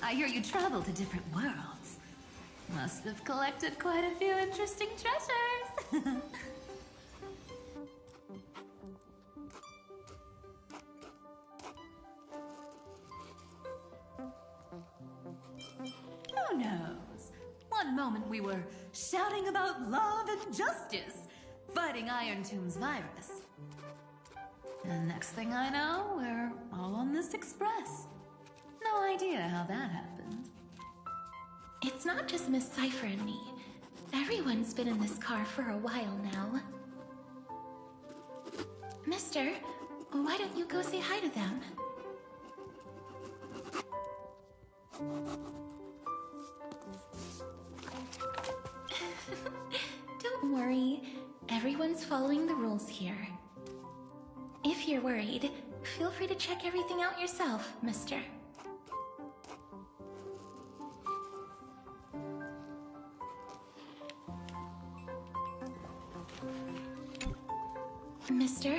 I hear you travel to different worlds. Must have collected quite a few interesting treasures. Who knows? One moment we were shouting about love and justice, fighting Iron Tomb's virus. And next thing I know, we're all on this express. No idea how that happened. It's not just Miss Cypher and me. Everyone's been in this car for a while now. Mister, why don't you go say hi to them? Don't worry. Everyone's following the rules here. If you're worried, feel free to check everything out yourself, mister. Mister,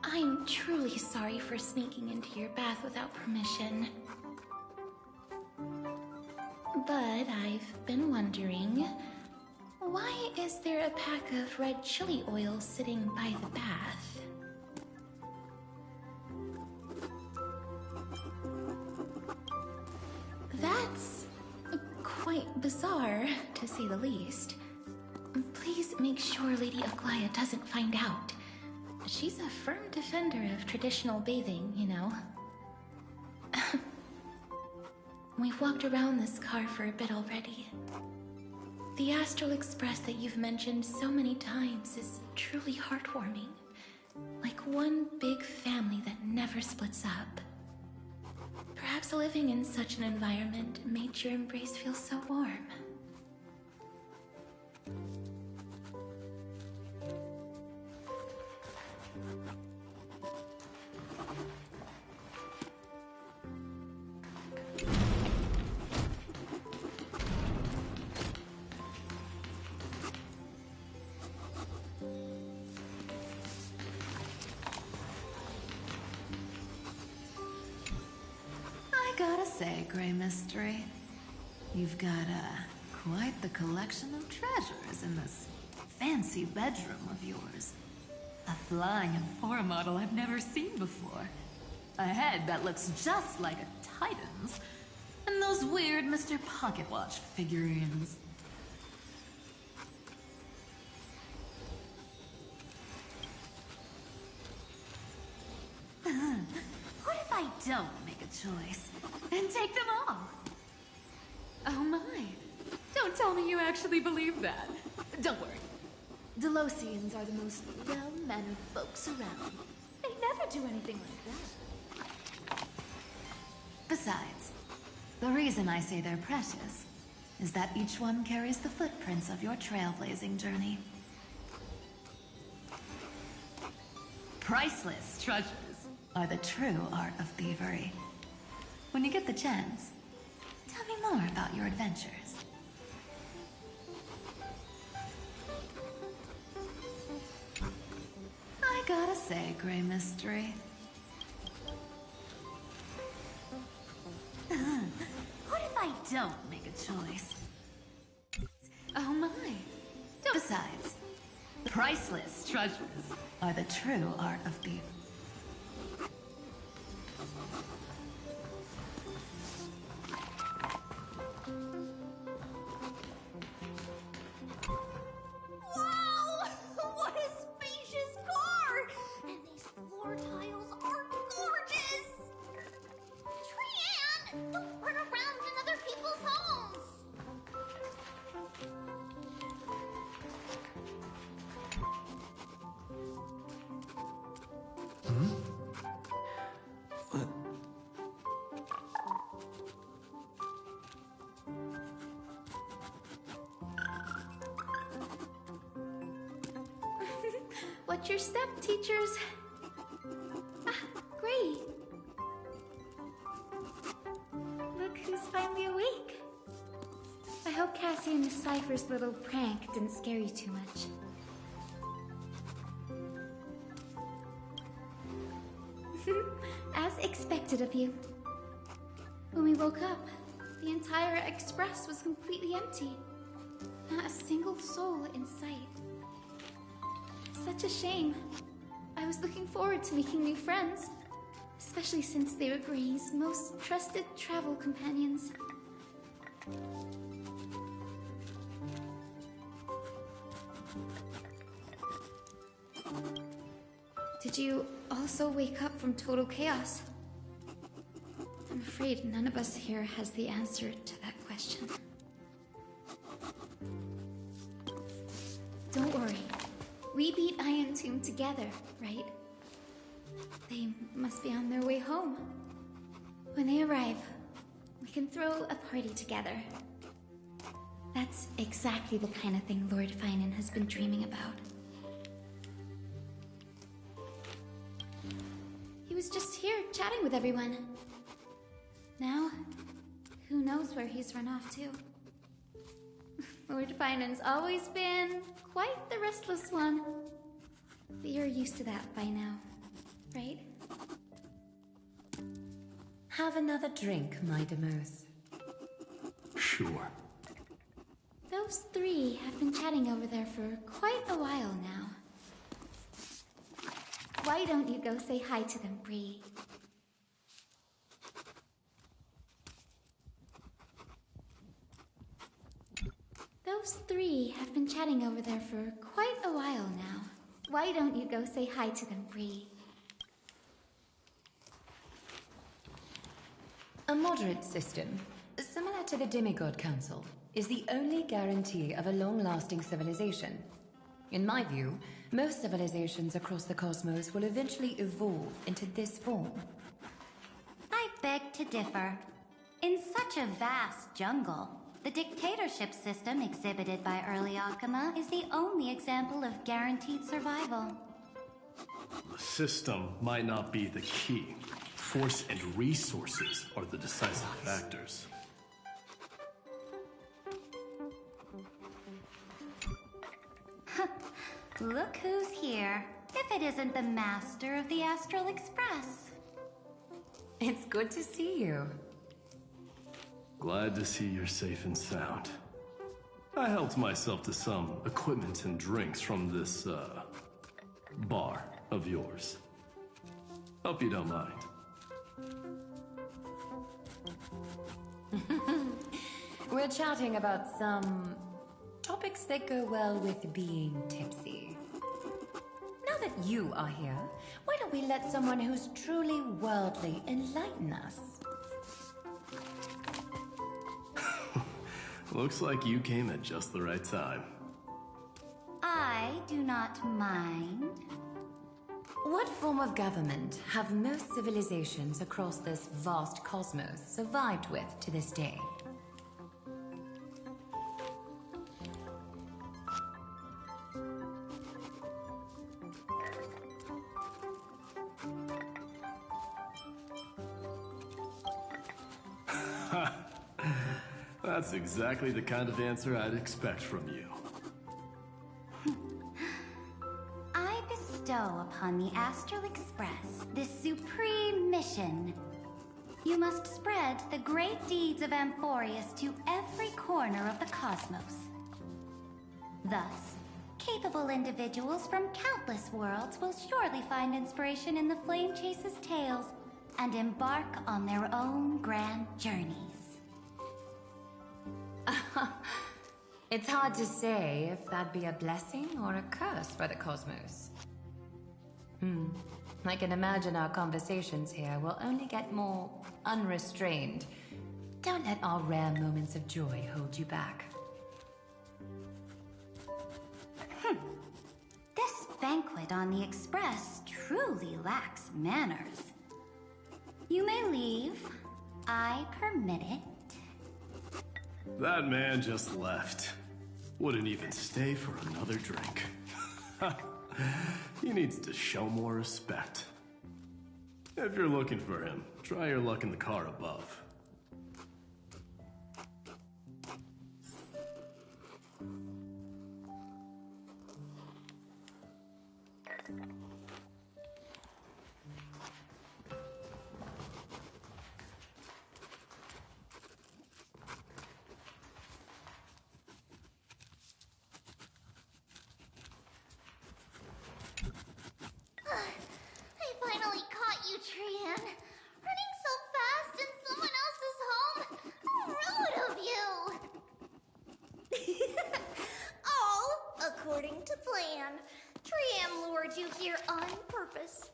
I'm truly sorry for sneaking into your bath without permission. But I've been wondering, why is there a pack of red chili oil sitting by the bath? That's quite bizarre, to say the least. Please make sure Lady Aglaya doesn't find out. She's a firm defender of traditional bathing, you know. We've walked around this car for a bit already. The Astral Express that you've mentioned so many times is truly heartwarming. Like one big family that never splits up. Perhaps living in such an environment made your embrace feel so warm. I gotta say, Grey Mystery, you've got quite the collection of treasures in this fancy bedroom of yours. A flying Amphora model I've never seen before. A head that looks just like a Titan's. And those weird Mr. Pocket Watch figurines. What if I don't make a choice and take them all? Oh my. Don't tell me you actually believe that. Don't worry. Delosians are the most well-mannered folks around. They never do anything like that. Besides, the reason I say they're precious is that each one carries the footprints of your trailblazing journey. Priceless treasures are the true art of thievery. When you get the chance, tell me more about your adventures. I gotta say, Grey Mystery, what if I don't make a choice? Oh my. Besides, priceless treasures are the true art of thievery. Wow! What a spacious car! And these floor tiles are gorgeous! Trian! Watch your step, teachers. Ah, great. Look who's finally awake. I hope Cassie and Miss Cypher's little prank didn't scare you too much. As expected of you. When we woke up, the entire express was completely empty. Not a single soul in sight. Such a shame. I was looking forward to making new friends, especially since they were Gray's most trusted travel companions. Did you also wake up from total chaos? I'm afraid none of us here has the answer to that question. Don't worry. We beat Iron Tomb together, right? They must be on their way home. When they arrive, we can throw a party together. That's exactly the kind of thing Lord Finan has been dreaming about. He was just here chatting with everyone. Now, who knows where he's run off to? Lord Finan's always been quite the restless one. But you're used to that by now, right? Have another drink, my Demos. Sure. Those three have been chatting over there for quite a while now. Why don't you go say hi to them, Bree? Those three have been chatting over there for quite a while now. Why don't you go say hi to them, Bree? A moderate system, similar to the Demigod Council, is the only guarantee of a long-lasting civilization. In my view, most civilizations across the cosmos will eventually evolve into this form. I beg to differ. In such a vast jungle, the dictatorship system exhibited by early Akama is the only example of guaranteed survival. The system might not be the key. Force and resources are the decisive factors. Look who's here. If it isn't the master of the Astral Express. It's good to see you. Glad to see you're safe and sound. I helped myself to some equipment and drinks from this, bar of yours. Hope you don't mind. We're chatting about some topics that go well with being tipsy. Now that you are here, why don't we let someone who's truly worldly enlighten us? Looks like you came at just the right time. I do not mind. What form of government have most civilizations across this vast cosmos survived with to this day? That's exactly the kind of answer I'd expect from you. I bestow upon the Astral Express this supreme mission. You must spread the great deeds of Amphoreus to every corner of the cosmos. Thus, capable individuals from countless worlds will surely find inspiration in the Flame Chase's tales and embark on their own grand journeys. It's hard to say if that'd be a blessing or a curse for the cosmos. I can imagine our conversations here will only get more unrestrained. Don't let our rare moments of joy hold you back. This banquet on the Express truly lacks manners. You may leave. I permit it. That man just left. Wouldn't even stay for another drink. He needs to show more respect. If you're looking for him, try your luck in the car above. I finally caught you, Cyrene. Running so fast in someone else's home. Rude of you. All according to plan. Cyrene lured you here on purpose.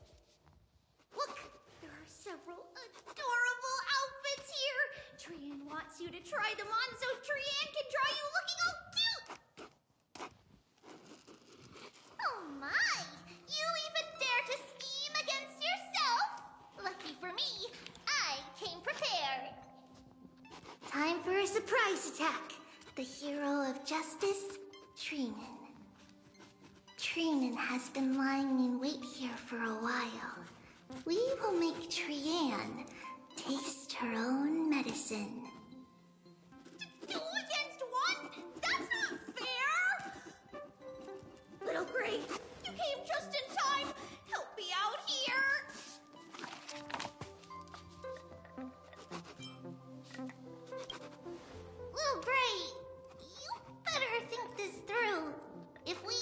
Look, there are several adorable outfits here. Cyrene wants you to try them on so Cyrene can draw you looking all cute. Oh my! You even dare to scheme against yourself? Lucky for me, I came prepared. Time for a surprise attack. The hero of justice, Cyrene. Cyrene has been lying in wait here for a while. We will make Cyrene taste her own medicine. Two against one? That's not fair! Little Gray, you came just in time. Help me out here. Little Gray, you better think this through. If we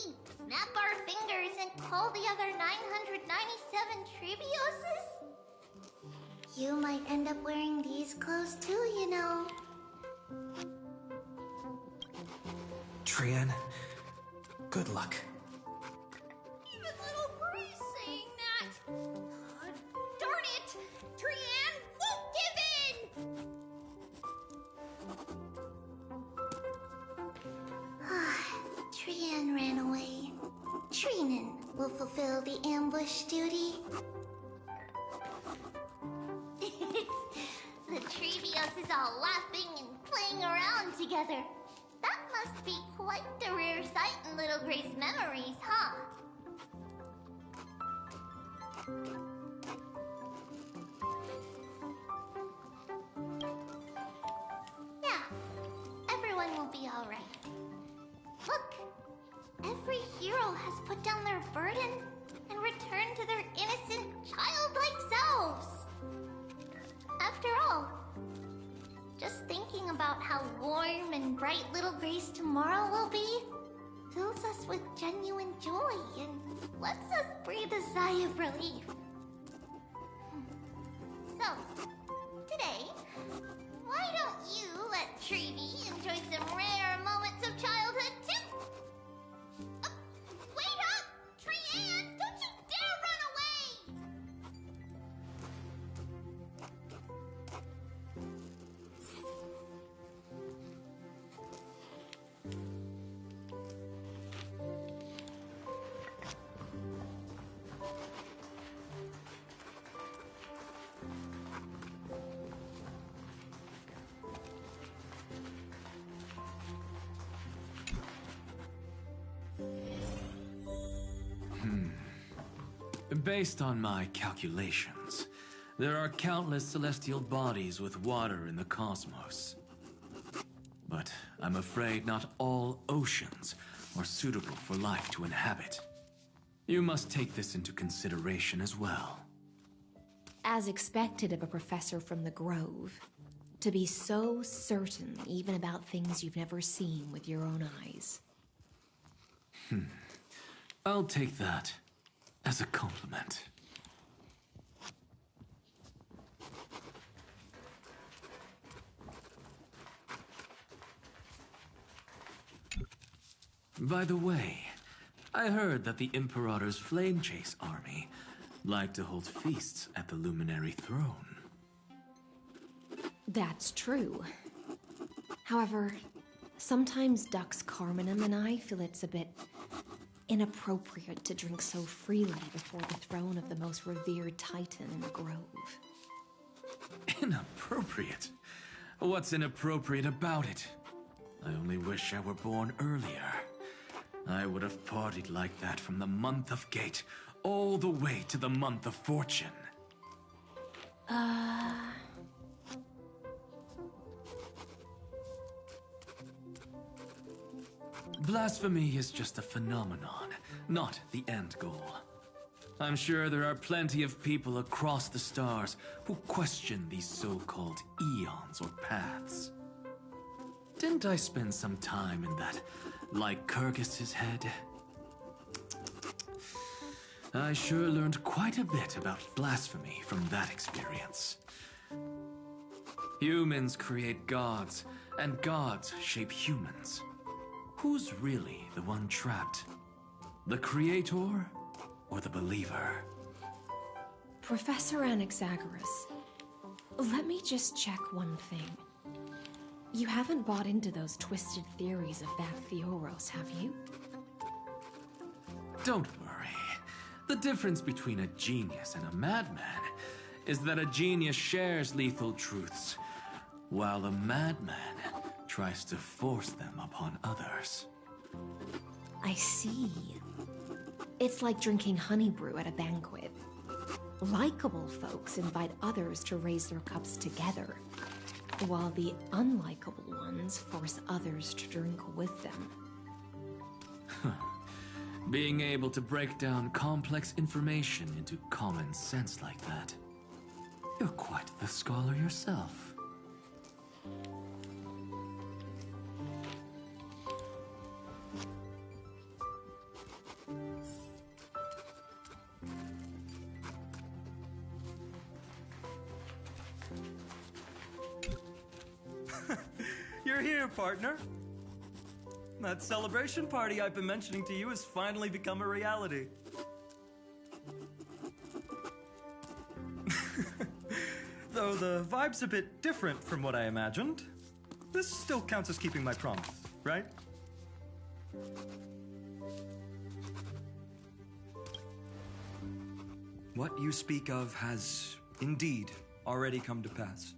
snap our fingers and call the other 997 Trebioses, you might end up wearing these clothes too, you know. Cyrene, good luck. Even little Gray's saying that. Darn it! Cyrene won't give in! Cyrene ran away. Cyrene will fulfill the ambush duty. The Trebios is all laughing and playing around together. That must be quite the rare sight in Little Gray's memories, huh? Yeah, everyone will be all right. Look, every hero has put down their burden and returned to their innocent, childlike selves. After all, just thinking about how warm and bright Little Gray's tomorrow will be fills us with genuine joy and lets us breathe a sigh of relief. So, today, why don't you let Trevi enjoy some rare moments of childhood too? Wait up! Cyrene, don't you dare run away! Based on my calculations, there are countless celestial bodies with water in the cosmos. But I'm afraid not all oceans are suitable for life to inhabit. You must take this into consideration as well. As expected of a professor from the Grove, to be so certain even about things you've never seen with your own eyes. I'll take that as a compliment. By the way, I heard that the Imperator's Flame Chase army like to hold feasts at the Luminary Throne. That's true. However, sometimes Dux Carminum and I feel it's a bit inappropriate to drink so freely before the throne of the most revered titan in the Grove. Inappropriate? What's inappropriate about it? I only wish I were born earlier. I would have partied like that from the month of Gate all the way to the month of Fortune. Blasphemy is just a phenomenon, not the end goal. I'm sure there are plenty of people across the stars who question these so-called eons or paths. Didn't I spend some time in that Lycurgus's head? I sure learned quite a bit about blasphemy from that experience. Humans create gods, and gods shape humans. Who's really the one trapped? The creator or the believer? Professor Anaxagoras, let me just check one thing. You haven't bought into those twisted theories of Amphoreus, have you? Don't worry. The difference between a genius and a madman is that a genius shares lethal truths, while a madman tries to force them upon others. I see. It's like drinking honey brew at a banquet. Likable folks invite others to raise their cups together, while the unlikable ones force others to drink with them. Being able to break down complex information into common sense like that. You're quite the scholar yourself. You're here, partner. That celebration party I've been mentioning to you has finally become a reality. Though the vibe's a bit different from what I imagined, this still counts as keeping my promise, right? What you speak of has indeed already come to pass.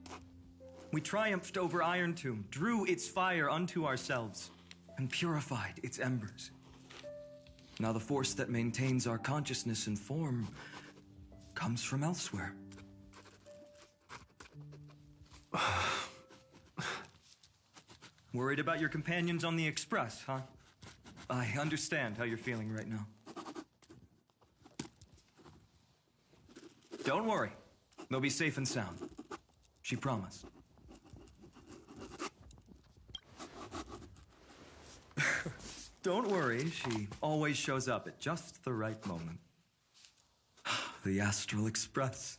We triumphed over Iron Tomb, drew its fire unto ourselves, and purified its embers. Now the force that maintains our consciousness and form comes from elsewhere. Worried about your companions on the Express, huh? I understand how you're feeling right now. Don't worry. They'll be safe and sound. She promised. Don't worry, she always shows up at just the right moment. The Astral Express.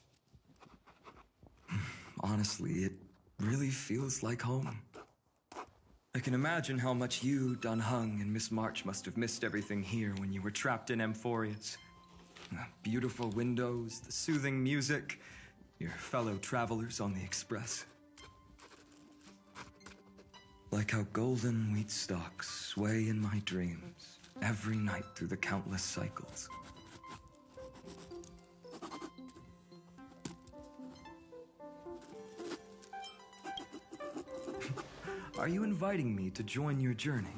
Honestly, it really feels like home. I can imagine how much you, Dun Hung, and Miss March must have missed everything here when you were trapped in Amphoreus. The beautiful windows, the soothing music, your fellow travelers on the Express. Like how golden wheat stalks sway in my dreams every night through the countless cycles. Are you inviting me to join your journey?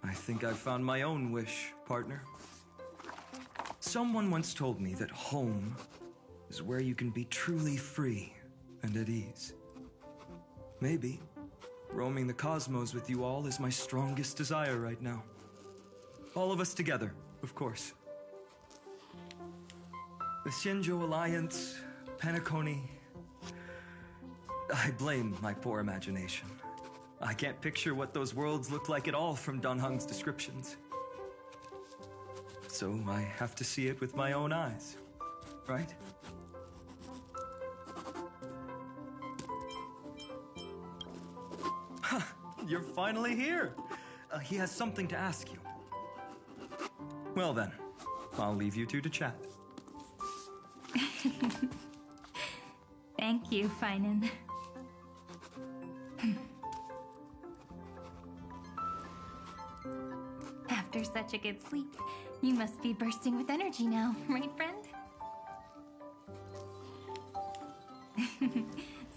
I think I've found my own wish, partner. Someone once told me that home is where you can be truly free and at ease. Maybe roaming the cosmos with you all is my strongest desire right now. All of us together, of course. The Shinjo Alliance, Penacony. I blame my poor imagination. I can't picture what those worlds look like at all from Dun Hung's descriptions. So I have to see it with my own eyes, right? You're finally here. He has something to ask you. Well then, I'll leave you two to chat. Thank you, Feinen. After such a good sleep, you must be bursting with energy now, right, friend?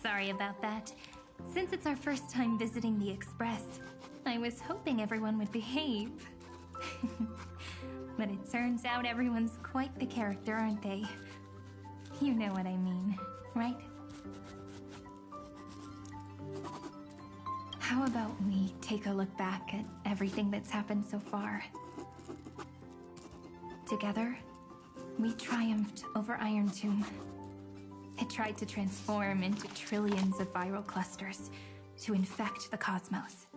Sorry about that. Since it's our first time visiting the Express, I was hoping everyone would behave. But it turns out everyone's quite the character, aren't they? You know what I mean, right? How about we take a look back at everything that's happened so far? Together, we triumphed over Iron Tomb. It tried to transform into trillions of viral clusters to infect the cosmos.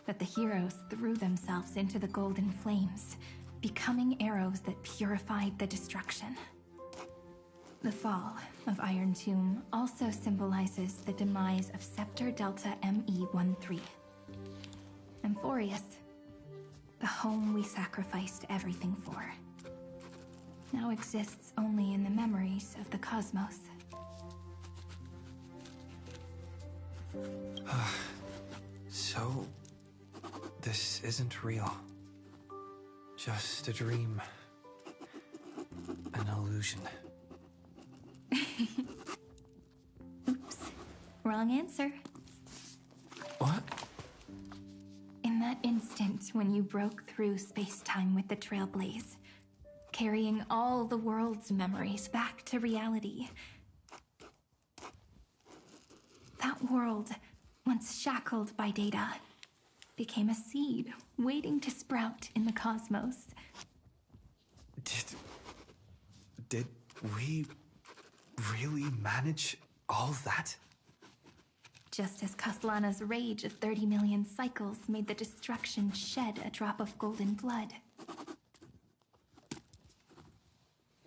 But the heroes threw themselves into the golden flames, becoming arrows that purified the destruction. The fall of Iron Tomb also symbolizes the demise of Scepter Delta ME-13. Amphoreus, the home we sacrificed everything for, now exists only in the memories of the cosmos. So, this isn't real. Just a dream. An illusion. Oops. Wrong answer. What? In that instant when you broke through space-time with the Trailblaze, carrying all the world's memories back to reality, that world, once shackled by data, became a seed waiting to sprout in the cosmos. Did we really manage all that? Just as Kaslana's rage of 30 million cycles made the destruction shed a drop of golden blood.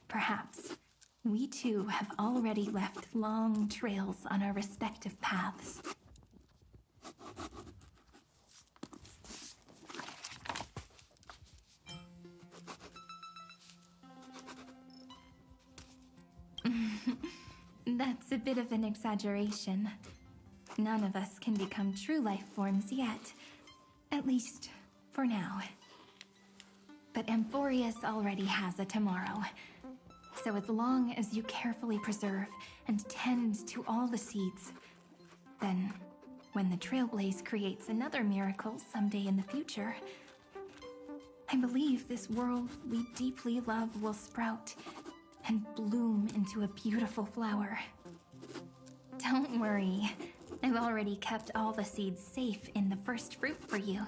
Perhaps we too have already left long trails on our respective paths. That's a bit of an exaggeration. None of us can become true life forms yet. At least, for now. But Amphoreus already has a tomorrow. So as long as you carefully preserve and tend to all the seeds, then when the Trailblaze creates another miracle someday in the future, I believe this world we deeply love will sprout and bloom into a beautiful flower. Don't worry, I've already kept all the seeds safe in the first fruit for you.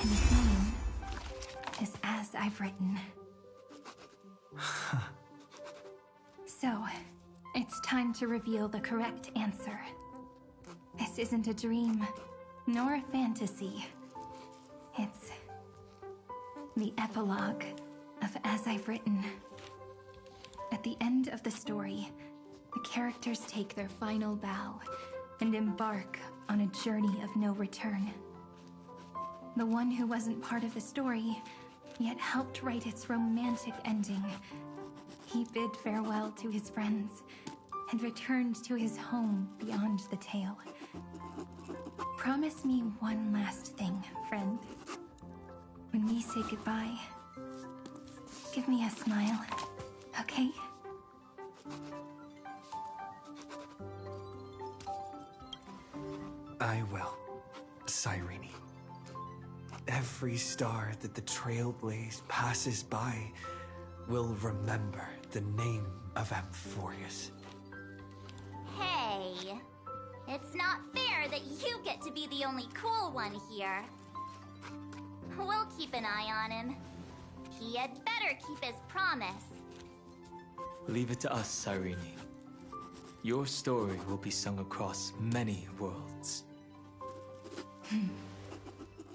And its name is As I've Written. So, it's time to reveal the correct answer. This isn't a dream, nor a fantasy. It's the epilogue of As I've Written. At the end of the story, the characters take their final bow and embark on a journey of no return. The one who wasn't part of the story, yet helped write its romantic ending, he bid farewell to his friends and returned to his home beyond the tale. Promise me one last thing, friend. When we say goodbye, give me a smile, okay? I will, Cyrene. Every star that the Trailblaze passes by will remember the name of Amphoreus. Hey, it's not fair that you get to be the only cool one here. We'll keep an eye on him. He had better keep his promise. Leave it to us, Cyrene. Your story will be sung across many worlds.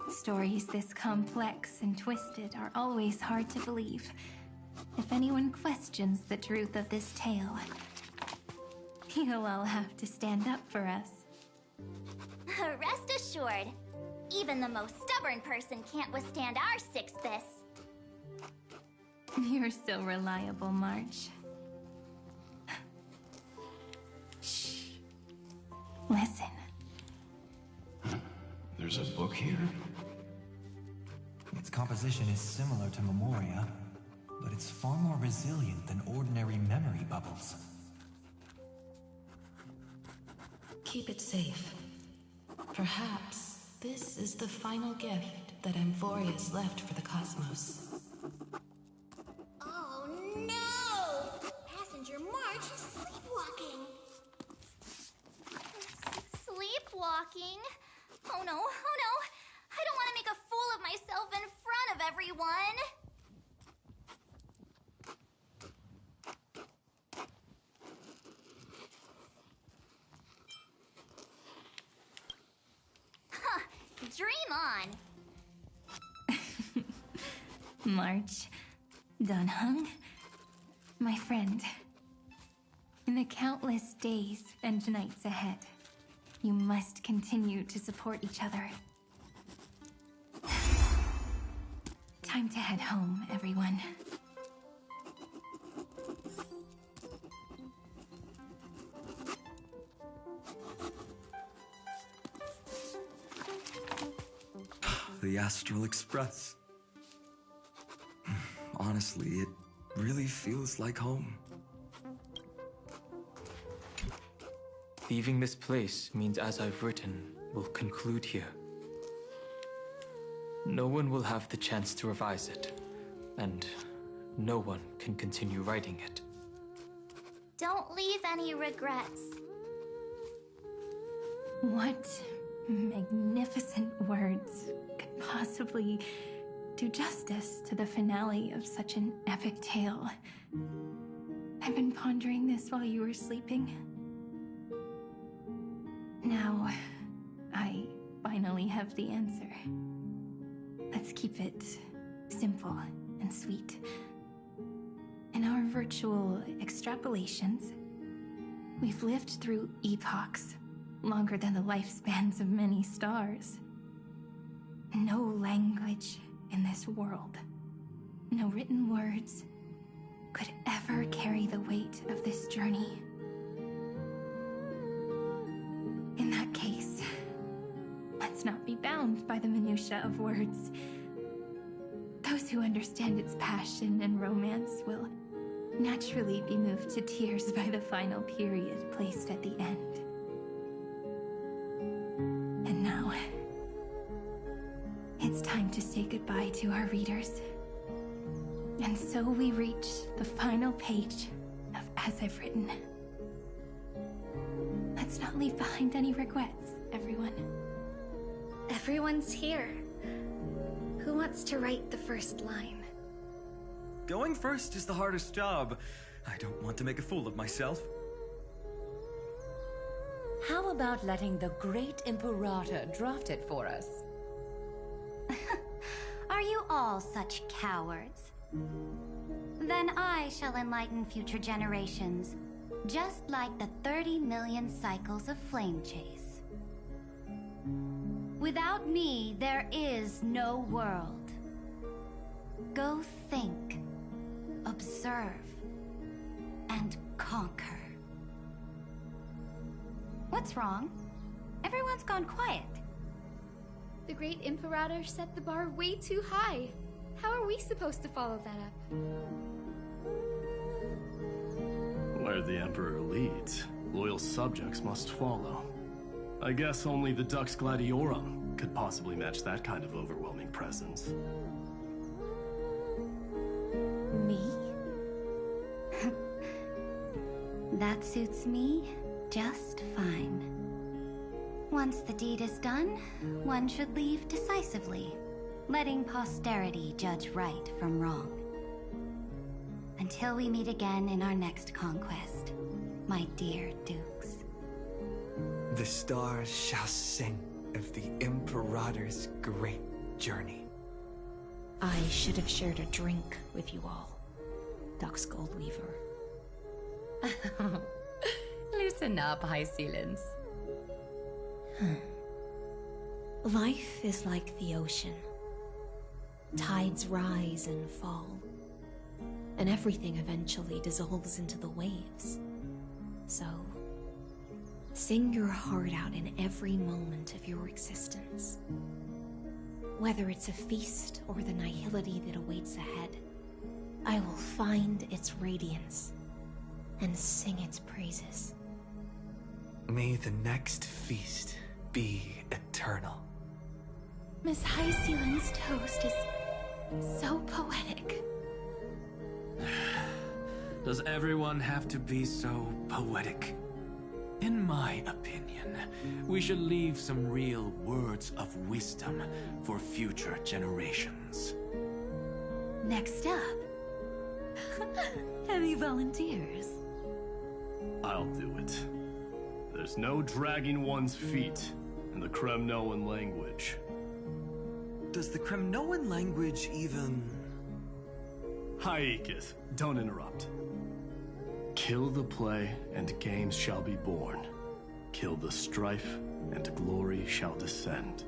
Stories this complex and twisted are always hard to believe. If anyone questions the truth of this tale, you'll all have to stand up for us. Rest assured, even the most stubborn person can't withstand our six-bis. You're so reliable, March. Shh. Listen. There's a book here? Its composition is similar to Memoria, but it's far more resilient than ordinary memory bubbles. Keep it safe. Perhaps this is the final gift. that Amphoreus left for the cosmos. Oh no! Passenger March is sleepwalking. Sleepwalking? Oh no, oh no! I don't want to make a fool of myself in front of everyone! Huh, dream on! March, Dunhung, my friend. In the countless days and nights ahead, you must continue to support each other. Time to head home, everyone. The Astral Express. Honestly, it really feels like home. Leaving this place means, as I've written, will conclude here. No one will have the chance to revise it, and no one can continue writing it. Don't leave any regrets. What magnificent words could possibly do justice to the finale of such an epic tale? I've been pondering this while you were sleeping. Now, I finally have the answer. Let's keep it simple and sweet. In our virtual extrapolations, we've lived through epochs longer than the lifespans of many stars. No language in this world, no written words, could ever carry the weight of this journey. In that case, let's not be bound by the minutiae of words. Those who understand its passion and romance will naturally be moved to tears by the final period placed at the end. And now, it's time to say goodbye to our readers. And so we reach the final page of As I've Written. Let's not leave behind any regrets, everyone. Everyone's here. Who wants to write the first line? Going first is the hardest job. I don't want to make a fool of myself. How about letting the great Imperator draft it for us? Are you all such cowards? Then I shall enlighten future generations, just like the 30 million cycles of flame chase. Without me, there is no world. Go think, observe, and conquer. What's wrong? Everyone's gone quiet. The great Imperator set the bar way too high. How are we supposed to follow that up? Where the Emperor leads, loyal subjects must follow. I guess only the Dux Gladiorum could possibly match that kind of overwhelming presence. Me? That suits me just fine. Once the deed is done, one should leave decisively, letting posterity judge right from wrong. Until we meet again in our next conquest, my dear dukes. The stars shall sing of the Imperator's great journey. I should have shared a drink with you all, Dux Goldweaver. Loosen up, High Ceilings. Life is like the ocean. Tides rise and fall, and everything eventually dissolves into the waves. So, sing your heart out in every moment of your existence. Whether it's a feast or the nihility that awaits ahead, I will find its radiance and sing its praises. May the next feast be eternal. Miss High Sealand's toast is so poetic. Does everyone have to be so poetic? In my opinion, we should leave some real words of wisdom for future generations. Next up, any volunteers? I'll do it. There's no dragging one's feet in the Kremnoan language. Does the Kremnoan language even... Hyakis, don't interrupt. Kill the play, and games shall be born. Kill the strife, and glory shall descend.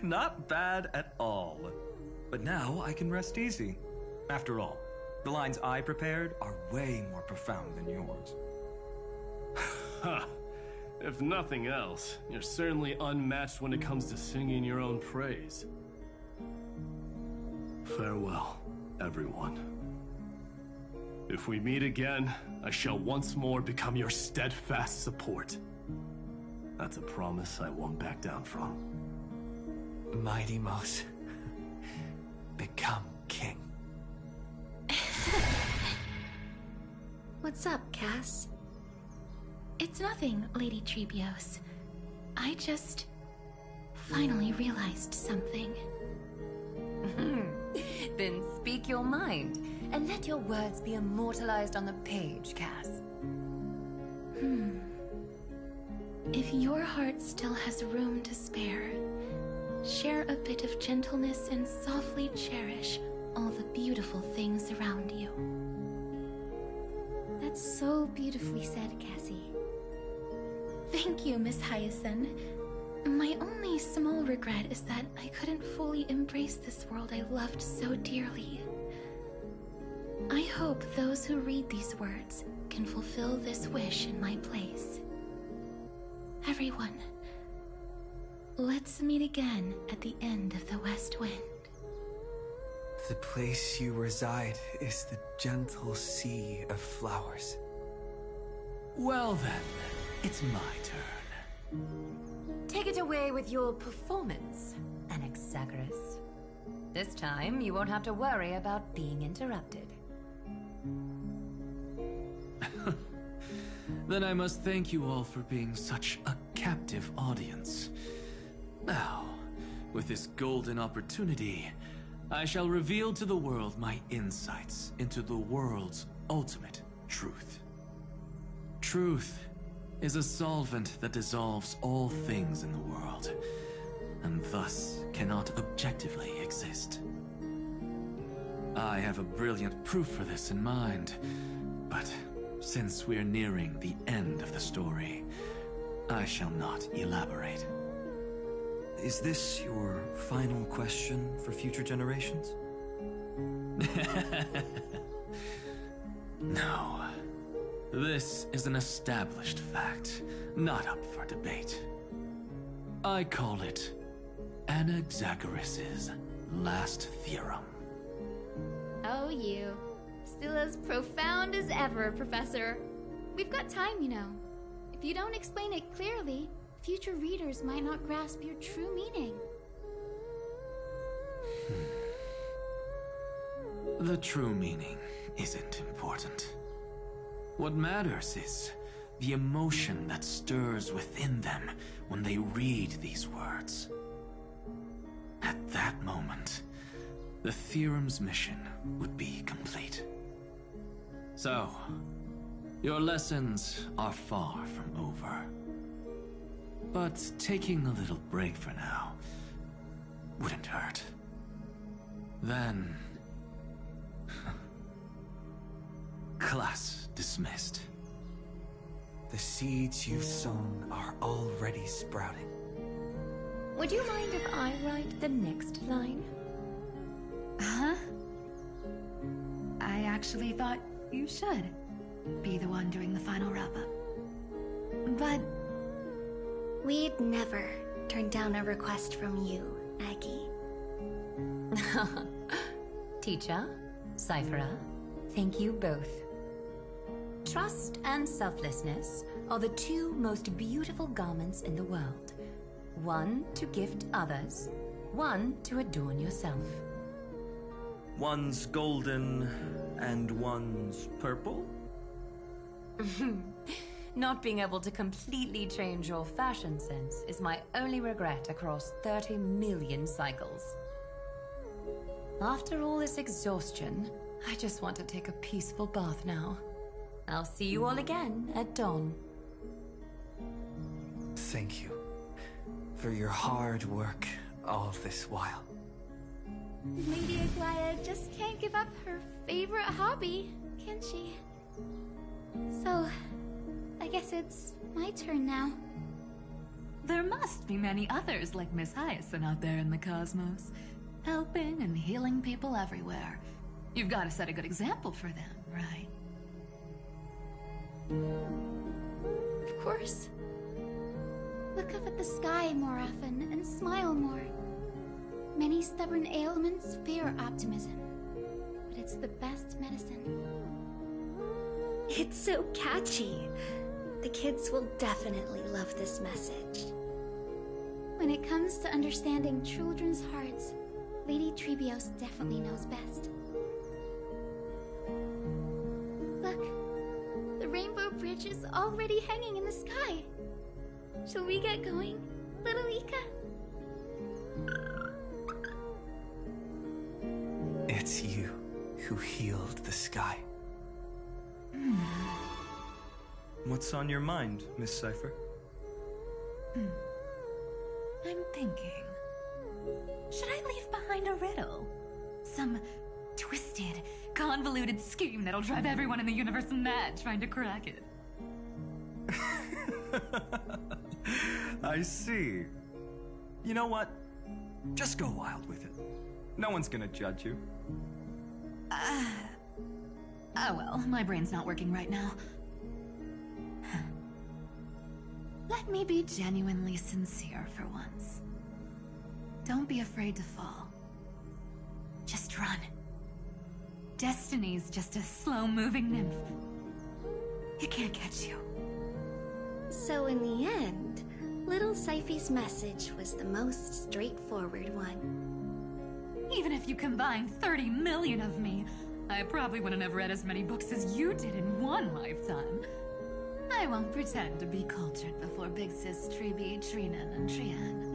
Not bad at all. But now I can rest easy. After all, the lines I prepared are way more profound than yours. Ha! If nothing else, you're certainly unmatched when it comes to singing your own praise. Farewell, everyone. If we meet again, I shall once more become your steadfast support. That's a promise I won't back down from. Mighty Mouse, become king. What's up, Cass? It's nothing, Lady Trebios. I just finally realized something. Then speak your mind, and let your words be immortalized on the page, Cass. If your heart still has room to spare, share a bit of gentleness and softly cherish all the beautiful things around you. That's so beautifully said, Cassie. Thank you, Miss Hyacinth. My only small regret is that I couldn't fully embrace this world I loved so dearly. I hope those who read these words can fulfill this wish in my place. Everyone, let's meet again at the end of the West Wind. The place you reside is the gentle sea of flowers. Well then, it's my turn. Take it away with your performance, Anaxagoras. This time, you won't have to worry about being interrupted. Then I must thank you all for being such a captive audience. Now, with this golden opportunity, I shall reveal to the world my insights into the world's ultimate truth. Truth is a solvent that dissolves all things in the world, and thus cannot objectively exist. I have a brilliant proof for this in mind, but since we're nearing the end of the story, I shall not elaborate. Is this your final question for future generations? No. This is an established fact, not up for debate. I call it Anaxagoras' last theorem. Oh, you. Still as profound as ever, Professor. We've got time, you know. If you don't explain it clearly, future readers might not grasp your true meaning. The true meaning isn't important. What matters is the emotion that stirs within them when they read these words. At that moment, the theorem's mission would be complete. So, your lessons are far from over. But taking a little break for now wouldn't hurt. Then... class dismissed. The seeds you've sown are already sprouting. Would you mind if I write the next line? Huh? I actually thought you should be the one doing the final wrap-up. But... we'd never turn down a request from you, Aggie. Teacher, Cyphera, thank you both. Trust and selflessness are the two most beautiful garments in the world. One to gift others, one to adorn yourself. One's golden and one's purple? Not being able to completely change your fashion sense is my only regret across 30 million cycles. After all this exhaustion, I just want to take a peaceful bath now. I'll see you all again at dawn. Thank you for your hard work all this while. Lady Aglaia just can't give up her favorite hobby, can she? So, I guess it's my turn now. There must be many others like Miss Hyacinth out there in the cosmos, helping and healing people everywhere. You've got to set a good example for them, right? Of course. Look up at the sky more often and smile more. Many stubborn ailments fear optimism, but it's the best medicine. It's so catchy. The kids will definitely love this message. When it comes to understanding children's hearts, Lady Trebios definitely knows best. Look, the Rainbow Bridge is already hanging in the sky. Shall we get going, little Ika? It's you who healed the sky. What's on your mind, Miss Cypher? I'm thinking, should I leave behind a riddle? Some twisted, convoluted scheme that'll drive everyone in the universe mad trying to crack it. I see. You know what? Just go wild with it. No one's gonna judge you. Oh well, my brain's not working right now. Let me be genuinely sincere for once. Don't be afraid to fall. Just run. Destiny's just a slow-moving nymph. It can't catch you. So in the end, little Cyphy's message was the most straightforward one. Even if you combined 30 million of me, I probably wouldn't have read as many books as you did in one lifetime. I won't pretend to be cultured before Big Sis Trebi, Trina, and Trian.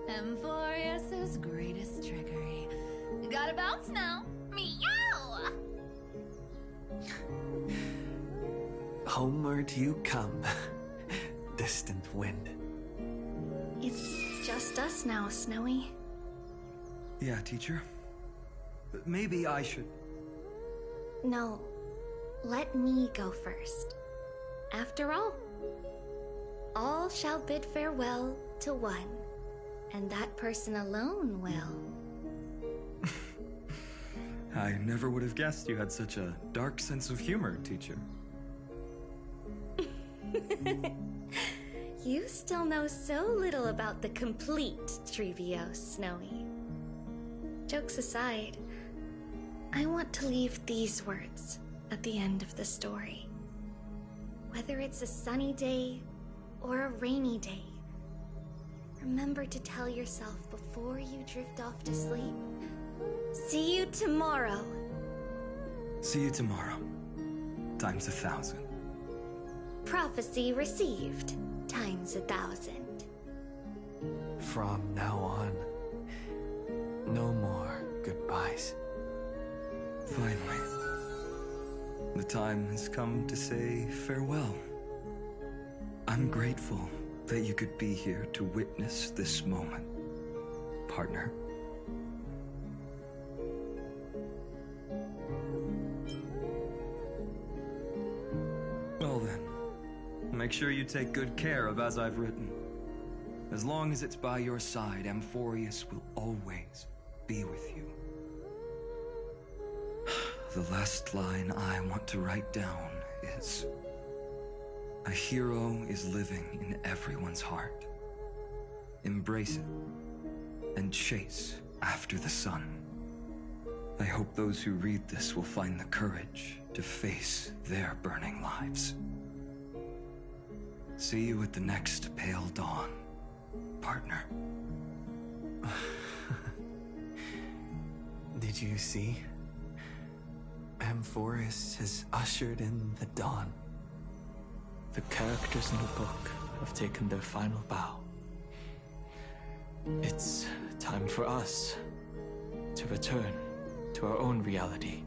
Amphoreus' greatest trickery. Gotta bounce now. Meow! Homeward you come, distant wind. It's just us now, Snowy. Yeah, teacher. But maybe I should... No, let me go first. After all shall bid farewell to one, and that person alone will. I never would have guessed you had such a dark sense of humor, teacher. You still know so little about the complete Trebios, Snowy. Jokes aside, I want to leave these words at the end of the story. Whether it's a sunny day or a rainy day, remember to tell yourself before you drift off to sleep, see you tomorrow. See you tomorrow. Times 1,000. Prophecy received. Times 1,000. From now on, no more goodbyes. Finally, the time has come to say farewell. I'm grateful that you could be here to witness this moment, partner. Well then, make sure you take good care of as I've written. As long as it's by your side, Amphoreus will always be with you. The last line I want to write down is, a hero is living in everyone's heart. Embrace it and chase after the sun. I hope those who read this will find the courage to face their burning lives. See you at the next pale dawn, partner. Did you see? Amphoreus has ushered in the dawn. The characters in the book have taken their final bow. It's time for us to return to our own reality.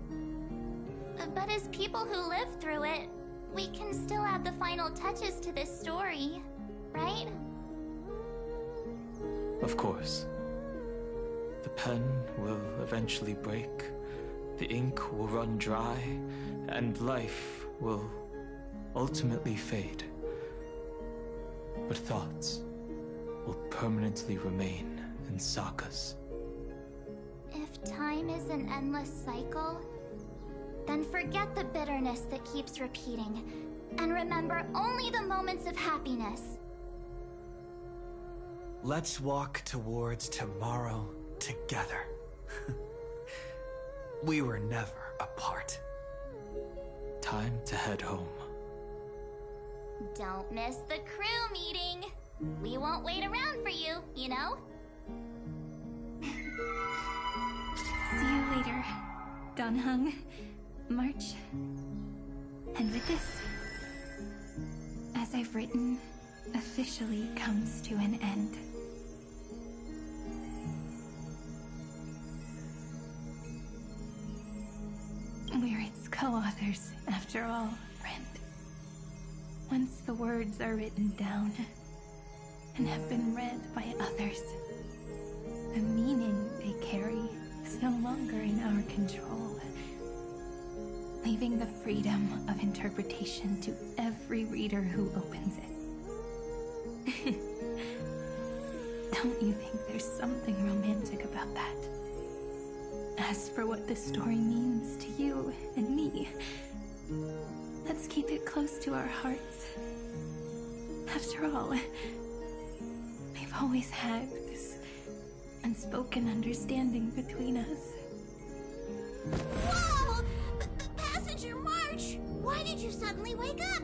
But as people who lived through it, we can still add the final touches to this story, right? Of course. The pen will eventually break, the ink will run dry, and life will ultimately fade. But thoughts will permanently remain in sagas. If time is an endless cycle, then forget the bitterness that keeps repeating, and remember only the moments of happiness. Let's walk towards tomorrow together. We were never apart. Time to head home. Don't miss the crew meeting. We won't wait around for you, you know? See you later, Donhung, March. And with this, as I've written, officially comes to an end. We're its co-authors, after all, friend. Once the words are written down and have been read by others, the meaning they carry is no longer in our control, leaving the freedom of interpretation to every reader who opens it. Don't you think there's something romantic about that? As for what this story means to you and me, let's keep it close to our hearts. After all, we've always had this unspoken understanding between us. Whoa! Passenger March! Why did you suddenly wake up?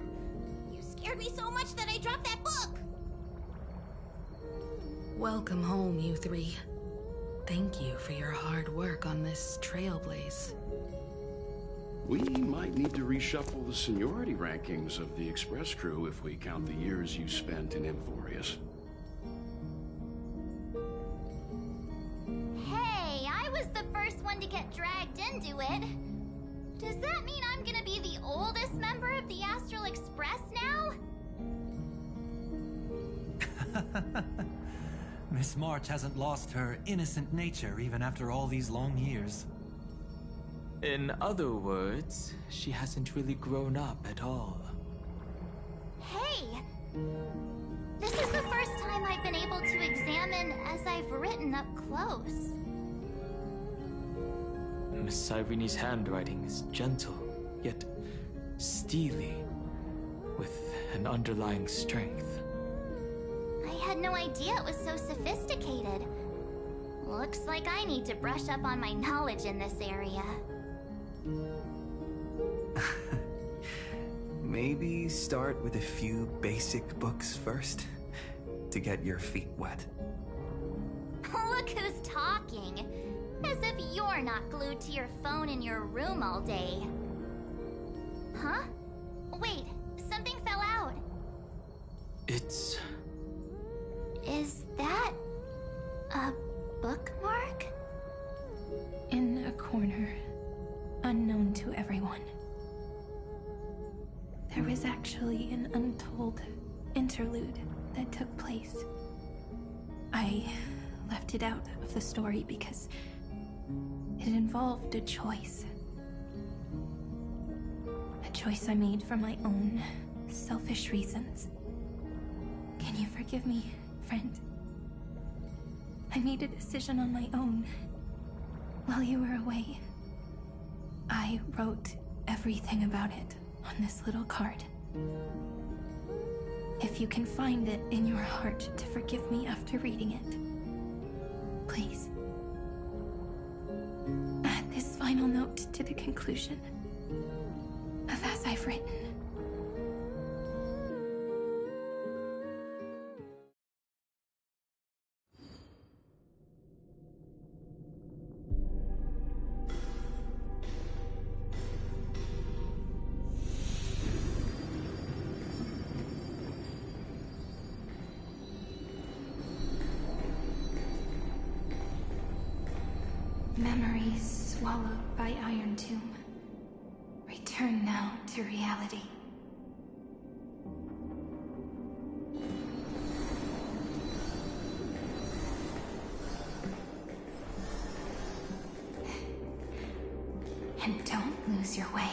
You scared me so much that I dropped that book! Welcome home, you three. Thank you for your hard work on this trailblaze. We might need to reshuffle the seniority rankings of the Express crew if we count the years you spent in Amphoreus. Hey, I was the first one to get dragged into it. Does that mean I'm gonna be the oldest member of the Astral Express now? Miss March hasn't lost her innocent nature even after all these long years. In other words, she hasn't really grown up at all. Hey! This is the first time I've been able to examine as I've written up close. Miss Cyrene's handwriting is gentle, yet steely, with an underlying strength. I had no idea it was so sophisticated. Looks like I need to brush up on my knowledge in this area. Maybe start with a few basic books first, to get your feet wet. Look who's talking! As if you're not glued to your phone in your room all day. Huh? Wait, something fell out. It's... Is that a bookmark? In a corner, unknown to everyone. There was actually an untold interlude that took place. I left it out of the story because it involved a choice. A choice I made for my own selfish reasons. Can you forgive me, friend? I made a decision on my own while you were away. I wrote everything about it on this little card. If you can find it in your heart to forgive me after reading it, please. Add this final note to the conclusion of As I've Written. Memories swallowed by Iron Tomb. Return now to reality. And don't lose your way.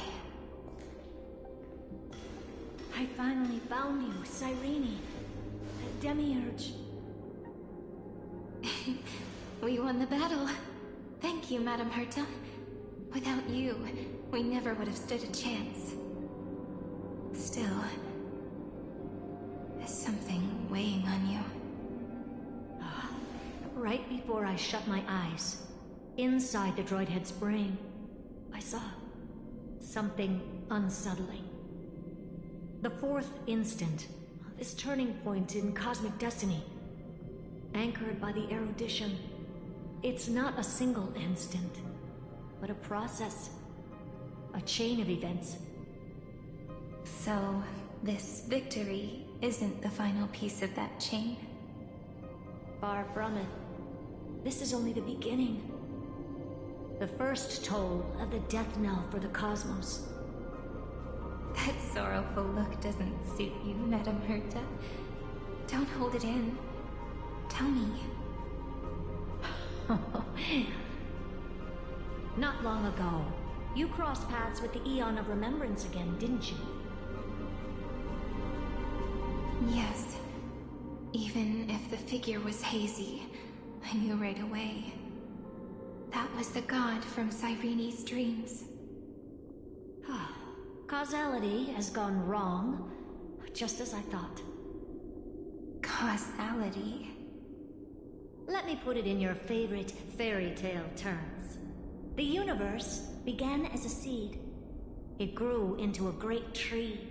I finally found you, Cyrene. The Demiurge. We won the battle. Thank you, Madam Herta. Without you, we never would have stood a chance. Still, there's something weighing on you. Right before I shut my eyes, inside the droid head's brain, I saw something unsettling. The fourth instant, this turning point in cosmic destiny, anchored by the erudition. It's not a single instant, but a process, a chain of events. So, this victory isn't the final piece of that chain? Far from it. This is only the beginning. The first toll of the death knell for the cosmos. That sorrowful look doesn't suit you, Madam Herta. Don't hold it in. Tell me. Not long ago, you crossed paths with the Eon of Remembrance again, didn't you? Yes. Even if the figure was hazy, I knew right away. That was the god from Cyrene's dreams. Causality has gone wrong, just as I thought. Causality? Let me put it in your favorite fairy tale terms. The universe began as a seed. It grew into a great tree.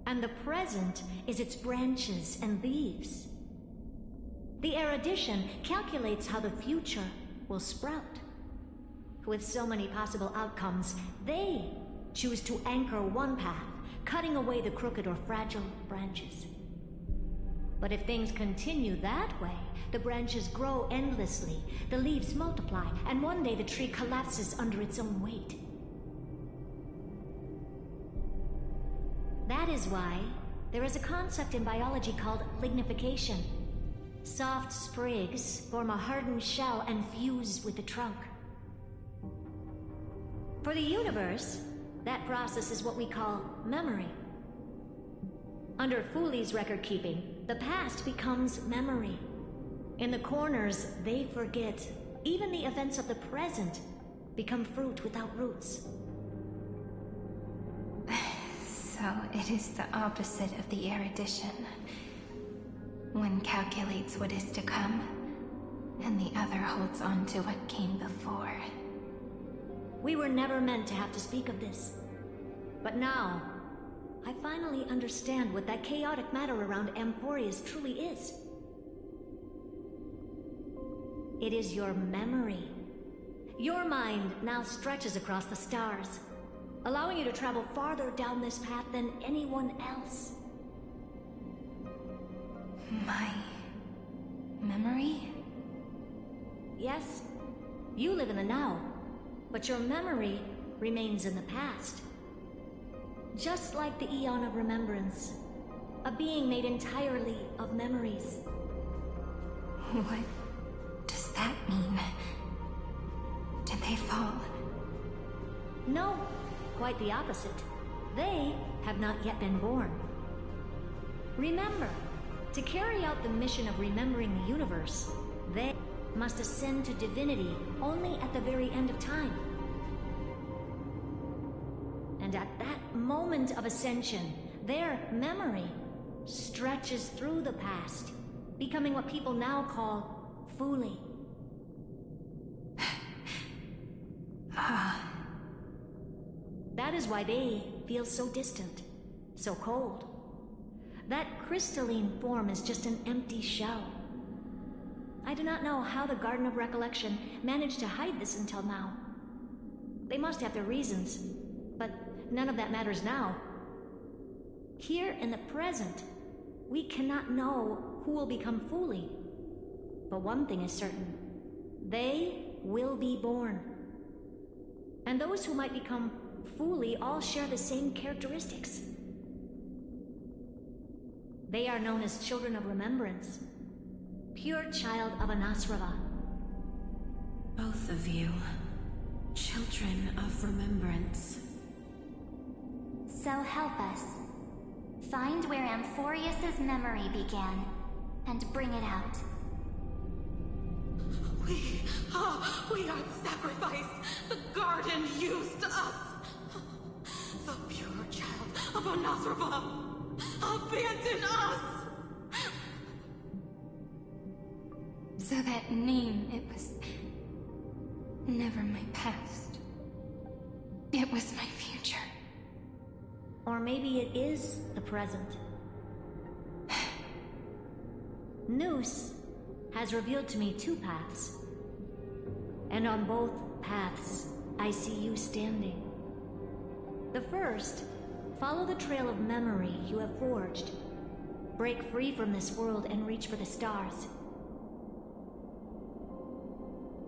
And the present is its branches and leaves. The erudition calculates how the future will sprout. With so many possible outcomes, they choose to anchor one path, cutting away the crooked or fragile branches. But if things continue that way, the branches grow endlessly, the leaves multiply, and one day the tree collapses under its own weight. That is why there is a concept in biology called lignification. Soft sprigs form a hardened shell and fuse with the trunk. For the universe, that process is what we call memory. Under Fooley's record-keeping, the past becomes memory. In the corners, they forget. Even the events of the present become fruit without roots. So it is the opposite of the erudition. One calculates what is to come, and the other holds on to what came before. We were never meant to have to speak of this. But now, I finally understand what that chaotic matter around Amphoreus truly is. It is your memory. Your mind now stretches across the stars, allowing you to travel farther down this path than anyone else. My memory? Yes, you live in the now, but your memory remains in the past. Just like the Eon of Remembrance, a being made entirely of memories. What does that mean? Did they fall? No, quite the opposite. They have not yet been born. Remember, to carry out the mission of remembering the universe, they must ascend to divinity only at the very end of time. And at that moment of ascension, their memory stretches through the past, becoming what people now call Fooley. That is why they feel so distant, so cold. That crystalline form is just an empty shell. I do not know how the Garden of Recollection managed to hide this until now. They must have their reasons, but none of that matters now. Here in the present, we cannot know who will become Fooley. But one thing is certain. They will be born. And those who might become Fuli all share the same characteristics. They are known as Children of Remembrance, pure child of Anasrava. Both of you, Children of Remembrance. So help us. Find where Amphoreus' memory began, and bring it out. We are the sacrifice the garden used us. The pure child of Anasrava. Abandon us! So that name, it was never my past. It was my future. Or maybe it is the present. Noose has revealed to me two paths. And on both paths, I see you standing. The first, follow the trail of memory you have forged. Break free from this world and reach for the stars.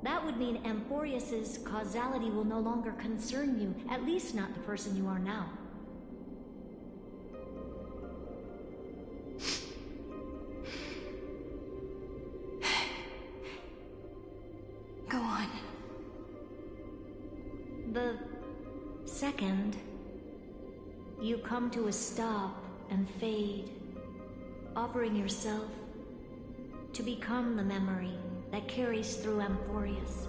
That would mean Amphoreus' causality will no longer concern you, at least not the person you are now. Go on. The second, you come to a stop and fade, offering yourself to become the memory that carries through Amphoreus.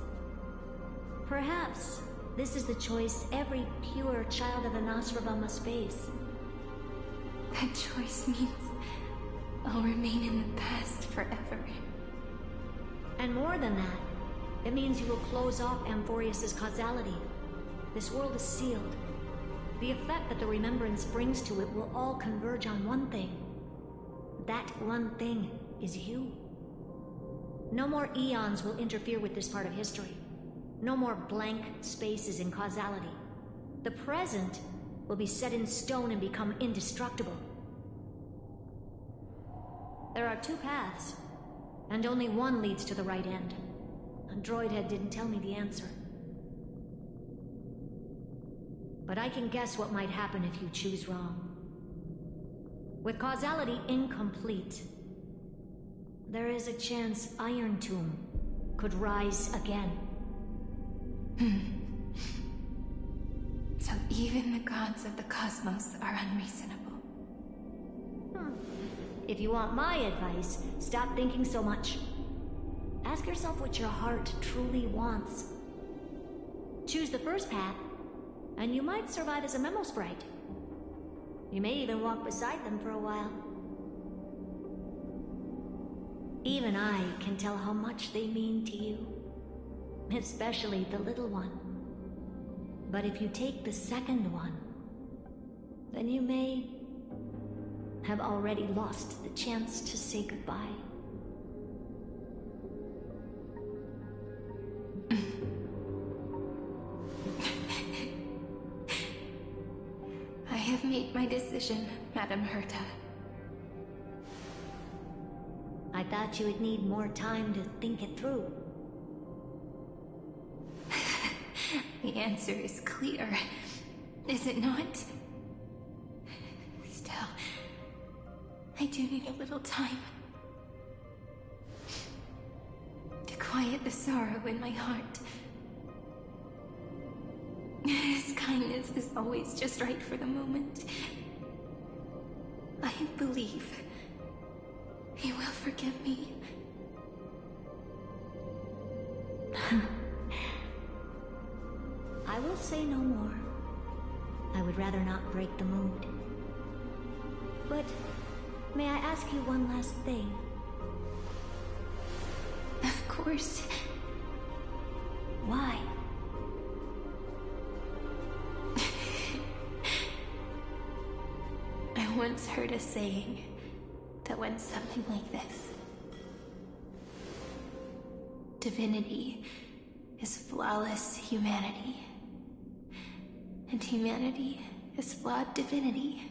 Perhaps this is the choice every pure child of Anasrava must face. That choice means I'll remain in the past forever. And more than that, it means you will close off Amphoreus' causality. This world is sealed. The effect that the remembrance brings to it will all converge on one thing. That one thing is you. No more eons will interfere with this part of history. No more blank spaces in causality. The present will be set in stone and become indestructible. There are two paths, and only one leads to the right end. A droidhead didn't tell me the answer. But I can guess what might happen if you choose wrong. With causality incomplete, there is a chance Iron Tomb could rise again. So even the gods of the cosmos are unreasonable. If you want my advice, stop thinking so much. Ask yourself what your heart truly wants. Choose the first path, and you might survive as a memo sprite. You may even walk beside them for a while. Even I can tell how much they mean to you. Especially the little one. But if you take the second one, then you may have already lost the chance to say goodbye. I have made my decision, Madam Herta. I thought you would need more time to think it through. The answer is clear, is it not? Still, I do need a little time to quiet the sorrow in my heart. His kindness is always just right for the moment. I believe he will forgive me. I will say no more. I would rather not break the mood. But may I ask you one last thing? Of course. Why? I once heard a saying that went something like this. Divinity is flawless humanity, and humanity is flawed divinity.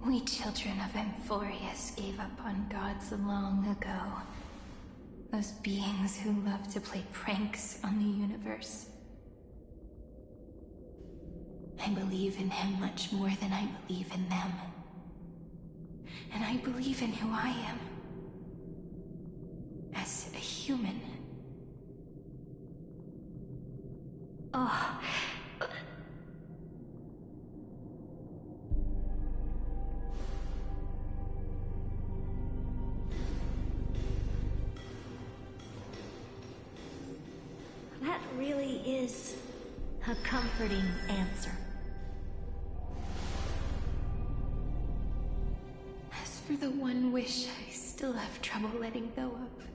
We children of Amphoreus gave up on gods long ago. Those beings who love to play pranks on the universe. I believe in him much more than I believe in them. And I believe in who I am. As a human. Oh. That really is a comforting answer. As for the one wish I still have trouble letting go of.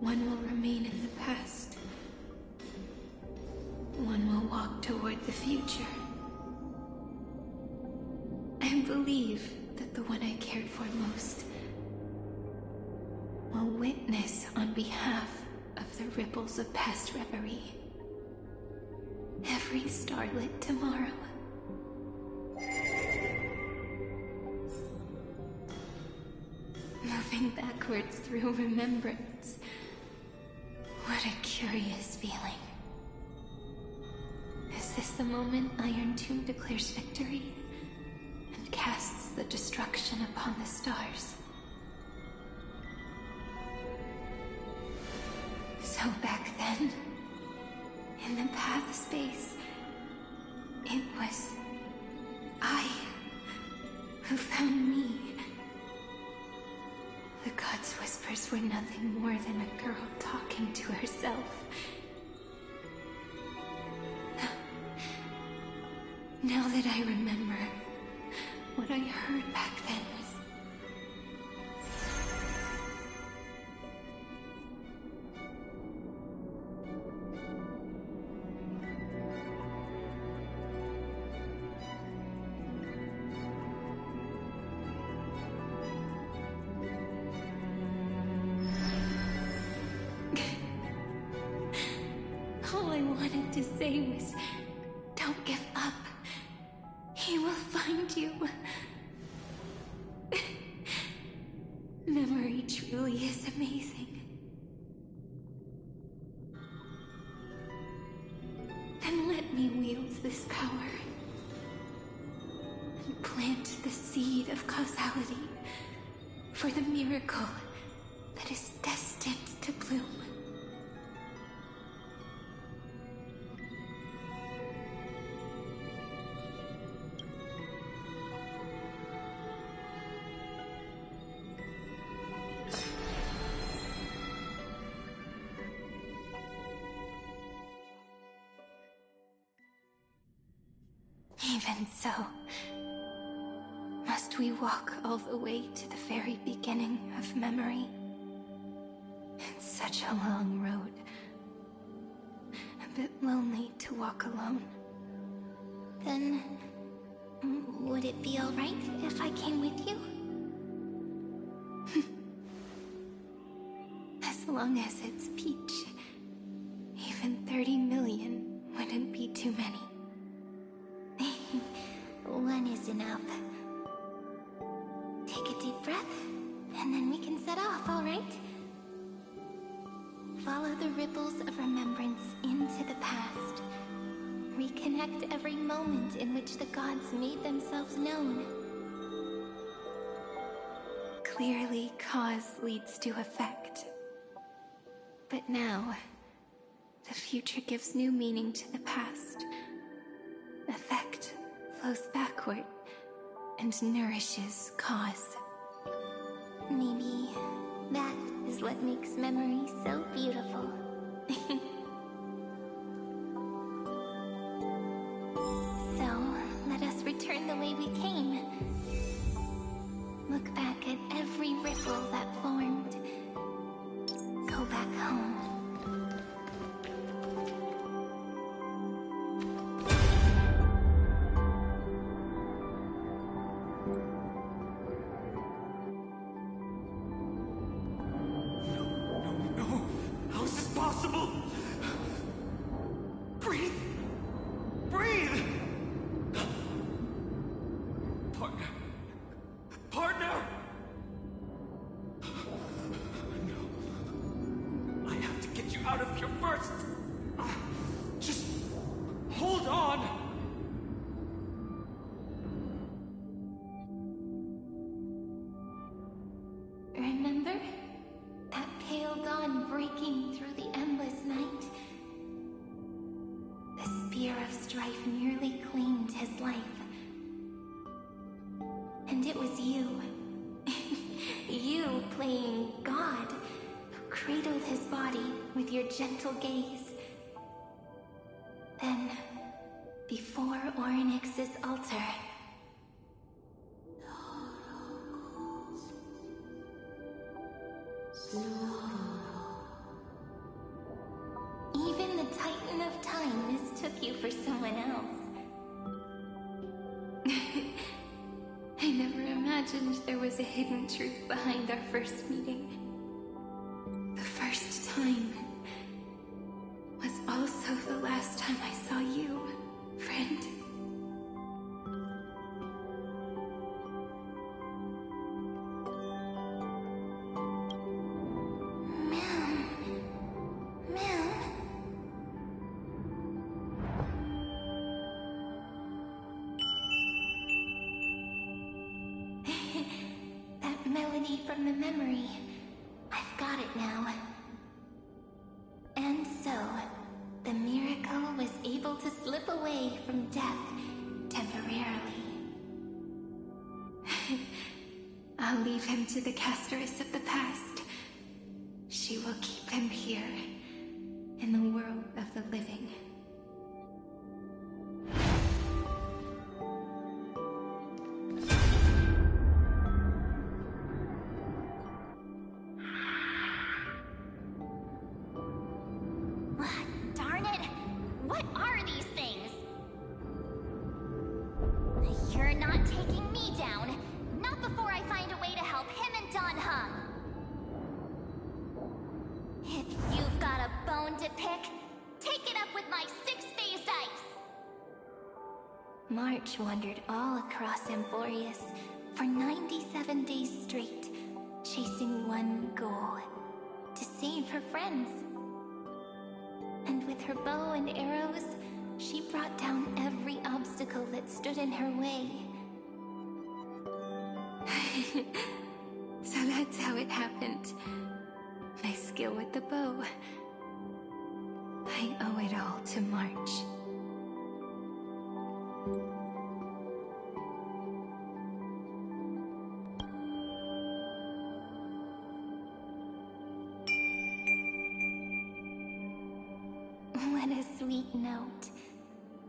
One will remain in the past. One will walk toward the future. I believe that the one I cared for most will witness on behalf of the ripples of past reverie. Every starlit tomorrow. Moving backwards through remembrance. What a curious feeling. Is this the moment Iron Tomb declares victory and casts the destruction upon the stars? So back then, in the path space, it was I who found me. The gods' whispers were nothing more than a girl talking to herself. Now that I remember, what I heard back then was... All I wanted to say was, don't give up. He will find you. Memory truly is amazing. Then let me wield this power and plant the seed of causality for the miracle that is destined to bloom. Even so, must we walk all the way to the very beginning of memory? It's such a long road. A bit lonely to walk alone. Then, would it be alright if I came with you? As long as it's Peach. Even 30 million wouldn't be too many. One is enough. Take a deep breath, and then we can set off, alright? Follow the ripples of remembrance into the past. Reconnect every moment in which the gods made themselves known. Clearly, cause leads to effect. But now, the future gives new meaning to the past. Effect flows backward and nourishes cause. Maybe that is what makes memory so beautiful. So, let us return the way we came. Look back at every ripple that formed. Go back home. Just hold on! Remember? That pale dawn breaking through the endless night? The spear of strife nearly claimed his life. And it was you. You playing God, who cradled his body with your gentle gaze. Then, before Orynyx's altar, even the Titan of Time mistook you for someone else. I never imagined there was a hidden truth behind our first meeting. The first time was also the last time I saw you, friend. That melody from the memory. I've got it now. And so, the miracle was able to slip away from death temporarily. I'll leave him to the Casteress of the past. She will keep him here, in the world of the living. Darn it! What are these things? You're not taking me down. Not before I find a way to help him and Don Hum. If you've got a bone to pick, take it up with my six-phased ice. March wandered all across Amphoreus for 97 days straight, chasing one goal: to save her friends. And with her bow and arrows, she brought down every obstacle that stood in her way. So that's how it happened. My skill with the bow. I owe it all to March. What a sweet note.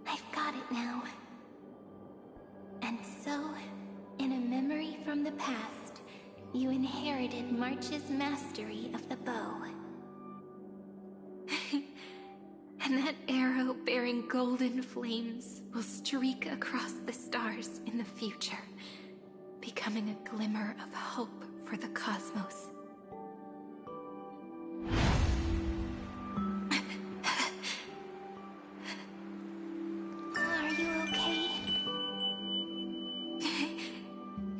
I've got it now. And so, in a memory from the past, you inherited March's mastery of the bow. And that arrow bearing golden flames will streak across the stars in the future, becoming a glimmer of hope for the cosmos. Are you okay?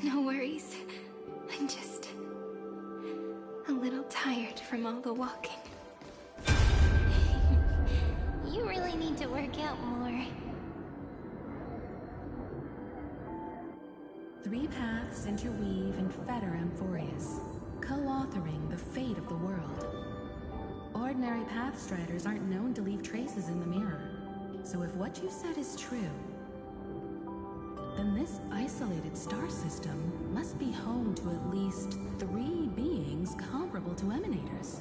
No worries. I'm just a little tired from all the walking. You really need to work out more. Three paths interweave and fetter Amphoreus, co-authoring the fate of the world. Ordinary pathstriders aren't known to leave traces in the mirror, so if what you said is true, then this isolated star system must be home to at least 3 beings comparable to Emanators.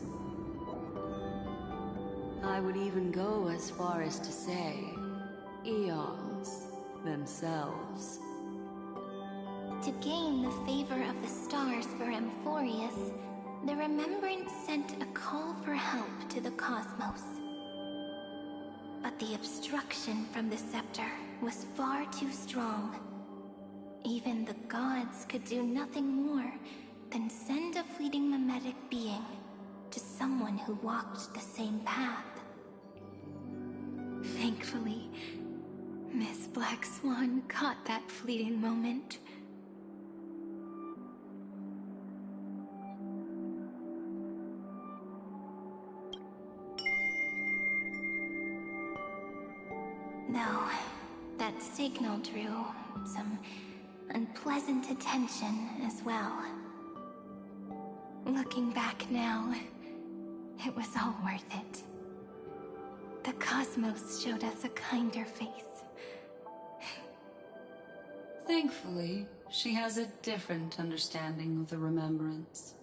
I would even go as far as to say, eons themselves. To gain the favor of the stars for Amphoreus, the Remembrance sent a call for help to the cosmos. But the obstruction from the scepter was far too strong. Even the gods could do nothing more than send a fleeting mimetic being to someone who walked the same path. Thankfully, Miss Black Swan caught that fleeting moment. Though, that signal drew some unpleasant attention as well. Looking back now, it was all worth it. The cosmos showed us a kinder face. Thankfully, she has a different understanding of the Remembrance.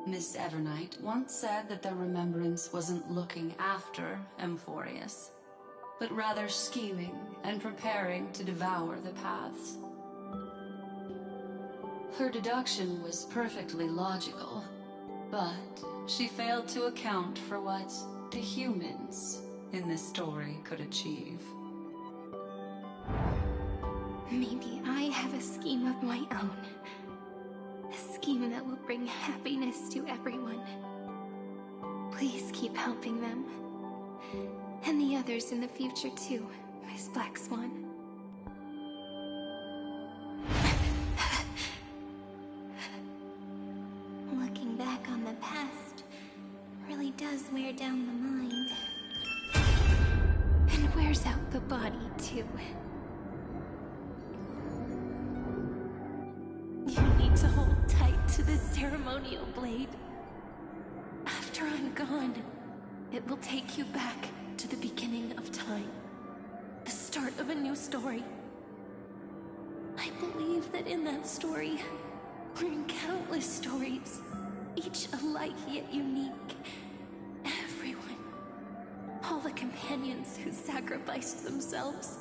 Miss Evernight once said that the Remembrance wasn't looking after Amphoreus, but rather scheming and preparing to devour the paths. Her deduction was perfectly logical, but she failed to account for what the humans in this story could achieve. Maybe I have a scheme of my own. A scheme that will bring happiness to everyone. Please keep helping them. And the others in the future too, Miss Black Swan. Looking back on the past really does wear down the mind. And wears out the body too. You need to hold tight to this ceremonial blade. After I'm gone, it will take you back to the beginning of time. The start of a new story. I believe that in that story, or in countless stories, each alike yet unique, everyone, all the companions who sacrificed themselves,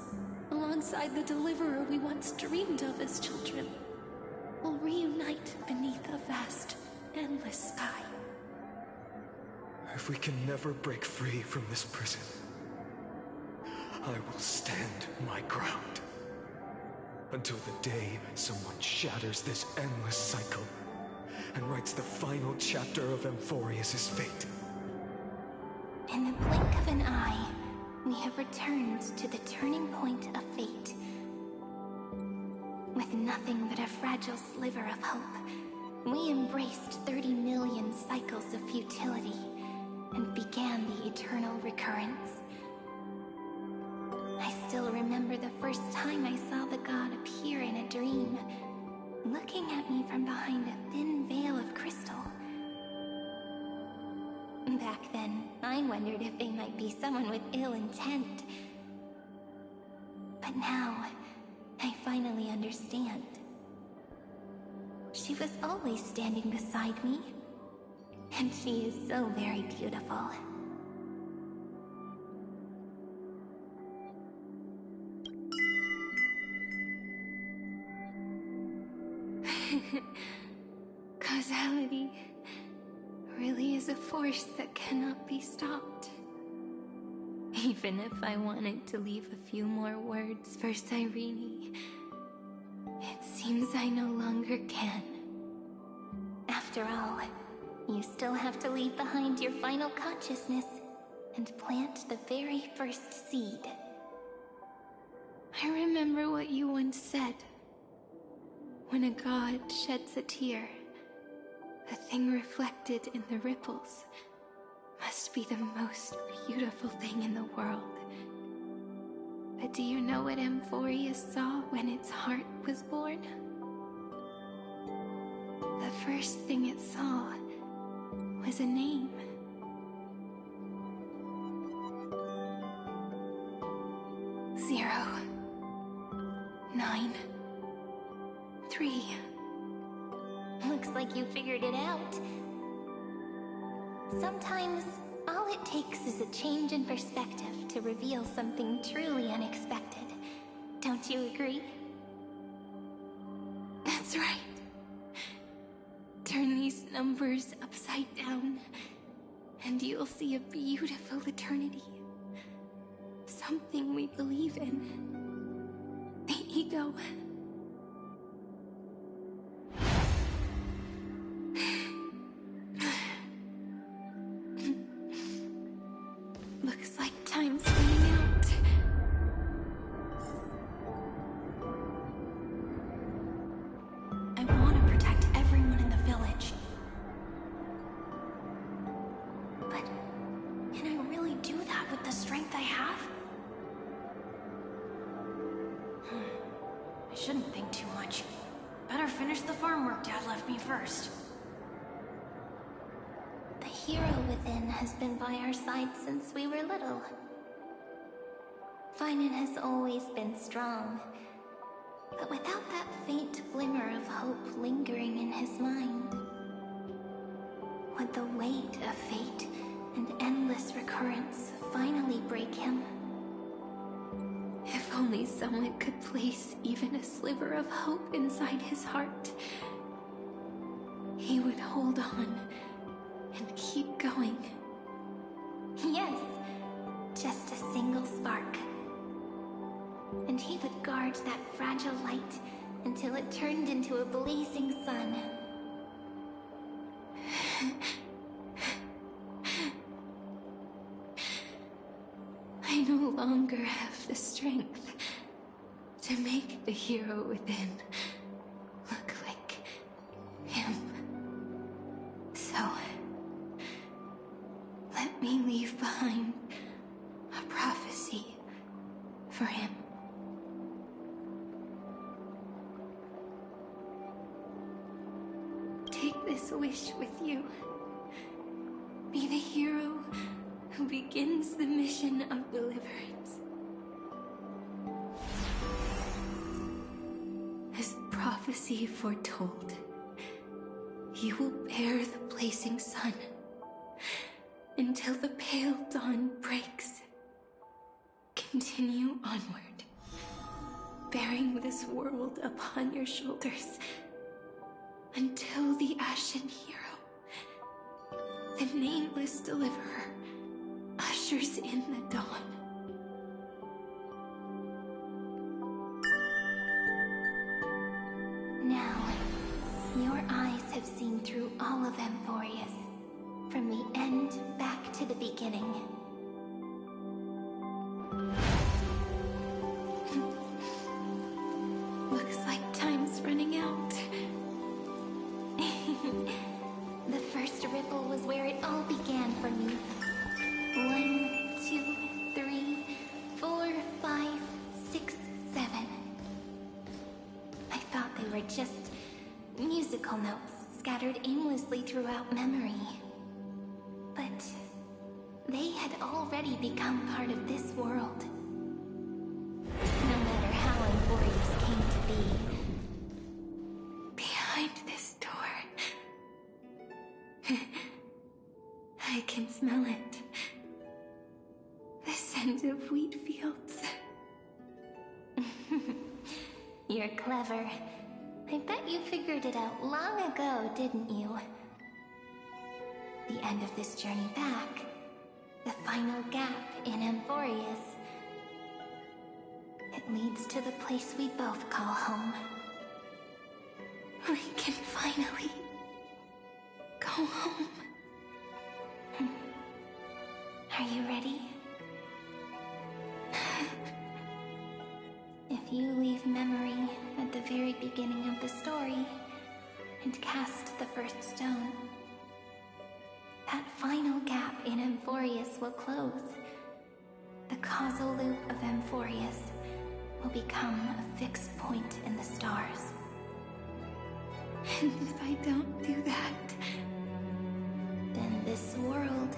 alongside the deliverer we once dreamed of as children, will reunite beneath a vast, endless sky. If we can never break free from this prison, I will stand my ground. Until the day someone shatters this endless cycle and writes the final chapter of Amphoreus' fate. In the blink of an eye, we have returned to the turning point of fate. With nothing but a fragile sliver of hope, we embraced 30 million cycles of futility and began the eternal recurrence. I still remember the first time I saw the god appear in a dream, looking at me from behind a thin veil of crystal. Back then, I wondered if they might be someone with ill intent. But now, I finally understand. She was always standing beside me, and she is so very beautiful. Causality really is a force that cannot be stopped. Even if I wanted to leave a few more words for Cyrene, it seems I no longer can. After all, you still have to leave behind your final consciousness and plant the very first seed. I remember what you once said. When a god sheds a tear, the thing reflected in the ripples must be the most beautiful thing in the world. But do you know what Amphoreus saw when its heart was born? The first thing it saw was a name. Zero, 9, 3. Looks like you figured it out. Sometimes, all it takes is a change in perspective to reveal something truly unexpected. Don't you agree? That's right. Turn these numbers upside down, and you'll see a beautiful eternity. Something we believe in. The ego. Looks like time's running out. I want to protect everyone in the village. But can I really do that with the strength I have? shouldn't think too much. Better finish the farm work Dad left me first. The hero within has been by our side since we were little. Finan has always been strong, but without that faint glimmer of hope lingering in his mind. Would the weight of fate and endless recurrence finally break him? If only someone could place even a sliver of hope inside his heart, he would hold on and keep going. Yes, just a single spark. And he would guard that fragile light until it turned into a blazing sun. I no longer have the strength to make the hero within look like him. So, let me leave behind a prophecy for him. Take this wish with you. Be the hero who begins the mission of deliverance. As prophecy foretold, you will bear the blazing sun until the pale dawn breaks. Continue onward, bearing this world upon your shoulders until the Ashen Hero, the nameless deliverer, ushers in the dawn. Now, your eyes have seen through all of Amphoreus, from the end back to the beginning. Looks like time's running out. The first ripple was where it all began for me. 1, 2, 3, 4, 5, 6, 7. I thought they were just musical notes scattered aimlessly throughout memory. But they had already become part of this world. No matter how Amphoreus came to be, Behind this door, I can smell it. The scent of wheat fields. You're clever. I bet you figured it out long ago, didn't you? The end of this journey back, the final gap in Amphoreus. It leads to the place we both call home. We can finally go home. Are you ready? If you leave memory at the very beginning of the story and cast the first stone, that final gap in Amphoreus will close. The causal loop of Amphoreus will become a fixed point in the stars. And if I don't do that, then this world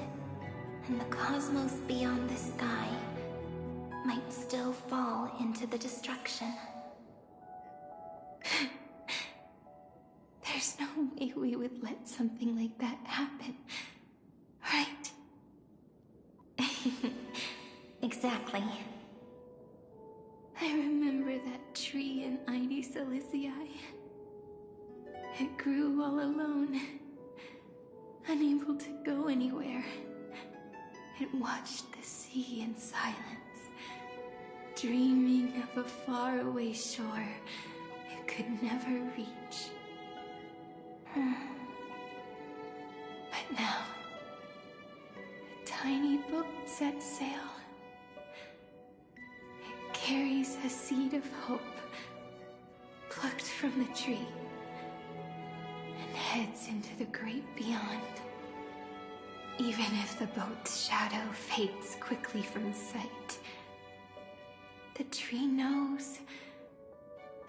and the cosmos beyond the sky might still fall into the destruction. There's no way we would let something like that happen, right? Exactly. I remember that tree in Ide Silicii. It grew all alone, unable to go anywhere. It watched the sea in silence, dreaming of a faraway shore it could never reach. But now, a tiny boat sets sail. It carries a seed of hope, plucked from the tree, and heads into the great beyond. Even if the boat's shadow fades quickly from sight, the tree knows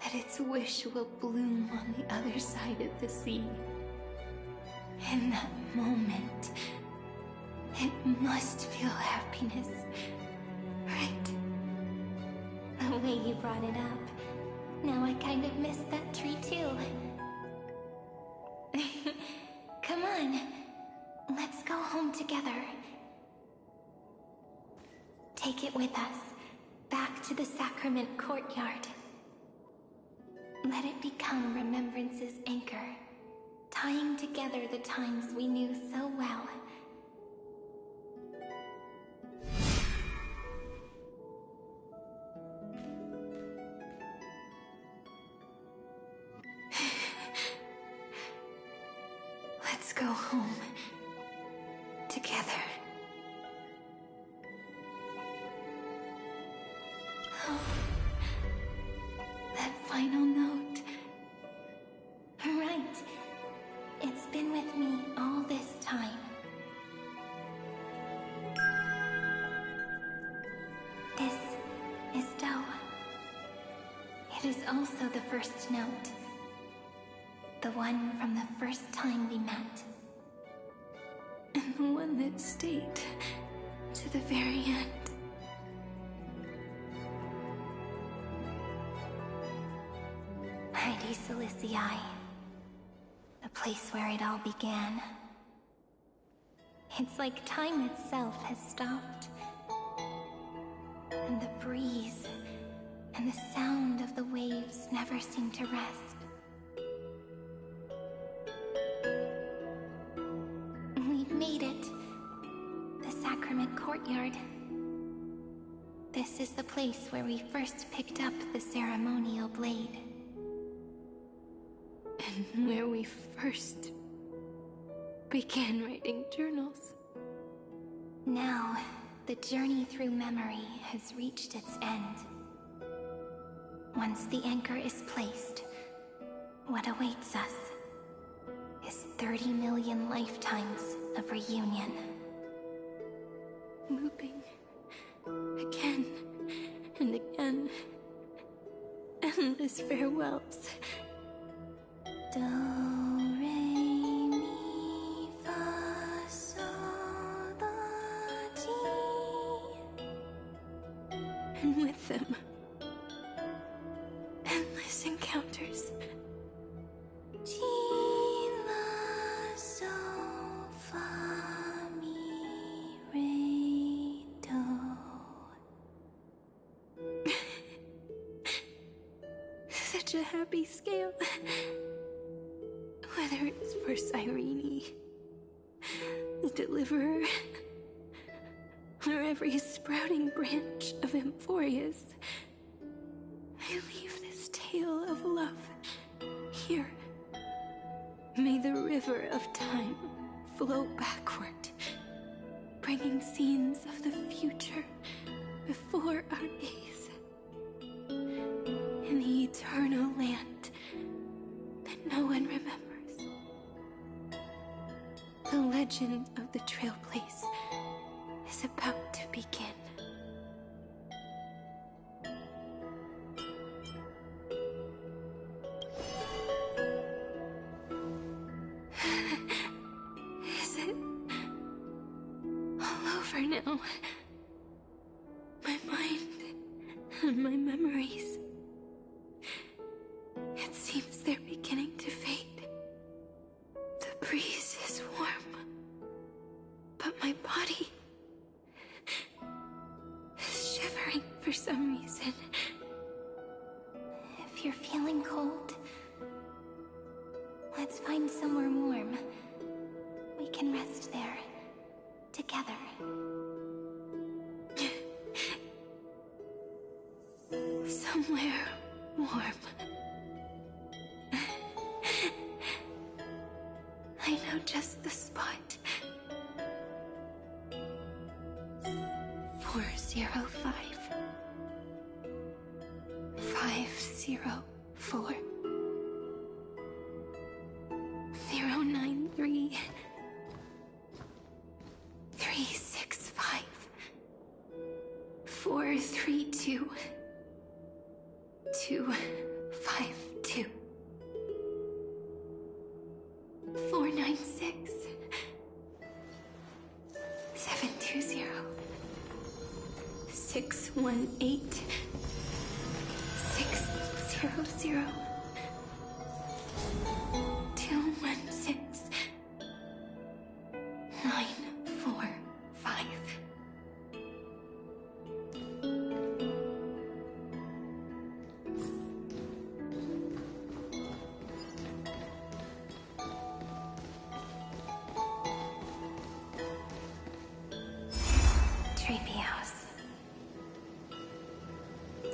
that its wish will bloom on the other side of the sea. In that moment, it must feel happiness, right? The way you brought it up, now I kind of miss that tree too. Come on, let's go home together. Take it with us, back to the sacrament courtyard. Let it become Remembrance's anchor, tying together the times we knew so well. Let's go home together. Oh, that final note. Right. It's been with me all this time. This is Doe. It is also the first note. The one from the first time we met. And the one that stayed to the very end. Heidi Silicii. The place where it all began. It's like time itself has stopped. And the breeze and the sound of the waves never seem to rest. We've made it. The sacrament courtyard. This is the place where we first picked up the ceremonial blade. And where we first began writing journals. Now, the journey through memory has reached its end. Once the anchor is placed, what awaits us is 30 million lifetimes of reunion. Looping again and again. Endless farewells. Do, re, mi, fa, sol, la, ti. And with them, endless encounters. Ti, la, sol, fa, mi, re, do. Such a happy scale. Whether it's for Cyrene, the Deliverer, or every sprouting branch of Amphoreus, I leave this tale of love here. May the river of time flow backward, bringing scenes of the future before our gaze. In the eternal land that no one remembers. The legend of the Trail Place is about to begin. Is it all over now? My mind and my memories. It seems they're beginning to fade. The breeze is warm. But my body is shivering for some reason. If you're feeling cold, let's find somewhere warm. We can rest there, together. Somewhere warm. I know just the spot. 405 504 093 365 432 253 618 600 216 945. Treehouse.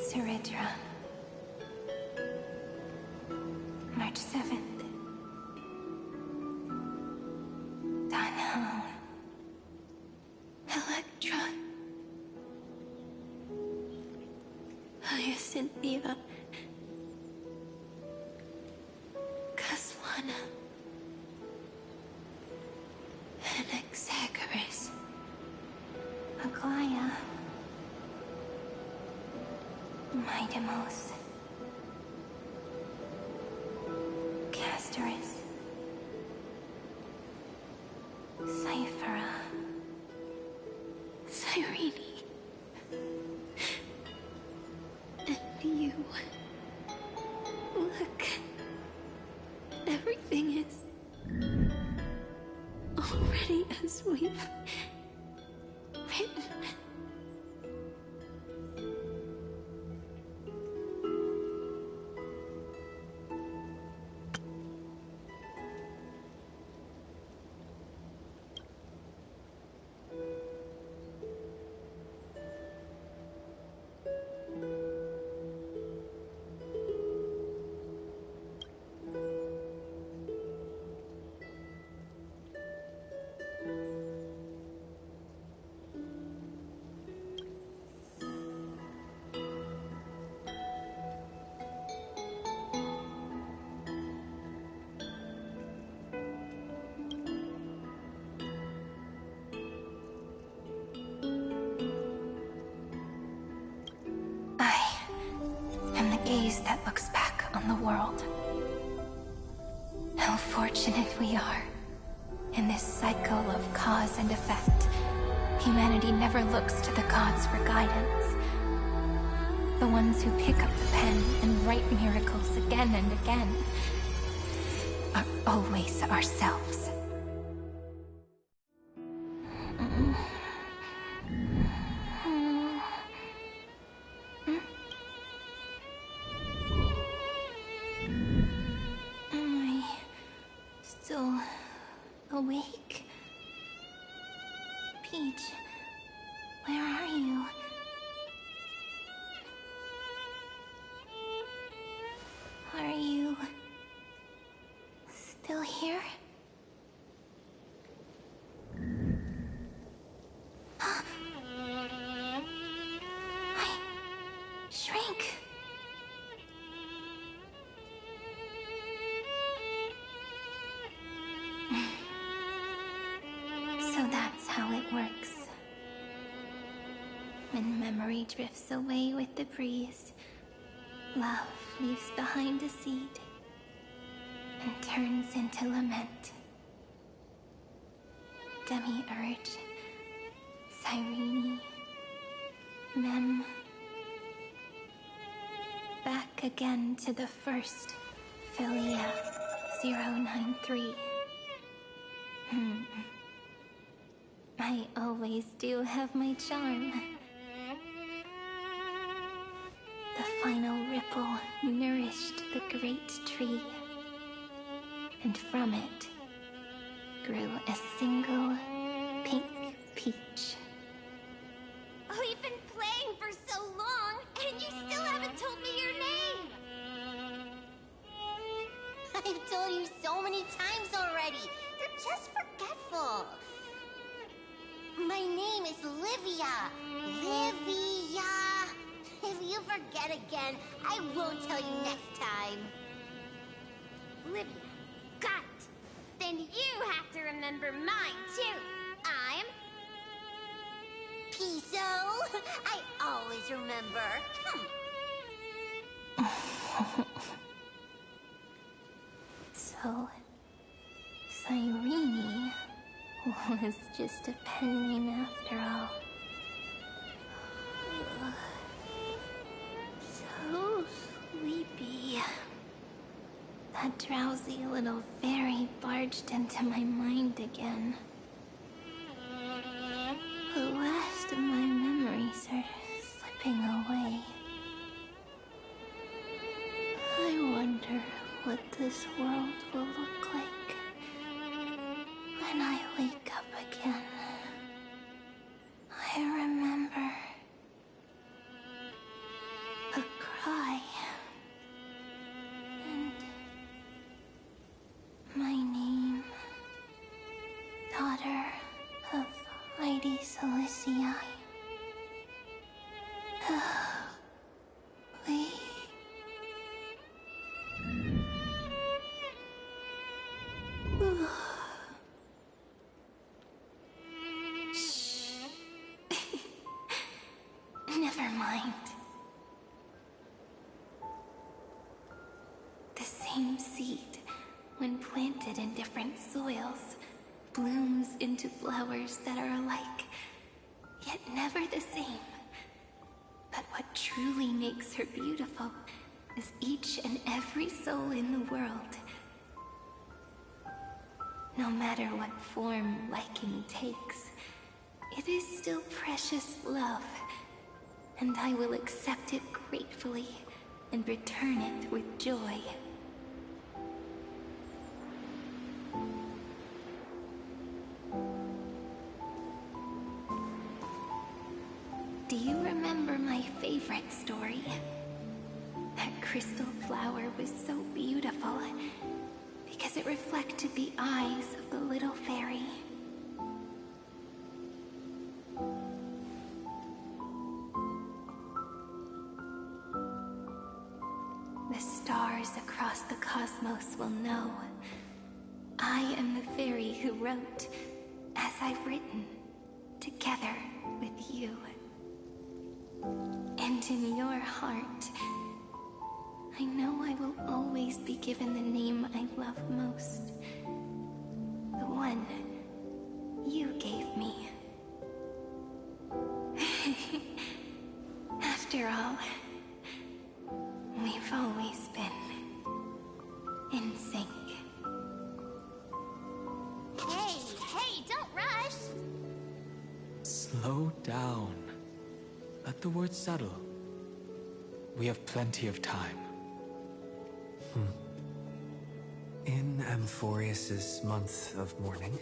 Cyrene. March 7th. Dunhome. Electron. Hyacinthia. Caswana. Anaxagoras. Aglaya. Midemos. Castorus. Cyphera. Cyrene. And you. Look. Everything is already as we've written. Gaze that looks back on the world. How fortunate we are. In this cycle of cause and effect, humanity never looks to the gods for guidance. The ones who pick up the pen and write miracles again and again are always ourselves. Awake? Peach, where are you? Are you still here? I shrank. So that's how it works. When memory drifts away with the breeze, love leaves behind a seed and turns into lament. Demiurge, Cyrene, Mem. Back again to the first Philia 093. I always do have my charm. The final ripple nourished the great tree, and from it grew a single pink peach. We've been playing for so long, and you still haven't told me your name! I've told you so many times already. You're just forgetful. My name is Livia. Livia. If you forget again, I won't tell you next time. Livia. Got it. Then you have to remember mine, too. I'm... Piso. I always remember. So... Cyrene was just a pen name after all. That drowsy little fairy barged into my mind again. The last of my memories are slipping away. I wonder what this world will look like when I wake up again. I remember a cry and my name, daughter of Lady Celestii. We... Shh. Never mind. The same seed, when planted in different soils, blooms into flowers that are alike, yet never the same. But what truly makes her beautiful is each and every soul in the world. No matter what form liking takes, it is still precious love, and I will accept it gratefully and return it with joy. Do you remember my favorite story? That crystal flower was so beautiful because it reflected the eyes of the little fairy. The stars across the cosmos will know I am the fairy who wrote, as I've written, together with you. And in your heart, I know I will always be given the name I love most. The one you gave me. After all, we've always been in sync. Hey, don't rush! Slow down. Let the words settle. We have plenty of time. In Amphoreus's month of mourning,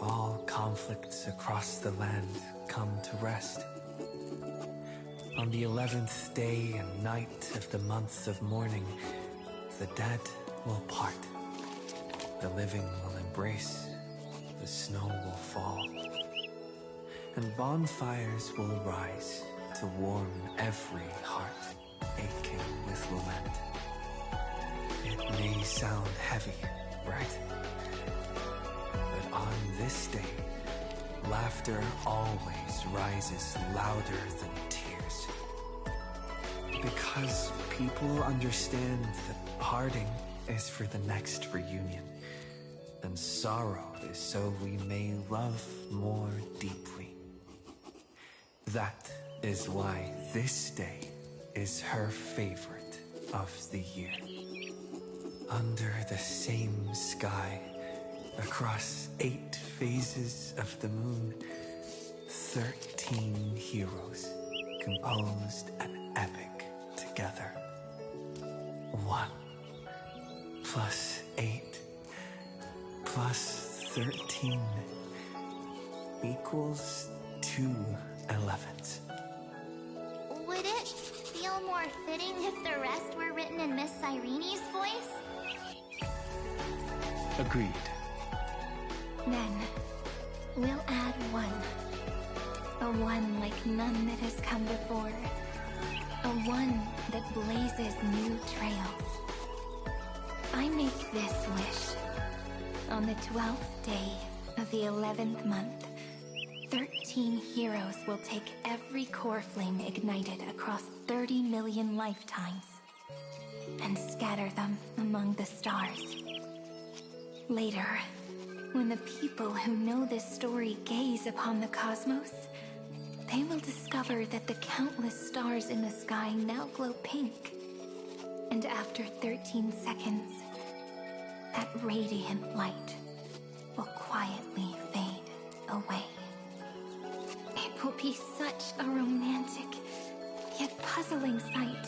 all conflicts across the land come to rest. On the 11th day and night of the month of mourning, the dead will part. The living will embrace, the snow will fall, and bonfires will rise to warm every heart aching with lament. It may sound heavy, right? But on this day, laughter always rises louder than tears. Because people understand that parting is for the next reunion, and sorrow is so we may love more deeply. That is why this day is her favorite of the year. Under the same sky, across 8 phases of the moon, 13 heroes composed an epic together. 1 plus 8 plus 13 equals 2 11s. Would it feel more fitting if the rest were written in Miss Cyrene's voice? Agreed. Then, we'll add 1. A 1 like none that has come before. A 1 that blazes new trails. I make this wish. On the 12th day of the 11th month, 13 heroes will take every core flame ignited across 30 million lifetimes and scatter them among the stars. Later, when the people who know this story gaze upon the cosmos, they will discover that the countless stars in the sky now glow pink. And after 13 seconds, that radiant light will quietly fade away. It will be such a romantic, yet puzzling sight.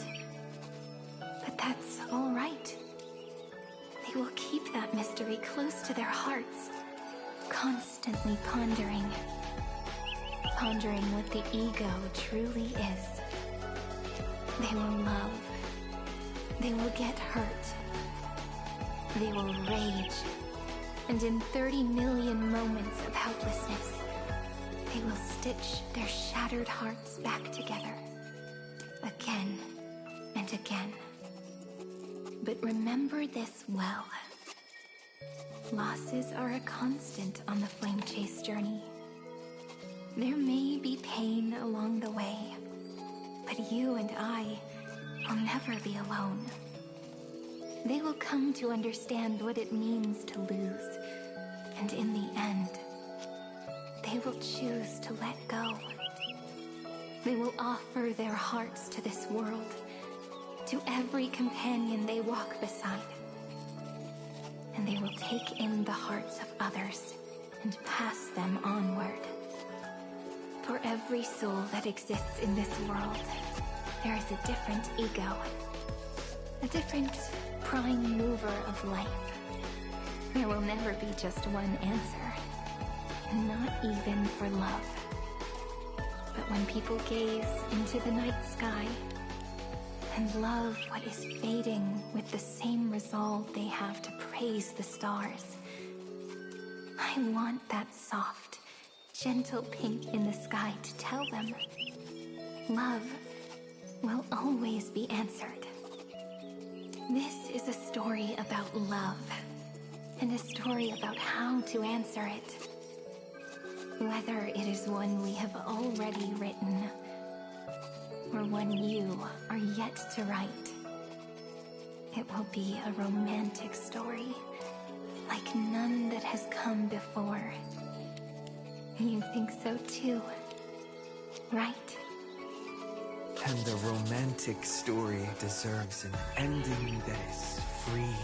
But that's all right. They will keep that mystery close to their hearts, constantly pondering what the ego truly is. They will love. They will get hurt. They will rage. And in 30 million moments of helplessness, they will stitch their shattered hearts back together. Again and again. But remember this well. Losses are a constant on the Flame Chase journey. There may be pain along the way, but you and I will never be alone. They will come to understand what it means to lose, and in the end, they will choose to let go. They will offer their hearts to this world, to every companion they walk beside. And they will take in the hearts of others and pass them onward. For every soul that exists in this world, there is a different ego, a different prime mover of life. There will never be just one answer, not even for love. But when people gaze into the night sky and love what is fading with the same resolve they have to praise the stars, I want that soft, gentle pink in the sky to tell them love will always be answered. This is a story about love, and a story about how to answer it. Whether it is one we have already written, or one you are yet to write, it will be a romantic story, like none that has come before. You think so too, right? And a romantic story deserves an ending that is free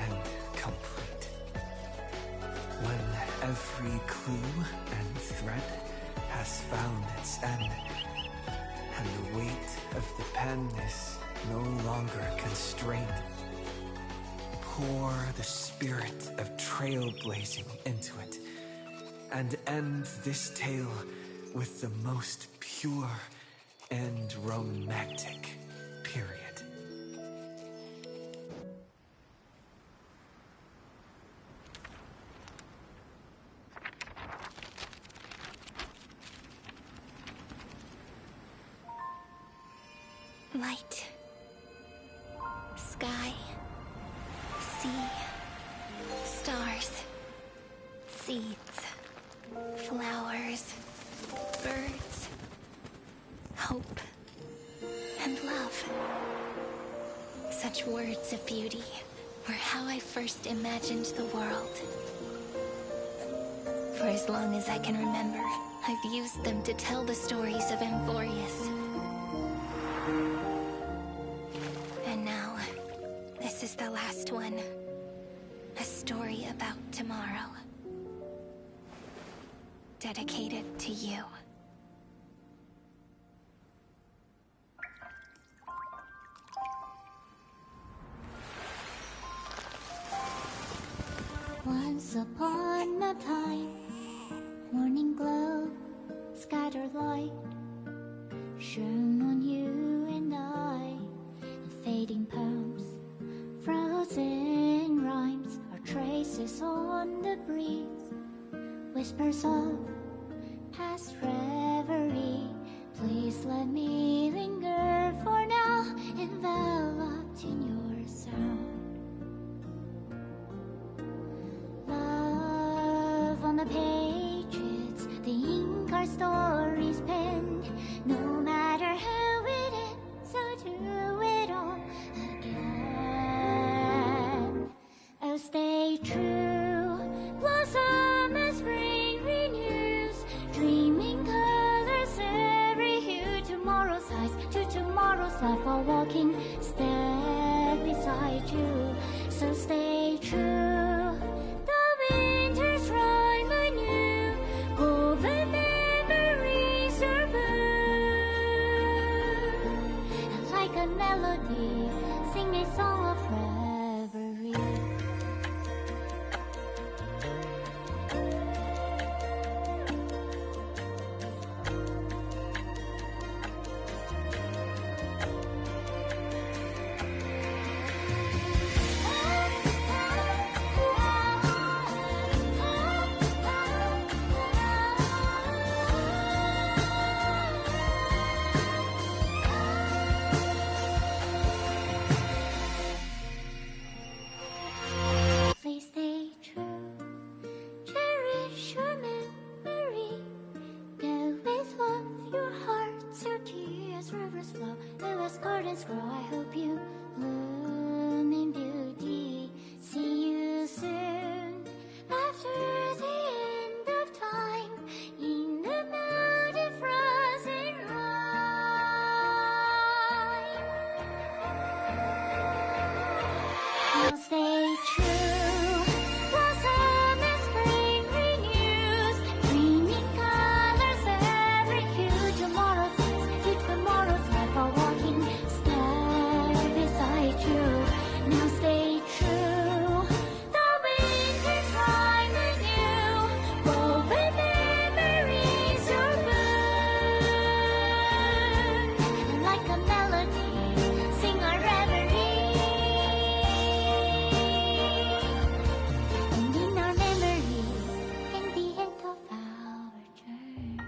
and complete. When every clue and thread has found its end, and the weight of the pen is no longer constrained, pour the spirit of trailblazing into it, and end this tale with the most pure and romantic period. Light, sky, sea, stars, seeds, flowers, birds, hope, and love. Such words of beauty were how I first imagined the world. For as long as I can remember, I've used them to tell the stories of Amphoreus. And now, this is the last one. A story about tomorrow. Dedicated to you. Once upon a time, morning glow, scattered light, shone on you and I. Fading poems, frozen rhymes, are traces on the breeze, whispers of past reverie. Please let me linger for now, enveloped in your sound. Love on the pages, the ink our stories penned. No matter how it ends, so do it all again. Oh, stay true, blossom as spring renews, dreaming colors every hue. Tomorrow's eyes to tomorrow's life, while walking steady. true. The winters rhyme anew. All the memories are blue. And like a melody, sing a song of reverie. Please stay true. Cherish your memory. Go with love, your hearts, your tears, rivers flow. As gardens grow, I hope you bloom in beauty. See you soon. After the end of time, in the mountain frozen rime. Now stay true. Blossom and spring renews. Dreaming colors every hue. Tomorrow's face, keep tomorrow's life. A walking step beside you. Now stay true. The winters rhyme anew. Woven memories are blue. And like a melody, sing our reverie. And in our memory, in the end of our journey.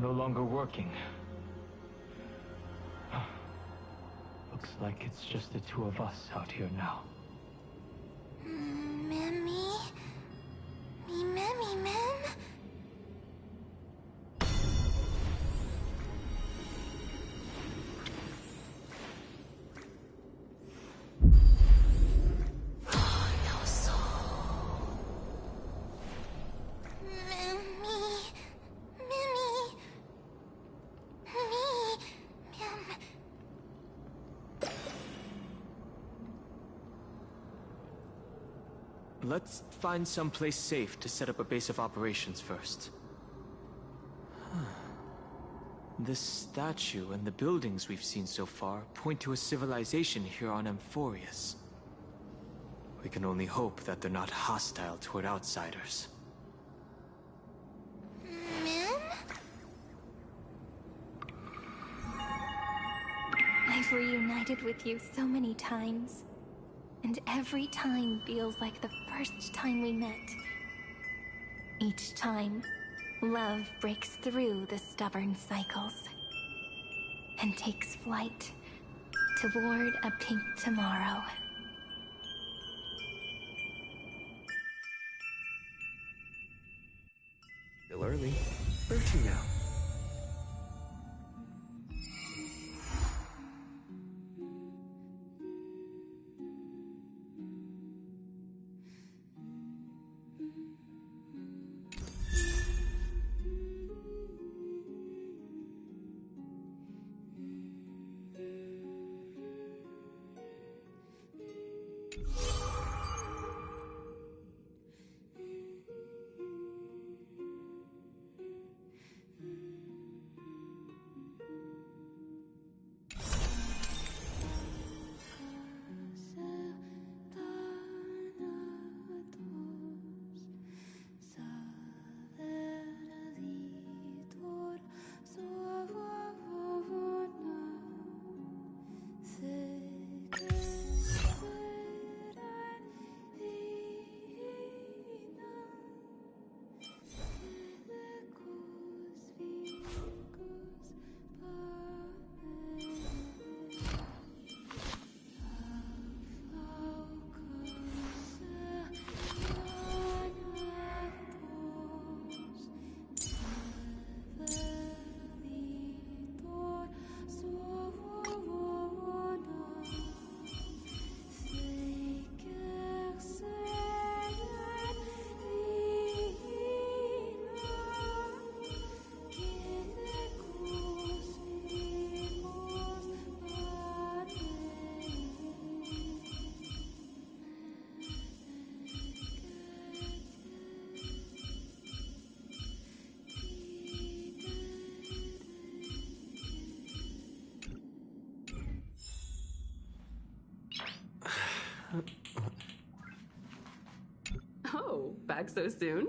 no longer working. Looks like it's just the two of us out here now. Memmy? Me Memmy Mem? No soul. Memmy. Memmy. Me. Mem. Let's find some place safe to set up a base of operations first. This statue and the buildings we've seen so far point to a civilization here on Amphoreus. We can only hope that they're not hostile toward outsiders. Mem? I've reunited with you so many times. And every time feels like the first time we met. Each time, love breaks through the stubborn cycles and takes flight toward a pink tomorrow. Still early. Where's she now? Oh, back so soon?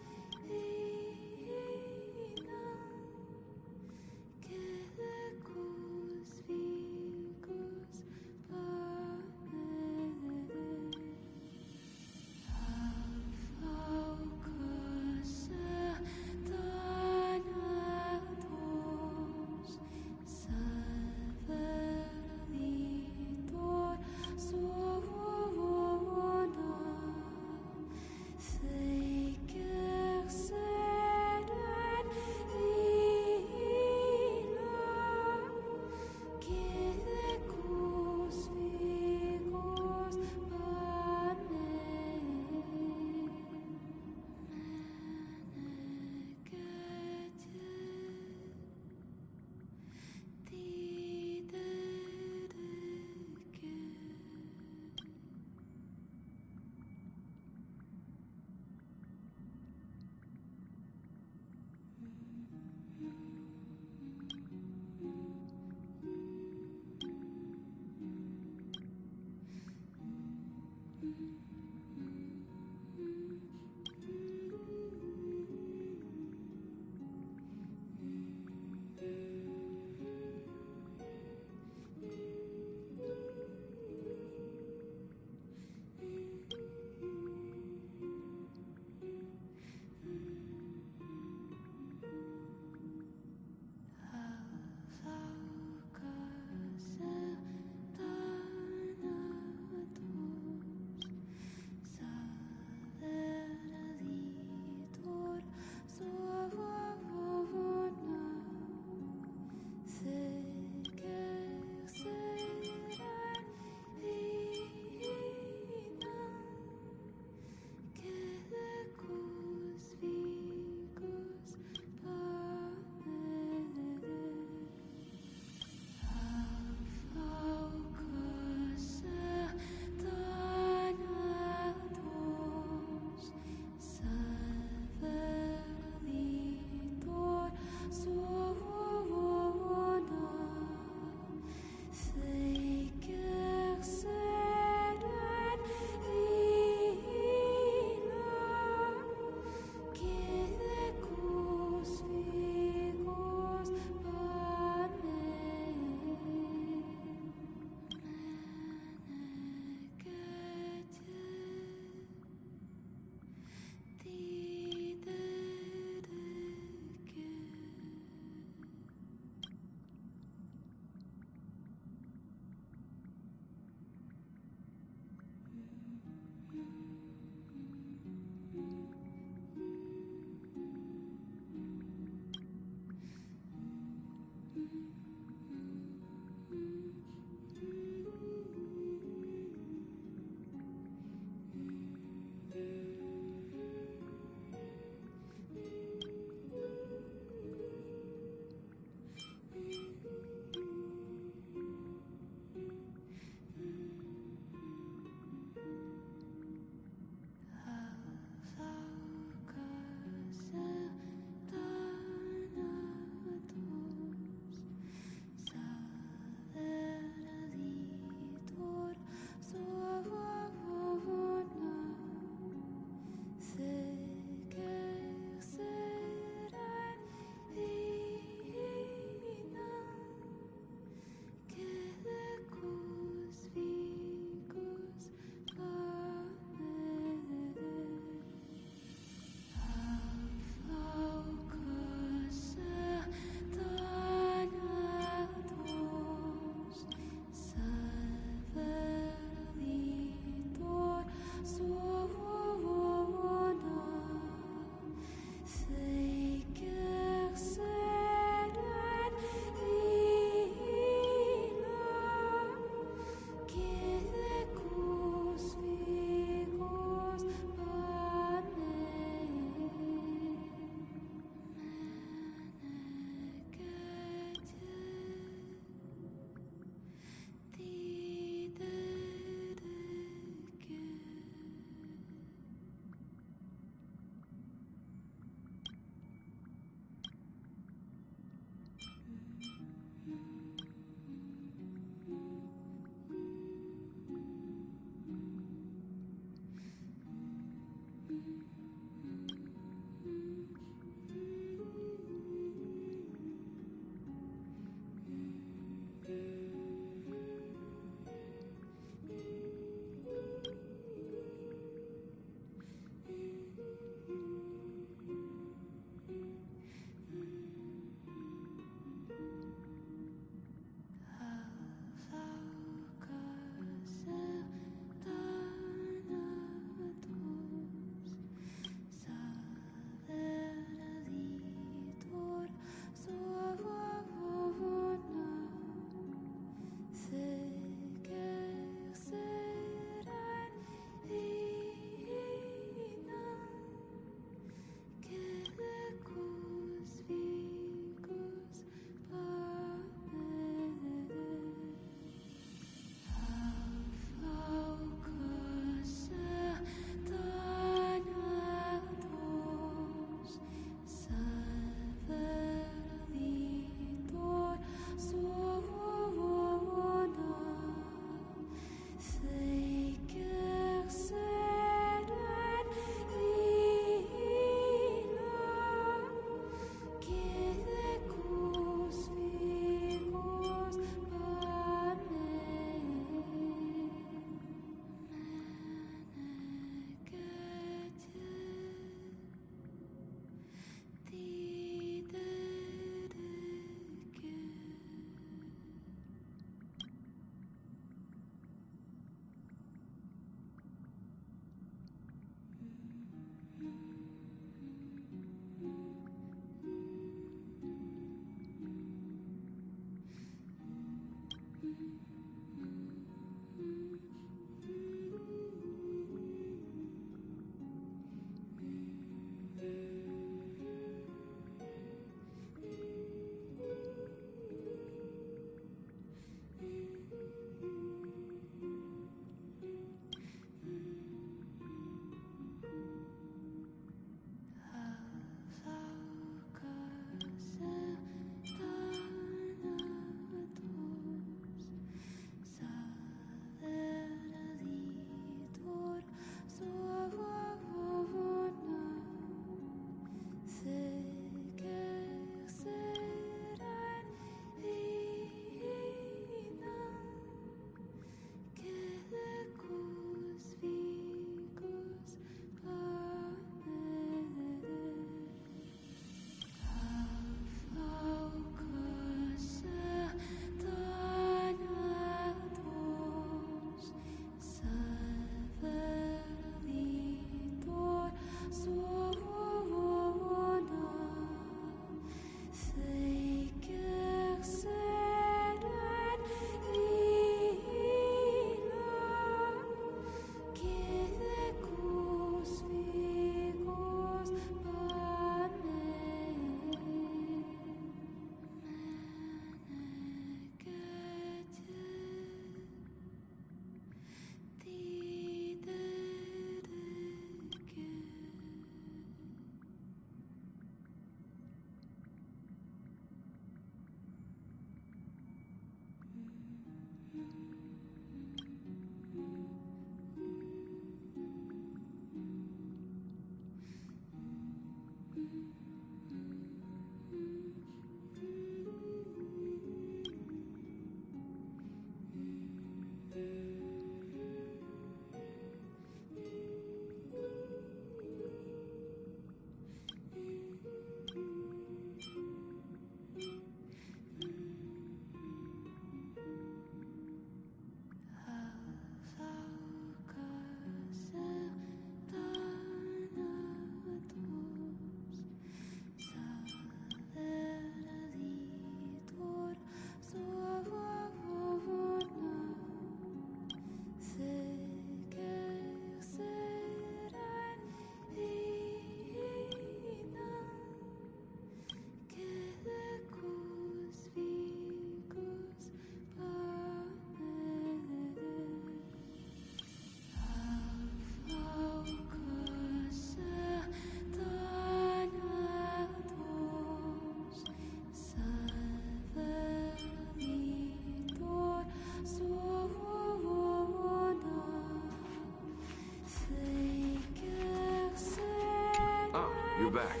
You're back.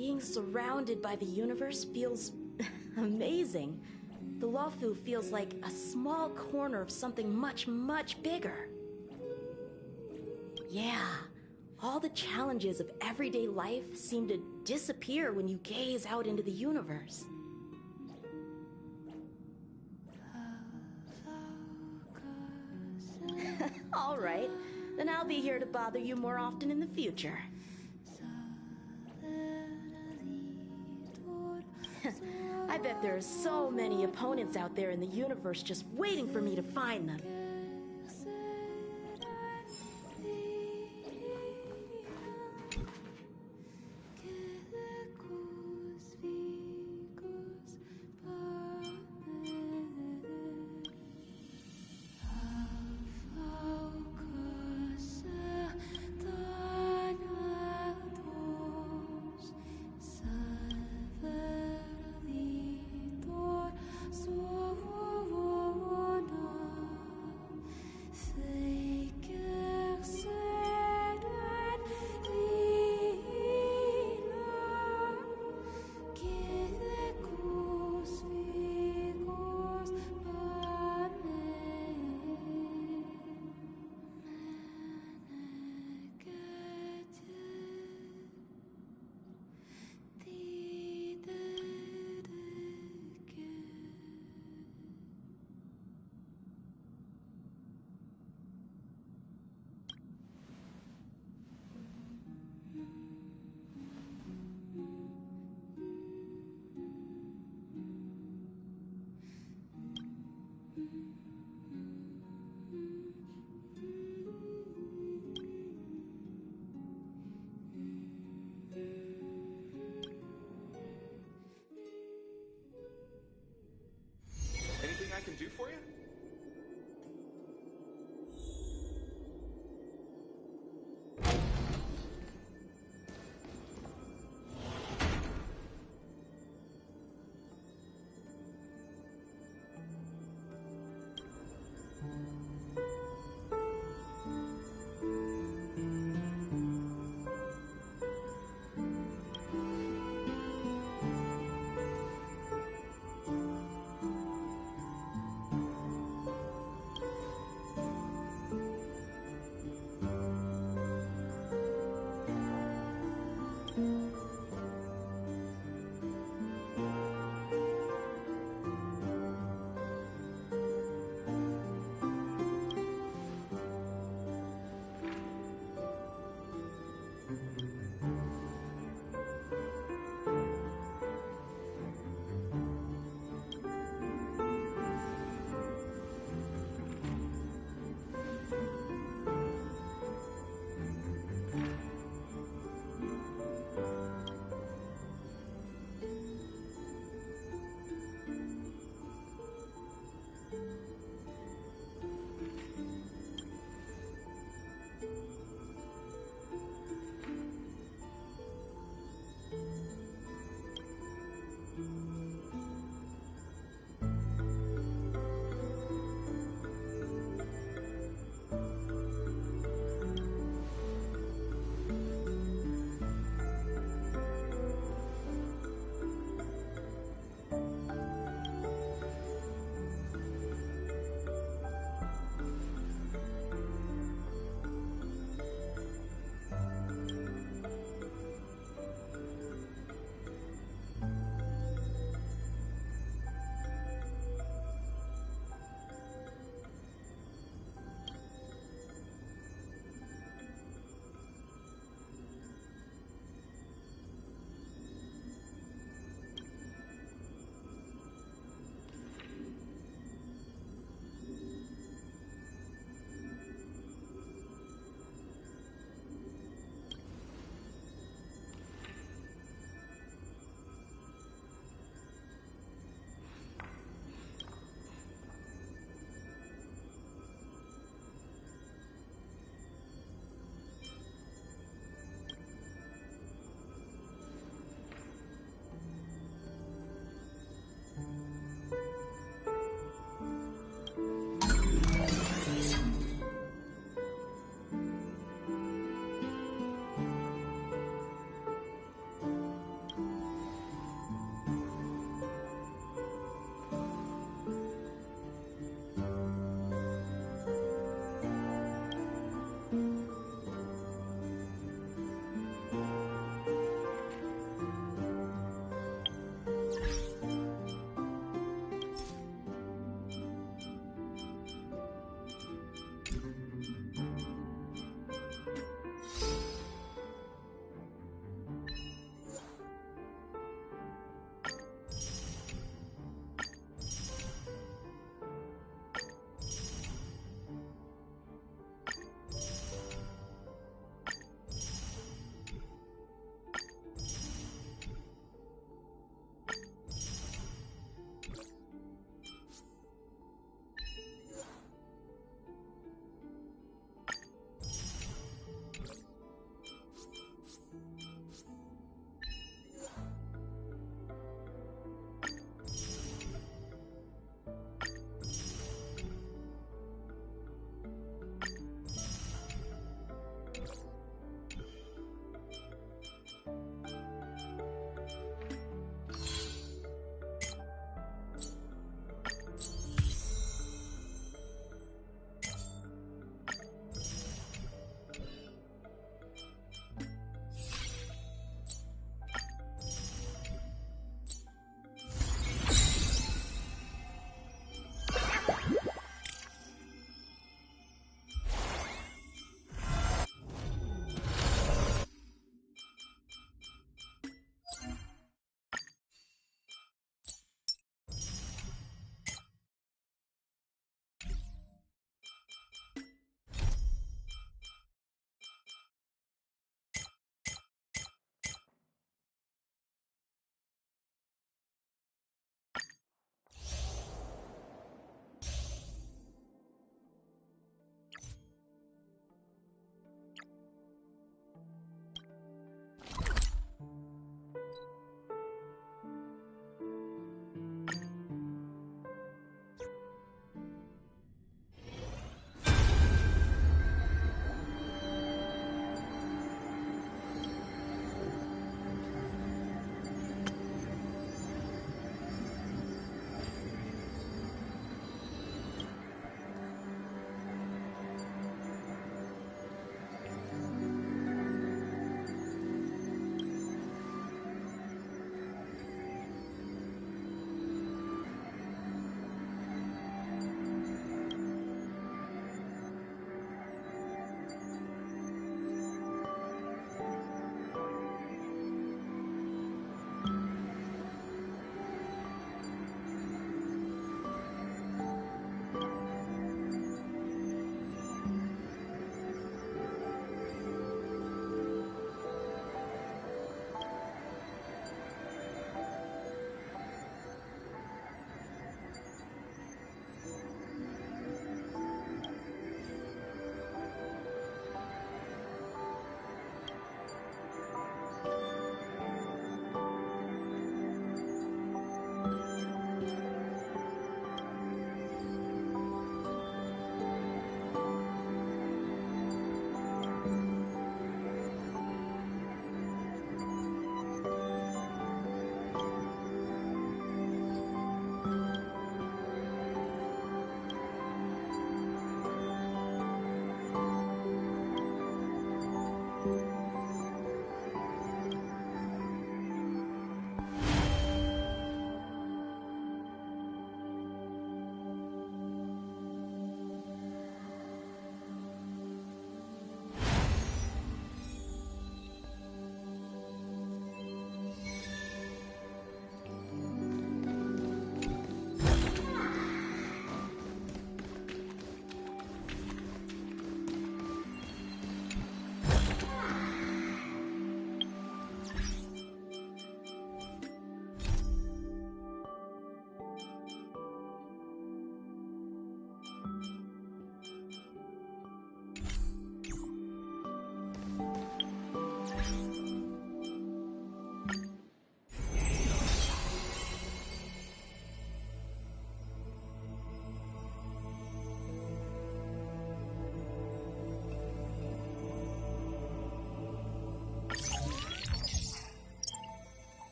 Being surrounded by the universe feels amazing. The Lawfu feels like a small corner of something much, much bigger. Yeah, all the challenges of everyday life seem to disappear when you gaze out into the universe. All right, then I'll be here to bother you more often in the future. I bet there are so many opponents out there in the universe just waiting for me to find them.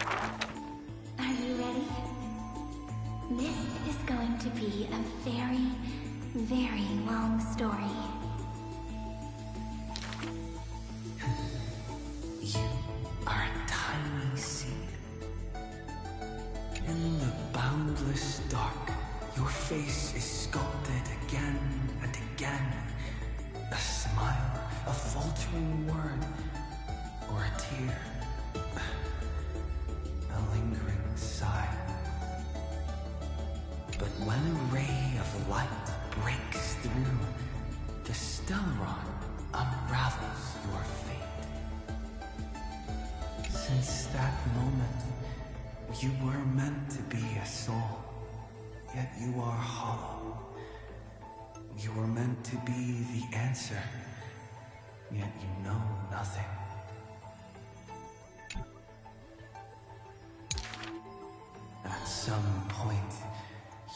Are you ready? This is going to be a very, very long story. You are a tiny seed. In the boundless dark, your face is sculpted again and again. A smile, a faltering word, or a tear. A lingering sigh. But when a ray of light breaks through, the Stellaron unravels your fate. Since that moment, you were meant to be a soul, yet you are hollow. You were meant to be the answer, yet you know nothing. At some point,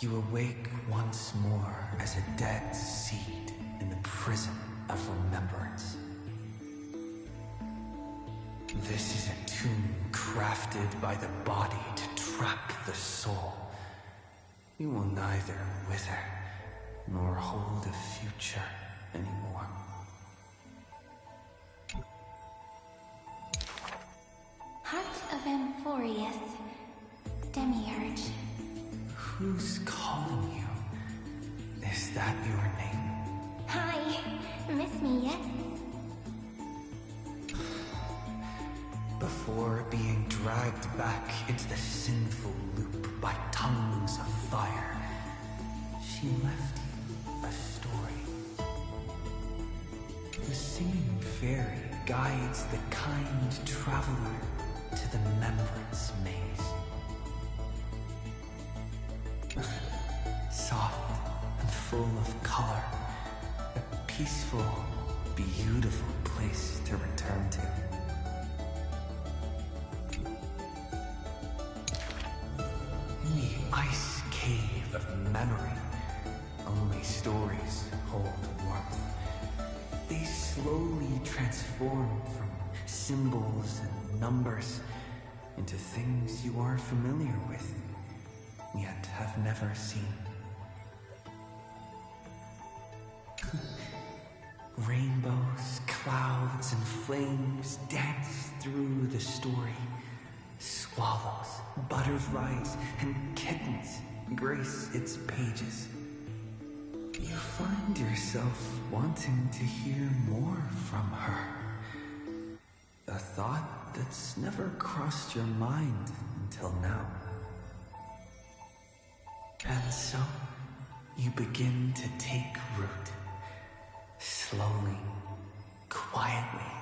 you awake once more as a dead seed in the prison of remembrance. This is a tomb crafted by the body to trap the soul. You will neither wither nor hold a future anymore. Heart of Amphoreus, Demiurge. Who's calling you? Is that your name? Hi, miss me yet? Before being dragged back into the sinful loop by tongues of fire, she left you a story. The singing fairy guides the kind traveler to the Remembrance Maze. Soft and full of color, a peaceful, beautiful place to return to. In the ice cave of memory, only stories hold warmth. They slowly transform from symbols and numbers into things you are familiar with, yet have never seen. Rainbows, clouds, and flames dance through the story. Swallows, butterflies, and kittens grace its pages. You find yourself wanting to hear more from her. A thought that's never crossed your mind until now. And so, you begin to take root. Slowly, quietly,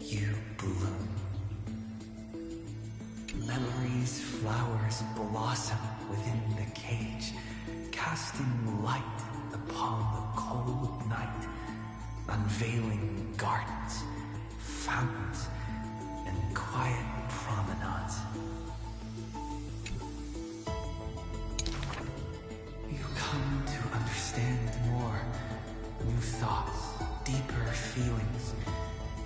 you bloom. Memories' flowers blossom within the cage, casting light upon the cold night, unveiling gardens, fountains, and quiet promenades. You come to understand more, new thoughts, deeper feelings.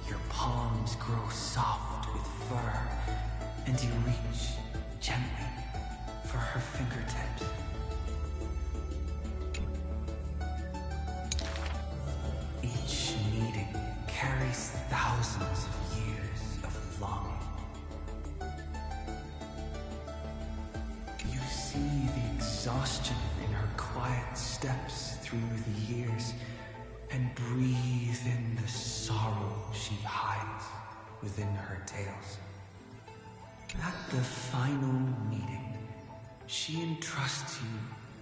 Your palms grow soft with fur, and you reach gently for her fingertips. Each meeting carries thousands of years of longing. You see the exhaustion in her quiet steps through the years, and breathe in the sorrow she hides within her tales. At the final meeting, she entrusts you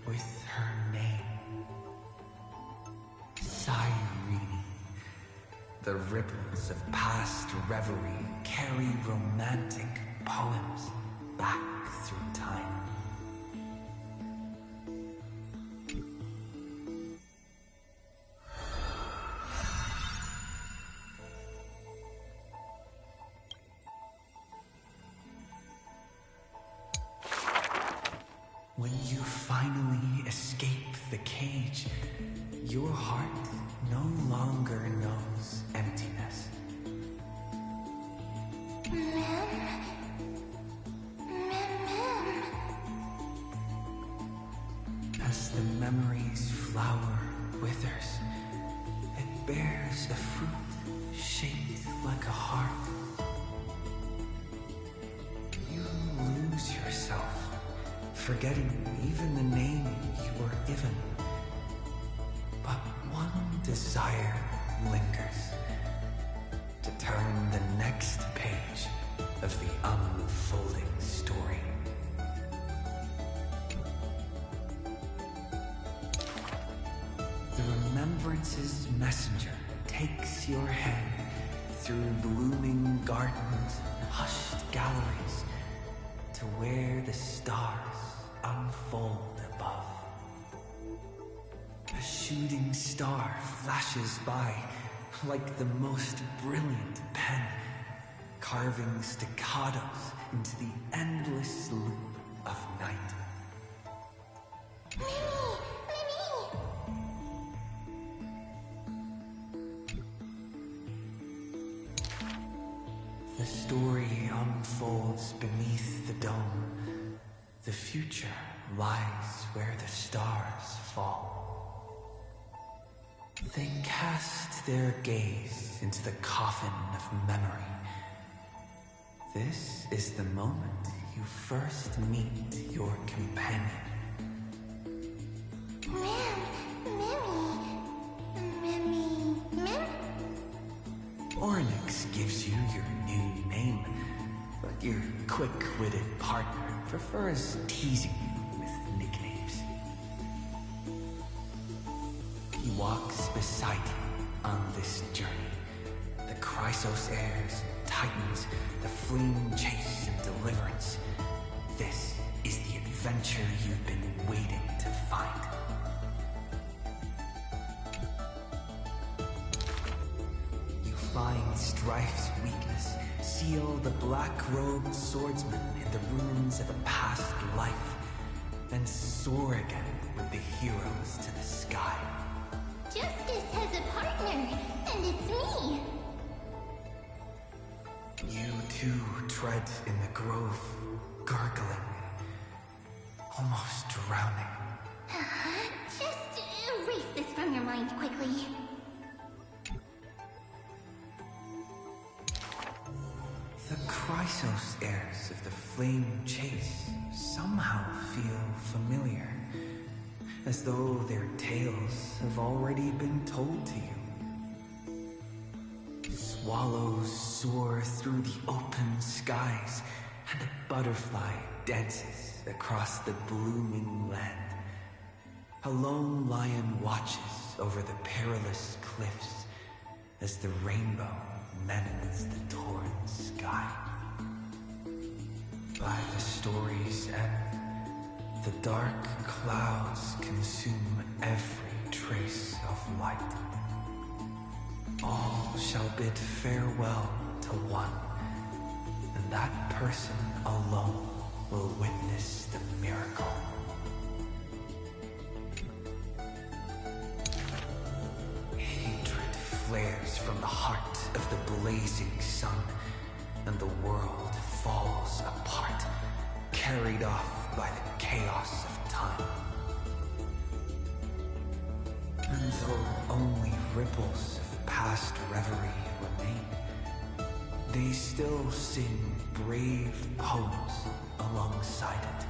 with her name. Cyrene. The ripples of past reverie carry romantic poems back through time. When you finally escape the cage, your heart no longer knows emptiness. Ma'am? flower withers, it bears a fruit shaped like a heart. You lose yourself, forgetting even the name you were given. But one desire lingers, to turn the next page of the unfolding story. The remembrance's messenger takes your hand through blooming gardens and hushed galleries to where the stars unfold above. A shooting star flashes by like the most brilliant pen, carving staccatos into the endless loop of night. The story unfolds beneath the dome. The future lies where the stars fall. They cast their gaze into the coffin of memory. This is the moment you first meet your companion. Ornyx gives you your new name, but your quick-witted partner prefers teasing you with nicknames. He walks beside you on this journey. The Chrysos heirs, titans, the flame chase and deliverance. This is the adventure you've been waiting to find. You find Strife's weakness, seal the black-robed swordsman in the ruins of a past life, and soar again with the heroes to the sky. Justice has a partner, and it's me! You too tread in the grove, gurgling, almost drowning. Just erase this from your mind quickly. The Chrysos heirs of the Flame Chase somehow feel familiar, as though their tales have already been told to you. Swallows soar through the open skies, and a butterfly dances across the blooming land. A lone lion watches over the perilous cliffs as the rainbow mends the torn sky. By the story's end, the dark clouds consume every trace of light. All shall bid farewell to one, and that person alone will witness the miracle. Hatred flares from the heart of the blazing sun, and the world falls apart, carried off by the chaos of time. And though only ripples of past reverie remain, they still sing brave poems alongside it.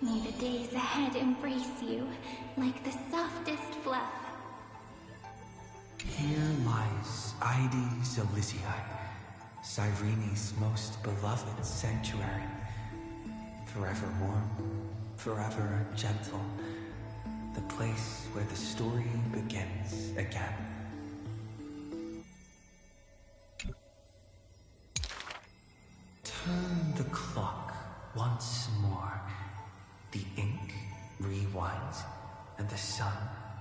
May the days ahead embrace you like the softest fluff. Here lies Ides Elysiae, Cyrene's most beloved sanctuary. Forever warm, forever gentle, the place where the story begins again. Turn the clock once more. The ink rewinds, and the sun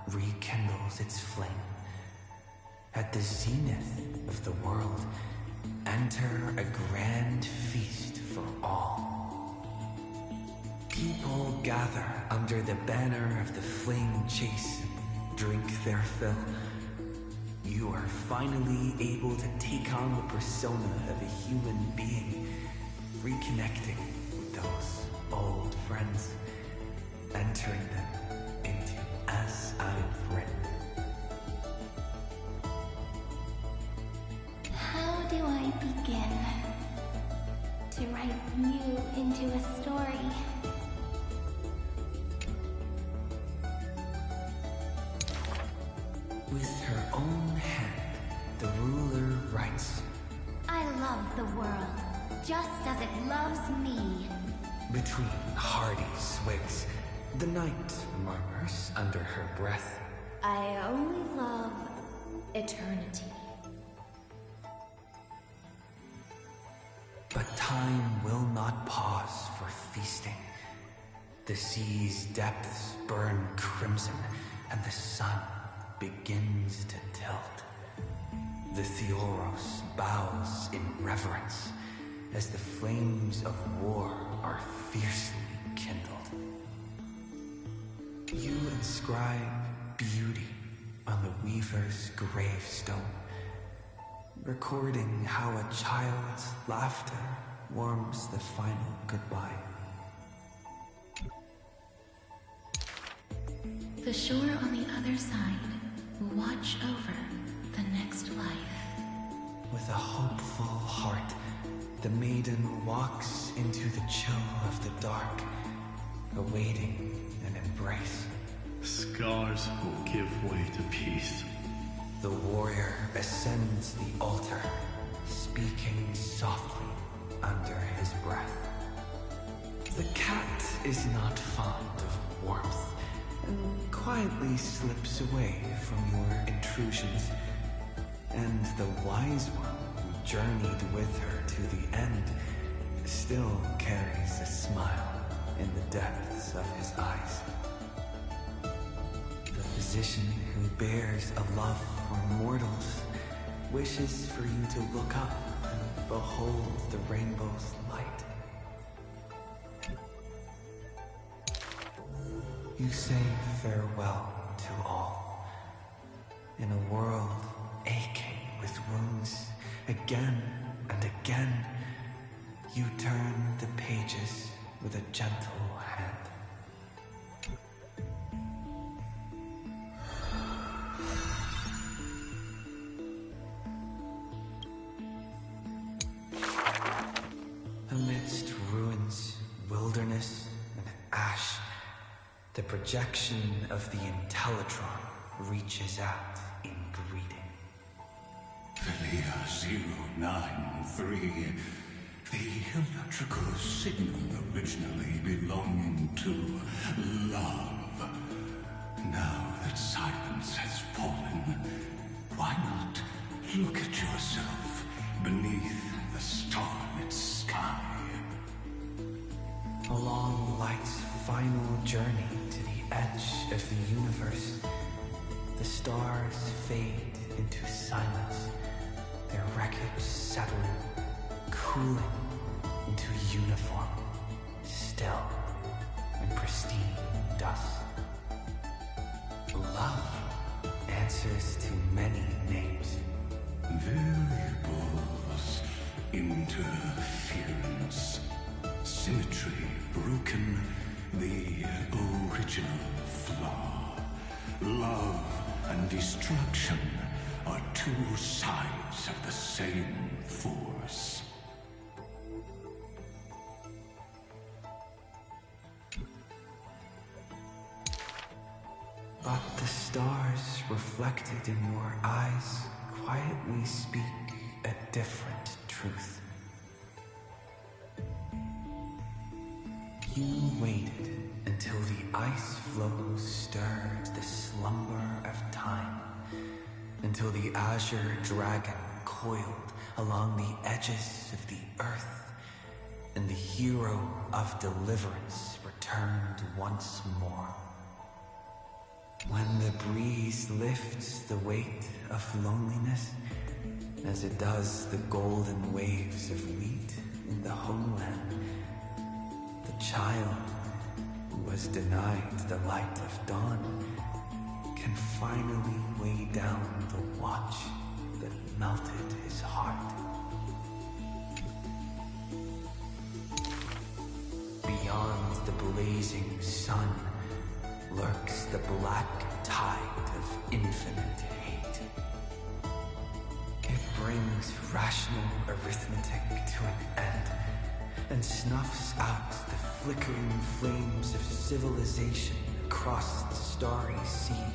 rekindles its flame. At the zenith of the world, enter a grand feast for all. People gather under the banner of the Flame Chase, drink their fill. You you are finally able to take on the persona of a human being, reconnecting with those old friends, entering them into As I've Written. How do I begin to write you into a story? With her own hand, the ruler writes, I love the world, just as it loves me. between hearty swigs, the night murmurs under her breath. I only love eternity. But time will not pause for feasting. The sea's depths burn crimson, and the sun begins to tilt. The Theoros bows in reverence as the flames of war are fiercely kindled. You inscribe beauty on the weaver's gravestone, recording how a child's laughter warms the final goodbye. The shore on the other side will watch over the next life. With a hopeful heart, the maiden walks into the chill of the dark, awaiting an embrace. Scars will give way to peace. The warrior ascends the altar, speaking softly under his breath. The cat is not fond of warmth, and quietly slips away from your intrusions. And the wise one who journeyed with her to the end still carries a smile in the depths of his eyes. The physician who bears a love for mortals wishes for you to look up and behold the rainbow's light. You say farewell to all, in a world aching with wounds. Again and again, you turn the pages with a gentle hand. Amidst ruins, wilderness, and ash, the projection of the Intellitron reaches out in greeting. Philia 093, the electrical signal originally belonging to love. Now that silence has fallen, why not look at yourself beneath the starlit sky? Along light's final journey to the edge of the universe, the stars fade into silence, their wreckage settling, cooling into uniform, still, and pristine dust. Love answers to many names. Variables, interference, symmetry broken, the original flaw. Love and destruction are two sides of the same force. But the stars reflected in your eyes quietly speak a different truth. You waited until the ice flows stirred the slumber of time, until the azure dragon coiled along the edges of the earth, and the hero of deliverance returned once more. When the breeze lifts the weight of loneliness, as it does the golden waves of wheat in the homeland, the child who was denied the light of dawn can finally weigh down the watch melted his heart. Beyond the blazing sun lurks the black tide of infinite hate. It brings rational arithmetic to an end and snuffs out the flickering flames of civilization across the starry sea.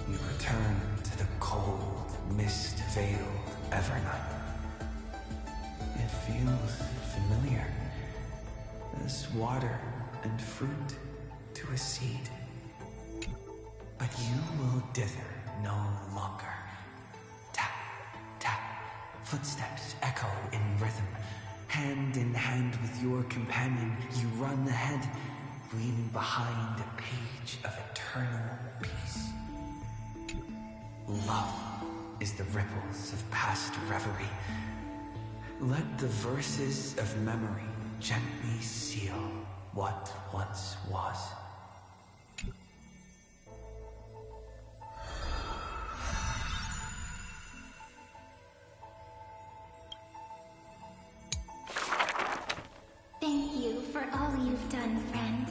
You return to the cold, mist-veiled Evernight. It feels familiar, as water and fruit to a seed. But you will dither no longer. Tap, tap, footsteps echo in rhythm. Hand in hand with your companion, you run ahead, leaving behind a page of eternal peace. Love is the ripples of past reverie. Let the verses of memory gently seal what once was. Thank you for all you've done, friend.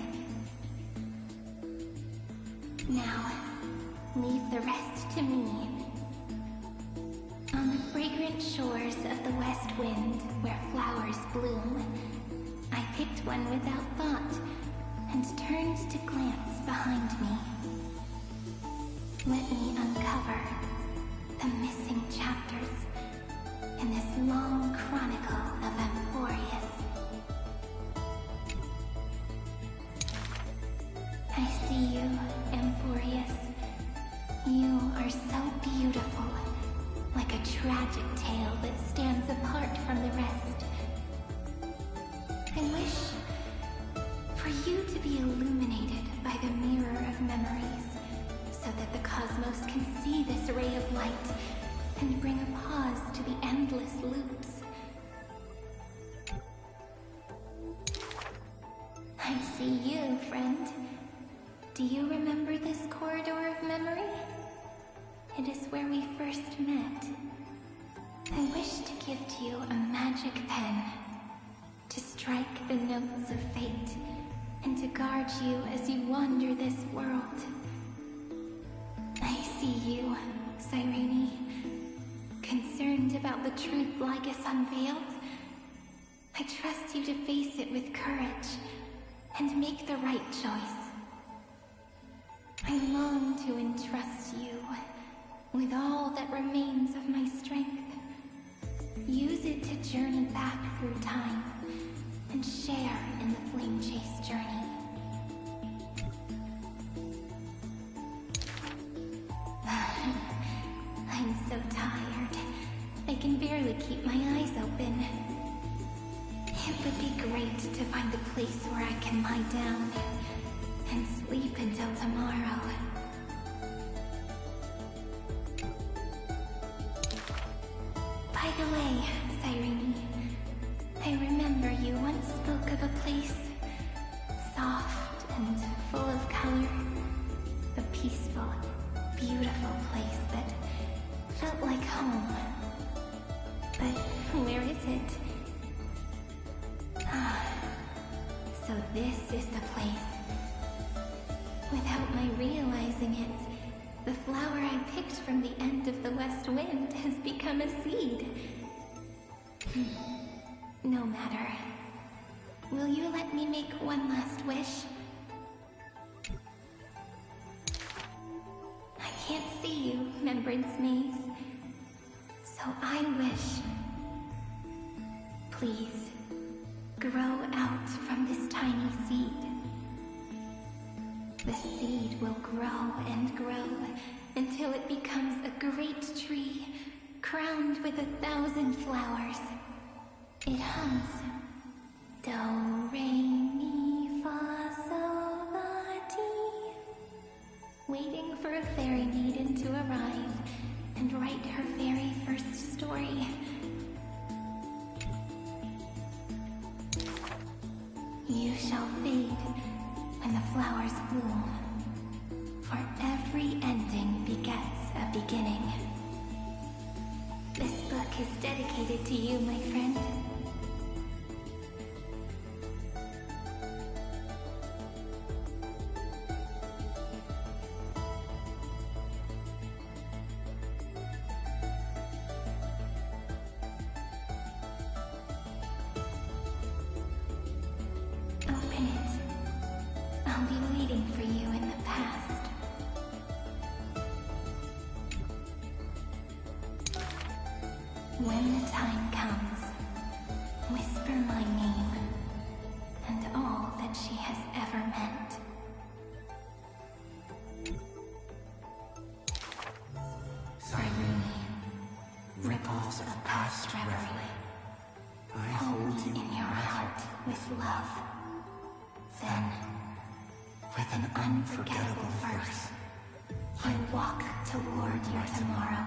Now, leave the rest to me. On the fragrant shores of the west wind, where flowers bloom, I picked one without thought, and turned to glance behind me. Let me uncover the missing chapters in this long chronicle of Amphoreus. I see you, Amphoreus. You are so beautiful, like a tragic tale that stands apart from the rest. I wish for you to be illuminated by the mirror of memories, so that the cosmos can see this ray of light and bring a pause to the endless loops. I see you, friend. Do you remember this corridor of memory? It is where we first met. I wish to give to you a magic pen, to strike the notes of fate, and to guard you as you wander this world. I see you, Cyrene, concerned about the truth Lygus unveiled. I trust you to face it with courage, and make the right choice. I long to entrust you with all that remains of my strength. Use it to journey back through time and share in the flame chase journey. I'm so tired. I can barely keep my eyes open. It would be great to find a place where I can lie down and sleep until tomorrow. By the way, Cyrene, I remember you once spoke of a place soft and full of color. A peaceful, beautiful place that felt like home. But where is it? So this is the place. Without my realizing it, the flower I picked from the end of the west wind has become a seed. No matter. Will you let me make one last wish? I can't see you, Remembrance Maze. So I wish... Please, grow out from this tiny seed. The seed will grow and grow until it becomes a great tree, crowned with 1,000 flowers. It hums. Do, re, mi, fa, sol, la, ti. Waiting for a fairy maiden to arrive and write her very first story. You shall fade when the flowers bloom. For every entity beginning. This book is dedicated to you, my friend. Open it. I'll be waiting for you in the past. When the time comes, whisper my name and all that she has ever meant. Cyrene, ripples of past reverie. I hold you in your heart with love. Then, with an unforgettable thirst. you walk toward your tomorrow.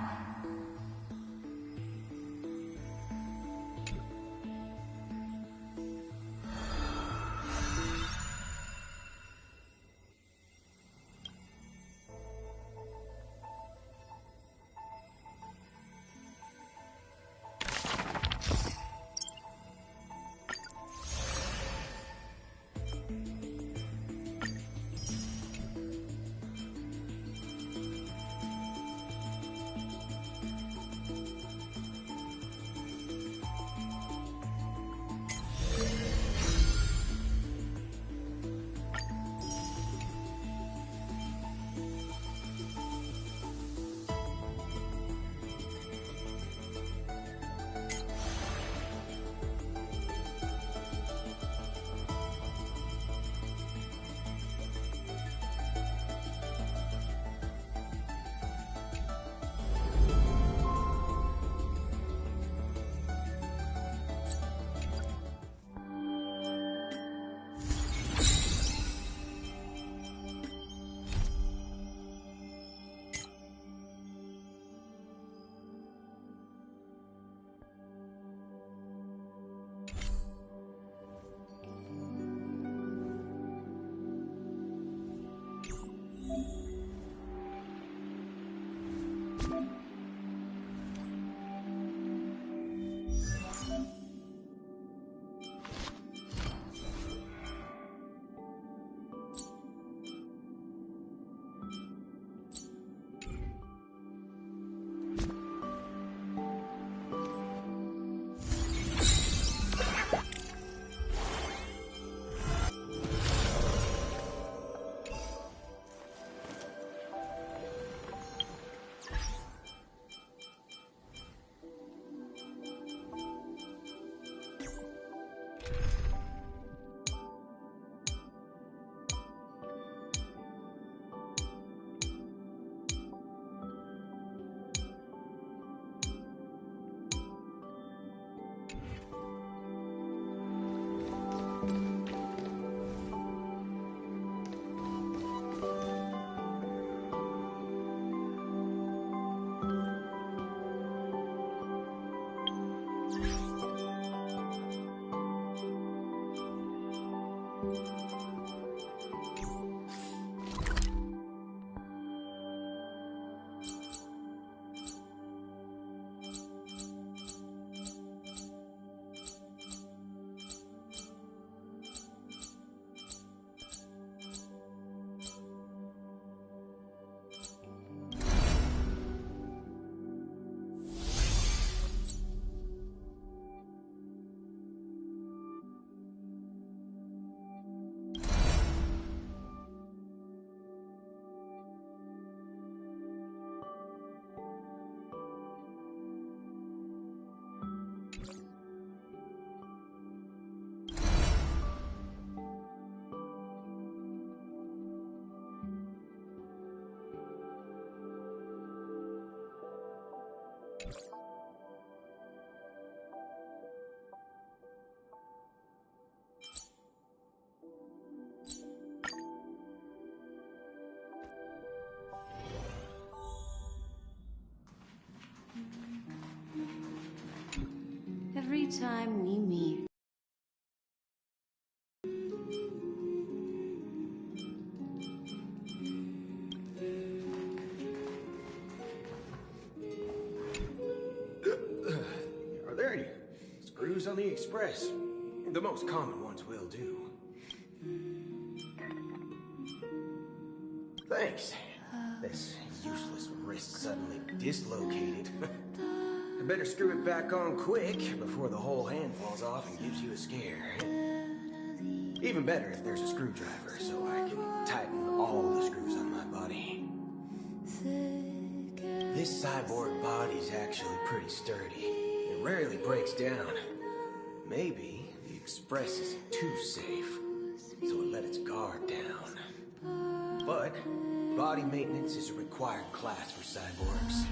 Every time we meet, screws on the Express. The most common ones will do. Thanks. This useless wrist suddenly dislocated. I better screw it back on quick before the whole hand falls off and gives you a scare. Even better if there's a screwdriver, so I can tighten all the screws on my body. This cyborg body's actually pretty sturdy. It rarely breaks down. Maybe the Express isn't too safe, so it let its guard down. But body maintenance is a required class for cyborgs.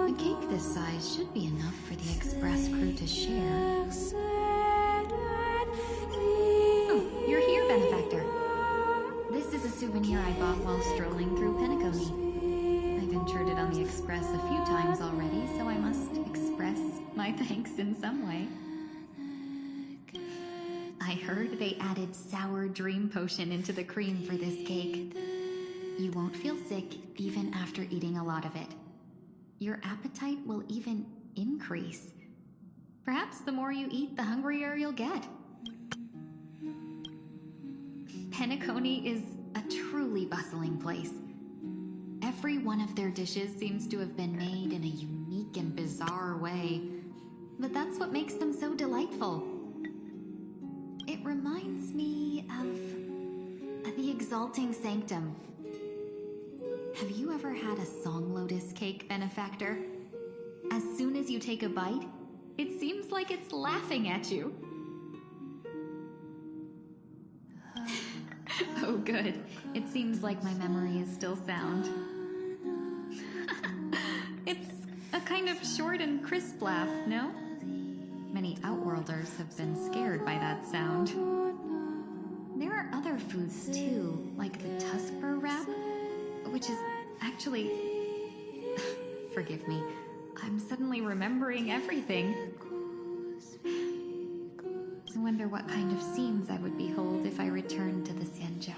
A cake this size should be enough for the Express crew to share. Oh, you're here, Benefactor. This is a souvenir I bought while strolling through Penacony. I've intruded on the Express a few times already, so I must express my thanks in some way. I heard they added sour dream potion into the cream for this cake. You won't feel sick even after eating a lot of it. Your appetite will even increase. Perhaps the more you eat, the hungrier you'll get. Penacony is a truly bustling place. Every one of their dishes seems to have been made in a unique and bizarre way, but that's what makes them so delightful. It reminds me of the Exalting Sanctum. Have you ever had a Song Lotus cake, Benefactor? As soon as you take a bite, it seems like it's laughing at you. Oh, good. It seems like my memory is still sound. It's a kind of short and crisp laugh, no? Many Outworlders have been scared by that sound. There are other foods too, like the Tuskper wrap, which is actually... Forgive me, I'm suddenly remembering everything. I wonder what kind of scenes I would behold if I returned to the Xianzhou.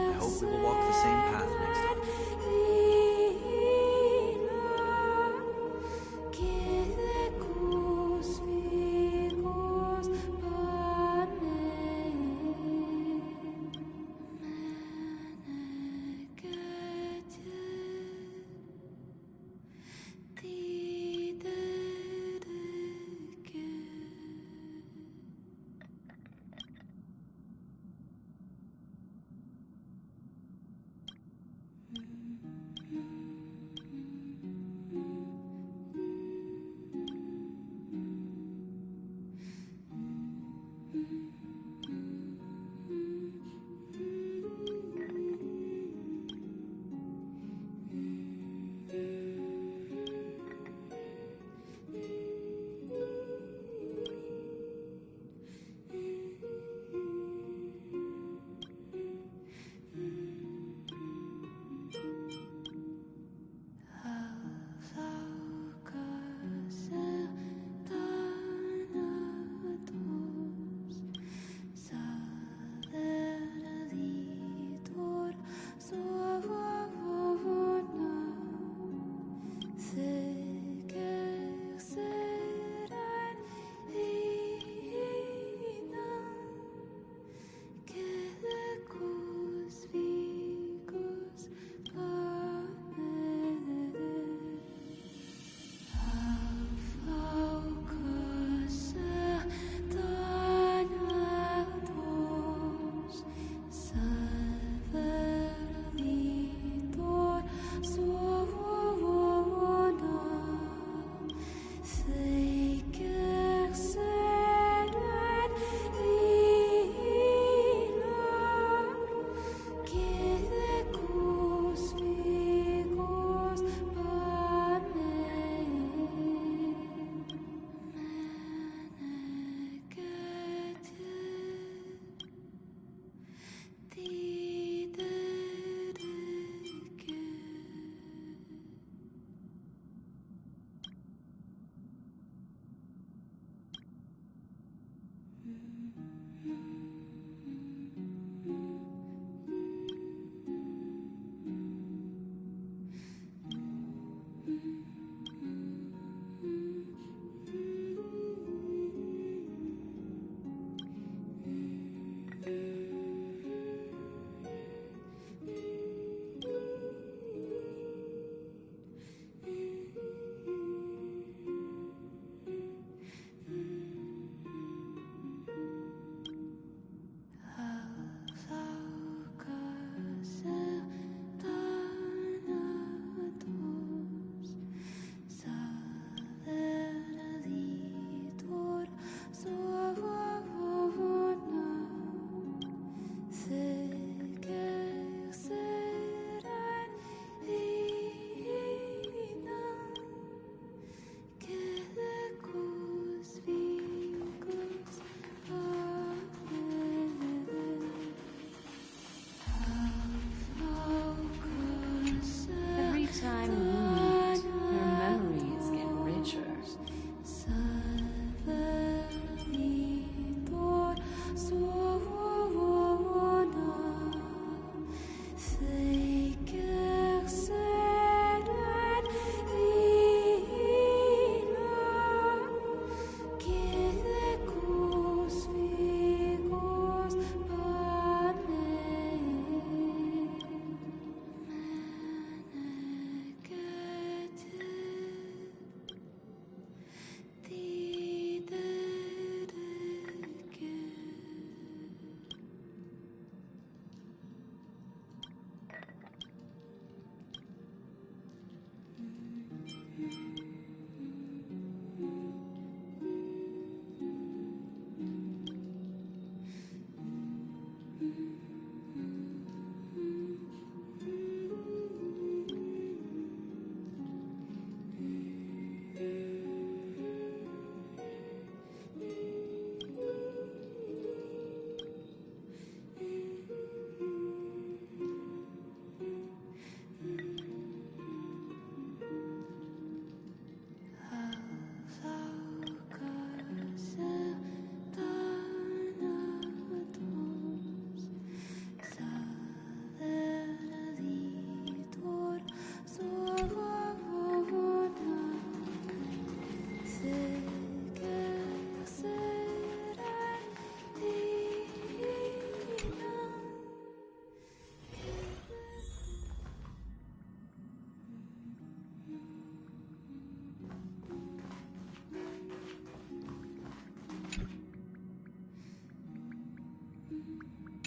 I hope we will walk the same path next time.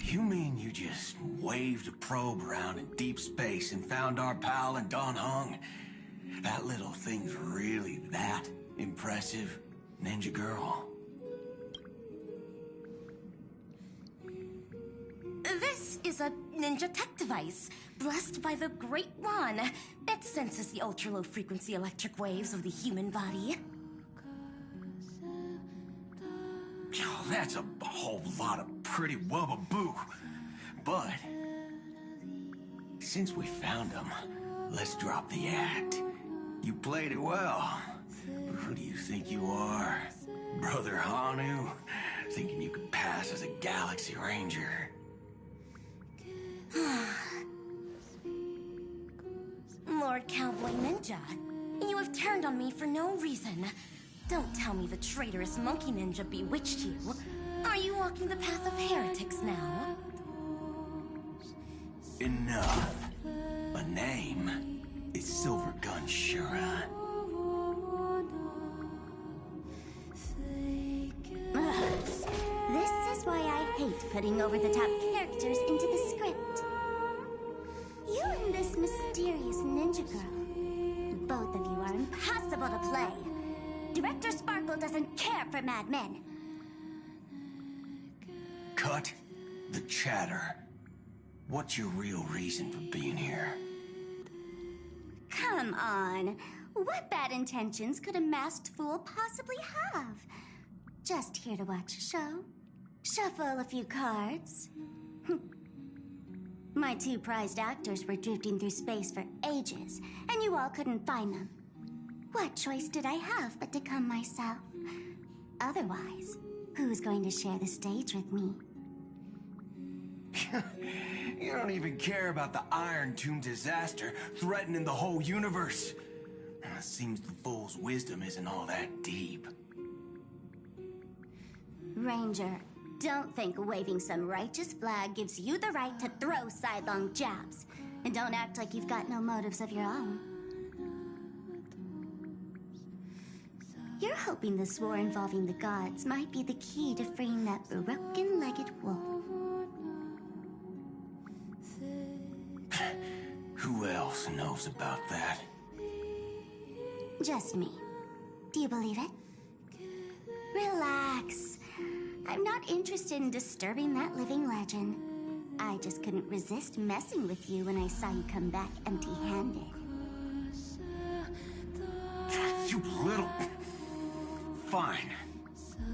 You mean you just waved a probe around in deep space and found our pal in Don Hung? That little thing's really that impressive, Ninja Girl? This is a ninja tech device, blessed by the Great One, that senses the ultra-low frequency electric waves of the human body. Oh, that's a whole lot of pretty wubba-boo. But since we found him, let's drop the act. You played it well. But who do you think you are? Brother Hanu? Thinking you could pass as a Galaxy Ranger? Lord Cowboy Ninja, you have turned on me for no reason. Don't tell me the traitorous monkey ninja bewitched you. Are you walking the path of heretics now? Enough. A name is Silvergun Shura. This is why I hate putting over-the-top characters into the script. You and this mysterious ninja girl, both of you are impossible to play. Director Sparkle doesn't care for mad men. Cut the chatter. What's your real reason for being here? Come on. What bad intentions could a masked fool possibly have? Just here to watch a show. Shuffle a few cards. My two prized actors were drifting through space for ages, and you all couldn't find them. What choice did I have but to come myself? Otherwise, Who's going to share the stage with me? You don't even care about the Iron Tomb disaster threatening the whole universe. It seems the fool's wisdom isn't all that deep. Ranger, don't think waving some righteous flag gives you the right to throw sidelong jabs. And don't act like you've got no motives of your own. You're hoping this war involving the gods might be the key to freeing that broken-legged wolf. Who else knows about that? Just me. Do you believe it? Relax. I'm not interested in disturbing that living legend. I just couldn't resist messing with you when I saw you come back empty-handed. You little... Fine.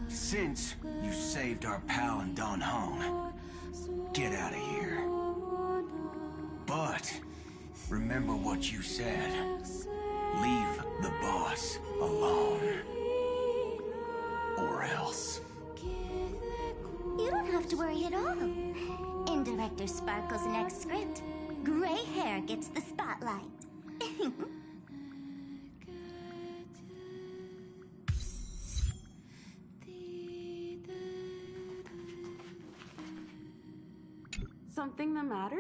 Since you saved our pal and done home, get out of here. But remember what you said. Leave the boss alone. Or else. You don't have to worry at all. In Director Sparkle's next script, gray hair gets the spotlight. Something the matter?